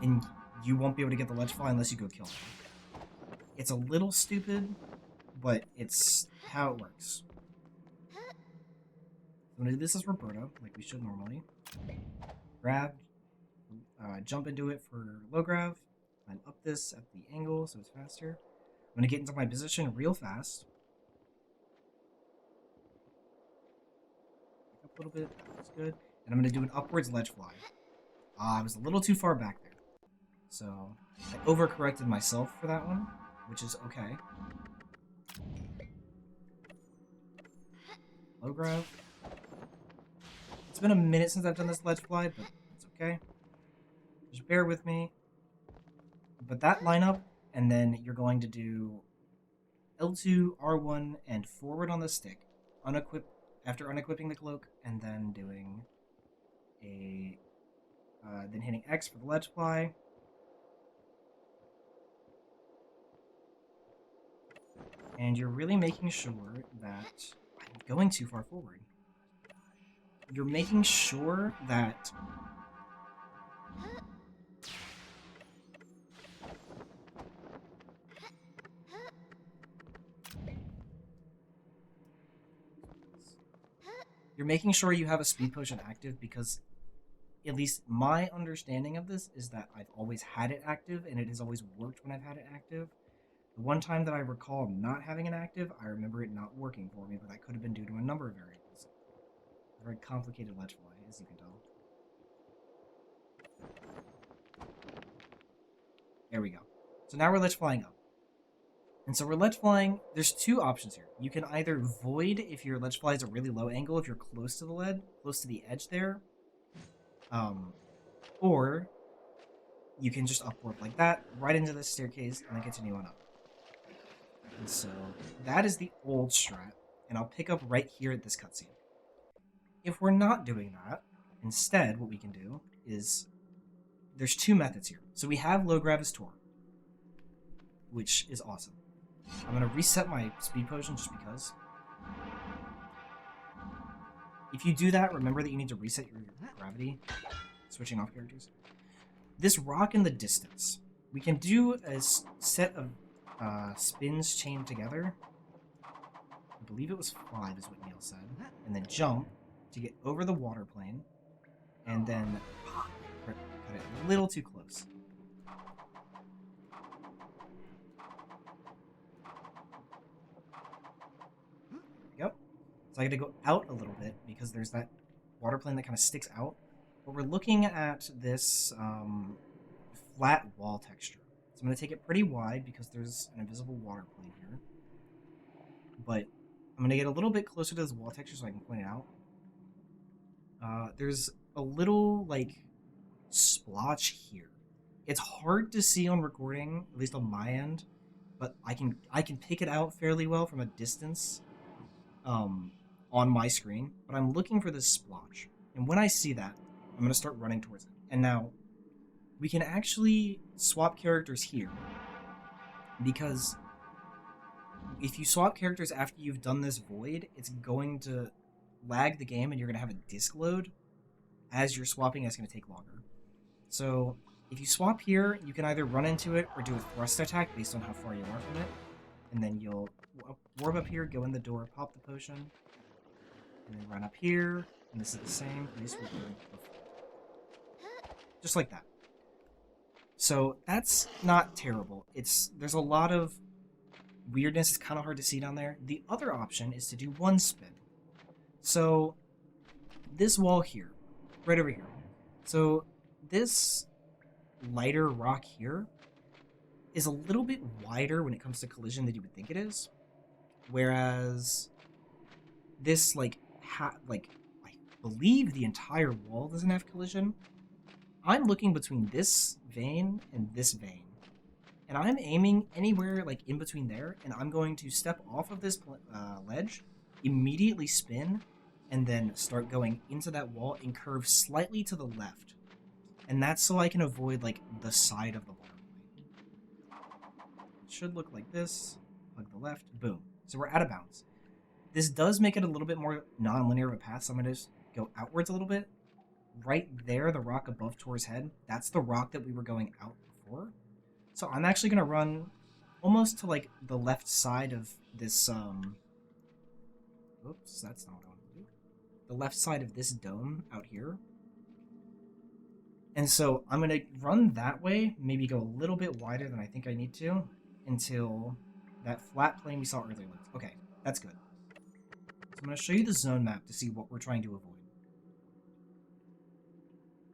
and you won't be able to get the Ledgefly unless you go kill him. It's a little stupid, but it's how it works. I'm going to do this as Roberta, like we should normally. Grab, jump into it for low grav, and up this at the angle so it's faster. I'm going to get into my position real fast. Back up a little bit, that looks good. And I'm going to do an upwards Ledgefly. I was a little too far back there. So, I overcorrected myself for that one, which is okay. Low grav. It's been a minute since I've done this Ledgefly, but it's okay. Just bear with me. But that lineup, and then you're going to do L2, R1, and forward on the stick. After unequipping the cloak, and then doing a... then hitting X for the Ledgefly. And you're really making sure that... I'm going too far forward. You're making sure that you have a speed potion active, because at least my understanding of this is that I've always had it active and it has always worked when I've had it active. The one time that I recall not having it active, I remember it not working for me, but that could have been due to a number of variables. A very complicated Ledgefly, as you can tell. There we go. So now we're Ledgeflying up. And so we're Ledgeflying. There's two options here. You can either void if your Ledgefly is a really low angle, if you're close to the lead, close to the edge there. Or you can just upwarp like that, right into the staircase, and then continue on up. And so that is the old strat, and I'll pick up right here at this cutscene. If we're not doing that, instead what we can do is, there's two methods here. So we have low grav as TOR, which is awesome. I'm going to reset my speed potion just because. If you do that, remember that you need to reset your gravity, switching off characters. This rock in the distance, we can do a set of spins chained together. I believe it was 5 is what Neil said. And then jump to get over the water plane. And then cut it a little too close. Yep. So I got to go out a little bit because there's that water plane that kind of sticks out. But we're looking at this flat wall texture. So I'm going to take it pretty wide because there's an invisible water plane here. But I'm going to get a little bit closer to this wall texture so I can point it out. There's a little, like, splotch here. It's hard to see on recording, at least on my end, but I can pick it out fairly well from a distance on my screen. But I'm looking for this splotch. And when I see that, I'm going to start running towards it. And now, we can actually swap characters here, because if you swap characters after you've done this void, it's going to lag the game and you're going to have a disk load as you're swapping. It's going to take longer. So if you swap here, you can either run into it or do a thrust attack based on how far you are from it, and then you'll warp up here, go in the door, pop the potion, and then run up here, and this is the same place we're doing before. Just like that. So that's not terrible. There's a lot of weirdness. It's kind of hard to see down there. The other option is to do one spin. So this wall here, right over here. So this lighter rock here is a little bit wider when it comes to collision than you would think it is. Whereas this, like, I believe the entire wall doesn't have collision. I'm looking between this vein and this vein. And I'm aiming anywhere, like, in between there. And I'm going to step off of this ledge, immediately spin, and then start going into that wall and curve slightly to the left. And that's so I can avoid, like, the side of the water. It should look like this. Hug the left. Boom. So we're out of bounds. This does make it a little bit more non-linear of a path, so I'm going to just go outwards a little bit. Right there, the rock above Tor's head, that's the rock that we were going out before. So I'm actually going to run almost to, like, the left side of this, Oops, that's not what I want to do. The left side of this dome out here. And so I'm going to run that way, maybe go a little bit wider than I think I need to, until that flat plane we saw earlier looks. Okay, that's good. So I'm going to show you the zone map to see what we're trying to avoid.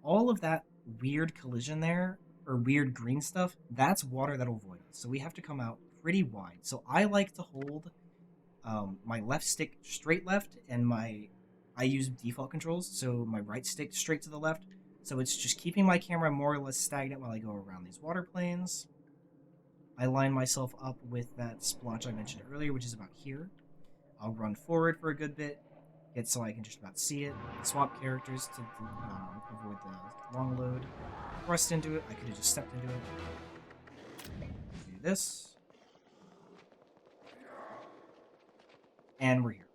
All of that weird collision there, or weird green stuff, that's water that'll avoid us. So we have to come out pretty wide. So I like to hold my left stick straight left, and I use default controls, so my right stick straight to the left. So it's just keeping my camera more or less stagnant while I go around these water planes. I line myself up with that splotch I mentioned earlier, which is about here. I'll run forward for a good bit, get so I can just about see it. Swap characters to avoid the long load. Thrust into it. I could have just stepped into it. Do this. And we're here.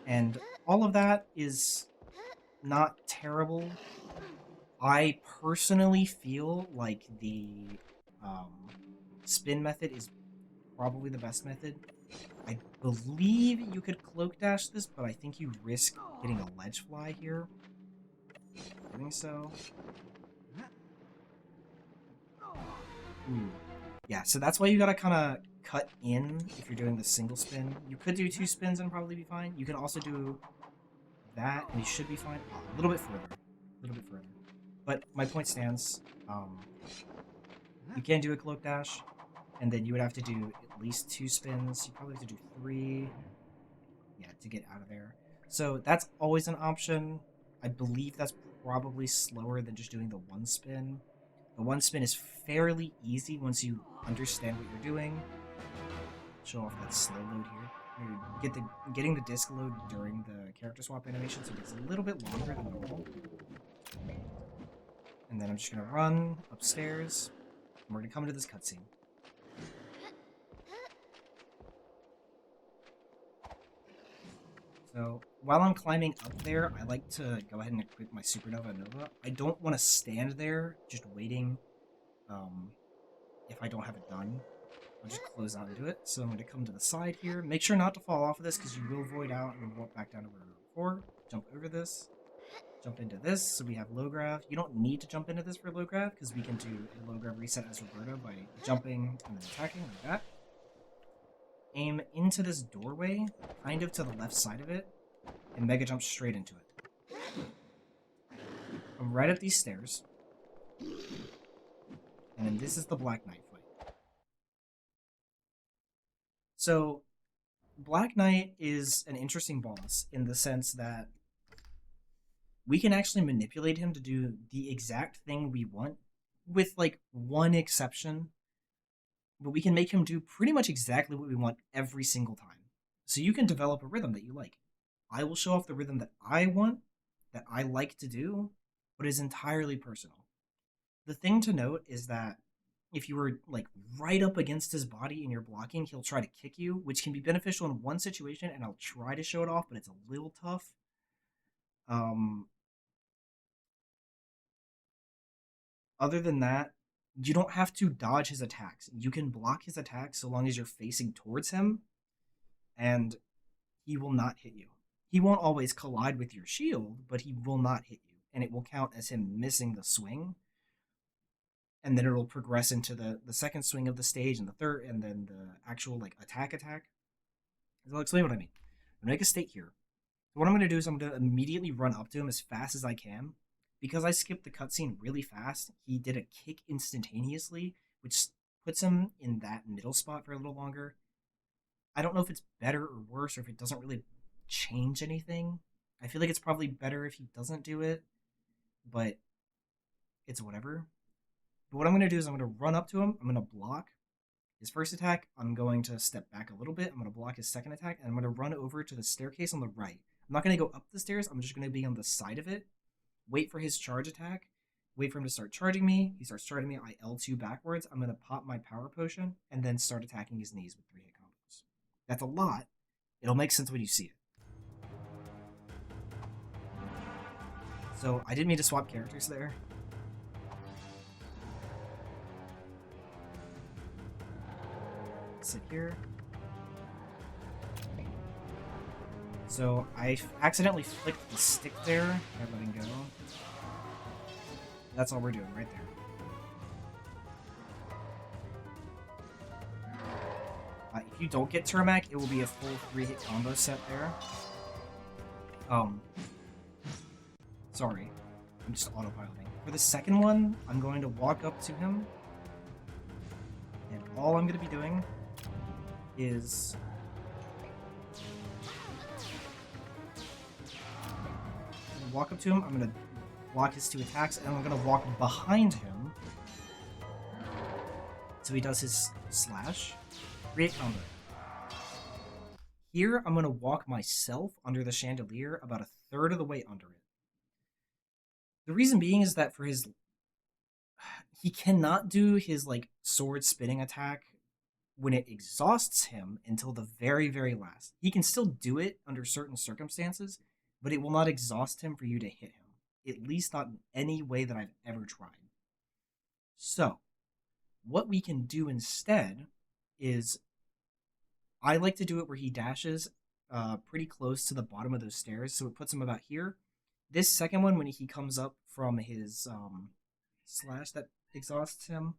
And all of that is not terrible. I personally feel like the spin method is probably the best method. I believe you could cloak dash this, but I think you risk getting a Ledgefly here. Doing so. Ooh. Yeah, so that's why you gotta kind of cut in if you're doing the single spin. You could do 2 spins and probably be fine. You can also do that, and you should be fine. Oh, a little bit further. A little bit further. But my point stands. You can do a cloak dash, and then you would have to do at least 2 spins. You probably have to do 3. Yeah, to get out of there. So that's always an option. I believe that's probably slower than just doing the 1 spin. The 1 spin is fairly easy once you understand what you're doing. Show off that slow load here. Getting the disc load during the character swap animation, so it gets a little bit longer than normal. And then I'm just gonna run upstairs, and we're gonna come into this cutscene. So while I'm climbing up there, I like to go ahead and equip my Supernova Nova. I don't want to stand there just waiting if I don't have it done. I'll just close out and do it. So I'm going to come to the side here. Make sure not to fall off of this because you will void out and warp back down to where we were before. Jump over this. Jump into this. So we have low grav. You don't need to jump into this for low grav because we can do a low grav reset as Roberta by jumping and then attacking like that. Aim into this doorway, kind of to the left side of it, and mega jump straight into it. I'm right up these stairs. And then this is the Black Knight fight. So, Black Knight is an interesting boss in the sense that we can actually manipulate him to do the exact thing we want, with like one exception. But we can make him do pretty much exactly what we want every single time. So you can develop a rhythm that you like. I will show off the rhythm that I want, that I like to do, but is entirely personal. The thing to note is that if you were like right up against his body and you're blocking, he'll try to kick you, which can be beneficial in one situation, and I'll try to show it off, but it's a little tough. Other than that, you don't have to dodge his attacks. You can block his attacks so long as you're facing towards him, and he will not hit you. He won't always collide with your shield, but he will not hit you, and it will count as him missing the swing. And then it'll progress into the second swing of the stage, and the third, and then the actual like attack. So I'll explain what I mean. I'm gonna make a state here. So what I'm gonna do is I'm gonna immediately run up to him as fast as I can, because I skipped the cutscene really fast, he did a kick instantaneously, which puts him in that middle spot for a little longer. I don't know if it's better or worse, or if it doesn't really change anything. I feel like it's probably better if he doesn't do it, but it's whatever. But what I'm going to do is I'm going to run up to him, I'm going to block his first attack, I'm going to step back a little bit, I'm going to block his second attack, and I'm going to run over to the staircase on the right. I'm not going to go up the stairs, I'm just going to be on the side of it, wait for his charge attack, wait for him to start charging me. He starts charging me, I L2 backwards, I'm going to pop my power potion, and then start attacking his knees with 3-hit combos. That's a lot. It'll make sense when you see it. So I didn't mean to swap characters there. Sit here. So I accidentally flicked the stick there by letting go. That's all we're doing right there. If you don't get Turmac, it will be a full 3-hit combo set there. Sorry. I'm just autopiloting. For the second one, I'm going to walk up to him. And all I'm going to be doing is... I'm gonna walk up to him, I'm going to block his 2 attacks, and I'm going to walk behind him. So he does his slash. 3-hit combo. Here, I'm going to walk myself under the chandelier about a third of the way under it. The reason being is that for his... He cannot do his, like, sword spinning attack when it exhausts him until the very, very last. He can still do it under certain circumstances, but it will not exhaust him for you to hit him. At least not in any way that I've ever tried. So, what we can do instead is... I like to do it where he dashes pretty close to the bottom of those stairs, so it puts him about here. This second one, when he comes up from his slash that exhausts him,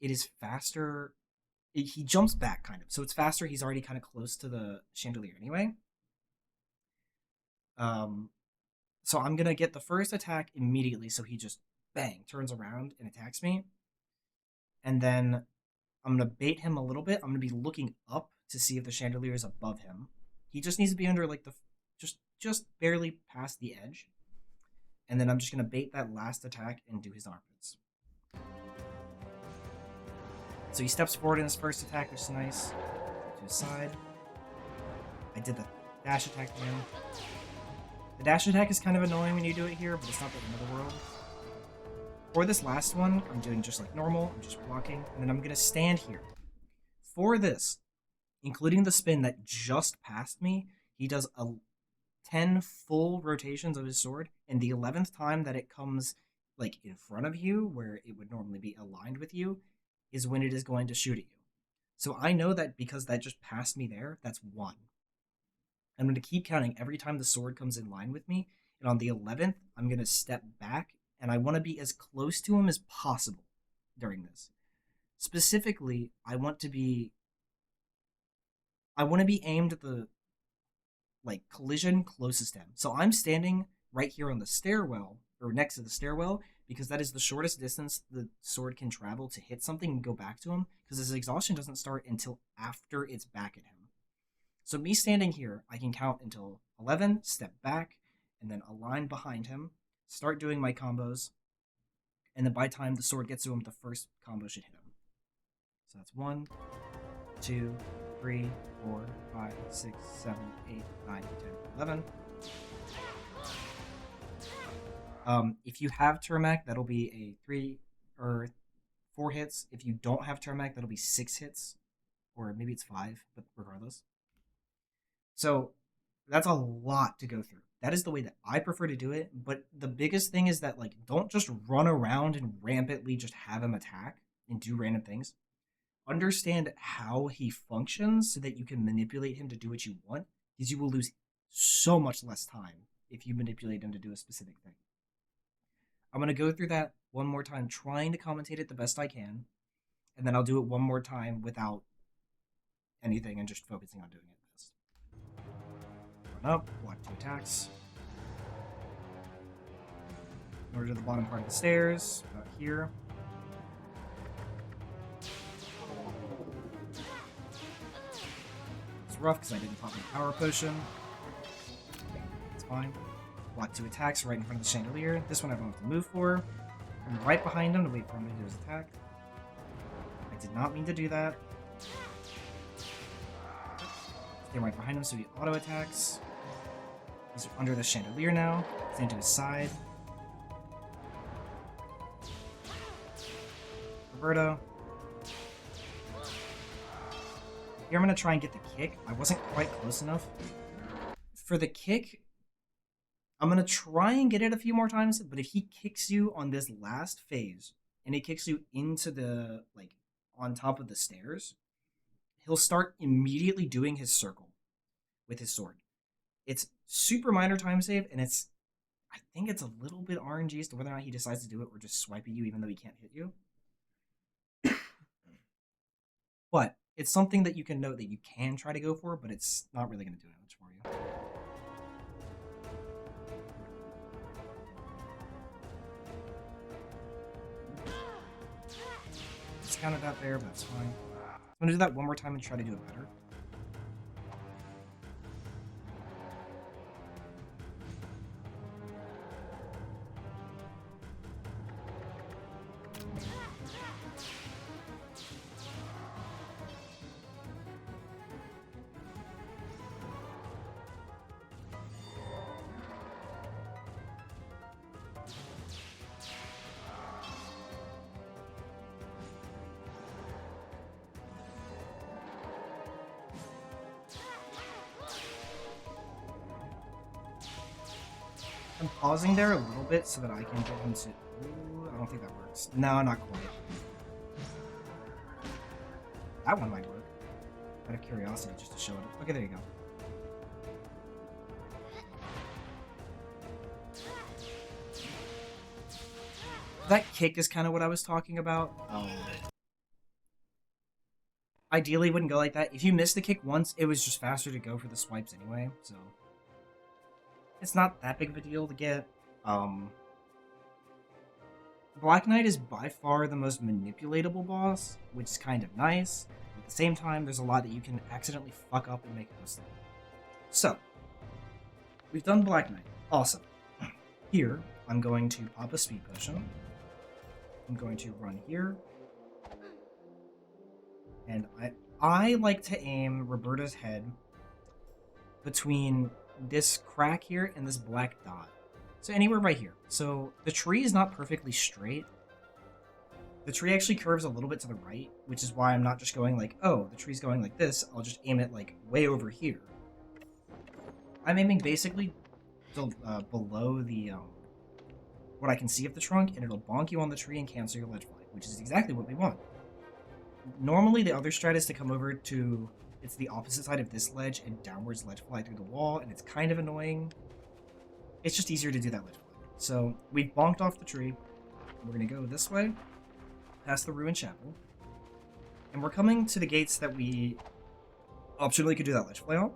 it is faster. He jumps back, kind of, so it's faster. He's already kind of close to the chandelier anyway. So I'm going to get the first attack immediately, so he just, bang, turns around and attacks me. And then I'm going to bait him a little bit. I'm going to be looking up to see if the chandelier is above him. He just needs to be under, like, the just barely past the edge. And then I'm just going to bait that last attack and do his armpits. So he steps forward in his first attack, which is nice. To his side. I did the dash attack again. The dash attack is kind of annoying when you do it here, but it's not the end of the world. For this last one, I'm doing just like normal. I'm just blocking. And then I'm going to stand here. For this, including the spin that just passed me, he does 10 full rotations of his sword, and the 11th time that it comes like in front of you, where it would normally be aligned with you, is when it is going to shoot at you. So I know that because that just passed me there, that's 1. I'm going to keep counting every time the sword comes in line with me, and on the 11th, I'm going to step back, and I want to be as close to him as possible during this. Specifically, I want to be aimed at the like collision closest to him. So I'm standing right here on the stairwell, or next to the stairwell, because that is the shortest distance the sword can travel to hit something and go back to him, because his exhaustion doesn't start until after it's back at him. So me standing here, I can count until 11, step back, and then align behind him, start doing my combos, and then by the time the sword gets to him, the first combo should hit him. So that's 1, 2, 3, 4, 5, 6, 7, 8, 9, 10, 11. If you have Turmac, that'll be a 3 or 4 hits. If you don't have Turmac, that'll be 6 hits. Or maybe it's 5, but regardless. So that's a lot to go through. That is the way that I prefer to do it. But the biggest thing is that, like, don't just run around and rampantly just have him attack and do random things. Understand how he functions so that you can manipulate him to do what you want, because you will lose so much less time if you manipulate him to do a specific thing. I'm going to go through that one more time, trying to commentate it the best I can, and then I'll do it one more time without anything and just focusing on doing it best. Run up, block 2 attacks. in order to the bottom part of the stairs, about here. It's rough because I didn't pop my power potion. It's fine. Block 2 attacks right in front of the chandelier. This one I don't have to move for. I'm right behind him to wait for him to do his attack. I did not mean to do that. Stay right behind him so he auto attacks. He's under the chandelier now. Stand to his side. Roberto. Here I'm going to try and get the kick. I wasn't quite close enough. For the kick, I'm going to try and get it a few more times, but if he kicks you on this last phase, and he kicks you into the, like, on top of the stairs, he'll start immediately doing his circle with his sword. It's super minor time save, and I think it's a little bit RNG as to whether or not he decides to do it or just swipe at you even though he can't hit you. But it's something that you can note that you can try to go for, but it's not really going to do much for you. Discounted that there, but that's fine. I'm going to do that one more time and try to do it better. I'm pausing there a little bit so that I can get him to... Ooh, I don't think that works. No, not quite. That one might work. Out of curiosity, just to show it. Okay, there you go. That kick is kind of what I was talking about. Ideally, it wouldn't go like that. If you missed the kick once, it was just faster to go for the swipes anyway, so... It's not that big of a deal to get. Black Knight is by far the most manipulatable boss, which is kind of nice. At the same time, there's a lot that you can accidentally fuck up and make it go slow. So, we've done Black Knight. Awesome. Here, I'm going to pop a speed potion. I'm going to run here. And I like to aim Roberta's head between this crack here and this black dot. So anywhere right here. So the tree is not perfectly straight. The tree actually curves a little bit to the right, which is why I'm not just going like, oh, the tree's going like this. I'll just aim it like way over here. I'm aiming basically below the what I can see of the trunk, and it'll bonk you on the tree and cancel your Ledgefly, which is exactly what we want. Normally the other strat is to come over to... It's the opposite side of this ledge and downwards Ledgefly through the wall, and it's kind of annoying. It's just easier to do that Ledgefly. So we've bonked off the tree. We're going to go this way, past the ruined chapel. And we're coming to the gates that we optionally could do that Ledgefly on.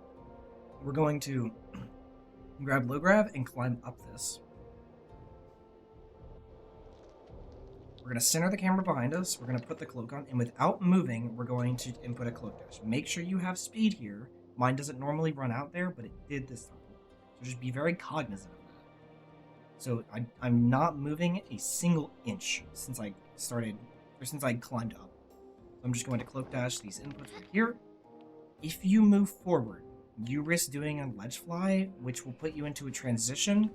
We're going to grab low grab and climb up this. We're going to center the camera behind us. We're going to put the cloak on, and without moving, we're going to input a cloak dash. Make sure you have speed here. Mine doesn't normally run out there, but it did this time. So just be very cognizant of that. So I'm not moving a single inch since I started, or since I climbed up. So I'm just going to cloak dash these inputs right here. If you move forward, you risk doing a Ledgefly, which will put you into a transition.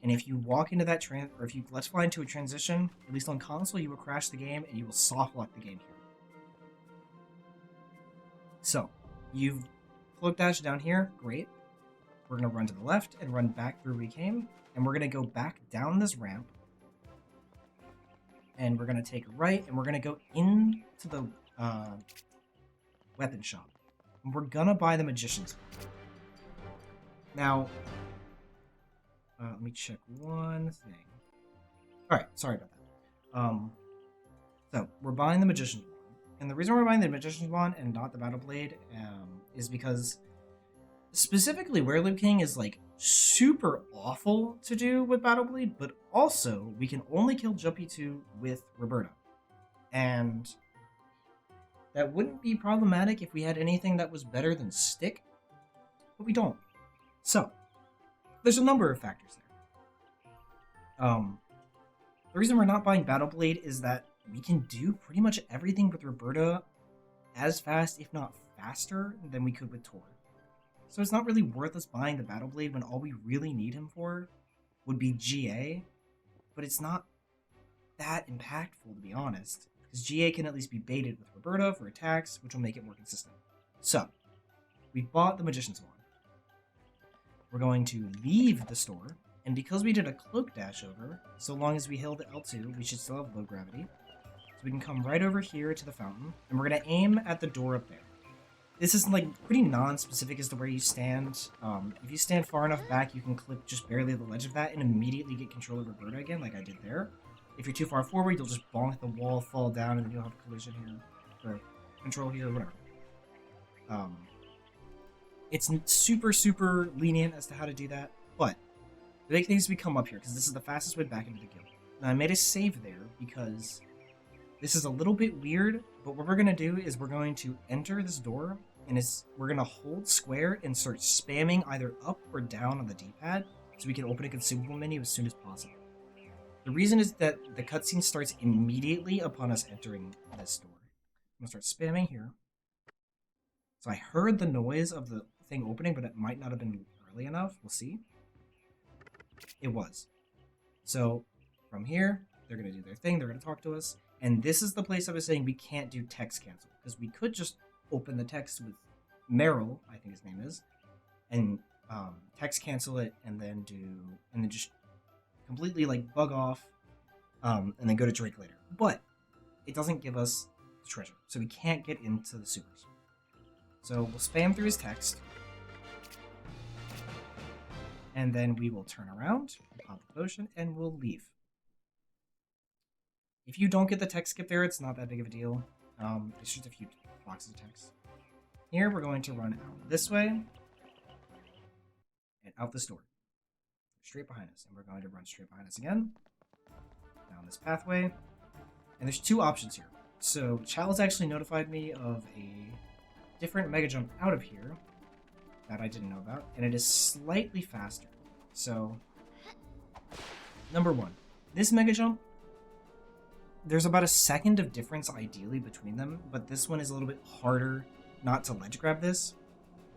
And if you walk into that or if you Ledgefly into a transition, at least on console, you will crash the game and you will soft lock the game here. So, you've cloak dash down here, great. We're going to run to the left and run back through where we came. And we're going to go back down this ramp. And we're going to take a right and we're going to go into the weapon shop. And we're going to buy the Magician's Wand. Now... let me check one thing. Alright, sorry about that. So, we're buying the Magician's Wand. And the reason we're buying the Magician's Wand and not the Battle Blade is because Specifically, Werewolf King is like super awful to do with Battle Blade, but also we can only kill Jumpy 2 with Roberta. And that wouldn't be problematic if we had anything that was better than Stick, but we don't. So, there's a number of factors there. The reason we're not buying Battle Blade is that we can do pretty much everything with Roberta as fast, if not faster, than we could with Tor. So it's not really worth us buying the Battle Blade when all we really need him for would be GA, but it's not that impactful, to be honest, because GA can at least be baited with Roberta for attacks, which will make it more consistent. So, we bought the Magician's Wand. We're going to leave the store, and because we did a Cloak Dash over, so long as we held L2, we should still have low gravity. So we can come right over here to the fountain, and we're going to aim at the door up there. This is like pretty non-specific as to where you stand. If you stand far enough back, you can clip just barely the ledge of that and immediately get control of Roberta again, like I did there. If you're too far forward, you'll just bonk the wall, fall down, and then you'll have a collision here, or control here, whatever. It's super, super lenient as to how to do that, but the big thing is we come up here, because this is the fastest way back into the guild. Now, I made a save there, because this is a little bit weird, but what we're going to do is we're going to enter this door, and we're going to hold square and start spamming either up or down on the D-pad, so we can open a consumable menu as soon as possible. The reason is that the cutscene starts immediately upon us entering this door. I'm going to start spamming here. So I heard the noise of the thing opening, but it might not have been early enough. We'll see. It was. So from here, they're going to do their thing. They're going to talk to us. And this is the place I was saying we can't do text cancel, because we could just open the text with Meryl, I think his name is, and text cancel it, and then just completely like bug off, and then go to Drake later. But it doesn't give us the treasure, so we can't get into the supers. So we'll spam through his text, and then we will turn around, pop the potion, and we'll leave. If you don't get the text skip there, it's not that big of a deal. It's just a few boxes of text. Here, we're going to run out this way, and out this door. Straight behind us, and we're going to run straight behind us again, down this pathway. And there's two options here. So, Chalice actually notified me of a different mega jump out of here that I didn't know about, and it is slightly faster. So, number one, this mega jump, there's about a second of difference ideally between them, but this one is a little bit harder not to ledge grab this.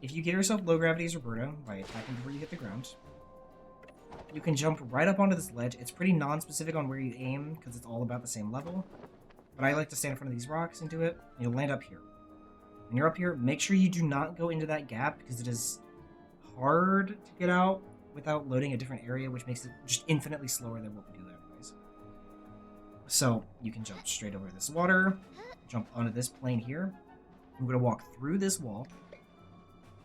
If you get yourself low gravity as Roberta by attacking before you hit the ground, you can jump right up onto this ledge. It's pretty non-specific on where you aim because it's all about the same level, but I like to stand in front of these rocks and do it, and you'll land up here. When you're up here, make sure you do not go into that gap because it is hard to get out without loading a different area, which makes it just infinitely slower than what we do anyways. So you can jump straight over this water, jump onto this plane here. I'm going to walk through this wall.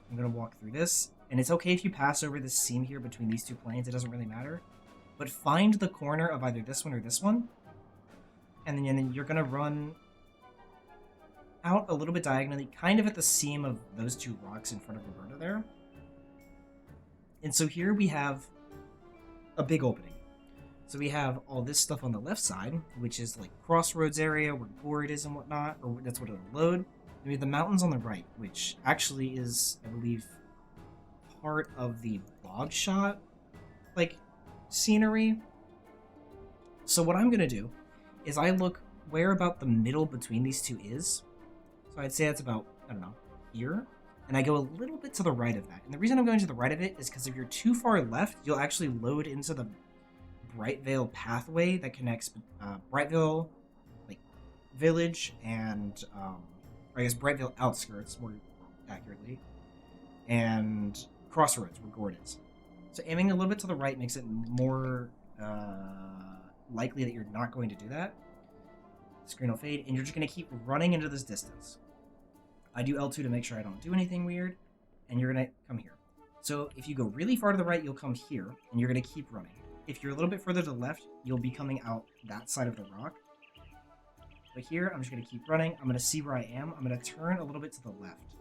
I'm going to walk through this, and it's okay if you pass over this seam here between these two planes. It doesn't really matter. But find the corner of either this one or this one, and then you're going to run out a little bit diagonally, kind of at the seam of those two rocks in front of Roberta there. And so here we have a big opening. So we have all this stuff on the left side, which is like crossroads area where Gourd is and whatnot, or that's what it'll load. And we have the mountains on the right, which actually is, I believe, part of the Bogshot, like, scenery. So what I'm going to do is I look where about the middle between these two is. So I'd say that's about, I don't know, here. And I go a little bit to the right of that. And the reason I'm going to the right of it is because if you're too far left, you'll actually load into the Brightvale pathway that connects Brightvale, like, Village and, or I guess Brightvale Outskirts, more accurately, and Crossroads, where Gourd is. So aiming a little bit to the right makes it more likely that you're not going to do that. The screen will fade, and you're just going to keep running into this distance. I do L2 to make sure I don't do anything weird, and you're going to come here. So if you go really far to the right, you'll come here, and you're going to keep running. If you're a little bit further to the left, you'll be coming out that side of the rock. But here, I'm just going to keep running. I'm going to see where I am. I'm going to turn a little bit to the left.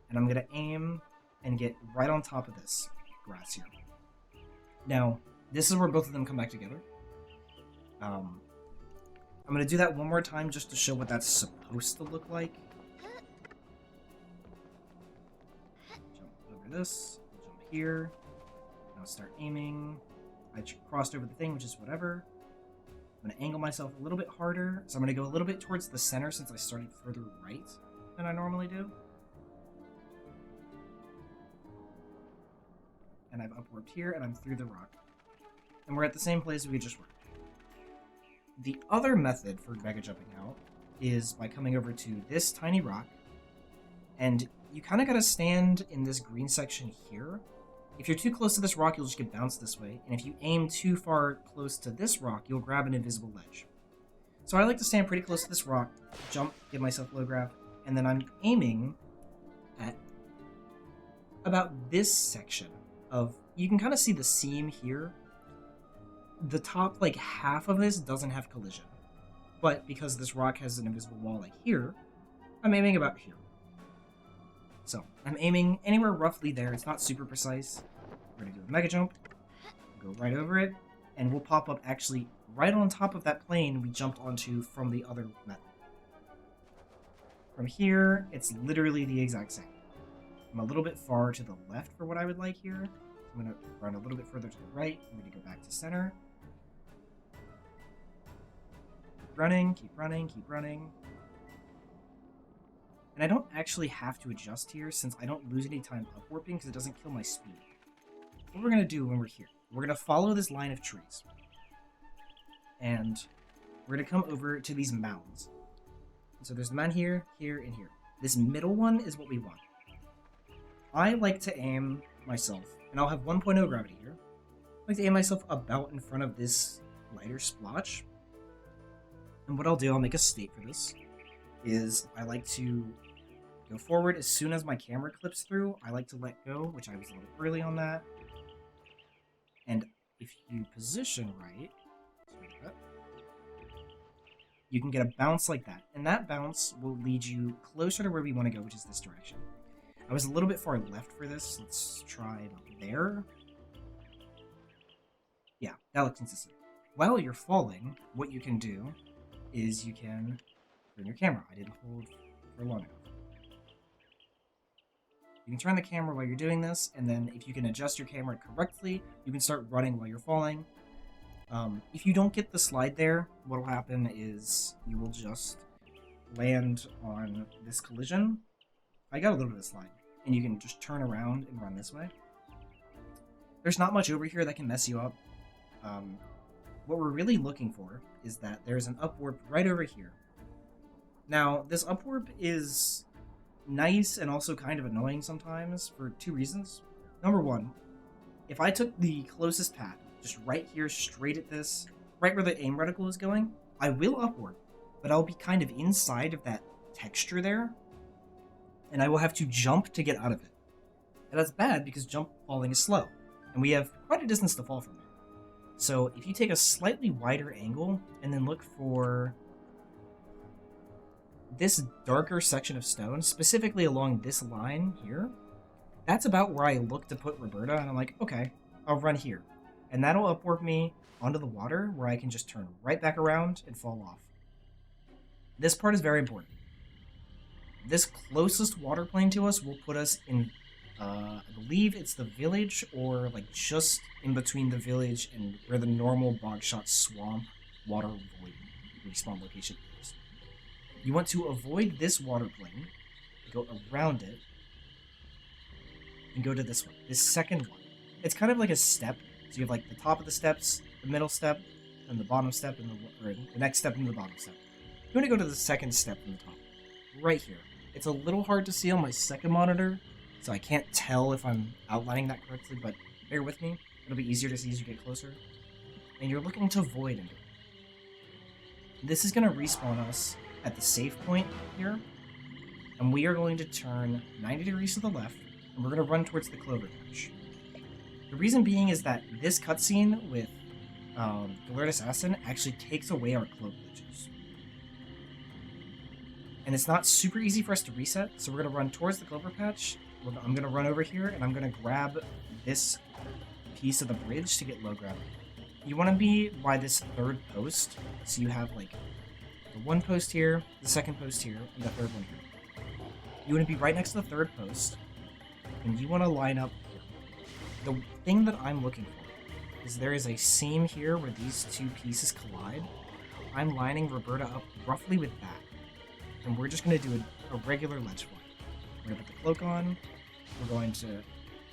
And I'm going to aim and get right on top of this grass here. Now, this is where both of them come back together. I'm going to do that one more time just to show what that's supposed to look like. Jump over this, jump here. Now start aiming. I crossed over the thing, which is whatever. I'm going to angle myself a little bit harder. So I'm going to go a little bit towards the center since I started further right than I normally do. And I've upwarped here, and I'm through the rock. And we're at the same place we just were. The other method for mega jumping out is by coming over to this tiny rock, and you kind of got to stand in this green section here. If you're too close to this rock, you'll just get bounced this way, and if you aim too far close to this rock, you'll grab an invisible ledge. So I like to stand pretty close to this rock, jump, give myself low grab, and then I'm aiming at about this section of, you can kind of see the seam here. The top, like, half of this doesn't have collision. But because this rock has an invisible wall like here, I'm aiming about here. So, I'm aiming anywhere roughly there. It's not super precise. We're going to do a mega jump, go right over it, and we'll pop up actually right on top of that plane we jumped onto from the other method. From here, it's literally the exact same. I'm a little bit far to the left for what I would like here. I'm going to run a little bit further to the right. I'm going to go back to center. Keep running, keep running, keep running. And I don't actually have to adjust here since I don't lose any time upwarping because it doesn't kill my speed. What we're going to do when we're here, we're going to follow this line of trees. And we're going to come over to these mounds. So there's the mound here, here, and here. This middle one is what we want. I like to aim myself, and I'll have 1.0 gravity here. I like to aim myself about in front of this lighter splotch. And what I'll do, I'll make a state for this, is I like to go forward as soon as my camera clips through. I like to let go, which I was a little early on that. And if you position right, you can get a bounce like that. And that bounce will lead you closer to where we want to go, which is this direction. I was a little bit far left for this. Let's try about there. Yeah, that looks consistent. While you're falling, what you can do is you can turn your camera. I didn't hold for long enough. You can turn the camera while you're doing this, and then if you can adjust your camera correctly, you can start running while you're falling. If you don't get the slide there, what will happen is you will just land on this collision. I got a little bit of slide, and you can just turn around and run this way. There's not much over here that can mess you up. What we're really looking for is that there's an upwarp right over here. Now, this upwarp is nice and also kind of annoying sometimes for two reasons. Number one, if I took the closest path, just right here, straight at this, right where the aim reticle is going, I will upwarp, but I'll be kind of inside of that texture there, and I will have to jump to get out of it. And that's bad because jump falling is slow, and we have quite a distance to fall from there. So if you take a slightly wider angle and then look for this darker section of stone, specifically along this line here, that's about where I look to put Roberta, and I'm like, okay, I'll run here. And that'll upwarp me onto the water where I can just turn right back around and fall off. This part is very important. This closest water plane to us will put us in, I believe it's the village, or like just in between the village and where the normal Bogshot swamp water void respawn location is. You want to avoid this water plane, go around it, and go to this one, this second one. It's kind of like a step. So you have like the top of the steps, the middle step, and the bottom step, and the next step and the bottom step. You want to go to the second step from the top, right here. It's a little hard to see on my second monitor, so I can't tell if I'm outlining that correctly, but bear with me. It'll be easier to see as you get closer. And you're looking to void into it. This is going to respawn us at the safe point here, and we are going to turn 90 degrees to the left, and we're going to run towards the clover patch. The reason being is that this cutscene with Galert Assassin actually takes away our cloak glitches. And it's not super easy for us to reset, so we're going to run towards the clover patch, I'm going to run over here, and I'm going to grab this piece of the bridge to get low gravity. You want to be by this third post, so you have, like, the one post here, the second post here, and the third one here. You want to be right next to the third post, and you want to line up here. The thing that I'm looking for is there is a seam here where these two pieces collide. I'm lining Roberta up roughly with that. And we're just going to do a regular Ledgefly. We're going to put the cloak on. We're going to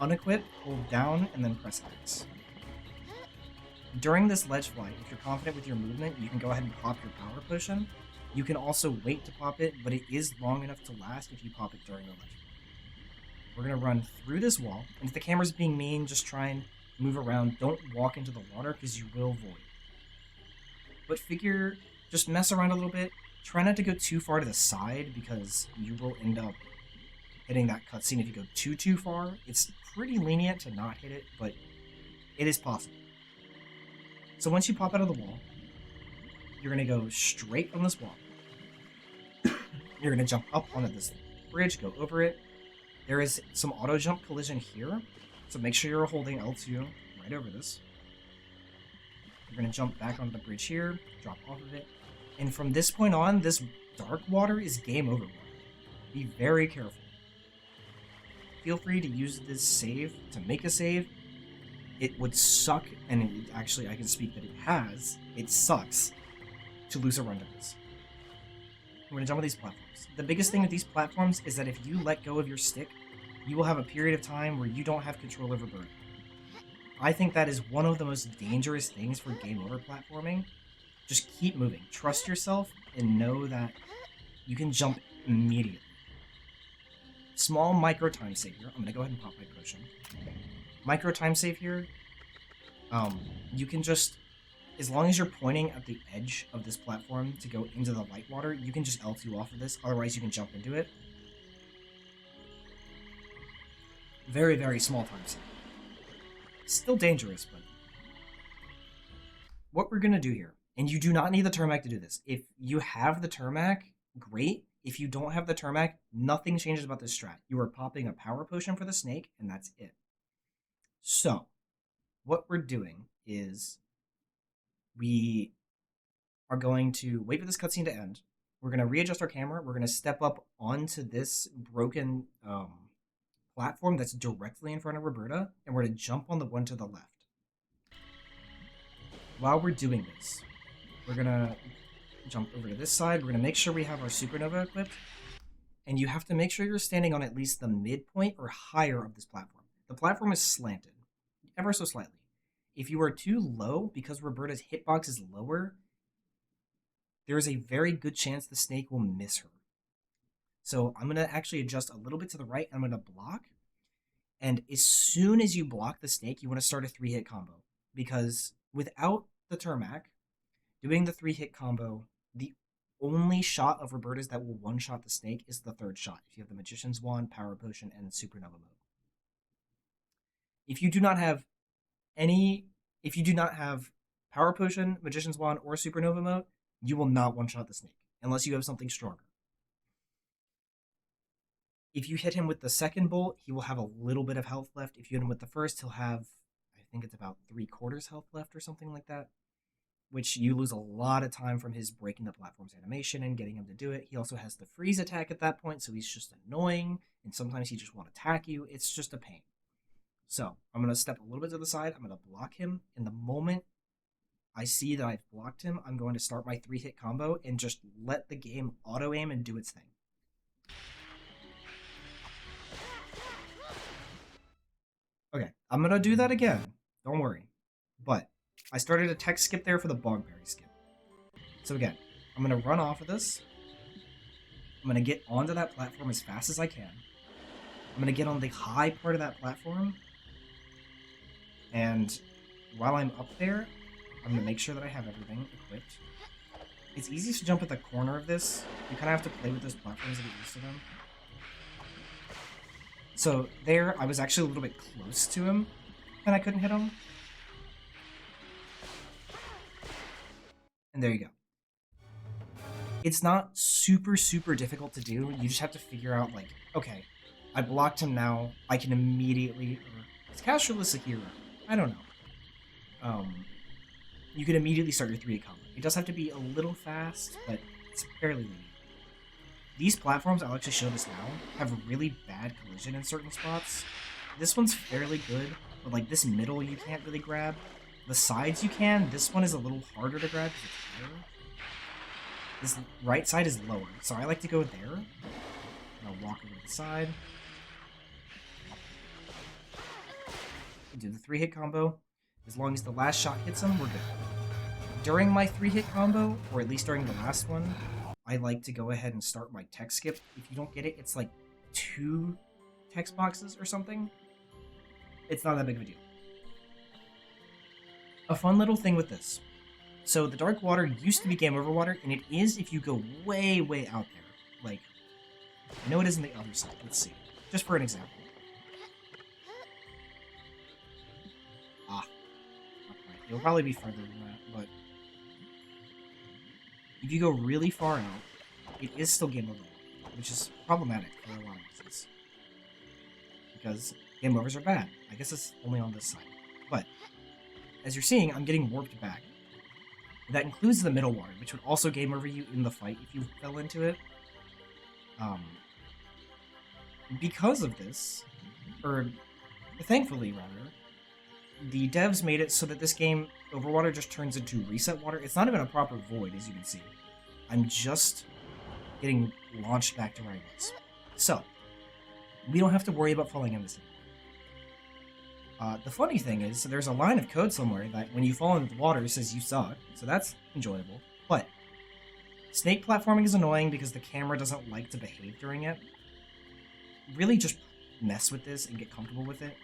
unequip, hold down, and then press X. During this Ledgefly, if you're confident with your movement, you can go ahead and pop your power potion. You can also wait to pop it, but it is long enough to last if you pop it during the Ledgefly. We're going to run through this wall, and if the camera's being mean, just try and move around. Don't walk into the water, because you will void. But just mess around a little bit. Try not to go too far to the side, because you will end up hitting that cutscene if you go too far. It's pretty lenient to not hit it, but it is possible. So once you pop out of the wall, you're going to go straight from this wall. You're going to jump up onto this bridge, go over it. There is some auto jump collision here, so make sure you're holding L2 right over this. You're going to jump back onto the bridge here, drop off of it. And from this point on, this dark water is game over water. Be very careful. Feel free to use this save to make a save. It would suck, and actually I can speak that it sucks to lose a run to this. We're going to jump on these platforms. The biggest thing with these platforms is that if you let go of your stick, you will have a period of time where you don't have control over bird. I think that is one of the most dangerous things for game over platforming. Just keep moving. Trust yourself and know that you can jump immediately. Small micro time save here. I'm going to go ahead and pop my potion. Micro time save here. You can just, as long as you're pointing at the edge of this platform to go into the light water, you can just L2 off of this. Otherwise, you can jump into it. Very, very small time save. Still dangerous, but what we're going to do here, and you do not need the Termac to do this. If you have the Termac, great. If you don't have the Termac, nothing changes about this strat. You are popping a power potion for the snake, and that's it. So, what we're doing is we are going to wait for this cutscene to end. We're going to readjust our camera. We're going to step up onto this broken platform that's directly in front of Roberta, and we're going to jump on the one to the left. While we're doing this, we're going to jump over to this side. We're going to make sure we have our supernova equipped, and you have to make sure you're standing on at least the midpoint or higher of this platform. The platform is slanted, ever so slightly. If you are too low, because Roberta's hitbox is lower, there is a very good chance the snake will miss her. So I'm going to actually adjust a little bit to the right, and I'm going to block. And as soon as you block the snake, you want to start a 3-hit combo. Because without the Termac, doing the 3-hit combo, the only shot of Roberta's that will one-shot the snake is the third shot. If you have the Magician's Wand, Power Potion, and Supernova mode. If you do not have Power Potion, Magician's Wand, or Supernova mode, you will not one-shot the snake, unless you have something stronger. If you hit him with the second bolt, he will have a little bit of health left. If you hit him with the first, he'll have, I think it's about 3/4 health left or something like that, which you lose a lot of time from his breaking the platform's animation and getting him to do it. He also has the freeze attack at that point, so he's just annoying, and sometimes he just won't attack you. It's just a pain. So I'm going to step a little bit to the side. I'm going to block him. In the moment I see that I've blocked him, I'm going to start my 3-hit combo and just let the game auto-aim and do its thing. Okay, I'm going to do that again. Don't worry. But I started a text skip there for the Bogberry skip. So again, I'm going to run off of this. I'm going to get onto that platform as fast as I can. I'm going to get on the high part of that platform. And while I'm up there, I'm going to make sure that I have everything equipped. It's easy to jump at the corner of this. You kind of have to play with those platforms to get used to them. So there, I was actually a little bit close to him, and I couldn't hit him. And there you go. It's not super, super difficult to do. You just have to figure out, like, okay, I blocked him now. I can immediately... Is Castrolus a hero? I don't know. You can immediately start your 3-hit combo. It does have to be a little fast, but it's fairly linear. These platforms, I'll actually show this now, have really bad collision in certain spots. This one's fairly good, but like this middle you can't really grab. The sides you can. This one is a little harder to grab because it's higher. This right side is lower, so I like to go there. And I'll walk over to the side. Do the 3-hit combo. As long as the last shot hits him, we're good. During my 3-hit combo, or at least during the last one, I like to go ahead and start my tech skip. If you don't get it, it's like 2 text boxes or something. It's not that big of a deal. A fun little thing with this. So the dark water used to be game over water, and it is if you go way, way out there. Like, I know it is on the other side. Let's see. Just for an example. Not quite. It'll probably be farther than that, but if you go really far out, it is still game over, which is problematic for a lot of reasons. Because game overs are bad. I guess it's only on this side. But, as you're seeing, I'm getting warped back. That includes the middle water, which would also game over you in the fight if you fell into it. Because of this, or thankfully rather, the devs made it so that this game, Overwater, just turns into reset water. It's not even a proper void, as you can see. I'm just getting launched back to where I was. So, we don't have to worry about falling in this anymore. The funny thing is, there's a line of code somewhere that when you fall into the water, it says you suck, so that's enjoyable. But, snake platforming is annoying because the camera doesn't like to behave during it. Really just mess with this and get comfortable with it.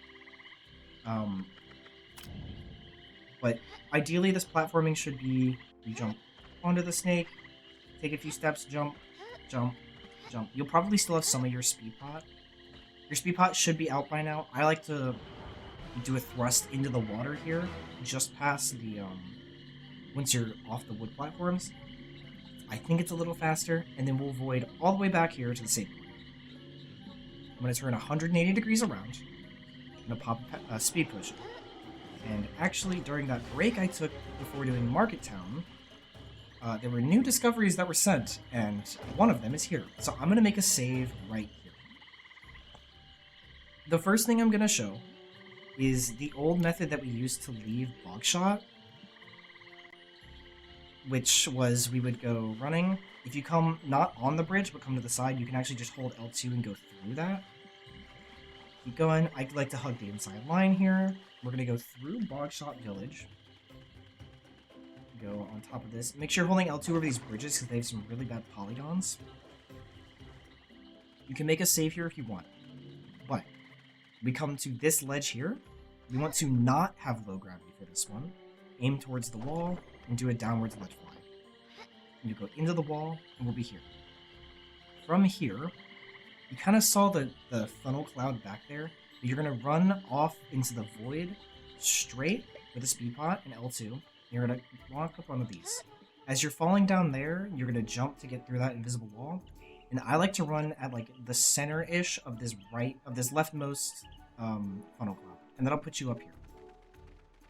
But ideally this platforming should be, you jump onto the snake, take a few steps, jump, jump, jump. You'll probably still have some of your speed pot. Your speed pot should be out by now. I like to do a thrust into the water here, just past the, once you're off the wood platforms. I think it's a little faster, and then we'll void all the way back here to the save point. I'm going to turn 180 degrees around. I'm going to pop a speed potion. And actually, during that break I took before doing Market Town, there were new discoveries that were sent, and one of them is here. So I'm going to make a save right here. The first thing I'm going to show is the old method that we used to leave Bogshot, which was we would go running. If you come not on the bridge, but come to the side, you can actually just hold L2 and go through that. Keep going. I'd like to hug the inside line here. We're going to go through Bogshot Village. Go on top of this. Make sure you're holding L2 over these bridges because they have some really bad polygons. You can make a save here if you want. But we come to this ledge here. We want to not have low gravity for this one. Aim towards the wall and do a downwards Ledgefly. And you go into the wall and we'll be here. From here, you kind of saw the funnel cloud back there. But you're going to run off into the void straight with a speed pot and L2. You're going to walk up onto these. As you're falling down there, you're going to jump to get through that invisible wall. And I like to run at like the center-ish of this leftmost funnel cloud. And that'll put you up here.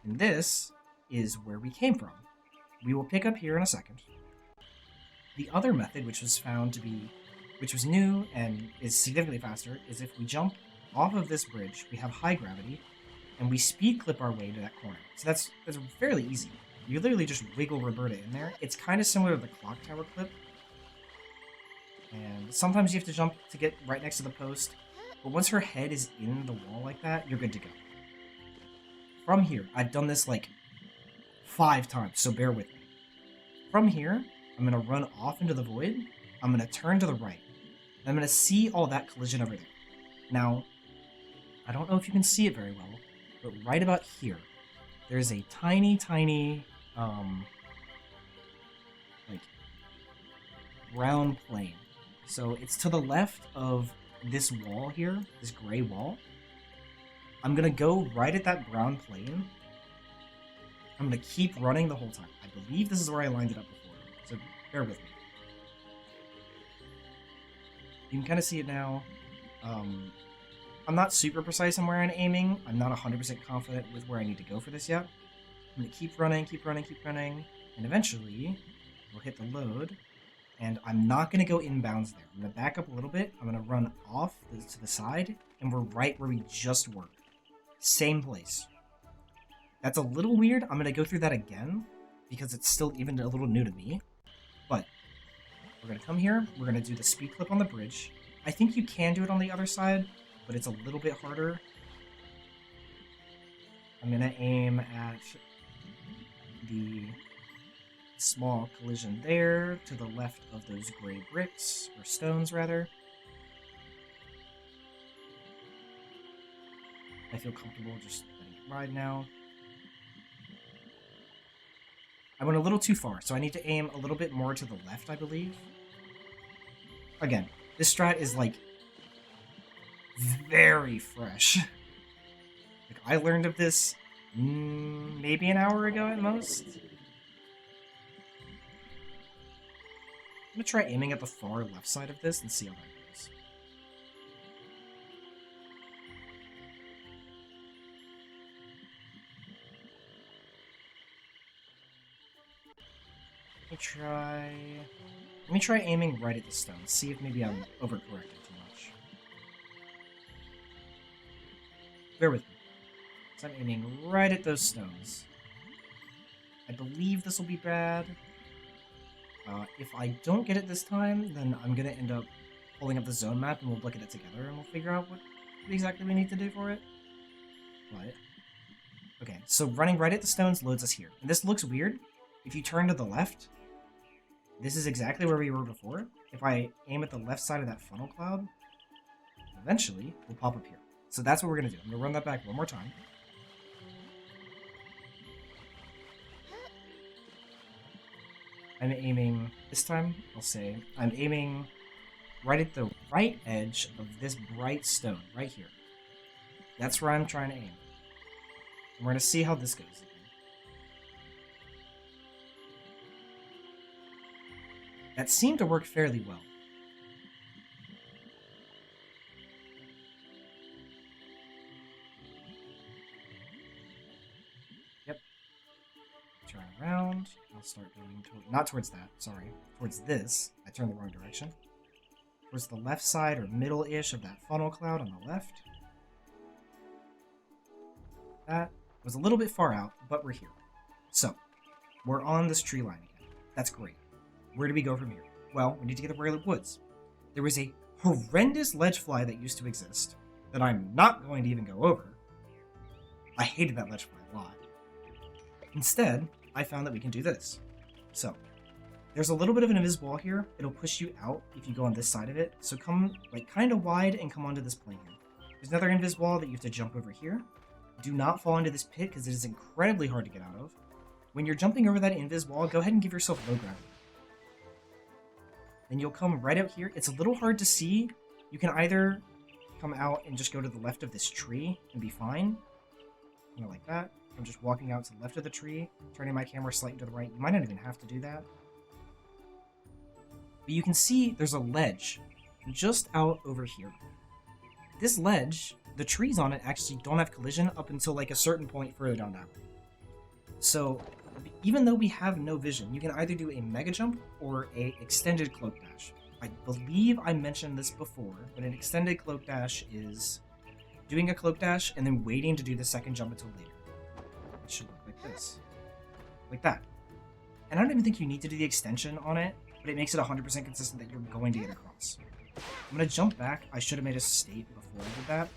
And this is where we came from. We will pick up here in a second. The other method, which was found to be, which was new and is significantly faster, is if we jump off of this bridge, we have high gravity, and we speed clip our way to that corner. So that's fairly easy. You literally just wiggle Roberta in there. It's kind of similar to the Clocktower Clip. And sometimes you have to jump to get right next to the post, but once her head is in the wall like that, you're good to go. From here, I've done this like 5 times, so bear with me. From here, I'm going to run off into the void. I'm going to turn to the right. And I'm going to see all that collision over there. Now, I don't know if you can see it very well, but right about here, there's a tiny, tiny, like, round plane. So it's to the left of this wall here, this gray wall. I'm going to go right at that brown plane. I'm going to keep running the whole time. I believe this is where I lined it up before, so bear with me. You can kind of see it now. I'm not super precise on where I'm aiming. I'm not 100% confident with where I need to go for this yet. I'm going to keep running, and eventually we'll hit the load, and I'm not going to go inbounds there. I'm going to back up a little bit. I'm going to run off to the side, and we're right where we just were. Same place. That's a little weird. I'm going to go through that again, because it's still even a little new to me. But we're going to come here. We're going to do the speed clip on the bridge. I think you can do it on the other side, but it's a little bit harder. I'm going to aim at the small collision there to the left of those gray bricks, or stones rather. I feel comfortable just letting it ride now. I went a little too far, so I need to aim a little bit more to the left, I believe. Again, this strat is like very fresh. Like, I learned of this maybe an hour ago at most. I'm gonna try aiming at the far left side of this and see how that goes. Let me try aiming right at the stone. See if maybe I'm overcorrecting too much. Bear with me. So I'm aiming right at those stones. I believe this will be bad. If I don't get it this time, then I'm going to end up pulling up the zone map and we'll look at it together and we'll figure out what exactly we need to do for it. But, okay, so running right at the stones loads us here. And this looks weird. If you turn to the left, this is exactly where we were before. If I aim at the left side of that funnel cloud, eventually we'll pop up here. So that's what we're going to do. I'm going to run that back one more time. I'm aiming, this time, I'll say, I'm aiming right at the right edge of this bright stone, right here. That's where I'm trying to aim. And we're going to see how this goes. That seemed to work fairly well. Yep. Turn around. I'll start going not towards that, sorry. Towards this. I turned the wrong direction. Towards the left side or middle-ish of that funnel cloud on the left. That was a little bit far out, but we're here. So, we're on this tree line again. That's great. Where do we go from here? Well, we need to get the Royal Woods. There was a horrendous Ledgefly that used to exist that I'm not going to even go over. I hated that Ledgefly a lot. Instead, I found that we can do this. So, there's a little bit of an invisible wall here. It'll push you out if you go on this side of it. So come like kind of wide and come onto this plane here. There's another invisible wall that you have to jump over here. Do not fall into this pit because it is incredibly hard to get out of. When you're jumping over that invisible wall, go ahead and give yourself low gravity. Then you'll come right out here. It's a little hard to see. You can either come out and just go to the left of this tree and be fine. You know, like that. I'm just walking out to the left of the tree, turning my camera slightly to the right. You might not even have to do that. But you can see there's a ledge just out over here. This ledge, the trees on it actually don't have collision up until like a certain point further down that way. So even though we have no vision, you can either do a mega jump or a extended cloak dash. I believe I mentioned this before, but an extended cloak dash is doing a cloak dash and then waiting to do the second jump until later. It should look like this. Like that. And I don't even think you need to do the extension on it, but it makes it 100% consistent that you're going to get across. I'm going to jump back. I should have made a state before I did that.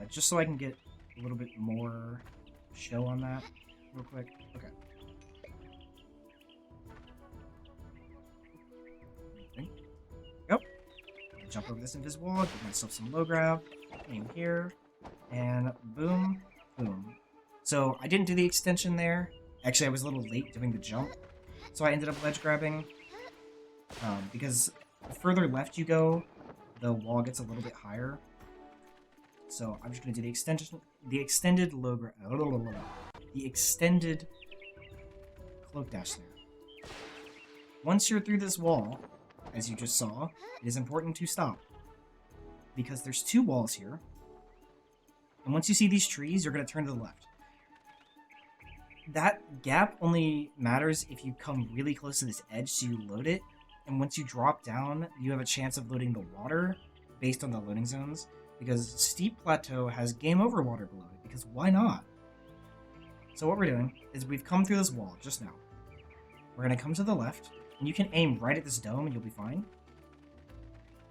Just so I can get a little bit more show on that real quick. Okay. Yep. Jump over this invisible wall, give myself some low grab, aim here, and boom, boom. So I didn't do the extension there. Actually, I was a little late doing the jump, so I ended up ledge grabbing. Because the further left you go, the wall gets a little bit higher. So I'm just going to do the extended low grab, the extended cloak dash there. Once you're through this wall, as you just saw, it is important to stop. Because there's 2 walls here. And once you see these trees, you're going to turn to the left. That gap only matters if you come really close to this edge, so you load it. And once you drop down, you have a chance of loading the water based on the loading zones. Because Steep Plateau has game over water below it, because why not? So what we're doing is we've come through this wall just now. We're going to come to the left, and you can aim right at this dome and you'll be fine.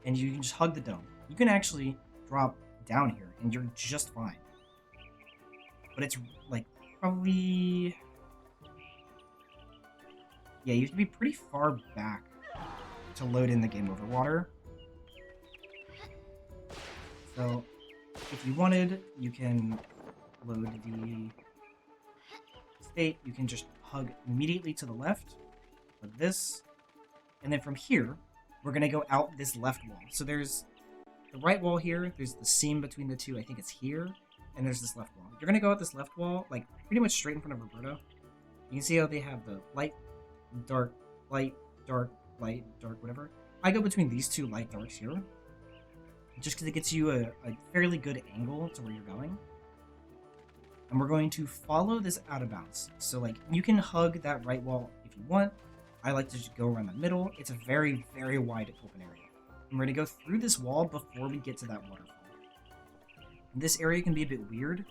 And you can just hug the dome. You can actually drop down here and you're just fine. But it's like probably... yeah, you have to be pretty far back to load in the game over water. So if you wanted, you can load the state. You can just hug immediately to the left, like this. And then from here, we're going to go out this left wall. So there's the right wall here. There's the seam between the two. I think it's here. And there's this left wall. You're going to go out this left wall, like pretty much straight in front of Roberto. You can see how they have the light, dark, light, dark, light, dark, whatever. I go between these 2 light darks here, just because it gets you a fairly good angle to where you're going. And we're going to follow this out of bounds. So like you can hug that right wall if you want. I like to just go around the middle. It's a very, very wide open area. And we're going to go through this wall before we get to that waterfall. And this area can be a bit weird.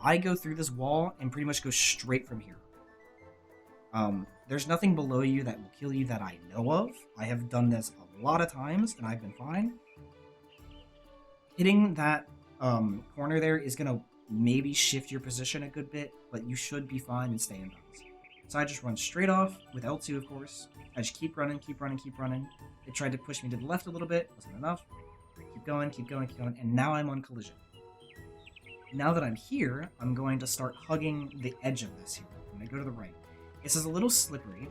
I go through this wall and pretty much go straight from here. There's nothing below you that will kill you that I know of. I have done this a lot of times and I've been fine. Hitting that corner there is going to maybe shift your position a good bit, but you should be fine and stay in bounds. So I just run straight off with L2, of course. I just keep running, keep running, keep running. It tried to push me to the left a little bit. Wasn't enough. Keep going, keep going, keep going. And now I'm on collision. Now that I'm here, I'm going to start hugging the edge of this here. I'm going to go to the right. This is a little slippery.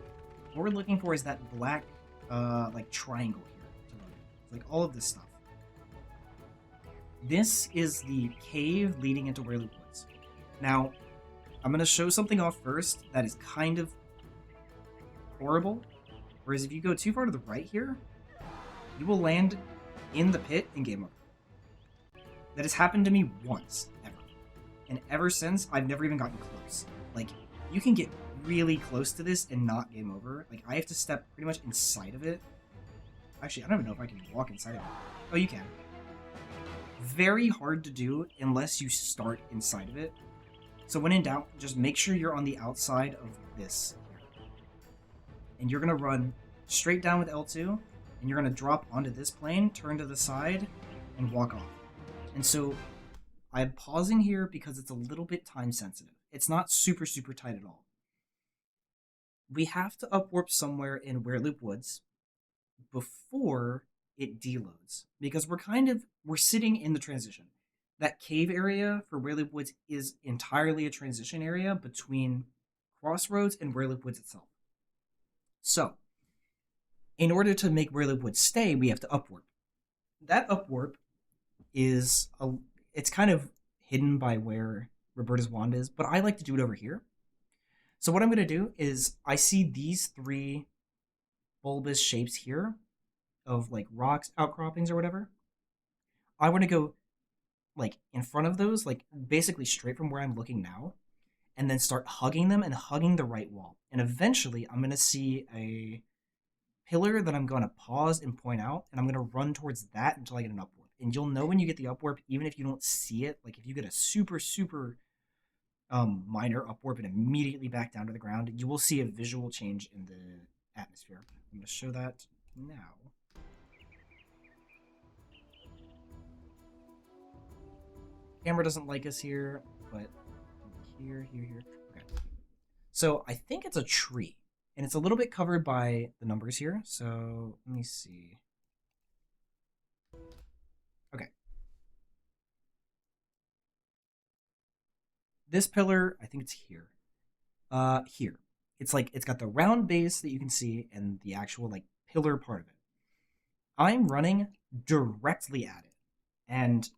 What we're looking for is that black, like, triangle here. To load it. Like, all of this stuff. This is the cave leading into Wherely Woods. Now, I'm going to show something off first that is kind of horrible. Whereas if you go too far to the right here, you will land in the pit and game over. That has happened to me once, ever. And ever since, I've never even gotten close. Like, you can get really close to this and not game over. Like, I have to step pretty much inside of it. Actually, I don't even know if I can walk inside of it. Oh, you can. Very hard to do unless you start inside of it. So when in doubt, just make sure you're on the outside of this here. And you're going to run straight down with L2, and you're going to drop onto this plane, turn to the side, and walk off. And so I'm pausing here because it's a little bit time sensitive. It's not super, super tight at all. We have to upwarp somewhere in Wereloop Woods before it deloads, because we're sitting in the transition. That cave area for Wereloop Woods is entirely a transition area between Crossroads and Wereloop Woods itself. So, in order to make Wereloop Woods stay, we have to upwarp. That upwarp is it's kind of hidden by where Roberta's wand is, but I like to do it over here. So what I'm going to do is I see these 3 bulbous shapes here of like rocks, outcroppings or whatever. I want to go like in front of those, like basically straight from where I'm looking now, and then start hugging them and hugging the right wall. And eventually I'm going to see a pillar that I'm going to pause and point out, and I'm going to run towards that until I get an upwarp. And you'll know when you get the upwarp, even if you don't see it. Like if you get a super, super minor upwarp and immediately back down to the ground, you will see a visual change in the atmosphere. I'm going to show that now. Camera doesn't like us here, but here. Okay. So I think it's a tree, and it's a little bit covered by the numbers here. So let me see. Okay. This pillar, I think it's here. Here. It's like, it's got the round base that you can see and the actual like pillar part of it. I'm running directly at it. And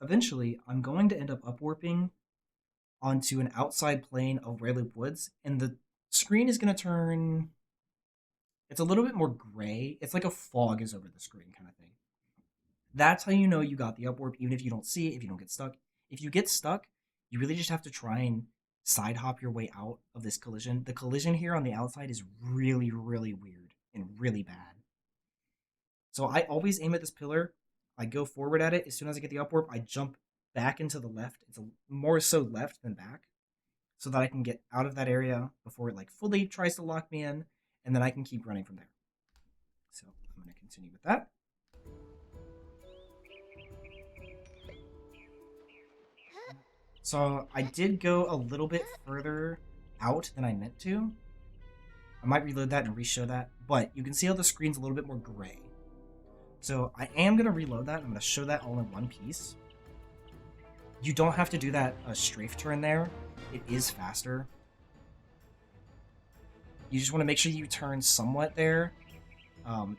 eventually, I'm going to end up upwarping onto an outside plane of Wereloop Woods, and the screen is going to turn It's a little bit more gray. It's like a fog is over the screen kind of thing. That's how you know you got the upwarp, even if you don't see it, if you don't get stuck. If you get stuck, you really just have to try and side hop your way out of this collision. The collision here on the outside is really, really weird and really bad. So I always aim at this pillar. I go forward at it. As soon as I get the upwarp, I jump back into the left. It's more so left than back, so that I can get out of that area before it like fully tries to lock me in, and then I can keep running from there. So I'm going to continue with that. So I did go a little bit further out than I meant to. I might reload that and re-show that, but you can see how the screen's a little bit more gray. So I am going to reload that. I'm going to show that all in one piece. You don't have to do that strafe turn there. It is faster. You just want to make sure you turn somewhat there,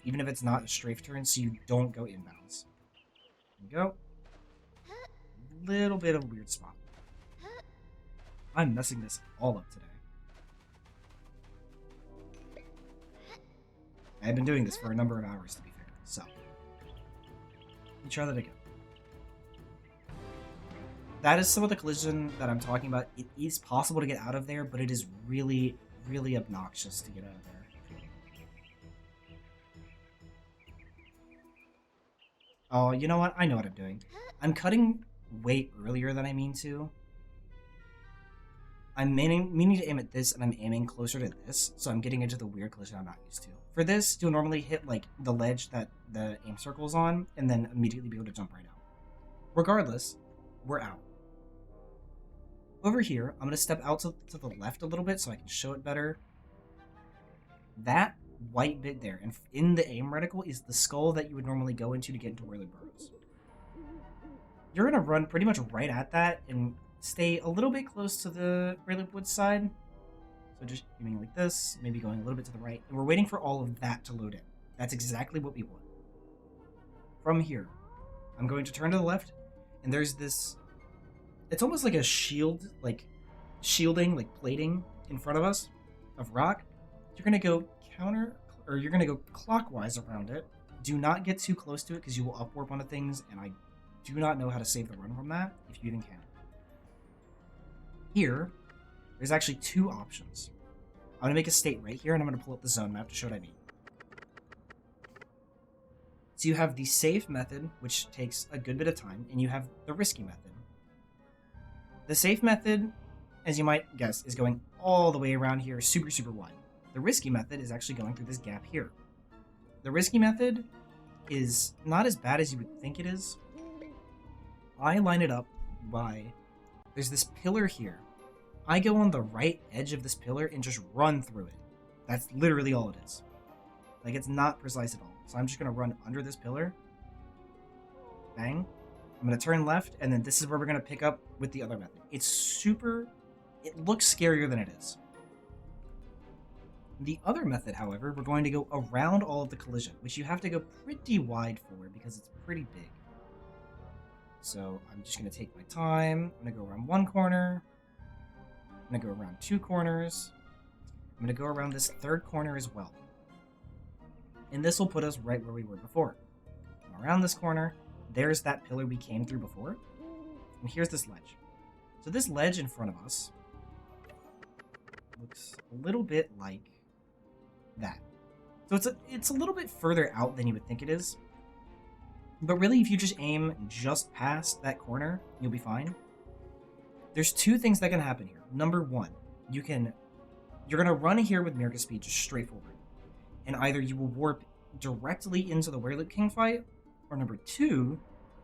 even if it's not a strafe turn, so you don't go inbounds. There we go. Little bit of a weird spot. I'm messing this all up today. I've been doing this for a number of hours, to be fair, so let me try that again. That is some of the collision that I'm talking about. It is possible to get out of there, but it is really, really obnoxious to get out of there. Oh, you know what? I know what I'm doing. I'm cutting way earlier than I mean to. I'm meaning to aim at this, and I'm aiming closer to this, so I'm getting into the weird collision I'm not used to. For this, you'll normally hit like the ledge that the aim circle's on, and then immediately be able to jump right out. Regardless, we're out. Over here, I'm going to step out to the left a little bit so I can show it better. That white bit there, and in the aim reticle, is the skull that you would normally go into to get into Whirly Burrows. You're going to run pretty much right at that and stay a little bit close to the Whirlywood side. So just aiming like this, maybe going a little bit to the right. And we're waiting for all of that to load in. That's exactly what we want. From here, I'm going to turn to the left, and there's this... It's almost like a shield, like shielding, like plating in front of us of rock. You're going to go you're going to go clockwise around it. Do not get too close to it because you will upwarp onto things, and I do not know how to save the run from that, if you even can. Here, there's actually two options. I'm going to make a state right here, and I'm going to pull up the zone map to show what I mean. So you have the safe method, which takes a good bit of time, and you have the risky method. The safe method, as you might guess, is going all the way around here, super, super wide. The risky method is actually going through this gap here. The risky method is not as bad as you would think it is. I line it up by... There's this pillar here. I go on the right edge of this pillar and just run through it. That's literally all it is. Like, it's not precise at all. So I'm just going to run under this pillar. Bang. I'm going to turn left, and then this is where we're going to pick up with the other method. It's super... It looks scarier than it is. The other method, however, we're going to go around all of the collision, which you have to go pretty wide for because it's pretty big. So I'm just going to take my time. I'm going to go around one corner. I'm going to go around two corners. I'm going to go around this third corner as well. And this will put us right where we were before. Around this corner, there's that pillar we came through before. And here's this ledge. So this ledge in front of us looks a little bit like that. So it's a little bit further out than you would think it is. But really, if you just aim just past that corner, you'll be fine. There's two things that can happen here. Number one, you're going to run here with Meerca speed just straight forward. And either you will warp directly into the Werewolf King fight, or number two,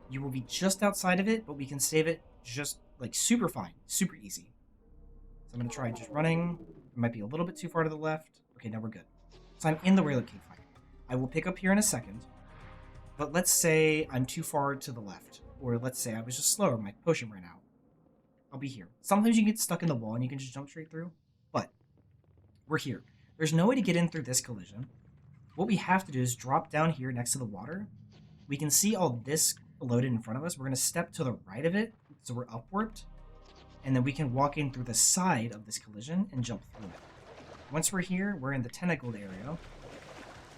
you will be just outside of it, but we can save it just like super fine, super easy. So I'm going to try just running. It might be a little bit too far to the left. Okay, now we're good. So I'm in the Werewolf King fight. I will pick up here in a second. But let's say I'm too far to the left, or let's say I was just slower, my potion ran out. I'll be here. Sometimes you can get stuck in the wall and you can just jump straight through, but we're here. There's no way to get in through this collision. What we have to do is drop down here next to the water. We can see all this loaded in front of us. We're going to step to the right of it, so we're upwarped, and then we can walk in through the side of this collision and jump through it. Once we're here, we're in the tentacled area.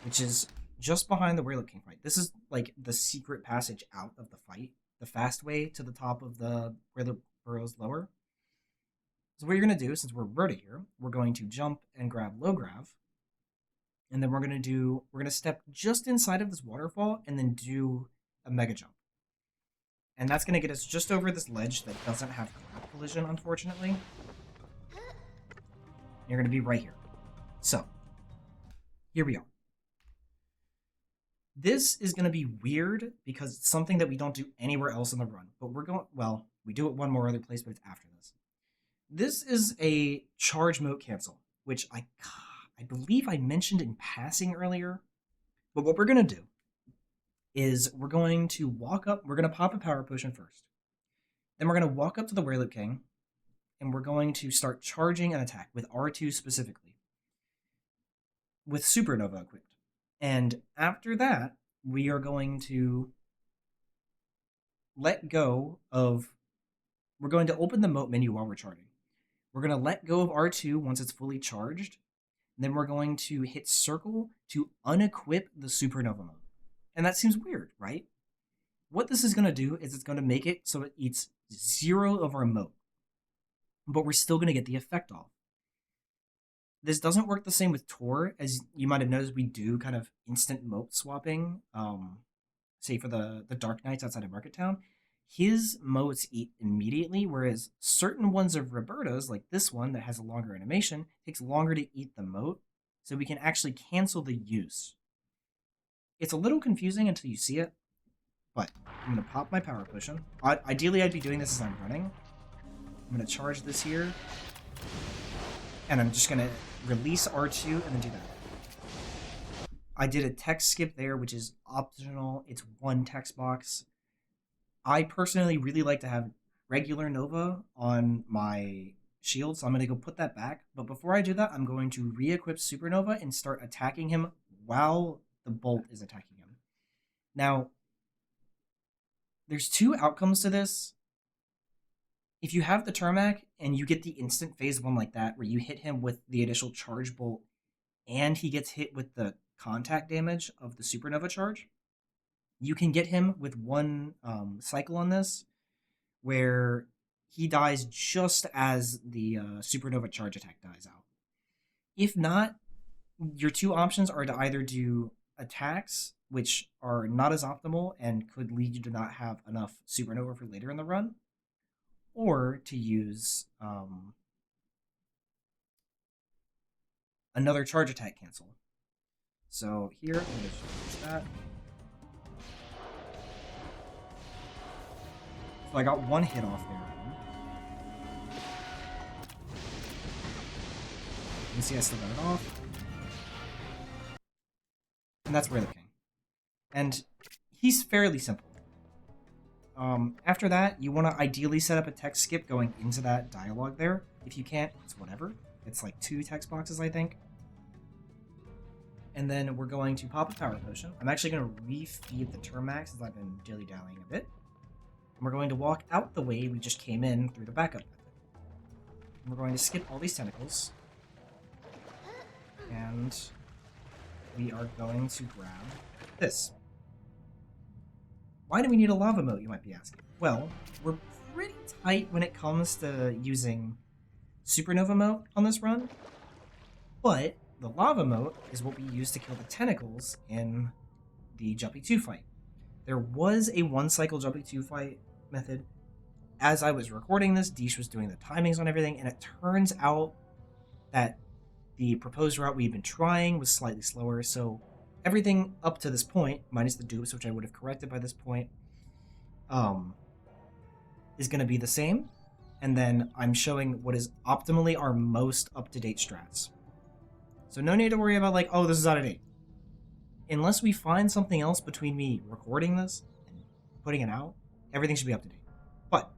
which is just behind the Wyrlip King fight. This is like the secret passage out of the fight, the fast way to the top of where the burrows lower. So what you're going to do, since we're rooted here, we're going to jump and grab low grav, and then we're going to step just inside of this waterfall and then do a mega jump. And that's going to get us just over this ledge that doesn't have ground collision, unfortunately. You're going to be right here. So, here we are. This is going to be weird because it's something that we don't do anywhere else in the run. But we do it one more other place, but it's after this. This is a charge moat cancel, which I believe I mentioned in passing earlier. But what we're going to do is we're going to walk up. We're going to pop a power potion first. Then we're going to walk up to the Wyrlip King, and we're going to start charging an attack with R2 specifically, with Supernova equipped. And after that, we are going to let go of... We're going to open the moat menu while we're charging. We're going to let go of R2 once it's fully charged. And then we're going to hit circle to unequip the Supernova mode. And that seems weird, right? What this is going to do is it's going to make it so it eats 0 of our moat. But we're still going to get the effect off. This doesn't work the same with Tor, as you might have noticed we do kind of instant moat swapping, say for the Dark Knights outside of Market Town. His moats eat immediately, whereas certain ones of Roberta's, like this one that has a longer animation, takes longer to eat the moat, so we can actually cancel the use. It's a little confusing until you see it, but I'm going to pop my power potion. Ideally, I'd be doing this as I'm running. I'm going to charge this here, and I'm just going to release R2 and then do that. I did a text skip there, which is optional. It's one text box. I personally really like to have regular Nova on my shield, so I'm going to go put that back. But before I do that, I'm going to re-equip Supernova and start attacking him while the bolt is attacking him. Now, there's 2 outcomes to this. If you have the Turmac and you get the instant phase 1 like that, where you hit him with the initial charge bolt and he gets hit with the contact damage of the Supernova charge, you can get him with 1 cycle on this, where he dies just as the Supernova charge attack dies out. If not, your 2 options are to either do attacks, which are not as optimal and could lead you to not have enough Supernova for later in the run, or to use another charge attack cancel. So here, I'm going to use that. So I got 1 hit off there. You can see I still got it off. And that's Wyrlip King. And he's fairly simple. After that, you want to ideally set up a text skip going into that dialogue there. If you can't, it's whatever. It's like 2 text boxes, I think. And then we're going to pop a power potion. I'm actually going to refeed the Turmac since I've been dilly-dallying a bit. And we're going to walk out the way we just came in through the backup method. And we're going to skip all these tentacles. And we are going to grab this. Why do we need a lava moat, you might be asking? Well, we're pretty tight when it comes to using Supernova moat on this run, but the lava moat is what we use to kill the tentacles in the Jumping 2 fight. There was a 1-cycle Jumping 2 fight method. As I was recording this, Deesh was doing the timings on everything, and it turns out that the proposed route we had been trying was slightly slower, so everything up to this point, minus the dupes, which I would have corrected by this point, is going to be the same. And then I'm showing what is optimally our most up-to-date strats. So no need to worry about like, oh, this is out of date. Unless we find something else between me recording this and putting it out, everything should be up to date. But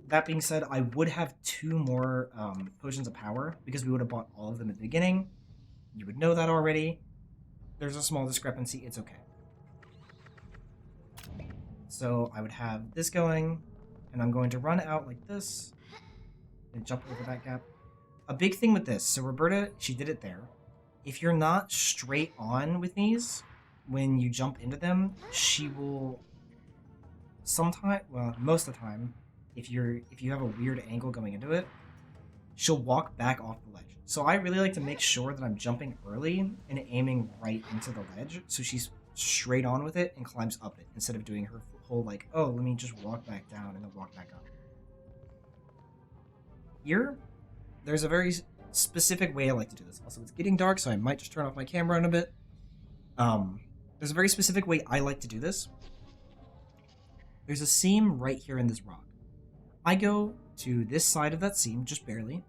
that being said, I would have 2 more potions of power because we would have bought all of them at the beginning. You would know that already. There's a small discrepancy. It's okay. So I would have this going, and I'm going to run out like this and jump over that gap. a big thing with this, so Roberta, she did it there. If you're not straight on with these, when you jump into them, she will most of the time, if you have a weird angle going into it, she'll walk back off the ledge. So I really like to make sure that I'm jumping early and aiming right into the ledge, so she's straight on with it and climbs up it, instead of doing her whole like, oh, let me just walk back down and then walk back up. Here, there's a very specific way I like to do this. Also, it's getting dark, so I might just turn off my camera in a bit. There's a very specific way I like to do this. There's a seam right here in this rock. I go to this side of that seam, just barely,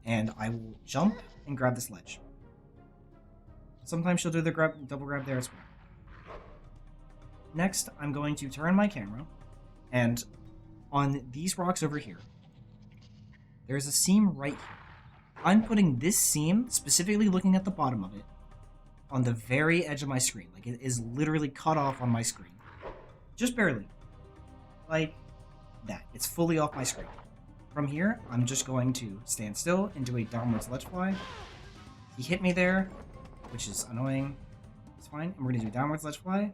and I will jump and grab this ledge. Sometimes she'll do the double grab there as well. Next, I'm going to turn my camera, and on these rocks over here, there's a seam right here. I'm putting this seam, specifically looking at the bottom of it, on the very edge of my screen. Like, it is literally cut off on my screen. Just barely. Like that. It's fully off my screen. From here, I'm just going to stand still and do a downwards Ledgefly. He hit me there, which is annoying. It's fine. And we're going to do a downwards Ledgefly.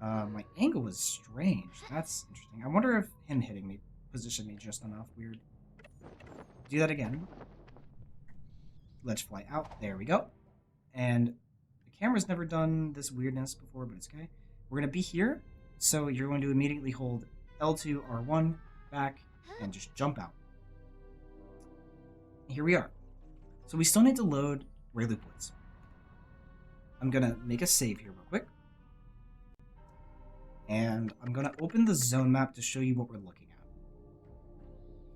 My angle was strange. That's interesting. I wonder if him hitting me positioned me just enough. Weird. Do that again. Ledgefly out. There we go. And the camera's never done this weirdness before, but it's okay. We're going to be here. So you're going to immediately hold L2, R1, back, and just jump out. Here we are. So we still need to load Rayleigh Woods. I'm going to make a save here real quick. And I'm going to open the zone map to show you what we're looking at.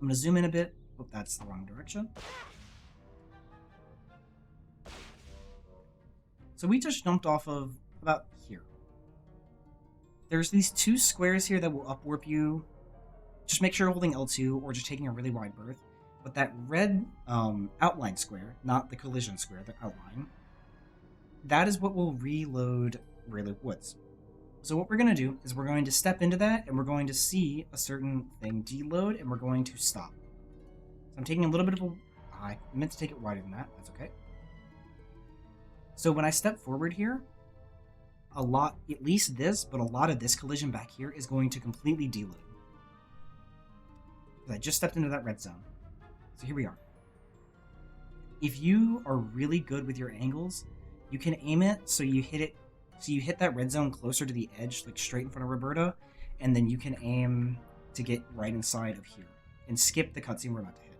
I'm going to zoom in a bit. Oh, that's the wrong direction. So we just jumped off of about here. There's these two squares here that will upwarp you. Just make sure you're holding L2 or just taking a really wide berth. But that red outline square, not the collision square, the outline, that is what will reload Rayleigh Woods. So what we're going to do is we're going to step into that and we're going to see a certain thing deload and we're going to stop. So I'm taking a little bit of a... I meant to take it wider than that. That's okay. So when I step forward here, a lot, at least this, but a lot of this collision back here is going to completely deload. I just stepped into that red zone. So here we are. If you are really good with your angles, you can aim it so you hit it, so you hit that red zone closer to the edge, like straight in front of Roberta, and then you can aim to get right inside of here and skip the cutscene we're about to hit.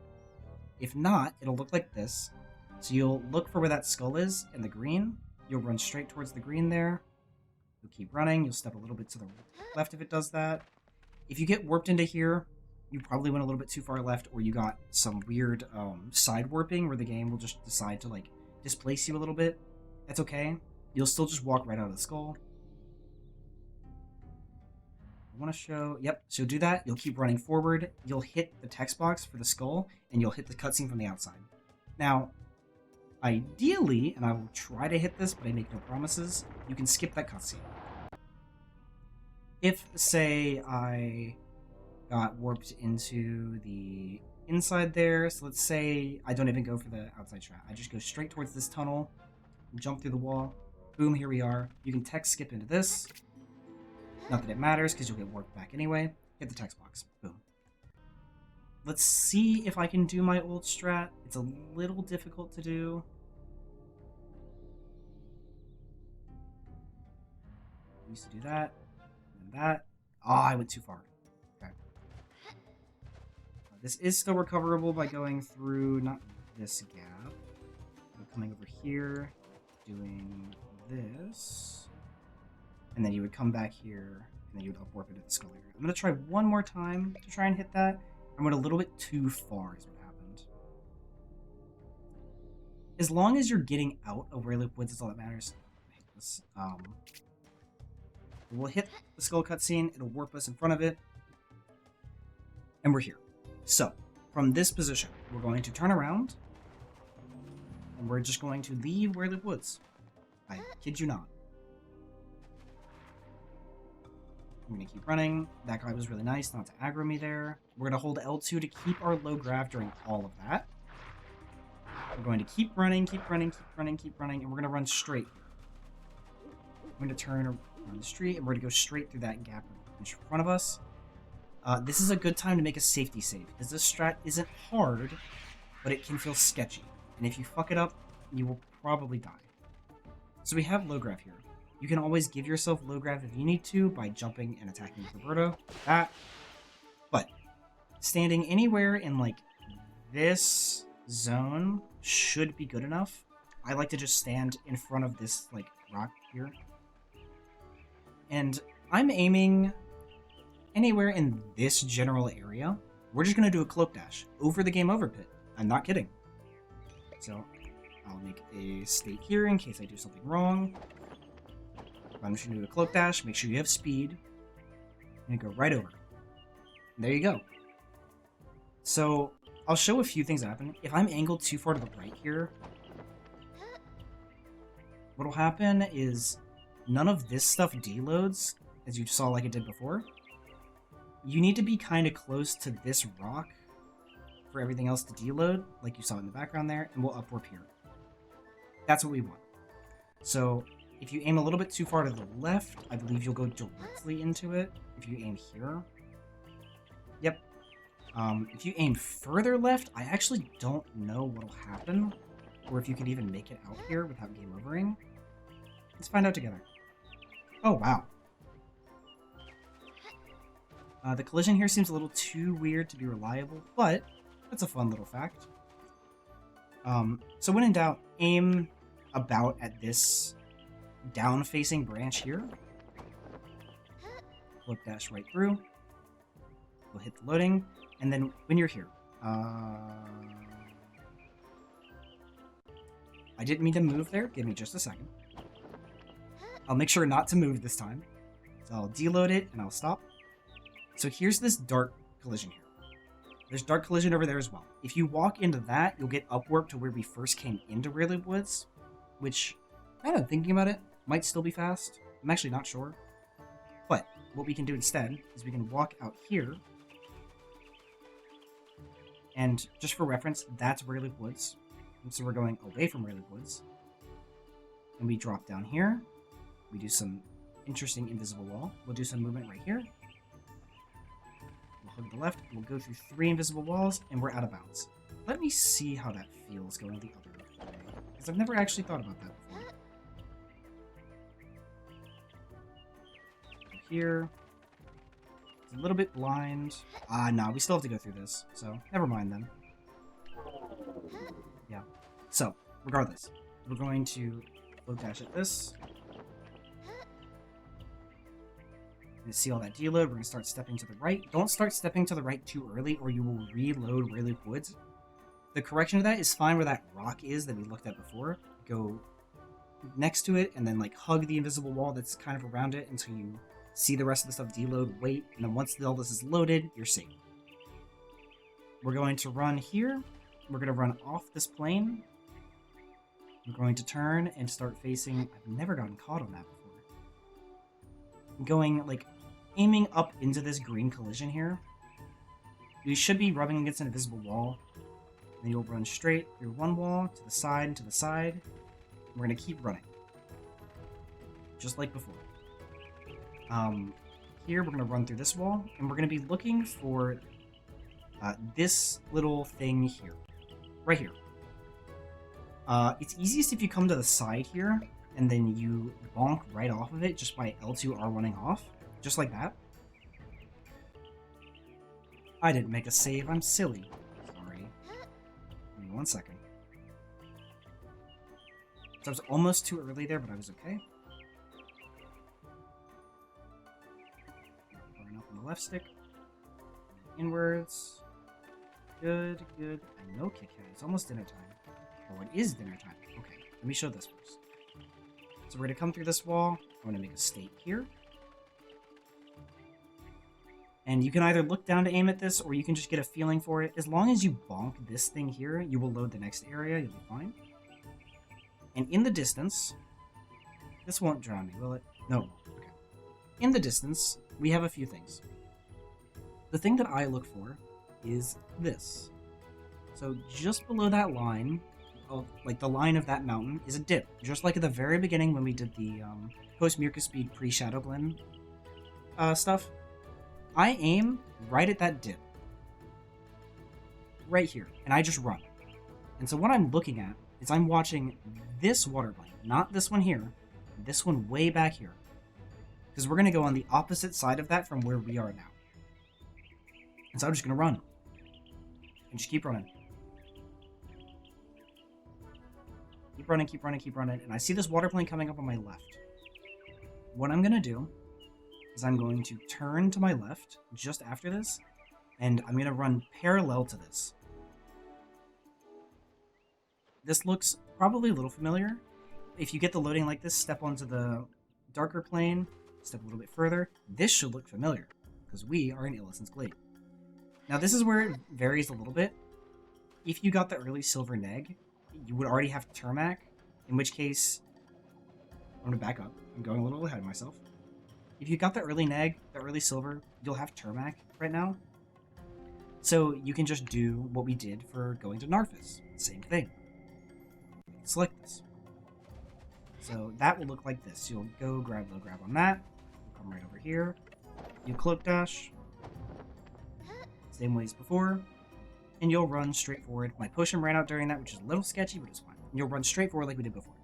If not, it'll look like this. So you'll look for where that skull is in the green. You'll run straight towards the green there. You'll keep running. You'll step a little bit to the left if it does that. If you get warped into here, you probably went a little bit too far left, or you got some weird side warping where the game will just decide to like displace you a little bit. That's okay. You'll still just walk right out of the skull. I want to show... Yep, so do that. You'll keep running forward. You'll hit the text box for the skull, and you'll hit the cutscene from the outside. Now, ideally, and I will try to hit this, but I make no promises, you can skip that cutscene. If, say, I got warped into the inside there, so let's say I don't even go for the outside shot. I just go straight towards this tunnel, jump through the wall, boom, here we are. You can text skip into this. Not that it matters, because you'll get warped back anyway. Hit the text box, boom. Let's see if I can do my old strat. It's a little difficult to do. I used to do that, and that. Oh, I went too far. Okay. This is still recoverable by going through, not this gap. I'm coming over here, doing this. And then you would come back here, and then you would upwarp into the skull area. I'm going to try one more time to try and hit that. I went a little bit too far is what happened. As long as you're getting out of Rayleigh Woods, that's all that matters. I hate this. We'll hit the skull cutscene, it'll warp us in front of it, and we're here. So, from this position, we're going to turn around, and we're just going to leave Rayleigh Woods. I kid you not. I'm going to keep running. That guy was really nice not to aggro me there. We're going to hold L2 to keep our low grav during all of that.
We're going to keep running, keep running, keep running, keep running, and we're going to run straight here. I'm going to turn around the street, and we're going to go straight through that gap in front of us. This is a good time to make a safety save, because this strat isn't hard, but it can feel sketchy. And if you fuck it up, you will probably die. So we have low grav here. You can always give yourself low grav if you need to by jumping and attacking with Roberto, like that. But standing anywhere in like this zone should be good enough. I like to just stand in front of this like rock here. And I'm aiming anywhere in this general area. We're just going to do a cloak dash over the game over pit. I'm not kidding. So I'll make a state here in case I do something wrong. I'm just going to do a cloak dash. Make sure you have speed. And go right over. And there you go. So I'll show a few things that happen. If I'm angled too far to the right here, what'll happen is none of this stuff deloads, as you saw like it did before. You need to be kind of close to this rock for everything else to deload, like you saw in the background there, and we'll upwarp here. That's what we want. So if you aim a little bit too far to the left, I believe you'll go directly into it. If you aim here, yep. If you aim further left, I actually don't know what'll happen, or if you can even make it out here without game overing. Let's find out together. Oh, wow. The collision here seems a little too weird to be reliable, but that's a fun little fact. So when in doubt, aim about at this down-facing branch here. Cloak dash right through. We'll hit the loading, and then when you're here, I didn't mean to move there. Give me just a second. I'll make sure not to move this time. So I'll deload it, and I'll stop. So here's this dark collision here. There's dark collision over there as well. If you walk into that, you'll get upwarp to where we first came into Rayleigh Woods, which, kind of thinking about it, might still be fast. I'm actually not sure. But what we can do instead is we can walk out here. And just for reference, that's Rayleigh Woods. And so we're going away from Rayleigh Woods. And we drop down here. We do some interesting invisible wall. We'll do some movement right here. We'll hug the left. We'll go through 3 invisible walls, and we're out of bounds. Let me see how that feels going the other way, because I've never actually thought about that before. Go here. It's a little bit blind. Nah, we still have to go through this, so never mind then. Yeah. So, regardless, we're going to Cloak dash at this. See all that deload. We're going to start stepping to the right. Don't start stepping to the right too early, or you will reload Rayleigh Woods. The correction to that is find where that rock is that we looked at before. Go next to it, and then like hug the invisible wall that's kind of around it until you see the rest of the stuff deload, wait, and then once all this is loaded, you're safe. We're going to run here. We're going to run off this plane. We're going to turn and start facing... I've never gotten caught on that before. Going, like, aiming up into this green collision here. You should be rubbing against an invisible wall. Then you'll run straight through one wall, to the side, and to the side. We're going to keep running. Just like before. Here, we're going to run through this wall, and we're going to be looking for this little thing here. Right here. It's easiest if you come to the side here, and then you bonk right off of it just by L2 R1ing off. Just like that. I didn't make a save, I'm silly. Sorry. Give me 1 second. So I was almost too early there, but I was okay. Going up on the left stick. Inwards. Good, good. I know Kit Kat. It's almost dinner time. Oh, it is dinner time. Okay, let me show this first. So we're going to come through this wall. I'm going to make a state here. And you can either look down to aim at this, or you can just get a feeling for it. As long as you bonk this thing here, you will load the next area. You'll be fine. And in the distance... This won't drown me, will it? No. Okay. In the distance, we have a few things. The thing that I look for is this. So just below that line,
like the line of that mountain is a dip, just like at the very beginning when we did the post Meerca speed pre Shadowglen stuff. I aim right at that dip, right here, and I just run. And so what I'm looking at is I'm watching this water plane, not this one here, this one way back here, because we're going to go on the opposite side of that from where we are now. And so I'm just going to run, and just keep running. Keep running, keep running, keep running, and I see this water plane coming up on my left. What I'm going to do is I'm going to turn to my left just after this, and I'm going to run parallel to this. This looks probably a little familiar. If you get the loading like this, step onto the darker plane, step a little bit further. This should look familiar, because we are in Illusen's Glade. Now this is where it varies a little bit. If you got the early silver neg, you would already have Termac, in which case, I'm going to back up. I'm going a little ahead of myself. If you got the early neg, the early silver, you'll have Termac right now. So you can just do what we did for going to Gnarfas. Same thing. Select this. So that will look like this. You'll go grab low grab on that. You'll come right over here. You cloak dash. Same way as before. And you'll run straight forward. My potion ran out during that, which is a little sketchy, but it's fine. And you'll run straight forward like we did before.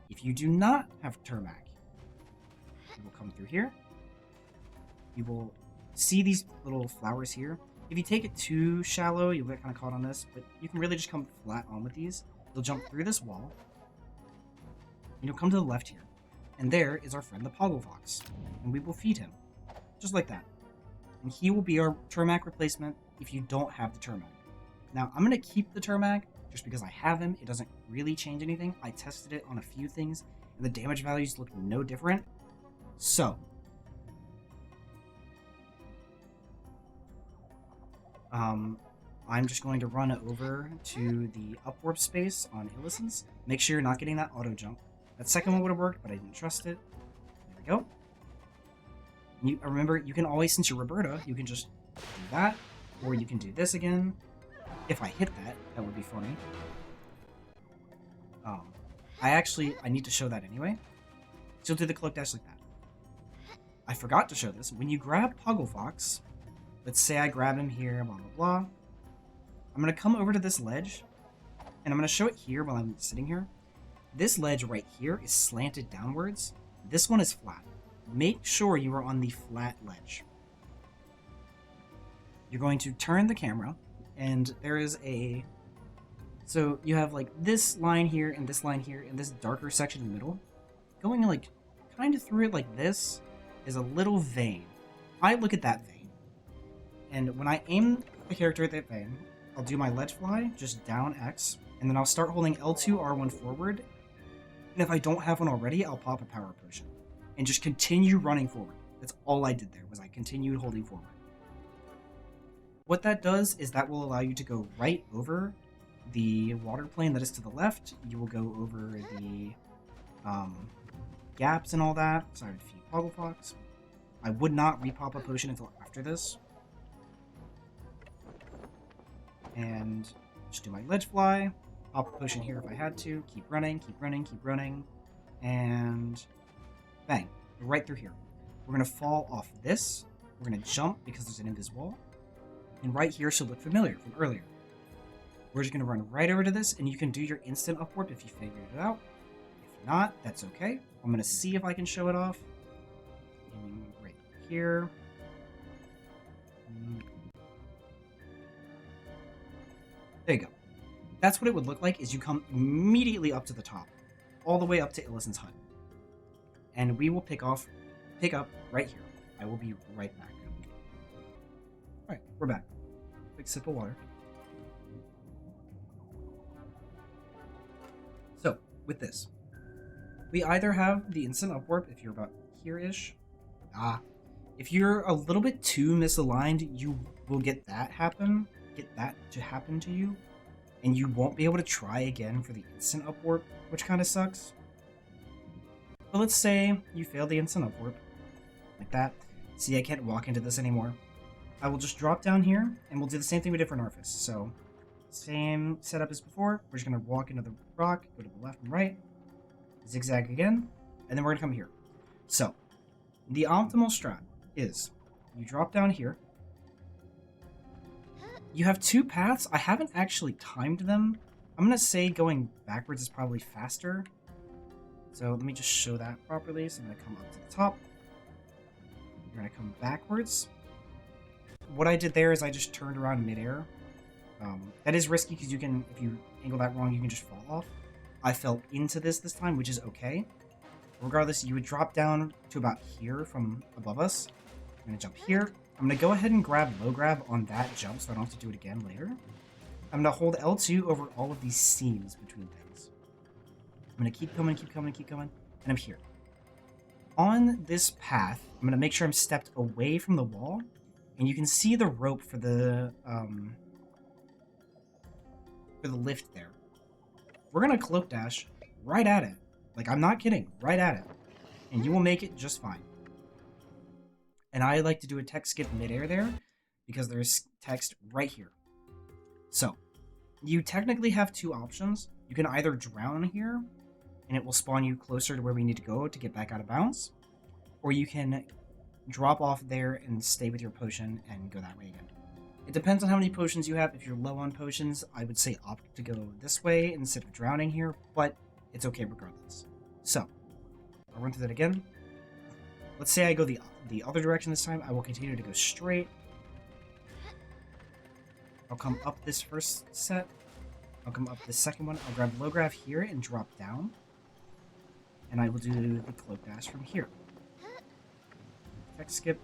If you do not have Termac, you will come through here. You will see these little flowers here. If you take it too shallow, you'll get kind of caught on this, but you can really just come flat on with these. You'll jump through this wall, and you'll come to the left here. And there is our friend the Poggle Fox, and we will feed him, just like that. And he will be our Termac replacement if you don't have the Termac. Now, I'm going to keep the Termac just because I have him. It doesn't really change anything. I tested it on a few things, and the damage values look no different. So, I'm just going to run over to the Upwarp space on Illusen's. Make sure you're not getting that auto jump. That second one would have worked, but I didn't trust it. There we go. Remember, you can always, since you're Roberta, you can just do that, or you can do this again. If I hit that, that would be funny. I need to show that anyway. So you'll do the cloak dash like that. I forgot to show this. When you grab Poggle Fox, let's say I grab him here, blah, blah, blah. I'm going to come over to this ledge, and I'm going to show it here while I'm sitting here. This ledge right here is slanted downwards. This one is flat. Make sure you are on the flat ledge. You're going to turn the camera, and there is a... So you have like this line here, and this line here, and this darker section in the middle. Going like kind of through it like this is a little vein. I look at that vein, and when I aim the character at that vein, I'll do my Ledgefly, just down X, and then I'll start holding L2, R1 forward, and if I don't have one already, I'll pop a power potion, and just continue running forward. That's all I did there, was I continued holding forward. What that does is that will allow you to go right over the water plane that is to the left. You will go over the gaps and all that. Sorry to defeat Poggle Fox. I would not repop a potion until after this. And just do my Ledgefly, pop a potion here if I had to, keep running, keep running, keep running, and bang, right through here. We're going to fall off this, we're going to jump because there's an invis wall, and right here should look familiar from earlier. We're just going to run right over to this, and you can do your instant upwarp if you figured it out. If not, that's okay. I'm going to see if I can show it off. Right here. There you go. That's what it would look like, is you come immediately up to the top, all the way up to Illusen's hut. And we will pick up right here. I will be right back. Alright, we're back. Big sip of water. So, with this, we either have the instant upwarp if you're about here-ish. If you're a little bit too misaligned, you will get that to happen to you, and you won't be able to try again for the instant upwarp, which kind of sucks. But let's say you fail the instant upwarp, like that. See, I can't walk into this anymore. I will just drop down here, and we'll do the same thing we did for Gnarfas. So, Same setup as before. We're just going to walk into the rock, go to the left and right, zigzag again, and then we're going to come here. So, the optimal strat is you drop down here. You have two paths. I haven't actually timed them. I'm going to say going backwards is probably faster. So let me just show that properly. So I'm going to come up to the top. You're going to come backwards. What I did there is I just turned around midair. That is risky because you can, if you angle that wrong, you can just fall off. I fell into this time, which is okay. Regardless, you would drop down to about here from above us. I'm going to jump here. I'm going to go ahead and grab low grab on that jump so I don't have to do it again later. I'm going to hold L2 over all of these seams between things. I'm going to keep coming, and I'm here. On this path, I'm going to make sure I'm stepped away from the wall, and you can see the rope for the lift there. We're going to cloak dash right at it. Like, I'm not kidding, right at it. And you will make it just fine. And I like to do a text skip midair there, because there's text right here. So, you technically have two options. You can either drown here, and it will spawn you closer to where we need to go to get back out of bounds, or you can drop off there and stay with your potion and go that way again. It depends on how many potions you have. If you're low on potions, I would say opt to go this way instead of drowning here, but it's okay regardless. So, I'll run through that again. Let's say I go the other direction this time. I will continue to go straight. I'll come up this first set. I'll come up this second one. I'll grab low grab here and drop down. And I will do the cloak dash from here. Text skip.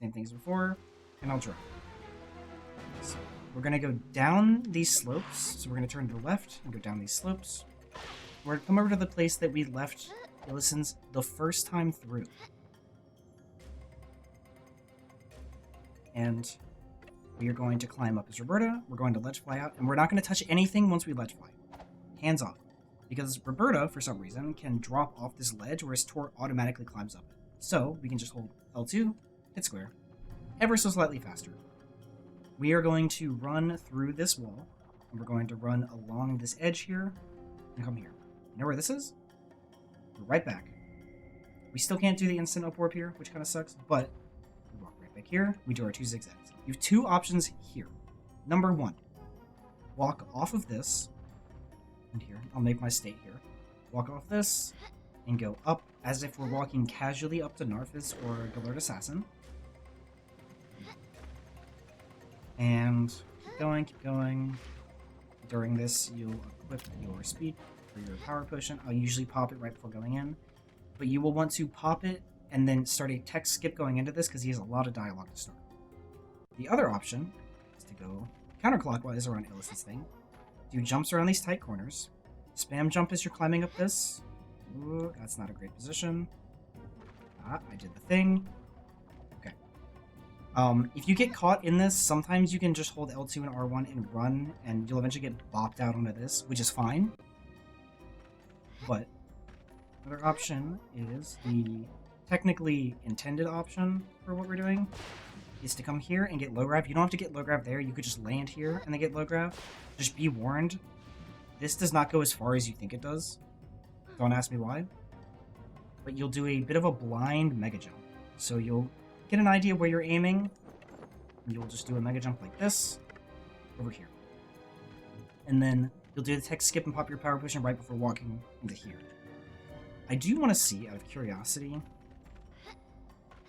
Same thing as before. And I'll drop. So we're going to go down these slopes. So we're going to turn to the left and go down these slopes. We're going to come over to the place that we left Illusen's the first time through. And we are going to climb up as Roberta. We're going to Ledgefly out. And we're not going to touch anything once we Ledgefly. Hands off. Because Roberta, for some reason, can drop off this ledge, whereas Tor automatically climbs up it. So we can just hold L2, hit square, ever so slightly faster. We are going to run through this wall. And we're going to run along this edge here and come here. You know where this is? We're right back. We still can't do the instant upwarp here, which kind of sucks, but we walk right back here. We do our two zigzags. You have two options here. Number one, walk off of this. And here, I'll make my state here. Walk off this and go up as if we're walking casually up to Gnarfas or Galert Assassin. And keep going. During this, you'll equip your speed for your power potion. I'll usually pop it right before going in, but you will want to pop it and then start a text skip going into this because he has a lot of dialogue to start. The other option is to go counterclockwise around Illusen's thing. Do jumps around these tight corners. Spam jump as you're climbing up this. Ooh, that's not a great position. Ah, I did the thing. Okay. If you get caught in this, sometimes you can just hold L2 and R1 and run, and you'll eventually get bopped out onto this, which is fine. But another option is the technically intended option for what we're doing is to come here and get low grab. You don't have to get low grab there. You could just land here and then get low grab. Just be warned. This does not go as far as you think it does. Don't ask me why. But you'll do a bit of a blind mega jump. So you'll get an idea where you're aiming. And you'll just do a mega jump like this over here. And then you'll do the text skip and pop your power potion right before walking into here. I do want to see, out of curiosity,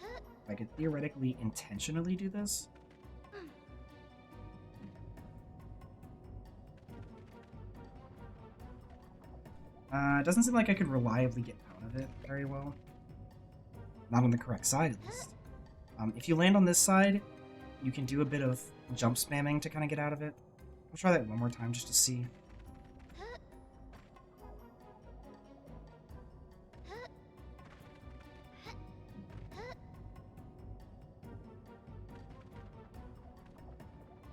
if I could theoretically intentionally do this. It doesn't seem like I could reliably get out of it very well. Not on the correct side, at least. If you land on this side, you can do a bit of jump spamming to kind of get out of it. I'll try that one more time just to see.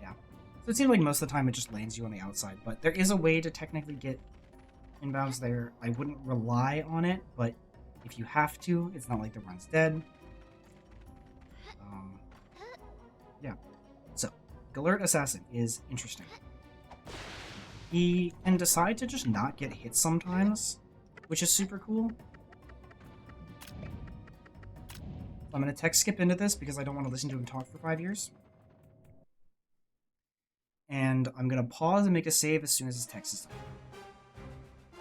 Yeah. So it seems like most of the time it just lands you on the outside, but there is a way to technically get inbounds there. I wouldn't rely on it, but if you have to, it's not like the run's dead.
Yeah. So, Galert Assassin is interesting. He can decide to just not get hit sometimes, which is super cool. I'm going to text skip into this because I don't want to listen to him talk for 5 years. And I'm going to pause and make a save as soon as his text is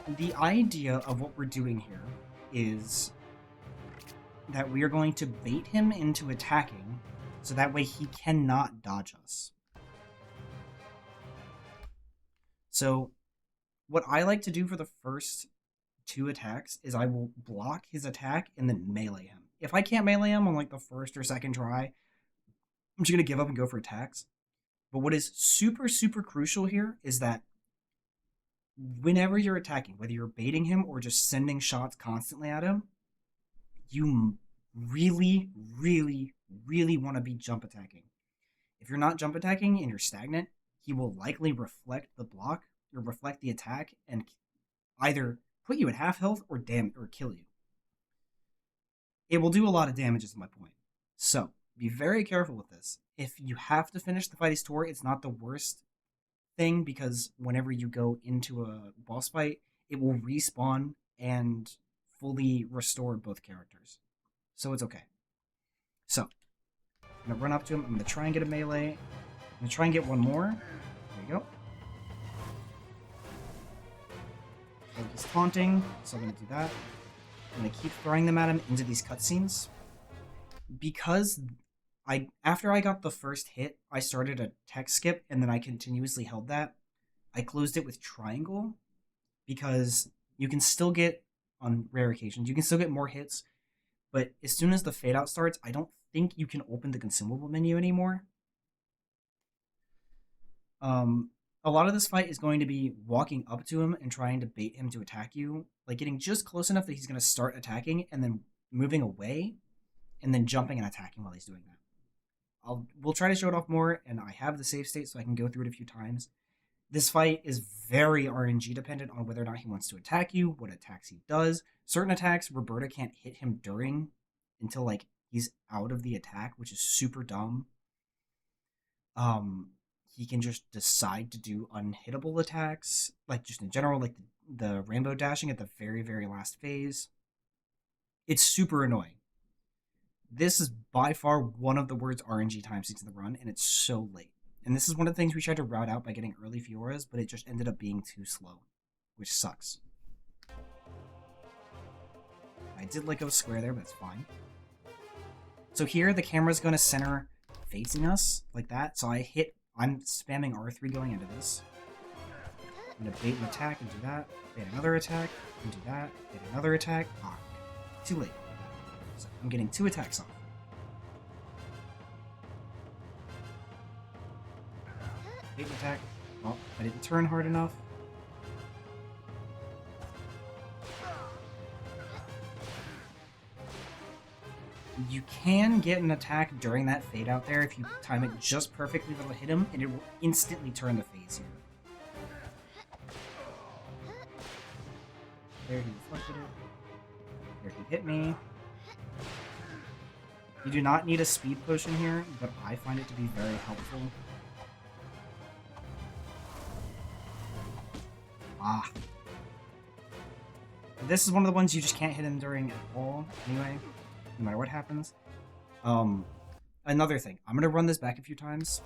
done. The idea of what we're doing here is that we are going to bait him into attacking so that way he cannot dodge us. So what I like to do for the first 2 attacks is I will block his attack and then melee him. If I can't melee him on like the first or second try, I'm just going to give up and go for attacks. But what is super, super crucial here is that whenever you're attacking, whether you're baiting him or just sending shots constantly at him, you really, really, really want to be jump attacking. If you're not jump attacking and you're stagnant, he will likely reflect the block or reflect the attack and either put you at half health or kill you. It will do a lot of damage is my point. So, be very careful with this. If you have to finish the Fighty's Tour, it's not the worst thing because whenever you go into a boss fight, it will respawn and fully restore both characters. So it's okay. So, I'm going to run up to him. I'm going to try and get a melee. I'm going to try and get one more. There you go. So he's taunting, so I'm going to do that. I'm going to keep throwing them at him into these cutscenes. Because after I got the first hit, I started a text skip, and then I continuously held that. I closed it with triangle, because you can still get, on rare occasions, you can still get more hits, but as soon as the fade out starts, I don't think you can open the consumable menu anymore. A lot of this fight is going to be walking up to him and trying to bait him to attack you, like getting just close enough that he's going to start attacking, and then moving away, and then jumping and attacking while he's doing that. We'll try to show it off more, and I have the save state so I can go through it a few times. This fight is very RNG dependent on whether or not he wants to attack you, what attacks he does. Certain attacks, Roberta can't hit him during until like he's out of the attack, which is super dumb. He can just decide to do unhittable attacks, like just in general, like the rainbow dashing at the very, very last phase. It's super annoying. This is by far one of the worst RNG timestamps in the run, and it's so late. And this is one of the things we tried to route out by getting early Fioras, but it just ended up being too slow, which sucks. I did let go square there, but it's fine. So here, the camera's going to center facing us, like that. So I'm spamming R3 going into this. I'm going to bait an attack and do that. Bait another attack and do that. Bait another attack. Ah, too late. So I'm getting 2 attacks off. Bait an attack. Well, I didn't turn hard enough. You can get an attack during that fade out there if you time it just perfectly that'll hit him, and it will instantly turn the phase here. There he reflected it. There he hit me. You do not need a speed potion here, but I find it to be very helpful. Ah. This is one of the ones you just can't hit him during at all, anyway, no matter what happens. Another thing, I'm going to run this back a few times.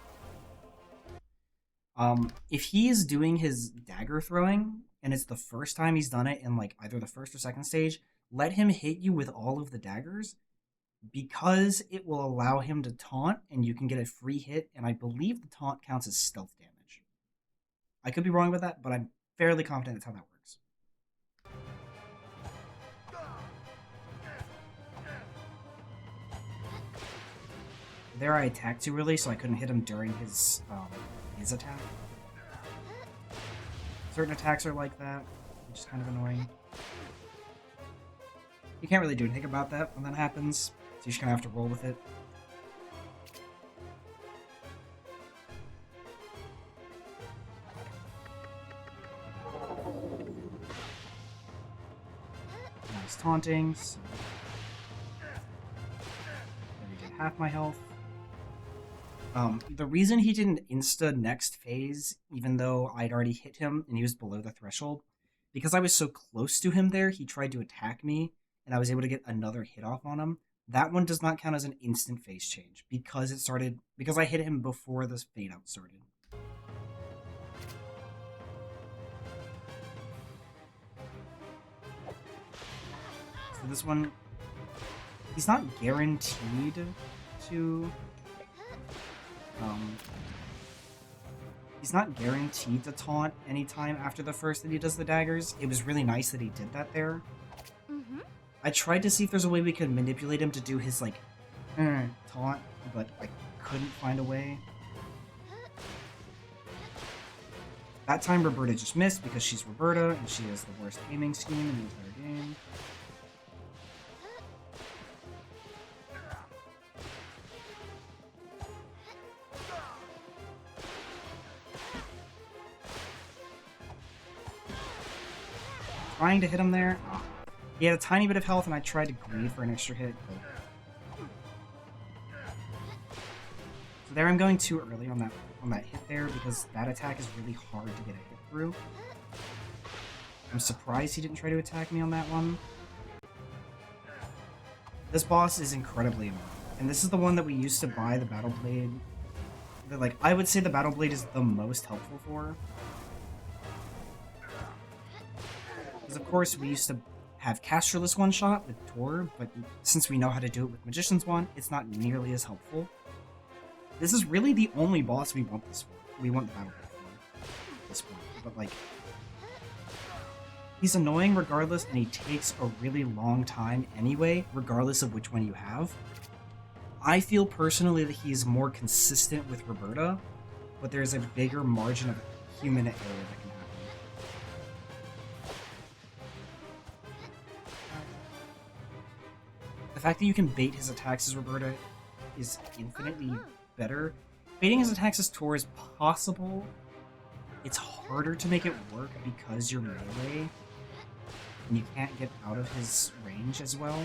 If he is doing his dagger throwing, and it's the first time he's done it in like either the first or second stage, let him hit you with all of the daggers, because it will allow him to taunt, and you can get a free hit, and I believe the taunt counts as stealth damage. I could be wrong with that, but I'm fairly confident that's how that works. There I attacked too early, so I couldn't hit him during his attack. Certain attacks are like that, which is kind of annoying. You can't really do anything about that when that happens, so you're just gonna have to roll with it. Now he's taunting, so I already did half my health.
The reason he didn't insta next phase, even though I'd already hit him and he was below the threshold, because I was so close to him there, he tried to attack me, and I was able to get another hit off on him. That one does not count as an instant phase change because I hit him before this fade out started. So this one, he's not guaranteed to he's not guaranteed to taunt anytime after the first that he does the daggers. It was really nice that he did that there. I tried to see if there's a way we could manipulate him to do his, like, taunt, but I couldn't find a way. That time Roberta just missed because she's Roberta, and she has the worst aiming scheme in the entire game. Trying to hit him there. Oh. He had a tiny bit of health, and I tried to greed for an extra hit. But... So there I'm going too early on that hit there, because that attack is really hard to get a hit through. I'm surprised he didn't try to attack me on that one. This boss is incredibly annoying. And this is the one that we used to buy the Battle Blade. That, like, I would say the Battle Blade is the most helpful for. Because of course we used to have casterless one-shot with TOR, but since we know how to do it with Magician's Wand, it's not nearly as helpful. This is really the only boss we want this for. We want the Battle Blade for at this point. But, like, he's annoying regardless, and he takes a really long time anyway, regardless of which one you have. I feel personally that he's more consistent with Roberta, but there's a bigger margin of human error that can happen. The fact that you can bait his attacks as Roberta is infinitely better. Baiting his attacks as TOR is possible. It's harder to make it work because you're melee, and you can't get out of his range as well.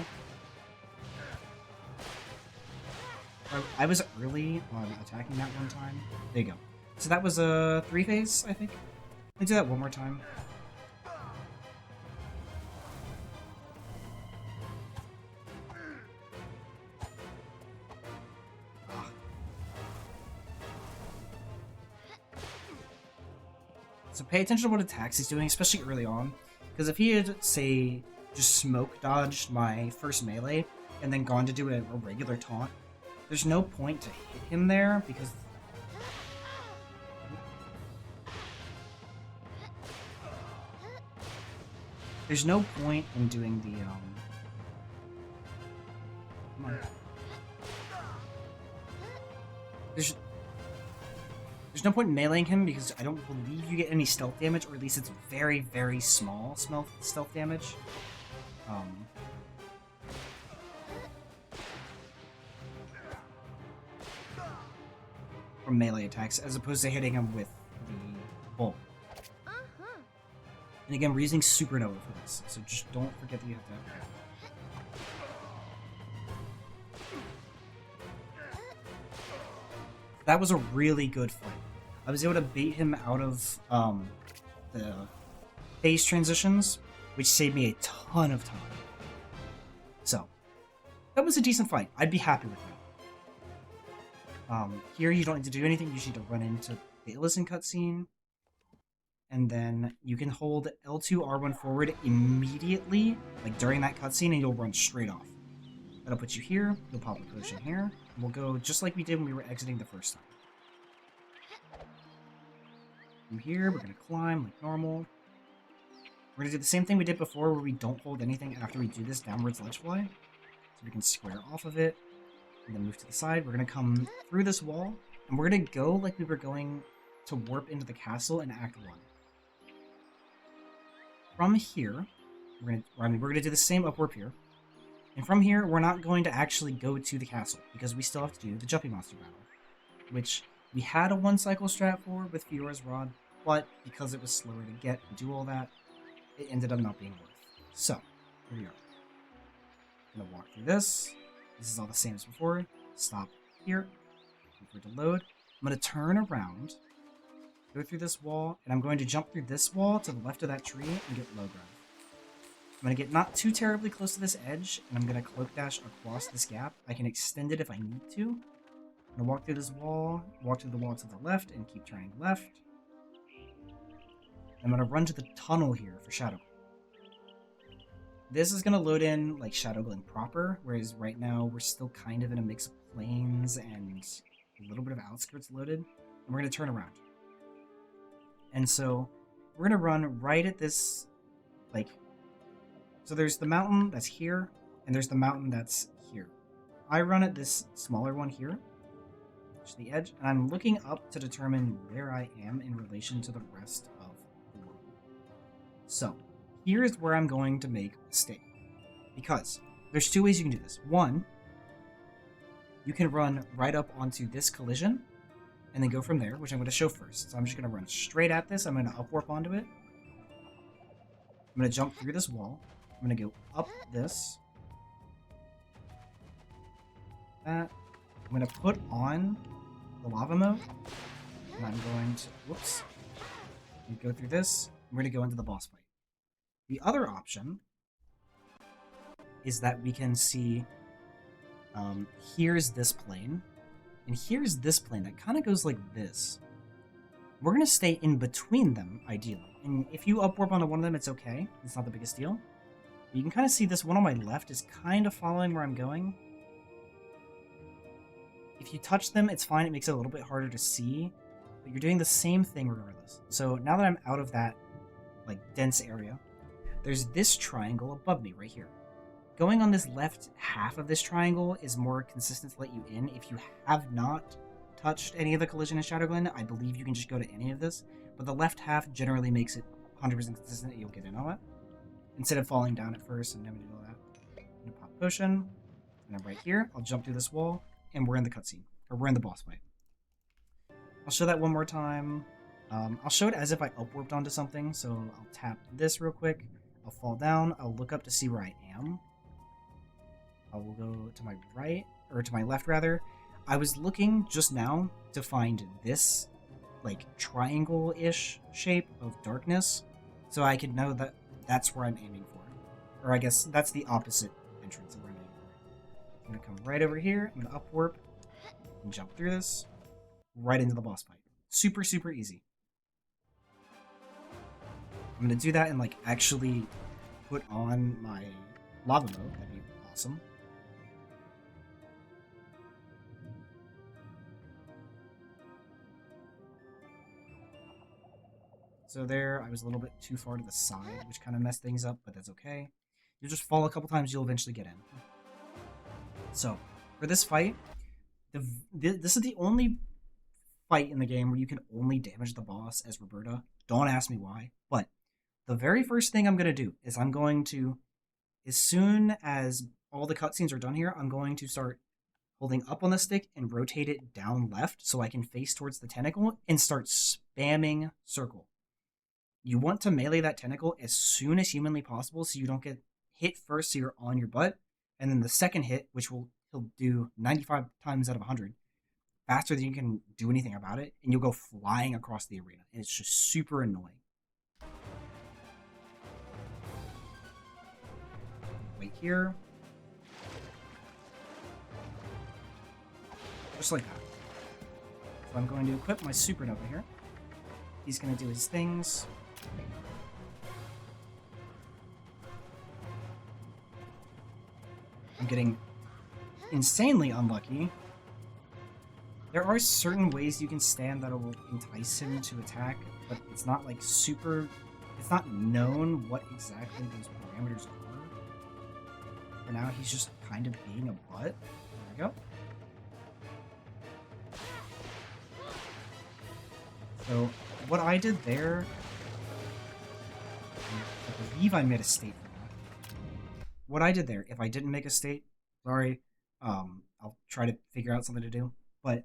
I was early on attacking that one time. There you go. So that was a 3-phase, I think. Let's do that one more time. So pay attention to what attacks he's doing, especially early on. Because if he had, say, just smoke dodged my first melee and then gone to do a regular taunt, there's no point to hit him there because... There's no point in doing the, Come on. There's no point in meleeing him because I don't believe you get any stealth damage, or at least it's very, very small stealth damage. From melee attacks, as opposed to hitting him with the bolt. And again, we're using Supernova for this, so just don't forget that you have to have that. That was a really good fight. I was able to bait him out of the phase transitions, which saved me a ton of time. So, that was a decent fight. I'd be happy with that. Here you don't need to do anything. You just need to run into the Illusen cutscene. And then you can hold L2 R1 forward immediately, like during that cutscene, and you'll run straight off. That'll put you here. You'll pop a potion here. And we'll go just like we did when we were exiting the first time. From here, we're going to climb like normal. We're going to do the same thing we did before where we don't hold anything after we do this downwards Ledgefly. So we can square off of it and then move to the side. We're going to come through this wall and we're going to go like we were going to warp into the castle in Act 1. From here, we're going to do the same upwarp here. And from here, we're not going to actually go to the castle because we still have to do the Jumping Monster battle, which we had a one-cycle strat for with Fiora's Rod, but because it was slower to get and do all that, it ended up not being worth. So, here we are. I'm going to walk through this. This is all the same as before. Stop here. wait for it to load. I'm going to turn around, go through this wall, and I'm going to jump through this wall to the left of that tree and get low ground. I'm going to get not too terribly close to this edge, and I'm going to cloak dash across this gap. I can extend it if I need to. I'm going to walk through this wall, walk through the wall to the left, and keep turning left. I'm going to run to the tunnel here for Shadowglen. This is going to load in like Shadowglen proper, whereas right now we're still kind of in a mix of plains and a little bit of outskirts loaded. And we're going to turn around. And so we're going to run right at this, like, so there's the mountain that's here, and there's the mountain that's here. I run at this smaller one here, which is the edge, and I'm looking up to determine where I am in relation to the rest of the world. So here's where I'm going to make a mistake, because there's two ways you can do this. One, you can run right up onto this collision and then go from there, which I'm going to show first. So I'm just going to run straight at this. I'm going to upwarp onto it. I'm going to jump through this wall. I'm going to go up this. That. I'm going to put on the lava mode. And I'm going to, whoops. Go through this. We're going to go into the boss fight. The other option is that we can see, here's this plane, and here's this plane that kind of goes like this. We're going to stay in between them, ideally. And if you upwarp onto one of them, it's okay. It's not the biggest deal. But you can kind of see this one on my left is kind of following where I'm going. If you touch them, it's fine. It makes it a little bit harder to see. But you're doing the same thing regardless. So now that I'm out of that like dense area, there's this triangle above me right here. Going on this left half of this triangle is more consistent to let you in. If you have not touched any of the collision in Shadowglen, I believe you can just go to any of this. But the left half generally makes it 100% consistent that you'll get in on it. Instead of falling down at first and having to do all that. I'm going to pop potion. And I'm right here. I'll jump through this wall. And we're in the cutscene. Or we're in the boss fight. I'll show that one more time. I'll show it as if I upwarped onto something. So I'll tap this real quick. I'll fall down. I'll look up to see where I am. I will go to my right, or to my left rather. I was looking just now to find this like triangle-ish shape of darkness, so I could know that that's where I'm aiming for. Or I guess that's the opposite entrance of where I'm aiming for. I'm going to come right over here, I'm going to upwarp, and jump through this, right into the boss fight. Super, super easy. I'm going to do that and like actually put on my lava mode, that'd be awesome. So there, I was a little bit too far to the side, which kind of messed things up, but that's okay. You'll just fall a couple times, you'll eventually get in. So, for this fight, this is the only fight in the game where you can only damage the boss as Roberta. Don't ask me why, but the very first thing I'm going to do is I'm going to, as soon as all the cutscenes are done here, I'm going to start holding up on the stick and rotate it down left so I can face towards the tentacle and start spamming circle. You want to melee that tentacle as soon as humanly possible so you don't get hit first so you're on your butt, and then the second hit, which he'll do 95 times out of 100, faster than you can do anything about it, and you'll go flying across the arena. And it's just super annoying. Wait here. Just like that. So I'm going to equip my supernova here. He's going to do his things. I'm getting insanely unlucky. There are certain ways you can stand that will entice him to attack, but it's not like super... It's not known what exactly those parameters are. For now, he's just kind of being a butt. There we go. So, what I did there... I believe I made a state for that. What I did there, if I didn't make a state, sorry, I'll try to figure out something to do, but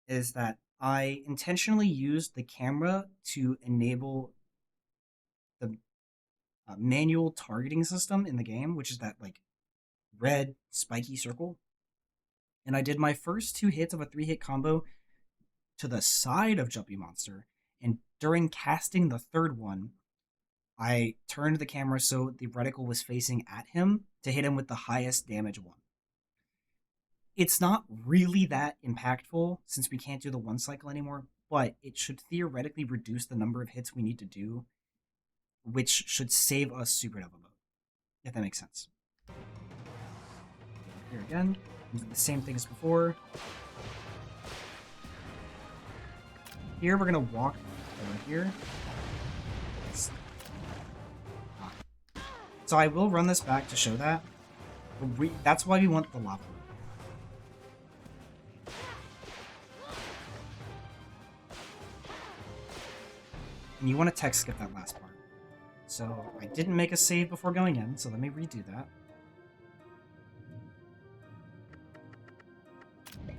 is that I intentionally used the camera to enable the manual targeting system in the game, which is that like
red spiky circle. And I did my first 2 hits of a 3-hit combo to the side of Jumpy Monster. And during casting the third one, I turned the camera so the reticle was facing at him to hit him with the highest damage one. It's not really that impactful since we can't do the 1 cycle anymore, but it should theoretically reduce the number of hits we need to do, which should save us Supernova mode, if that makes sense. Here again, do the same thing as before. Here we're going to walk over here. So I will run this back to show that. That's why we want the lava. And you want to text skip that last part. So I didn't make a save before going in, so let me redo that. Like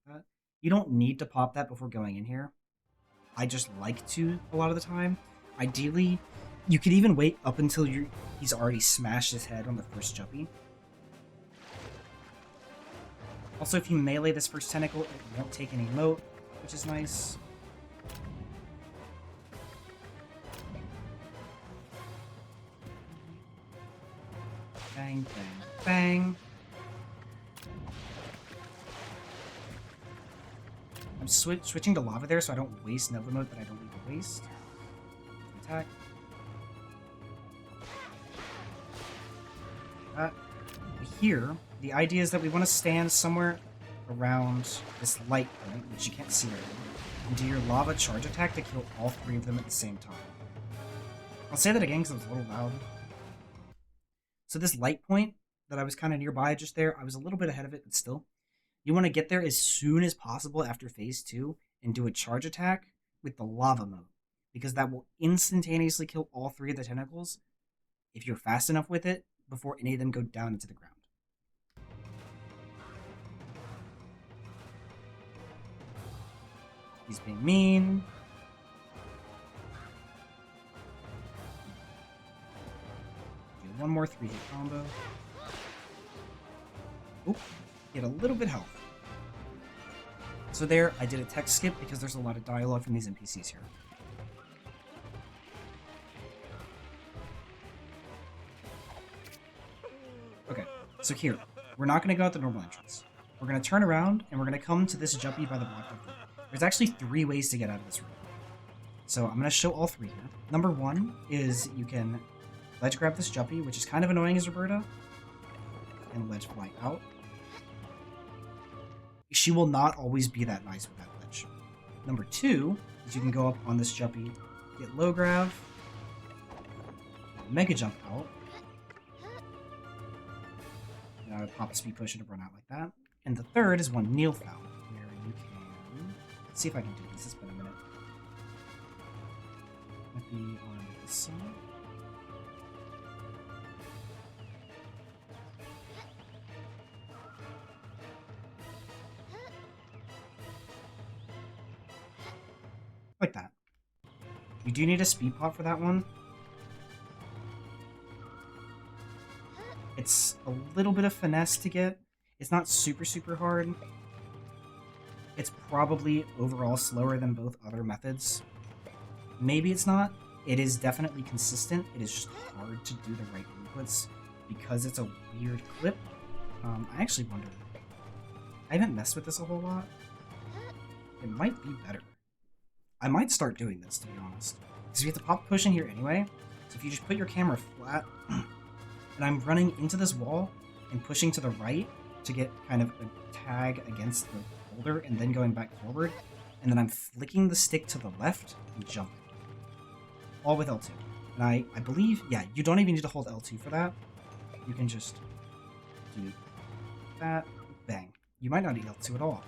that. You don't need to pop that before going in here. I just like to a lot of the time. Ideally, you could even wait up until he's already smashed his head on the first jumpy. Also, if you melee this first tentacle, it won't take any moat, which is nice. Bang, bang, bang. I'm switching to lava there so I don't waste Nova mode that I don't need to waste. Attack. Here, the idea is that we want to stand somewhere around this light point, which you can't see right now, and do your lava charge attack to kill all 3 of them at the same time. I'll say that again because it was a little loud. So this light point that I was kind of nearby just there, I was a little bit ahead of it, but still. You want to get there as soon as possible after phase 2 and do a charge attack with the lava mode, because that will instantaneously kill all 3 of the tentacles if you're fast enough with it before any of them go down into the ground. He's being mean. Do 1 more 3-hit combo. Oop, get a little bit health. So there, I did a text skip because there's a lot of dialogue from these NPCs here. Okay, so here, we're not going to go out the normal entrance. We're going to turn around, and we're going to come to this jumpy by the block. There's actually 3 ways to get out of this room. So I'm going to show all 3 here. Number 1 is you can ledge grab this jumpy, which is kind of annoying as Roberta, and Ledgefly out. She will not always be that nice with that ledge. Number 2 is you can go up on this jumpy, get low grab, mega jump out, pop a speed potion to run out like that. And the third is one kneel foul, where you can... Let's see if I can do this. It's been a minute. Might be on this side. Like that. You do need a speed pop for that one. It's a little bit of finesse to get. It's not super, super hard. It's probably overall slower than both other methods. Maybe it's not. It is definitely consistent. It is just hard to do the right inputs because it's a weird clip. I actually wonder. I haven't messed with this a whole lot. It might be better. I might start doing this, to be honest. Because we have to pop push in here anyway. So if you just put your camera flat, and I'm running into this wall and pushing to the right to get kind of a tag against the boulder and then going back forward, and then I'm flicking the stick to the left and jumping. All with L2. And I believe, yeah, you don't even need to hold L2 for that. You can just do that, bang. You might not need L2 at all.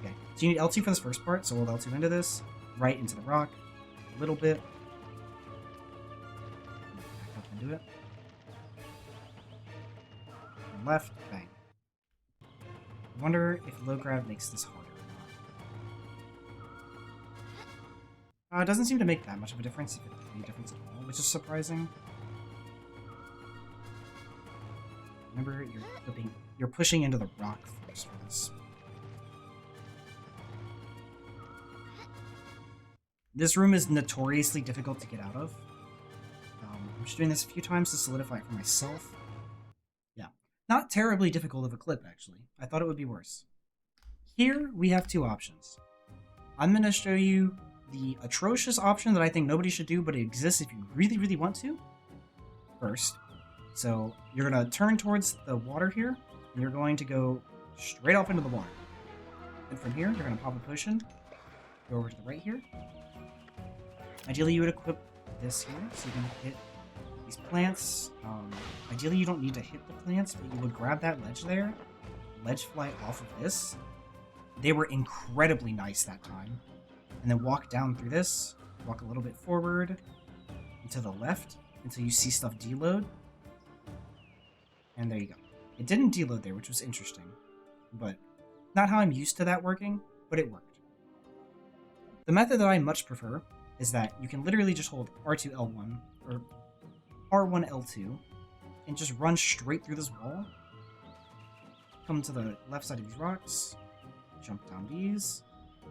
Okay, so you need L2 for this first part, so we'll L2 into this, right into the rock, a little bit. Back up into it. And left, bang. I wonder if low grab makes this harder or not. It doesn't seem to make that much of a difference, if it's any difference at all, which is surprising.
Remember, you're pushing into the rock first for this. This room is notoriously difficult to get out of. I'm just doing this a few times to solidify it for myself. Yeah, not terribly difficult of a clip, actually. I thought it would be worse. Here, we have two options. I'm going to show you the atrocious option that I think nobody should do, but it exists if you really, really want to. First. So, you're going to turn towards the water here, and you're going to go straight off into the water. And from here, you're going to pop a potion, go over to the right here. Ideally, you would equip this here, so you can hit these plants. Ideally, you don't need to hit the plants, but you would grab that ledge there, Ledgefly off of this. They were incredibly nice that time. And then walk down through this, walk a little bit forward, and to the left, until you see stuff deload. And there you go. It didn't deload there, which was interesting. But not how I'm used to that working, but it worked. The method that I much prefer is that you can literally just hold R2, L1, or R1, L2, and just run straight through this wall. Come to the left side of these rocks, jump down these,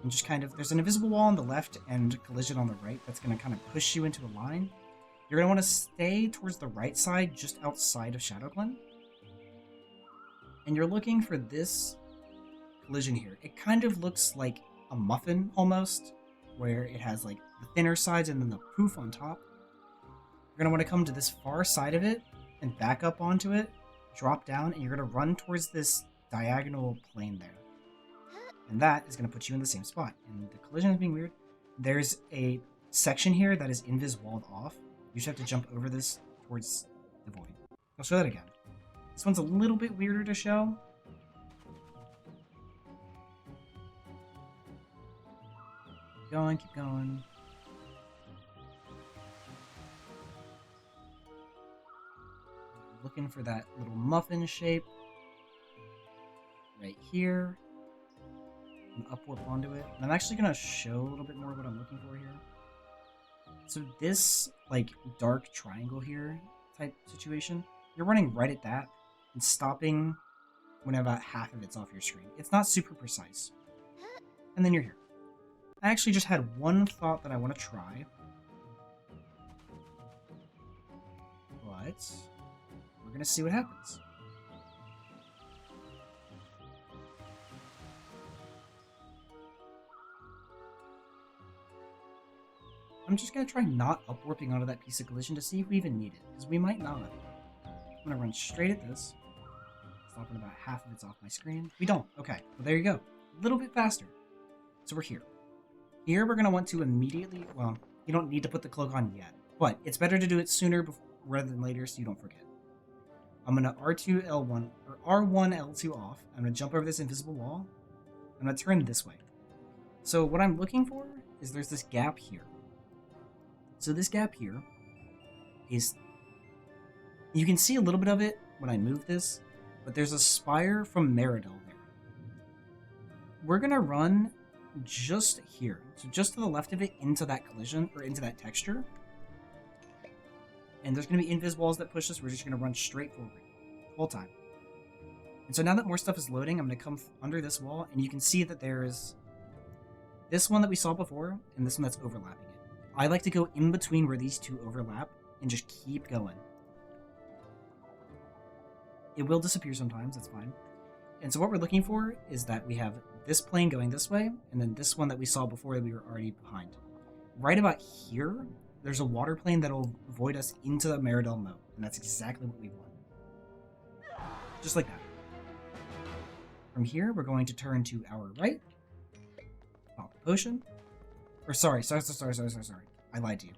and just kind of, there's an invisible wall on the left and collision on the right that's going to kind of push you into a line. You're going to want to stay towards the right side, just outside of Shadowglen. And you're looking for this collision here. It kind of looks like a muffin, almost, where it has like the thinner sides and then the poof on top. You're going to want to come to this far side of it and back up onto it, drop down, and you're going to run towards this diagonal plane there. And that is going to put you in the same spot. And the collision is being weird. There's a section here that is invis walled off. You just have to jump over this towards the void. I'll show that again. This one's a little bit weirder to show. Keep going, keep going. Looking for that little muffin shape right here. And upwarp onto it. And I'm actually going to show a little bit more what I'm looking for here. So this, like, dark triangle here type situation, you're running right at that and stopping when about half of it's off your screen. It's not super precise. And then you're here. I actually just had one thought that I want to try. But we're going to see what happens. I'm just going to try not upwarping onto that piece of collision to see if we even need it, because we might not. I'm going to run straight at this. Stopping about half of it's off my screen. We don't. Okay. Well, there you go. A little bit faster. So we're here. Here we're going to want to immediately... Well, you don't need to put the cloak on yet, but it's better to do it sooner rather than later so you don't forget. I'm going to R2, L1, or R1, L2 off. I'm going to jump over this invisible wall. I'm going to turn this way. So what I'm looking for is there's this gap here. So this gap here is, you can see a little bit of it when I move this, but there's a spire from Meridell there. We're going to run just here, so just to the left of it into that collision, or into that texture. And there's going to be invis walls that push us, we're just going to run straight forward the whole time. And so now that more stuff is loading, I'm going to come under this wall, and you can see that there is this one that we saw before, and this one that's overlapping it. I like to go in between where these two overlap and just keep going. It will disappear sometimes, that's fine. And so what we're looking for is that we have this plane going this way, and then this one that we saw before that we were already behind. Right about here, there's a water plane that'll void us into the Meridell Moat, and that's exactly what we want. Just like that. From here, we're going to turn to our right, pop the potion. Or sorry. I lied to you.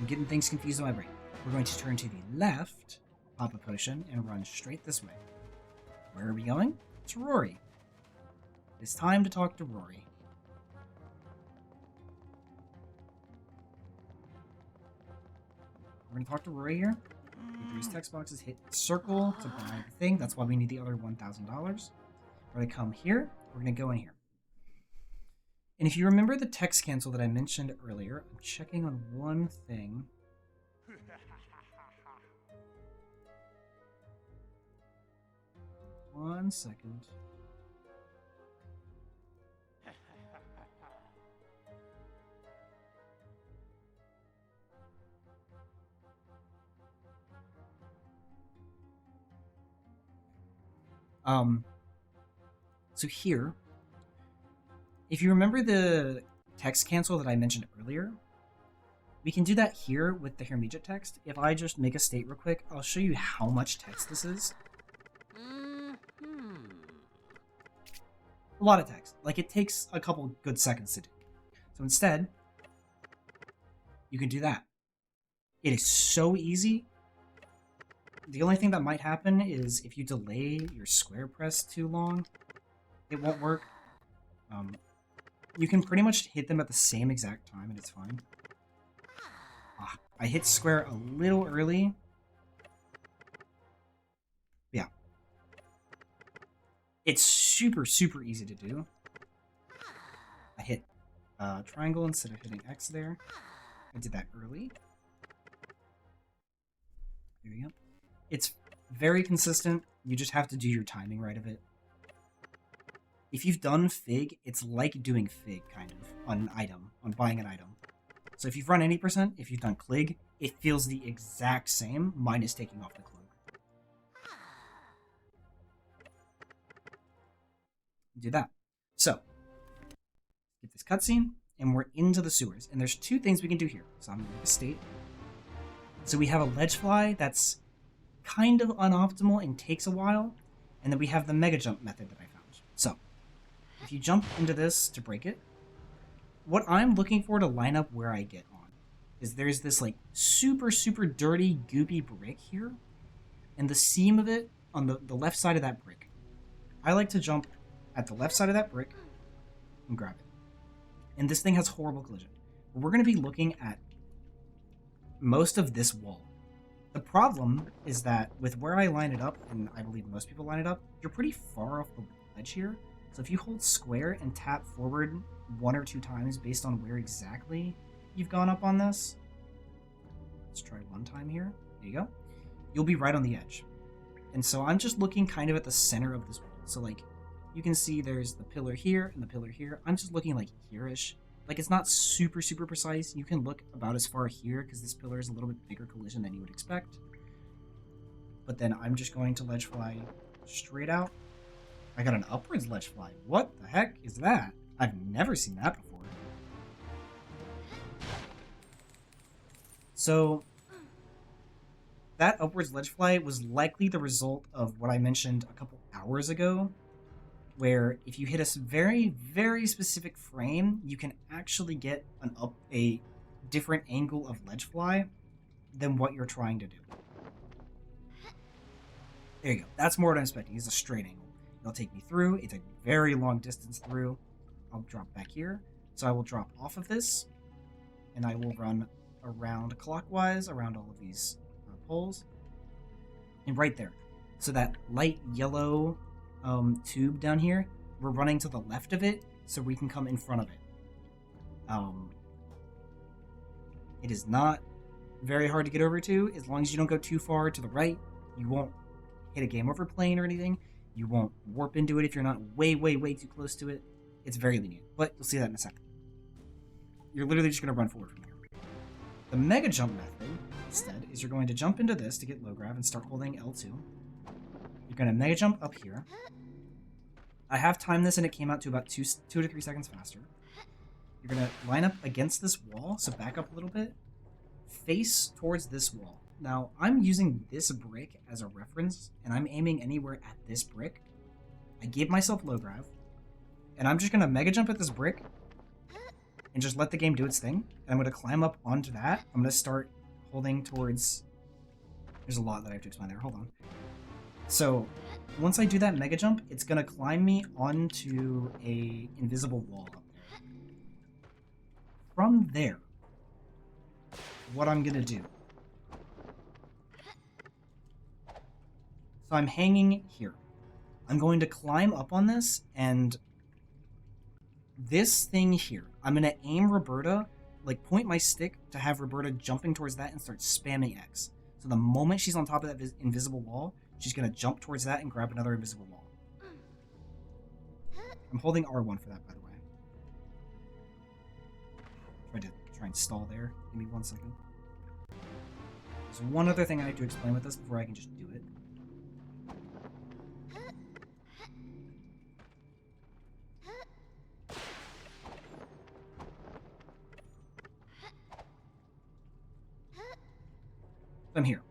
I'm getting things confused in my brain. We're going to turn to the left, pop a potion, and run straight this way. Where are we going? To Rory. It's time to talk to Rory. We're going to talk to Rory here. Go through his text boxes, hit circle to buy the thing. That's why we need the other $1,000. We're going to come here. We're going to go in here. And if you remember the text cancel that I mentioned earlier, I'm checking on one thing.
1 second. So here, if you remember the text cancel that I mentioned earlier, we can do that here with the Hermegit text. If I just make a state real quick, I'll show you how much text this is. A lot of text. Like, it takes a couple good seconds to do. So instead, you can do that. It is so easy. The only thing that might happen is if you delay your square press too long, it won't work. You can pretty much hit them at the same exact time and it's fine. I hit square a little early. Yeah. It's super, super easy to do. I hit triangle instead of hitting X there. I did that early. There we go. It's very consistent. You just have to do your timing right of it. If you've done Fig, it's like doing Fig, kind of, on an item, on buying an item. So if you've run any percent, if you've done Clig, it feels the exact same, minus taking off the cloak. Do that. So, get this cutscene, and we're into the sewers. And there's two things we can do here. So I'm going to make a state. So we have a Ledgefly that's kind of unoptimal and takes a while. And then we have the mega jump method that I found. So, if you jump into this to break it, what I'm looking for to line up where I get on is there's this like super, super dirty, goopy brick here. And the seam of it on the left side of that brick. I like to jump at the left side of that brick and grab it. And this thing has horrible collision. We're going to be looking at most of this wall. The problem is that with where I line it up, and I believe most people line it up, you're pretty far off the ledge here. So if you hold square and tap forward 1 or 2 times based on where exactly you've gone up on this, let's try 1 time here. There you go. You'll be right on the edge. And so I'm just looking kind of at the center of this wall. So like, you can see there's the pillar here and the pillar here. I'm just looking like here-ish. Like, it's not super, super precise. You can look about as far here because this pillar is a little bit bigger collision than you would expect. But then I'm just going to Ledgefly straight out. I got an upwards Ledgefly. What the heck is that? I've never seen that before. So, that upwards Ledgefly was likely the result of what I mentioned a couple hours ago, where if you hit a very, very specific frame, you can actually get a different angle of Ledgefly than what you're trying to do. There you go. That's more what I'm expecting. It's a straight angle. It'll take me through. It's a very long distance through. I'll drop back here. So I will drop off of this, and I will run around clockwise around all of these poles. And right there. So that light yellow tube down here, we're running to the left of it so we can come in front of it. It is not very hard to get over to. As long as you don't go too far to the right, you won't hit a game over plane or anything. You won't warp into it if you're not way, way, way too close to it. It's very lenient, but you'll see that in a second. You're literally just going to run forward from here. The mega jump method, instead, is you're going to jump into this to get low grav and start holding L2. You're going to mega jump up here. I have timed this and it came out to about 2 to 3 seconds faster. You're going to line up against this wall, so back up a little bit. Face towards this wall. Now, I'm using this brick as a reference, and I'm aiming anywhere at this brick. I gave myself low grav, and I'm just going to mega jump at this brick and just let the game do its thing. And I'm going to climb up onto that. I'm going to start holding towards... There's a lot that I have to explain there. Hold on. So, once I do that mega jump, it's going to climb me onto a invisible wall up there. From there, what I'm going to do... So I'm hanging here. I'm going to climb up on this, and this thing here, I'm going to aim Roberta, like point my stick to have Roberta jumping towards that and start spamming X. So the moment she's on top of that invisible wall,
she's going to jump towards that and grab another invisible wall. I'm holding R1 for that, by the way. Try and stall there. Give me 1 second. There's one other thing I have to explain with this before I can just do it. I'm here.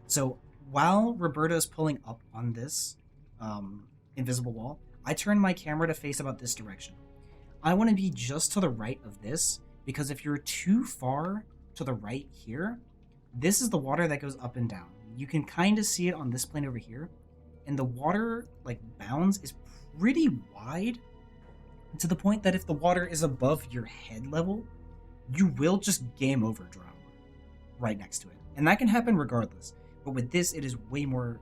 So while Roberta is pulling up on this invisible wall, I turn my camera to face about this direction. I want to be just to the right of this, because if you're too far to the right here, this is the water that goes up and down. You can kind of see it on this plane over here, and the water like bounds is pretty wide to the point that if the water is above your head level, you will just game over drown right next to it. And that can happen regardless. But with this, it is way more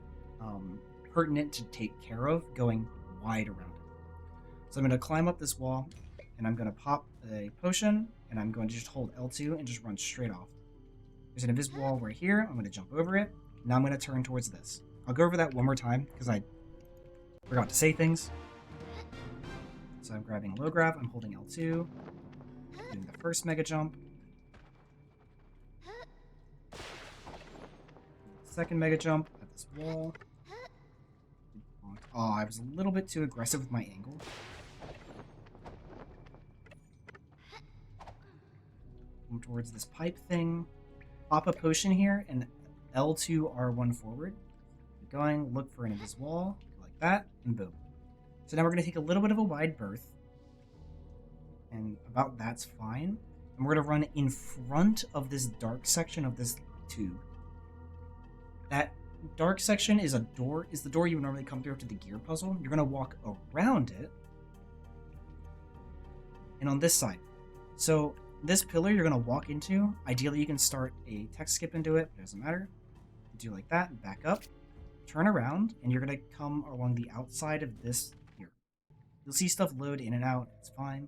pertinent to take care of going wide around it. So I'm going to climb up this wall, and I'm going to pop a potion, and I'm going to just hold L2 and just run straight off. There's an invisible wall right here. I'm going to jump over it. Now I'm going to turn towards this. I'll go over that one more time because I forgot to say things. So I'm grabbing low grab. I'm holding L2. Doing the first mega jump. Second mega jump at this wall. Oh, I was a little bit too aggressive with my angle. Come towards this pipe thing. Pop a potion here and L2 R1 forward. Keep going, look for an invisible wall, like that, and boom. So now we're going to take a little bit of a wide berth. And about that's fine. And we're going to run in front of this dark section of this tube. That dark section is the door you would normally come through to the gear puzzle. You're going to walk around it. And on this side. So this pillar you're going to walk into. Ideally, you can start a text skip into it. It doesn't matter. Do like that and back up. Turn around, and you're going to come along the outside of this here. You'll see stuff load in and out. It's fine.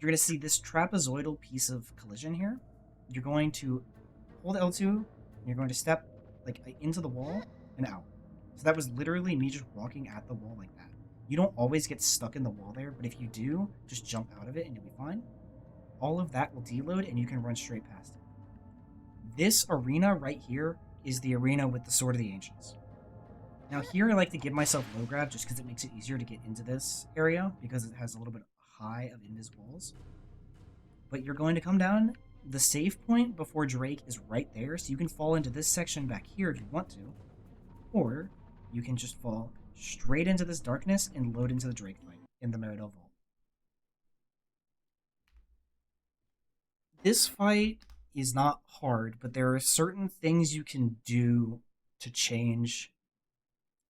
You're going to see this trapezoidal piece of collision here. You're going to hold L2, and you're going to step like into the wall and out. So that was literally me just walking at the wall like that. You don't always get stuck in the wall there, but if you do, just jump out of it and you'll be fine. All of that will deload and you can run straight past it. This arena right here is the arena with the Sword of the Ancients. Now here I like to give myself low grab just because it makes it easier to get into this area because it has a little bit high of invis walls. But you're going to come down. The save point before Drake is right there, so you can fall into this section back here if you want to. Or you can just fall straight into this darkness and load into the Drake fight in the Meridell Vault. This fight is not hard, but there are certain things you can do to change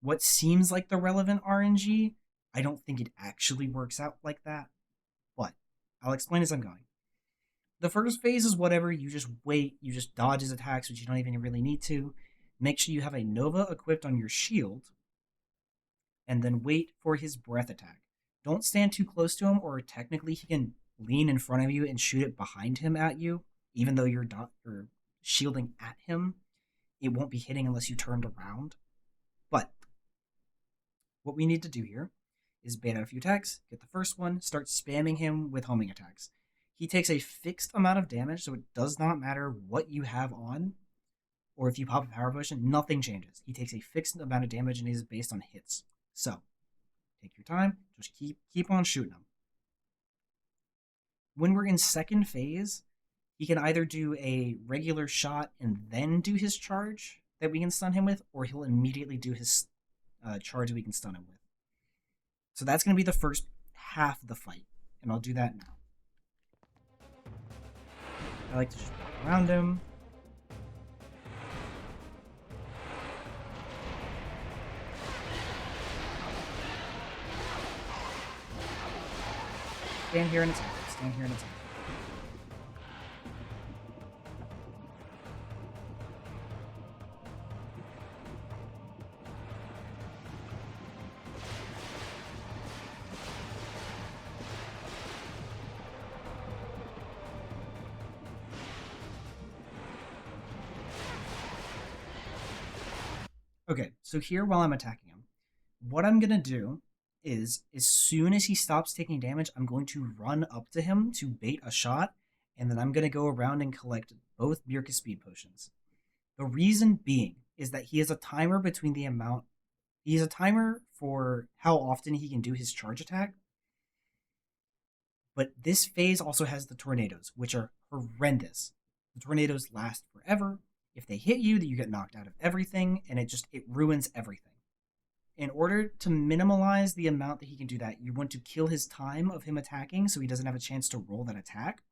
what seems like the relevant RNG. I don't think it actually works out like that, but I'll explain as I'm going. The first phase is whatever, you just wait, you just dodge his attacks, which you don't even really need to. Make sure you have a Nova equipped on your shield, and then wait for his breath attack. Don't stand too close to him, or technically he can lean in front of you and shoot it behind him at you, even though you're shielding at him. It won't be hitting unless you turned around. But what we need to do here is bait out a few attacks, get the first one, start spamming him with homing attacks. He takes a fixed amount of damage, so it does not matter what you have on, or if you pop a power potion, nothing changes. He takes a fixed amount of damage and it is based on hits. So, take your time, just keep on shooting him. When we're in second phase, he can either do a regular shot and then do his charge that we can stun him with, or he'll immediately do his charge that we can stun him with. So that's going to be the first half of the fight, and I'll do that now. I like to just walk around him. Stand here and attack. Stand here and attack. Okay, so here while I'm attacking him, what I'm going to do is as soon as he stops taking damage, I'm going to run up to him to bait a shot, and then I'm going to go around and collect both Meerca speed potions. The reason being is that he has a timer between the amount. He has a timer for how often he can do his charge attack. But this phase also has the tornadoes, which are horrendous. The tornadoes last forever. If they hit you, you get knocked out of everything, and it ruins everything. In order to minimize the amount that he can do that, you want to kill his time of him attacking so he doesn't have a chance to roll that attack.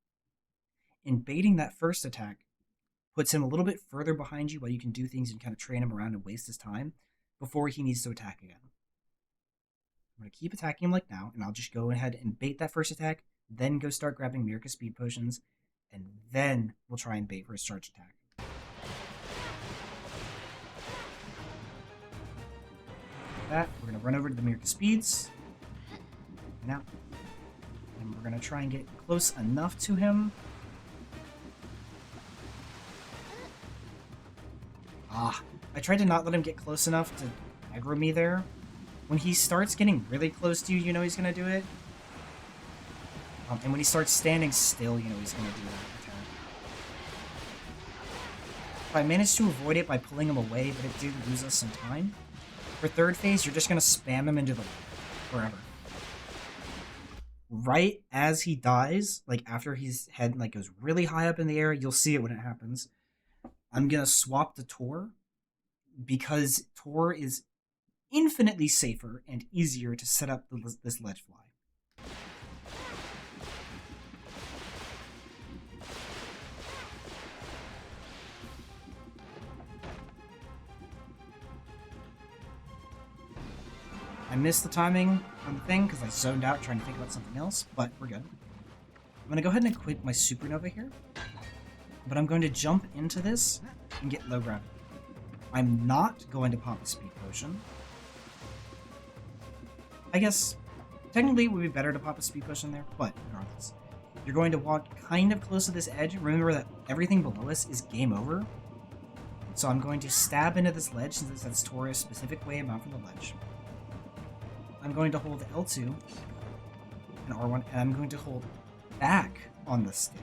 And baiting that first attack puts him a little bit further behind you while you can do things and kind of train him around and waste his time before he needs to attack again. I'm going to keep attacking him like now, and I'll just go ahead and bait that first attack, then go start grabbing Meerca speed potions, and then we'll try and bait for his charge attack. That, we're going to run over to the Meerca speeds now, and we're going to try and get close enough to him. I tried to not let him get close enough to aggro me there. When he starts getting really close to you, you know he's going to do it. And when he starts standing still, you know he's going to do that attack. If I managed to avoid it by pulling him away, but it did lose us some time. For third phase, you're just going to spam him into the forever. Right as he dies, like after his head like goes really high up in the air, you'll see it when it happens. I'm going to swap to TOR because TOR is infinitely safer and easier to set up this Ledgefly. I missed the timing on the thing because I zoned out trying to think about something else, but we're good. I'm going to go ahead and equip my Supernova here, but I'm going to jump into this and get low gravity. I'm not going to pop a speed potion. I guess technically it would be better to pop a speed potion there, but regardless. You're going to walk kind of close to this edge. Remember that everything below us is game over. So I'm going to stab into this ledge since it says TOR a specific way about from the ledge. I'm going to hold L2 and R1, and I'm going to hold back on the stick.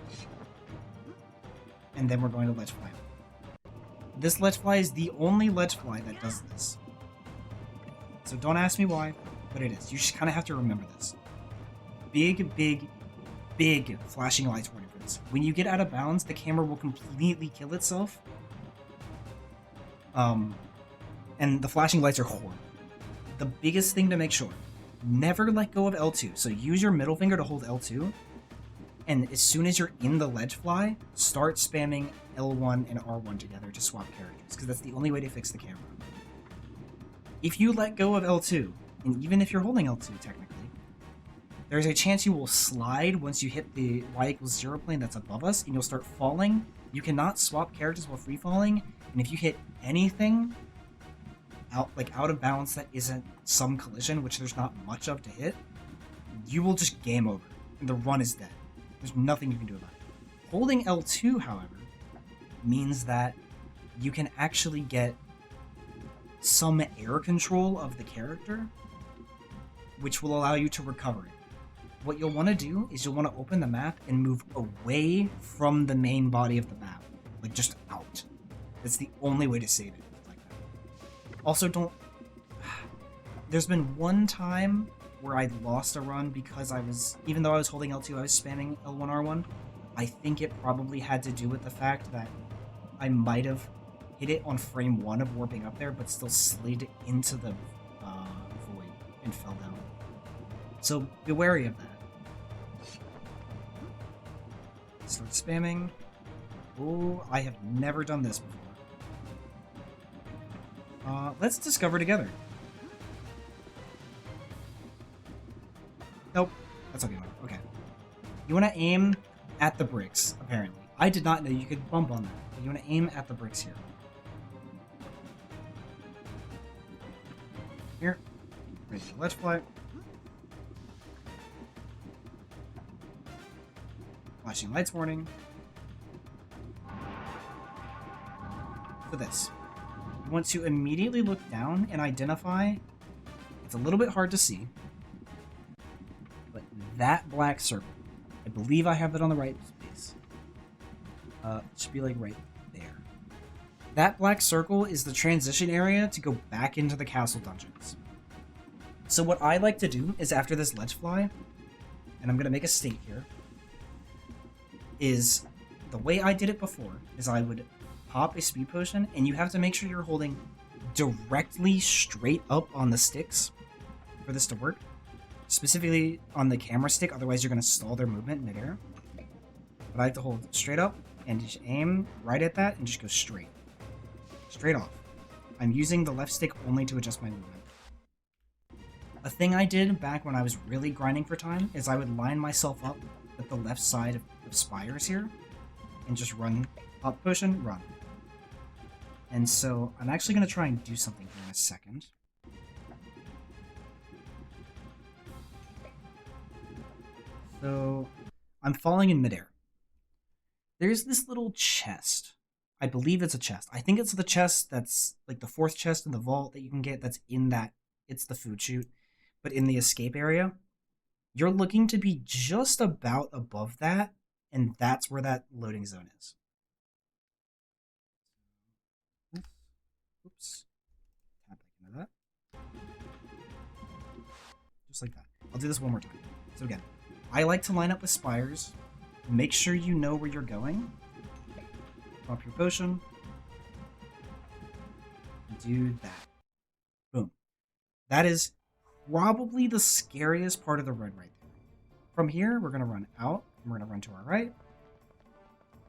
And then we're going to Ledgefly. This Ledgefly is the only Ledgefly that does this. So don't ask me why, but it is. You just kind of have to remember this. Big, big, big flashing lights warning for this. When you get out of bounds, the camera will completely kill itself. And the flashing lights are horrible. The biggest thing to make sure, never let go of L2. So use your middle finger to hold L2. And as soon as you're in the Ledgefly, start spamming L1 and R1 together to swap characters, because that's the only way to fix the camera. If you let go of L2, and even if you're holding L2 technically, there's a chance you will slide once you hit the y=0 plane that's above us, and you'll start falling. You cannot swap characters while free falling, and if you hit anything out of balance that isn't some collision, which there's not much of to hit, you will just game over, and the run is dead. There's nothing you can do about it. Holding L2, however, means that you can actually get some air control of the character, which will allow you to recover it. What you'll want to do is you'll want to open the map and move away from the main body of the map, like just out. That's the only way to save it. Also, there's been one time where I lost a run because even though I was holding L2, I was spamming L1, R1. I think it probably had to do with the fact that I might have hit it on frame 1 of warping up there, but still slid into the void and fell down. So be wary of that. Start spamming. Oh, I have never done this before. Let's discover together. Nope. That's okay. Okay. You want to aim at the bricks, apparently. I did not know you could bump on that. But you want to aim at the bricks here. Here. Ready to Ledgefly. Flashing lights warning. For this. You want to immediately look down and identify, it's a little bit hard to see, but that black circle, I believe I have it on the right space. It should be like right there. That black circle is the transition area to go back into the castle dungeons. So what I like to do is after this Ledgefly, and I'm going to make a state here, is the way I did it before is I would pop a speed potion, and you have to make sure you're holding directly straight up on the sticks for this to work. Specifically on the camera stick, otherwise you're going to stall their movement in midair. But I have to hold straight up and just aim right at that and just go straight. Straight off. I'm using the left stick only to adjust my movement. A thing I did back when I was really grinding for time is I would line myself up at the left side of spires here and just run, pop potion, run. And so I'm actually going to try and do something here in a second. So I'm falling in midair. There's this little chest. I believe it's a chest. I think it's the chest that's like the fourth chest in the vault that you can get that's in that. It's the food chute. But in the escape area, you're looking to be just about above that, and that's where that loading zone is. Oops. Tap back into that. Just like that. I'll do this one more time. So again, I like to line up with spires. Make sure you know where you're going. Pop your potion. Do that. Boom. That is probably the scariest part of the run right there. From here, we're going to run out, and we're going to run to our right.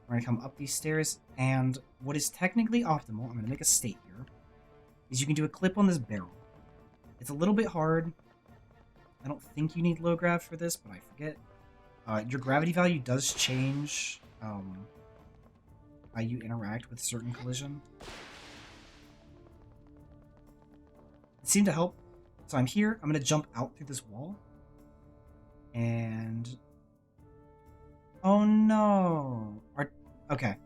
We're going to come up these stairs, and what is technically optimal, I'm going to make a state here, is you can do a clip on this barrel. It's a little bit hard. I don't think you need low grav for this, but I forget. Your gravity value does change how you interact with certain collision. It seemed to help. So I'm here, I'm going to jump out through this wall. And... oh no! Okay.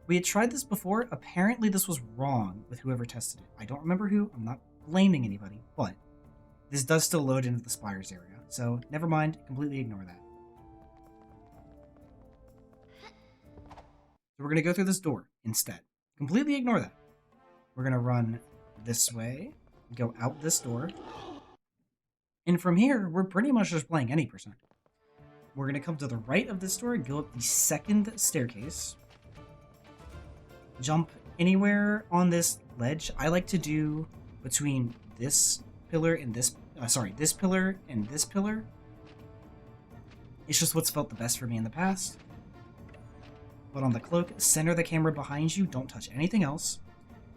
We had tried this before. Apparently this was wrong with whoever tested it. I don't remember who. I'm not blaming anybody. But this does still load into the spires area. So never mind. Completely ignore that. So we're going to go through this door instead. Completely ignore that. We're going to run this way. Go out this door. And from here, we're pretty much just playing any percent. We're going to come to the right of this door and go up the second staircase. Jump anywhere on this ledge. I like to do between this pillar and this... this pillar and this pillar. It's just what's felt the best for me in the past. But on the cloak, center the camera behind you. Don't touch anything else.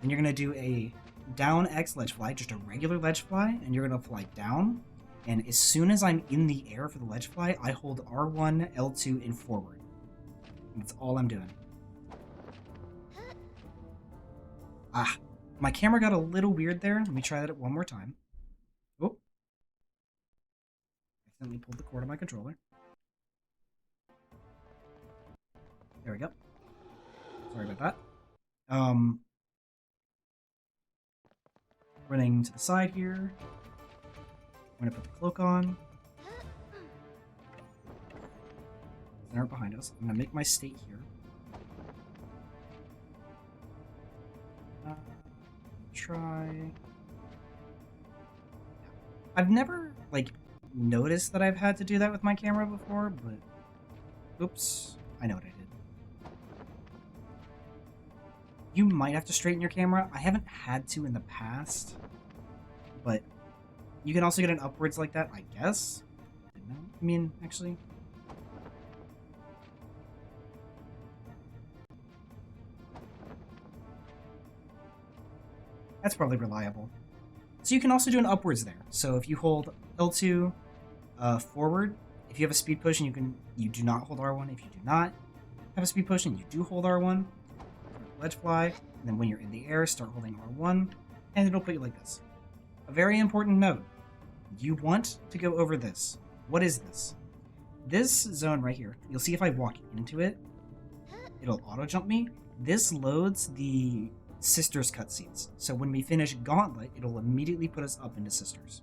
Then you're going to do a down X Ledgefly, just a regular Ledgefly, and you're going to fly down. And as soon as I'm in the air for the Ledgefly, I hold R1, L2, and forward. And that's all I'm doing. Ah, my camera got a little weird there. Let me try that one more time. Oh. Accidentally pulled the cord of my controller. There we go. Sorry about that. Running to the side here. I'm going to put the cloak on. Center it behind us. I'm going to make my state here. Try... I've never, noticed that I've had to do that with my camera before, but... oops. I know what I did. You might have to straighten your camera. I haven't had to in the past, but... you can also get an upwards like that, I guess. Didn't know. I mean, actually. That's probably reliable. So you can also do an upwards there. So if you hold L2 forward, if you have a speed potion, you do not hold R1. If you do not have a speed potion, you do hold R1. Ledgefly, and then when you're in the air, start holding R1, and it'll put you like this. A very important note. You want to go over this. What is this? This zone right here, you'll see if I walk into it, it'll auto jump me. This loads the Sisters cutscenes. So when we finish Gauntlet, it'll immediately put us up into Sisters.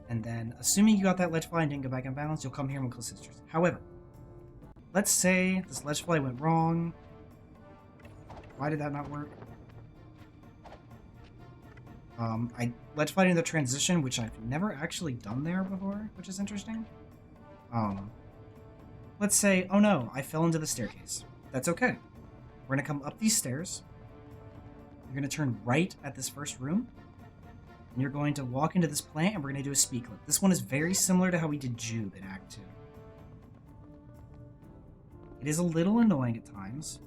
And then, assuming you got that Ledgefly and didn't go back in balance, you'll come here and we'll kill Sisters. However, let's say this Ledgefly went wrong. Why did that not work? I Ledgefly into the transition, which I've never actually done there before, which is interesting. Let's say, oh no, I fell into the staircase. That's okay. We're going to come up these stairs. You're going to turn right at this first room. And you're going to walk into this plant, and we're going to do a speed clip. This one is very similar to how we did JOOB in Act 2. It is a little annoying at times.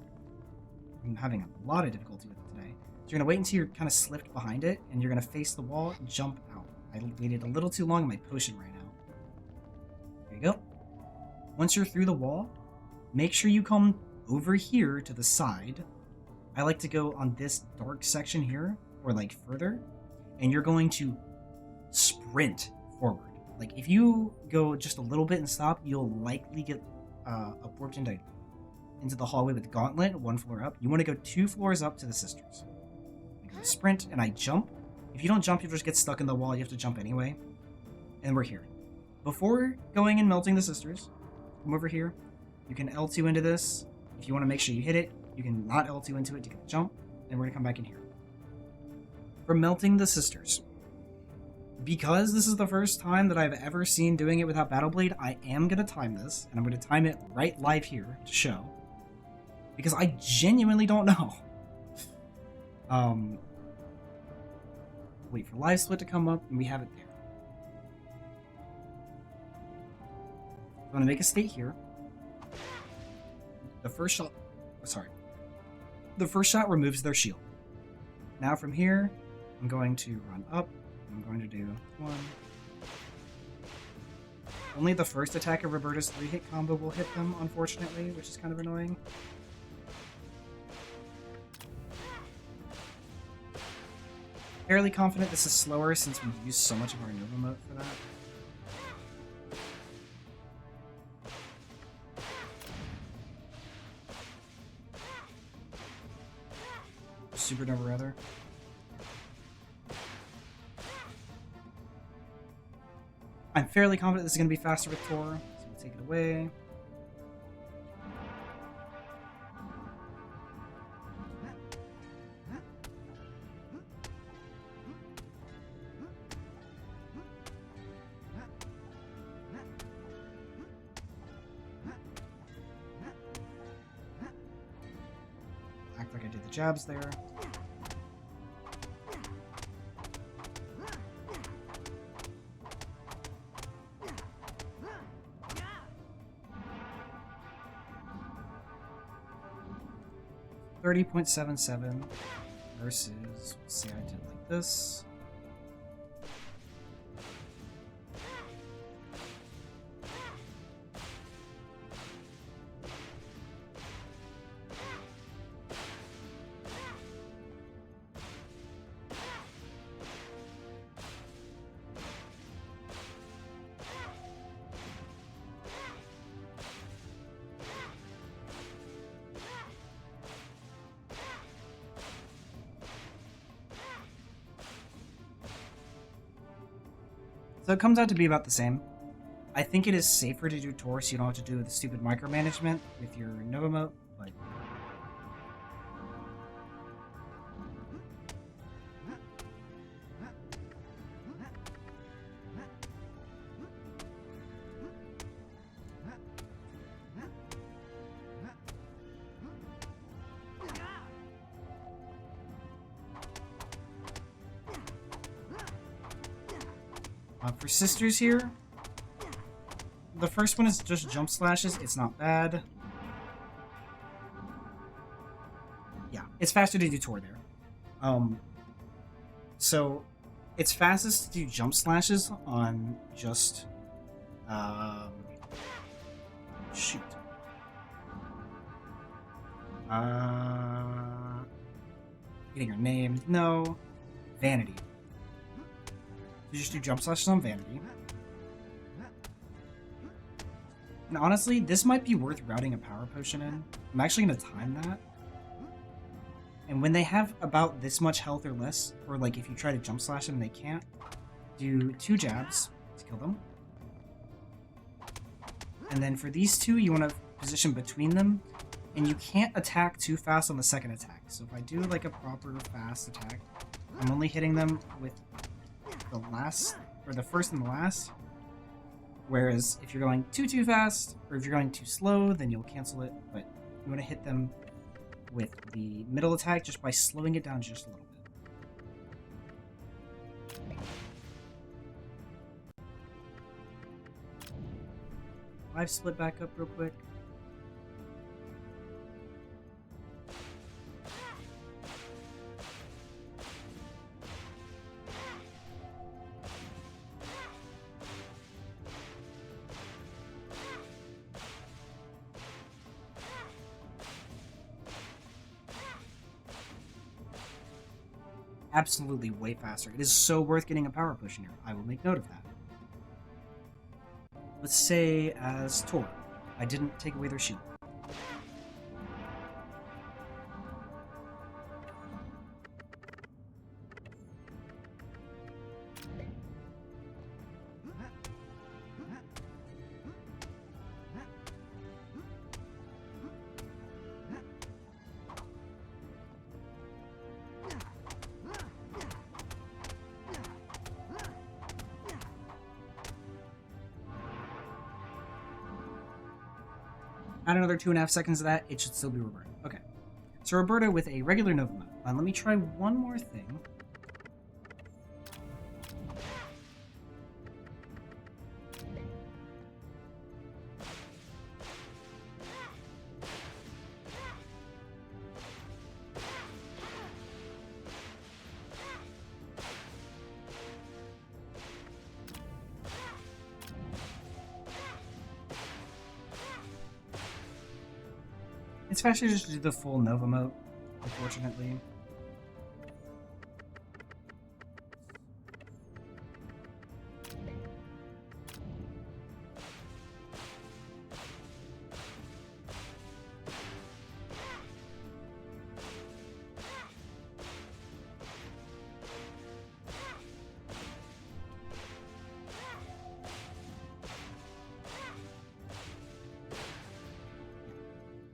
I'm having a lot of difficulty with it today. So you're going to wait until you're kind of slipped behind it, and you're going to face the wall and jump out. I waited a little too long on my potion right now. There you go. Once you're through the wall, make sure you come over here to the side. I like to go on this dark section here, or like further, and you're going to sprint forward. Like if you go just a little bit and stop, you'll likely get upwarped into the hallway with Gauntlet, 1 floor up. You want to go 2 floors up to the Sisters. I go sprint and I jump. If you don't jump, you'll just get stuck in the wall. You have to jump anyway. And we're here. Before going and melting the Sisters, come over here. You can L2 into this. If you want to make sure you hit it, you can not L2 into it to get the jump. And we're going to come back in here. For melting the Sisters, because this is the first time that I've ever seen doing it without Battle Blade, I am going to time this, and I'm going to time it right live here to show, because I genuinely don't know. Wait for live split to come up, and we have it there. I'm going to make a state here. The first shot removes their shield. Now from here, I'm going to run up. I'm going to do 1. Only the first attack of Roberta's 3-hit combo will hit them, unfortunately, which is kind of annoying. Fairly confident this is slower since we use so much of our Nova mode for that. Supernova rather. I'm fairly confident this is going to be faster with TOR, so we'll take it away. Act like I did the jabs there. $30.77 versus, let's say I did like this. So it comes out to be about the same. I think it is safer to do TOR so you don't have to do the stupid micromanagement with your Nova mode, but... for Sisters here, the first one is just jump slashes. It's not bad. Yeah, it's faster to do TOR there. So it's fastest to do jump slashes on just shoot. Getting your name. No. Vanity. You just do jump slashes on Vanity. And honestly, this might be worth routing a power potion in. I'm actually going to time that. And when they have about this much health or less, or like if you try to jump slash them and they can't, do 2 jabs to kill them. And then for these two, you want to position between them, and you can't attack too fast on the second attack. So if I do like a proper fast attack, I'm only hitting them with the last, or the first and the last. Whereas if you're going too fast, or if you're going too slow, then you'll cancel it. But you want to hit them with the middle attack just by slowing it down just a little bit. I've split back up real quick. Absolutely way faster. It is so worth getting a power push in here. I will make note of that. Let's say as Tor. I didn't take away their shield. Add another 2.5 seconds of that, it should still be Roberta. Okay. So Roberta with a regular Nova mode. Let me try one more thing. It's faster just to do the full Nova mode, unfortunately.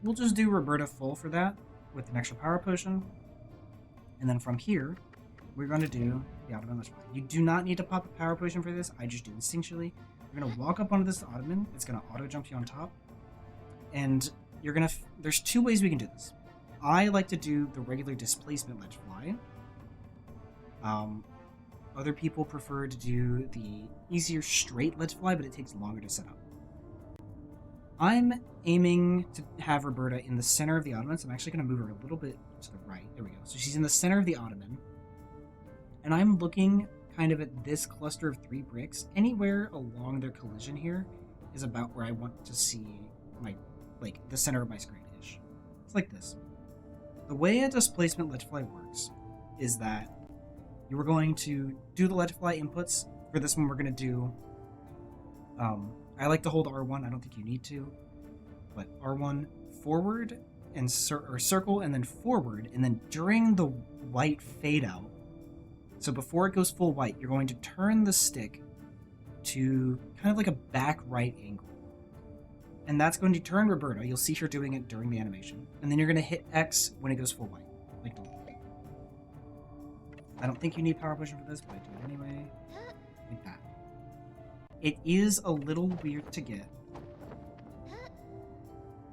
We'll just do Roberta full for that with an extra power potion. And then from here, we're going to do the Ottoman Ledgefly. You do not need to pop a power potion for this. I just do instinctually. You're going to walk up onto this Ottoman. It's going to auto jump you on top. And you're going to... There's 2 ways we can do this. I like to do the regular displacement Ledgefly. Other people prefer to do the easier straight Ledgefly, but it takes longer to set up. I'm aiming to have Roberta in the center of the Ottoman, so I'm actually going to move her a little bit to the right. There we go. So she's in the center of the Ottoman. And I'm looking kind of at this cluster of 3 bricks. Anywhere along their collision here is about where I want to see my, like, the center of my screen-ish. It's like this. The way a displacement Ledgefly works is that you are going to do the Ledgefly inputs. For this one, we're going to do... I like to hold R1. I don't think you need to. But R1 forward and circle and then forward. And then during the white fade out, so before it goes full white, you're going to turn the stick to kind of like a back right angle. And that's going to turn Roberta. You'll see her doing it during the animation. And then you're going to hit X when it goes full white. Like normal. I don't think you need power potion for this, but I do it anyway. Like that. It is a little weird to get.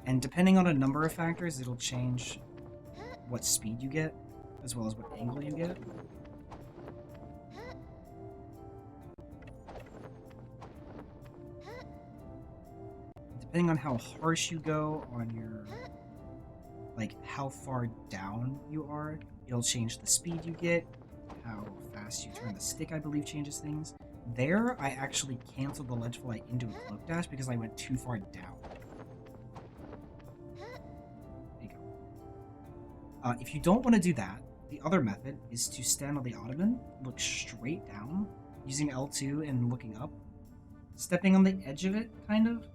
And depending on a number of factors, it'll change what speed you get, as well as what angle you get. Depending on how harsh you go on your, like, how far down you are, it'll change the speed you get, how fast you turn the stick, I believe, changes things. There, I actually canceled the Ledgefly into a Cloak Dash because I went too far down. There you go. If you don't want to do that, the other method is to stand on the Ottoman, look straight down, using L2 and looking up, stepping on the edge of it, kind of.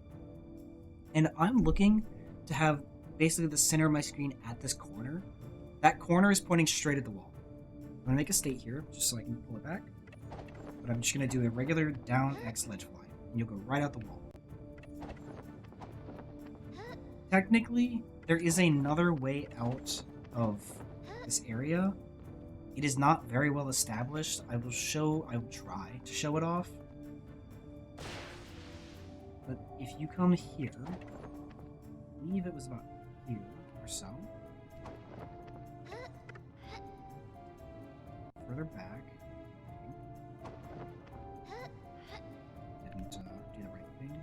And I'm looking to have basically the center of my screen at this corner, That corner is pointing straight at the wall. I'm going to make a state here, just so I can pull it back. But I'm just going to do a regular down X Ledgefly, and you'll go right out the wall. Technically, there is another way out of this area. It is not very well established. I will try to show it off. But if you come here, I believe it was about here or so. Further back. Didn't do the right thing.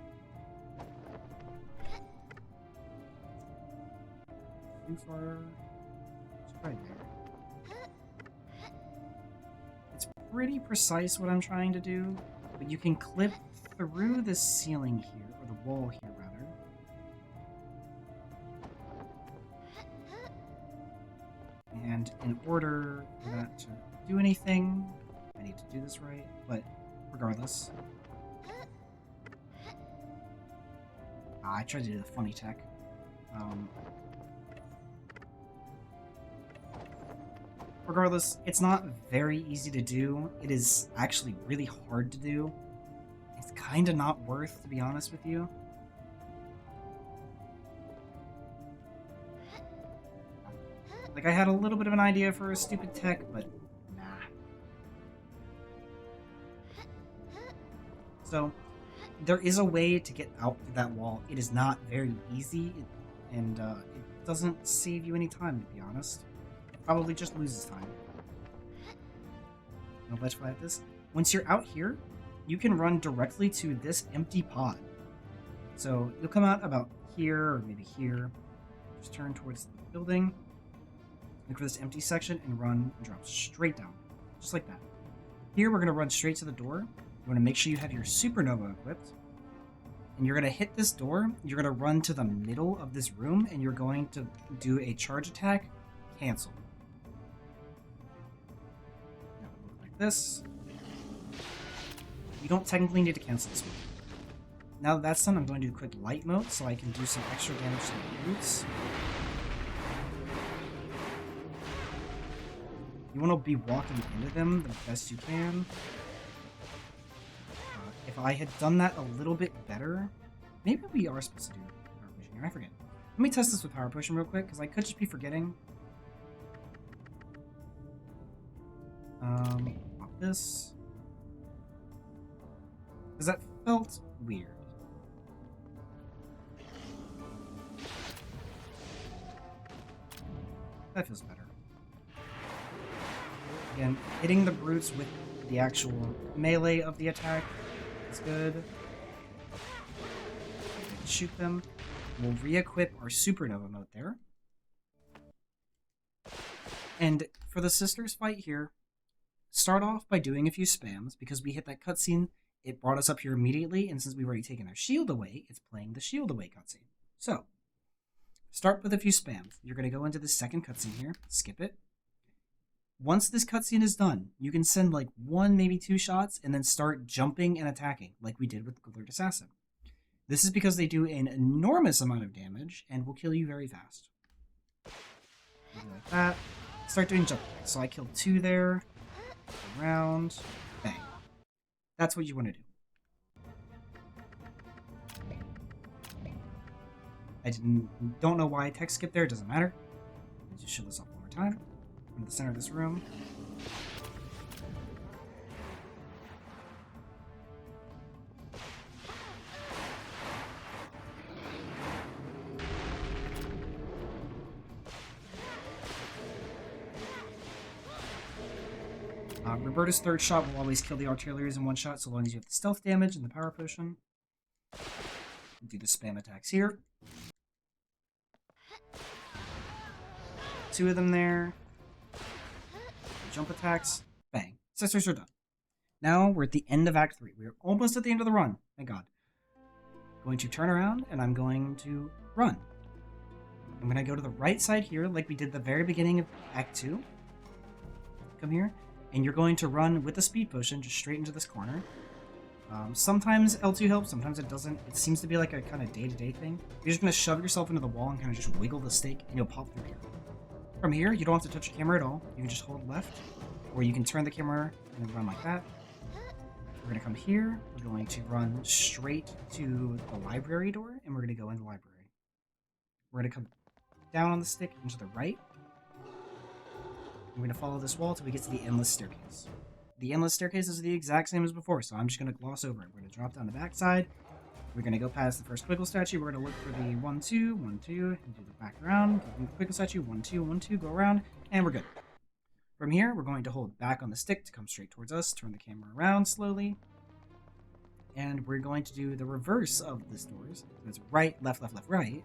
Too far. It's right there. It's pretty precise what I'm trying to do, but you can clip through the ceiling here, or the wall here rather. And in order for that to do anything, I need to do this right, but regardless. I tried to do the funny tech. Regardless, it's not very easy to do. It is actually really hard to do. It's kind of not worth, to be honest with you. Like, I had a little bit of an idea for a stupid tech, but nah. So, there is a way to get out of that wall. It is not very easy, and it doesn't save you any time, to be honest. Probably just loses time. No Ledgefly at this. Once you're out here, you can run directly to this empty pod. So you'll come out about here, or maybe here. Just turn towards the building. Look for this empty section and run and drop straight down. Just like that. Here we're going to run straight to the door. You want to make sure you have your Supernova equipped. And you're going to hit this door. You're going to run to the middle of this room, and you're going to do a charge attack. Cancel. This. You don't technically need to cancel this one. Now that that's done, I'm going to do a quick light mode so I can do some extra damage to the roots. You want to be walking into them the best you can. If I had done that a little bit better, maybe we are supposed to do power pushing here. I forget. Let me test this with power pushing real quick, because I could just be forgetting. Pop this. Because that felt weird. That feels better. Again, hitting the brutes with the actual melee of the attack is good. Shoot them. We'll re-equip our Supernova mode there. And for the sisters fight here, start off by doing a few spams, because we hit that cutscene, it brought us up here immediately, and since we've already taken our shield away, it's playing the shield away cutscene. So, start with a few spams. You're going to go into the second cutscene here, skip it. Once this cutscene is done, you can send like 1, maybe 2 shots, and then start jumping and attacking, like we did with the Alert Assassin. This is because they do an enormous amount of damage, and will kill you very fast. Like that. Start doing jump attacks. So I killed 2 there. Around. Bang. That's what you want to do. I don't know why I text skipped there. It doesn't matter. Let's just show this off one more time. In the center of this room. Roberta's third shot will always kill the artilleries in one shot, so long as you have the stealth damage and the power potion. Do the spam attacks here. 2 of them there. Jump attacks. Bang. Sisters are done. Now we're at the end of Act 3. We're almost at the end of the run. Thank God. Going to turn around and I'm going to run. I'm going to go to the right side here like we did the very beginning of Act 2. Come here. And you're going to run with the speed potion just straight into this corner. Sometimes L2 helps, sometimes it doesn't. It seems to be like a kind of day-to-day thing. You're just going to shove yourself into the wall and kind of just wiggle the stake and you'll pop through here. From here, you don't have to touch the camera at all. You can just hold left, or you can turn the camera and then run like that. We're going to come here. We're going to run straight to the library door, and we're going to go in the library. We're going to come down on the stick and to the right. We're going to follow this wall till we get to the endless staircase. The endless staircase is the exact same as before, so I'm just going to gloss over it. We're going to drop down the backside. We're going to go past the first Quiggle statue. We're going to look for the 1, 2, 1, 2, and do the back around. The Quiggle statue, 1, 2, 1, 2, go around, and we're good. From here, we're going to hold back on the stick to come straight towards us, turn the camera around slowly, and we're going to do the reverse of this doors. So it's right, left, left, left, right.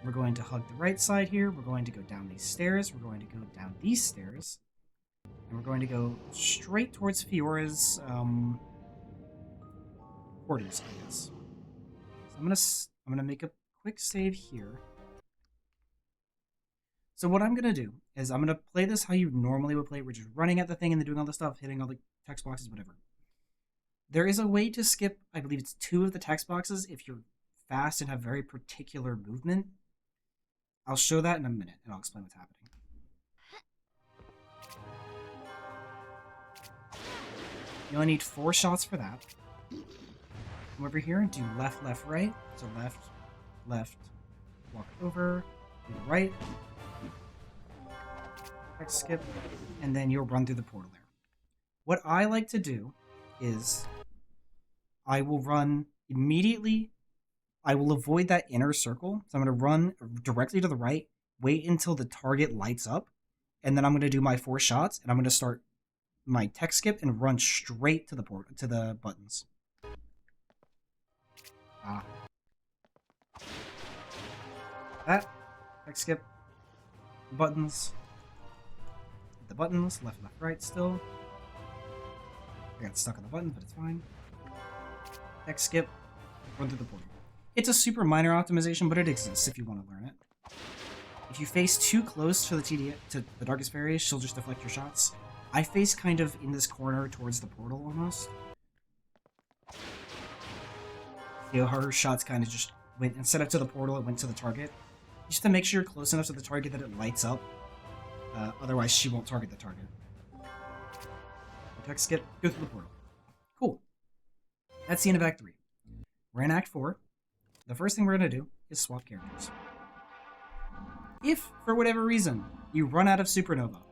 We're going to hug the right side here. We're going to go down these stairs. We're going to go down these stairs. And we're going to go straight towards Fiora's quarters, I guess. So I'm gonna make a quick save here. So what I'm gonna do is I'm gonna play this how you normally would play it. We're just running at the thing and then doing all the stuff, hitting all the text boxes, whatever. There is a way to skip, I believe it's 2 of the text boxes if you're fast and have very particular movement. I'll show that in a minute, and I'll explain what's happening. You only need 4 shots for that. Come over here and do left, left, right. So left, left, walk over, do the right, text skip, and then you'll run through the portal there. What I like to do is I will run immediately. I will avoid that inner circle. So I'm going to run directly to the right, wait until the target lights up, and then I'm going to do my 4 shots, and I'm going to start my text skip and run straight to the buttons. That text skip, buttons, the buttons, left, left, right still. I got stuck on the button, but it's fine. Text skip, run through the portal. It's a super minor optimization, but it exists if you want to learn it. If you face too close to the Darkest Faerie, she'll just deflect your shots. I face kind of in this corner towards the portal almost. You know, her shots kind of just went, instead of to the portal, it went to the target. Just to make sure you're close enough to the target that it lights up. Otherwise, she won't target the target. Text skip, go through the portal. Cool. That's the end of Act 3. We're in Act 4. The first thing we're going to do is swap characters. If, for whatever reason, you run out of Supernova,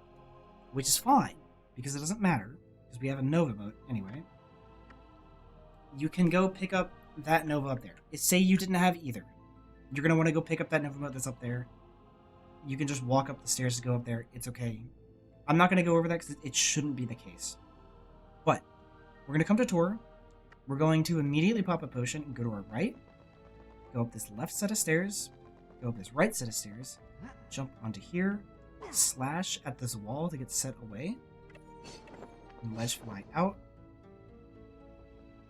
which is fine, because it doesn't matter, because we have a Nova mode anyway, you can go pick up that Nova up there. Say you didn't have either. You're going to want to go pick up that Nova mode that's up there. You can just walk up the stairs to go up there. It's okay. I'm not going to go over that because it shouldn't be the case. But we're going to come to Tor. We're going to immediately pop a potion and go to our right. Go up this left set of stairs. Go up this right set of stairs. Jump onto here. Slash at this wall to get set away. And Ledgefly out.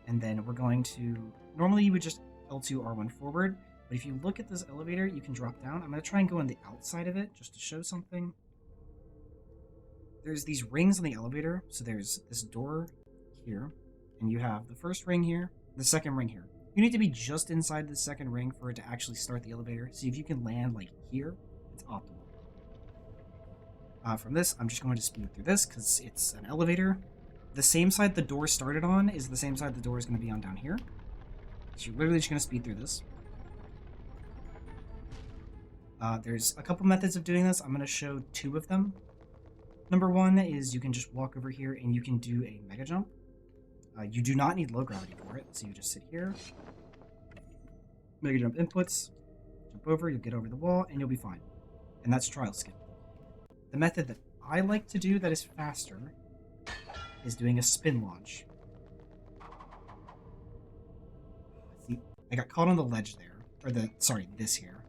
And then we're going to... Normally you would just L2 R1 forward. But if you look at this elevator, you can drop down. I'm going to try and go on the outside of it just to show something. There's these rings on the elevator. So there's this door here. And you have the first ring here, the second ring here. You need to be just inside the second ring for it to actually start the elevator. See if you can land like here. It's optimal. From this, I'm just going to speed through this because it's an elevator. The same side the door started on is the same side the door is going to be on down here. So you're literally just going to speed through this. There's a couple methods of doing this. I'm going to show 2 of them. Number 1 is you can just walk over here and you can do a mega jump. You do not need low gravity for it, so you just sit here. Mega jump inputs. Jump over, you'll get over the wall, and you'll be fine. And that's trial skip. The method that I like to do that is faster is doing a spin launch. See, I got caught on the ledge there. Or this here.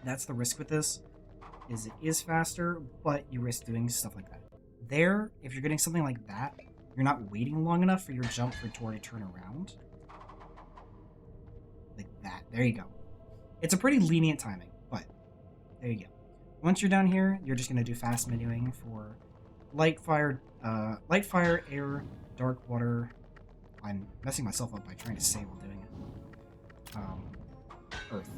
That's the risk with this, is it is faster, but you risk doing stuff like that. There, if you're getting something like that, you're not waiting long enough for your jump for Tor to turn around. Like that. There you go. It's a pretty lenient timing, but there you go. Once you're down here, you're just going to do fast menuing for light, fire, air, dark, water. I'm messing myself up by trying to say while doing it. Earth.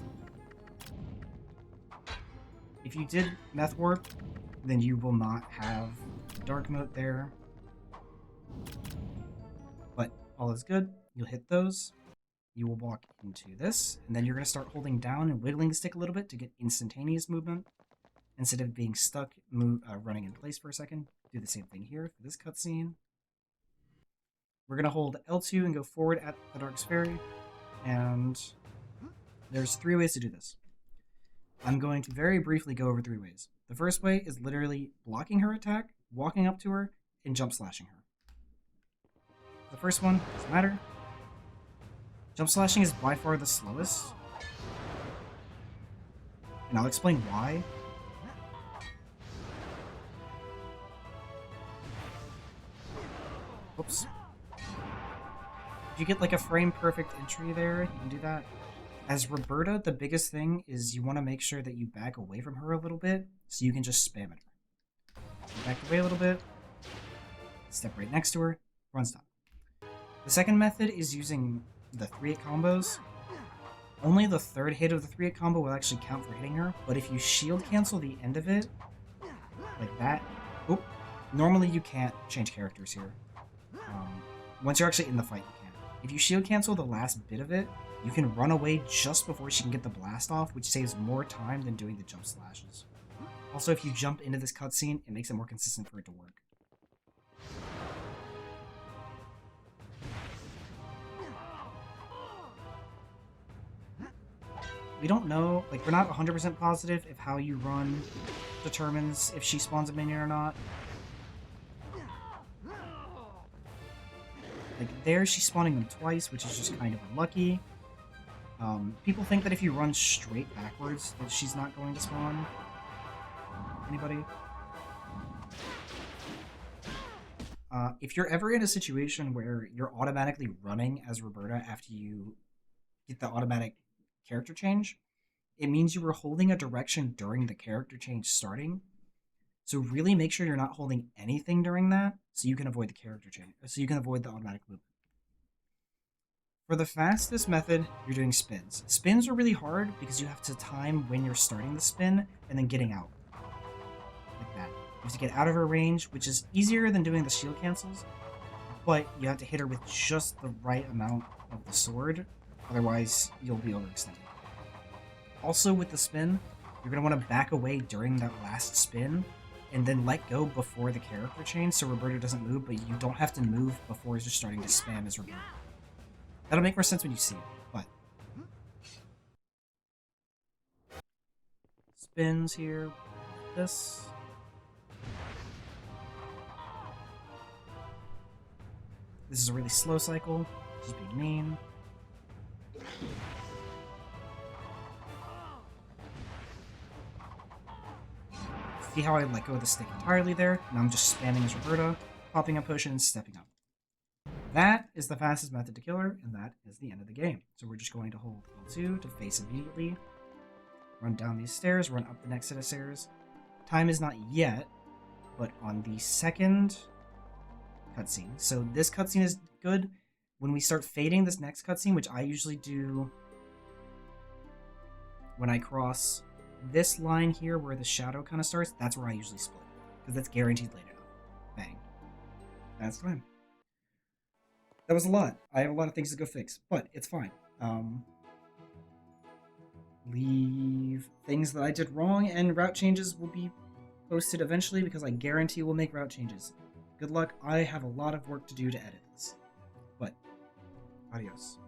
If you did Meth Warp, then you will not have Dark Moat there. But all is good. You'll hit those. You will walk into this, and then you're going to start holding down and wiggling the stick a little bit to get instantaneous movement. Instead of being stuck running in place for a second, do the same thing here for this cutscene. We're going to hold L2 and go forward at the Dark Faerie, and there's 3 ways to do this. I'm going to very briefly go over 3 ways. The first way is literally blocking her attack, walking up to her, and jump slashing her. The first one doesn't matter. Jump slashing is by far the slowest, and I'll explain why. Whoops. If you get like a frame perfect entry there, you can do that. As Roberta, the biggest thing is you want to make sure that you back away from her a little bit so you can just spam at her. Back away a little bit, step right next to her, run stop. The second method is using the 3-hit combos. Only the 3rd hit of the 3-hit combo will actually count for hitting her, but if you shield cancel the end of it, like that, oop, normally you can't change characters here. Once you're actually in the fight, you can. If you shield cancel the last bit of it, you can run away just before she can get the blast off, which saves more time than doing the jump slashes. Also, if you jump into this cutscene, it makes it more consistent for it to work. We don't know, like, we're not 100% positive if how you run determines if she spawns a minion or not. Like, there, she's spawning them twice, which is just kind of unlucky. People think that if you run straight backwards, that she's not going to spawn. Anybody? If you're ever in a situation where you're automatically running as Roberta after you get the automatic character change, it means you were holding a direction during the character change starting. So really make sure you're not holding anything during that, so you can avoid the character change, so you can avoid the automatic movement. For the fastest method, you're doing spins. Spins are really hard because you have to time when you're starting the spin and then getting out. Like that. You have to get out of her range, which is easier than doing the shield cancels, but you have to hit her with just the right amount of the sword, otherwise you'll be overextended. Also with the spin, you're going to want to back away during that last spin, and then let go before the character change so Roberta doesn't move, but you don't have to move before you're starting to spam as Roberta. That'll make more sense when you see it, but... Spins here, like this. This is a really slow cycle, just being mean. See how I let go of the stick entirely there? Now I'm just spamming as Roberta, popping a potion and stepping up. That is the fastest method to kill her, and that is the end of the game. So we're just going to hold L2 to face immediately, run down these stairs, run up the next set of stairs. Time is not yet, but on the second cutscene. So this cutscene is good. When we start fading this next cutscene, which I usually do when I cross this line here where the shadow kind of starts, that's where I usually split, because that's guaranteed late enough. Bang. That's time. That was a lot. I have a lot of things to go fix, but it's fine. Leave things that I did wrong, and route changes will be posted eventually, because I guarantee we'll make route changes. Good luck. I have a lot of work to do to edit this. But, adios.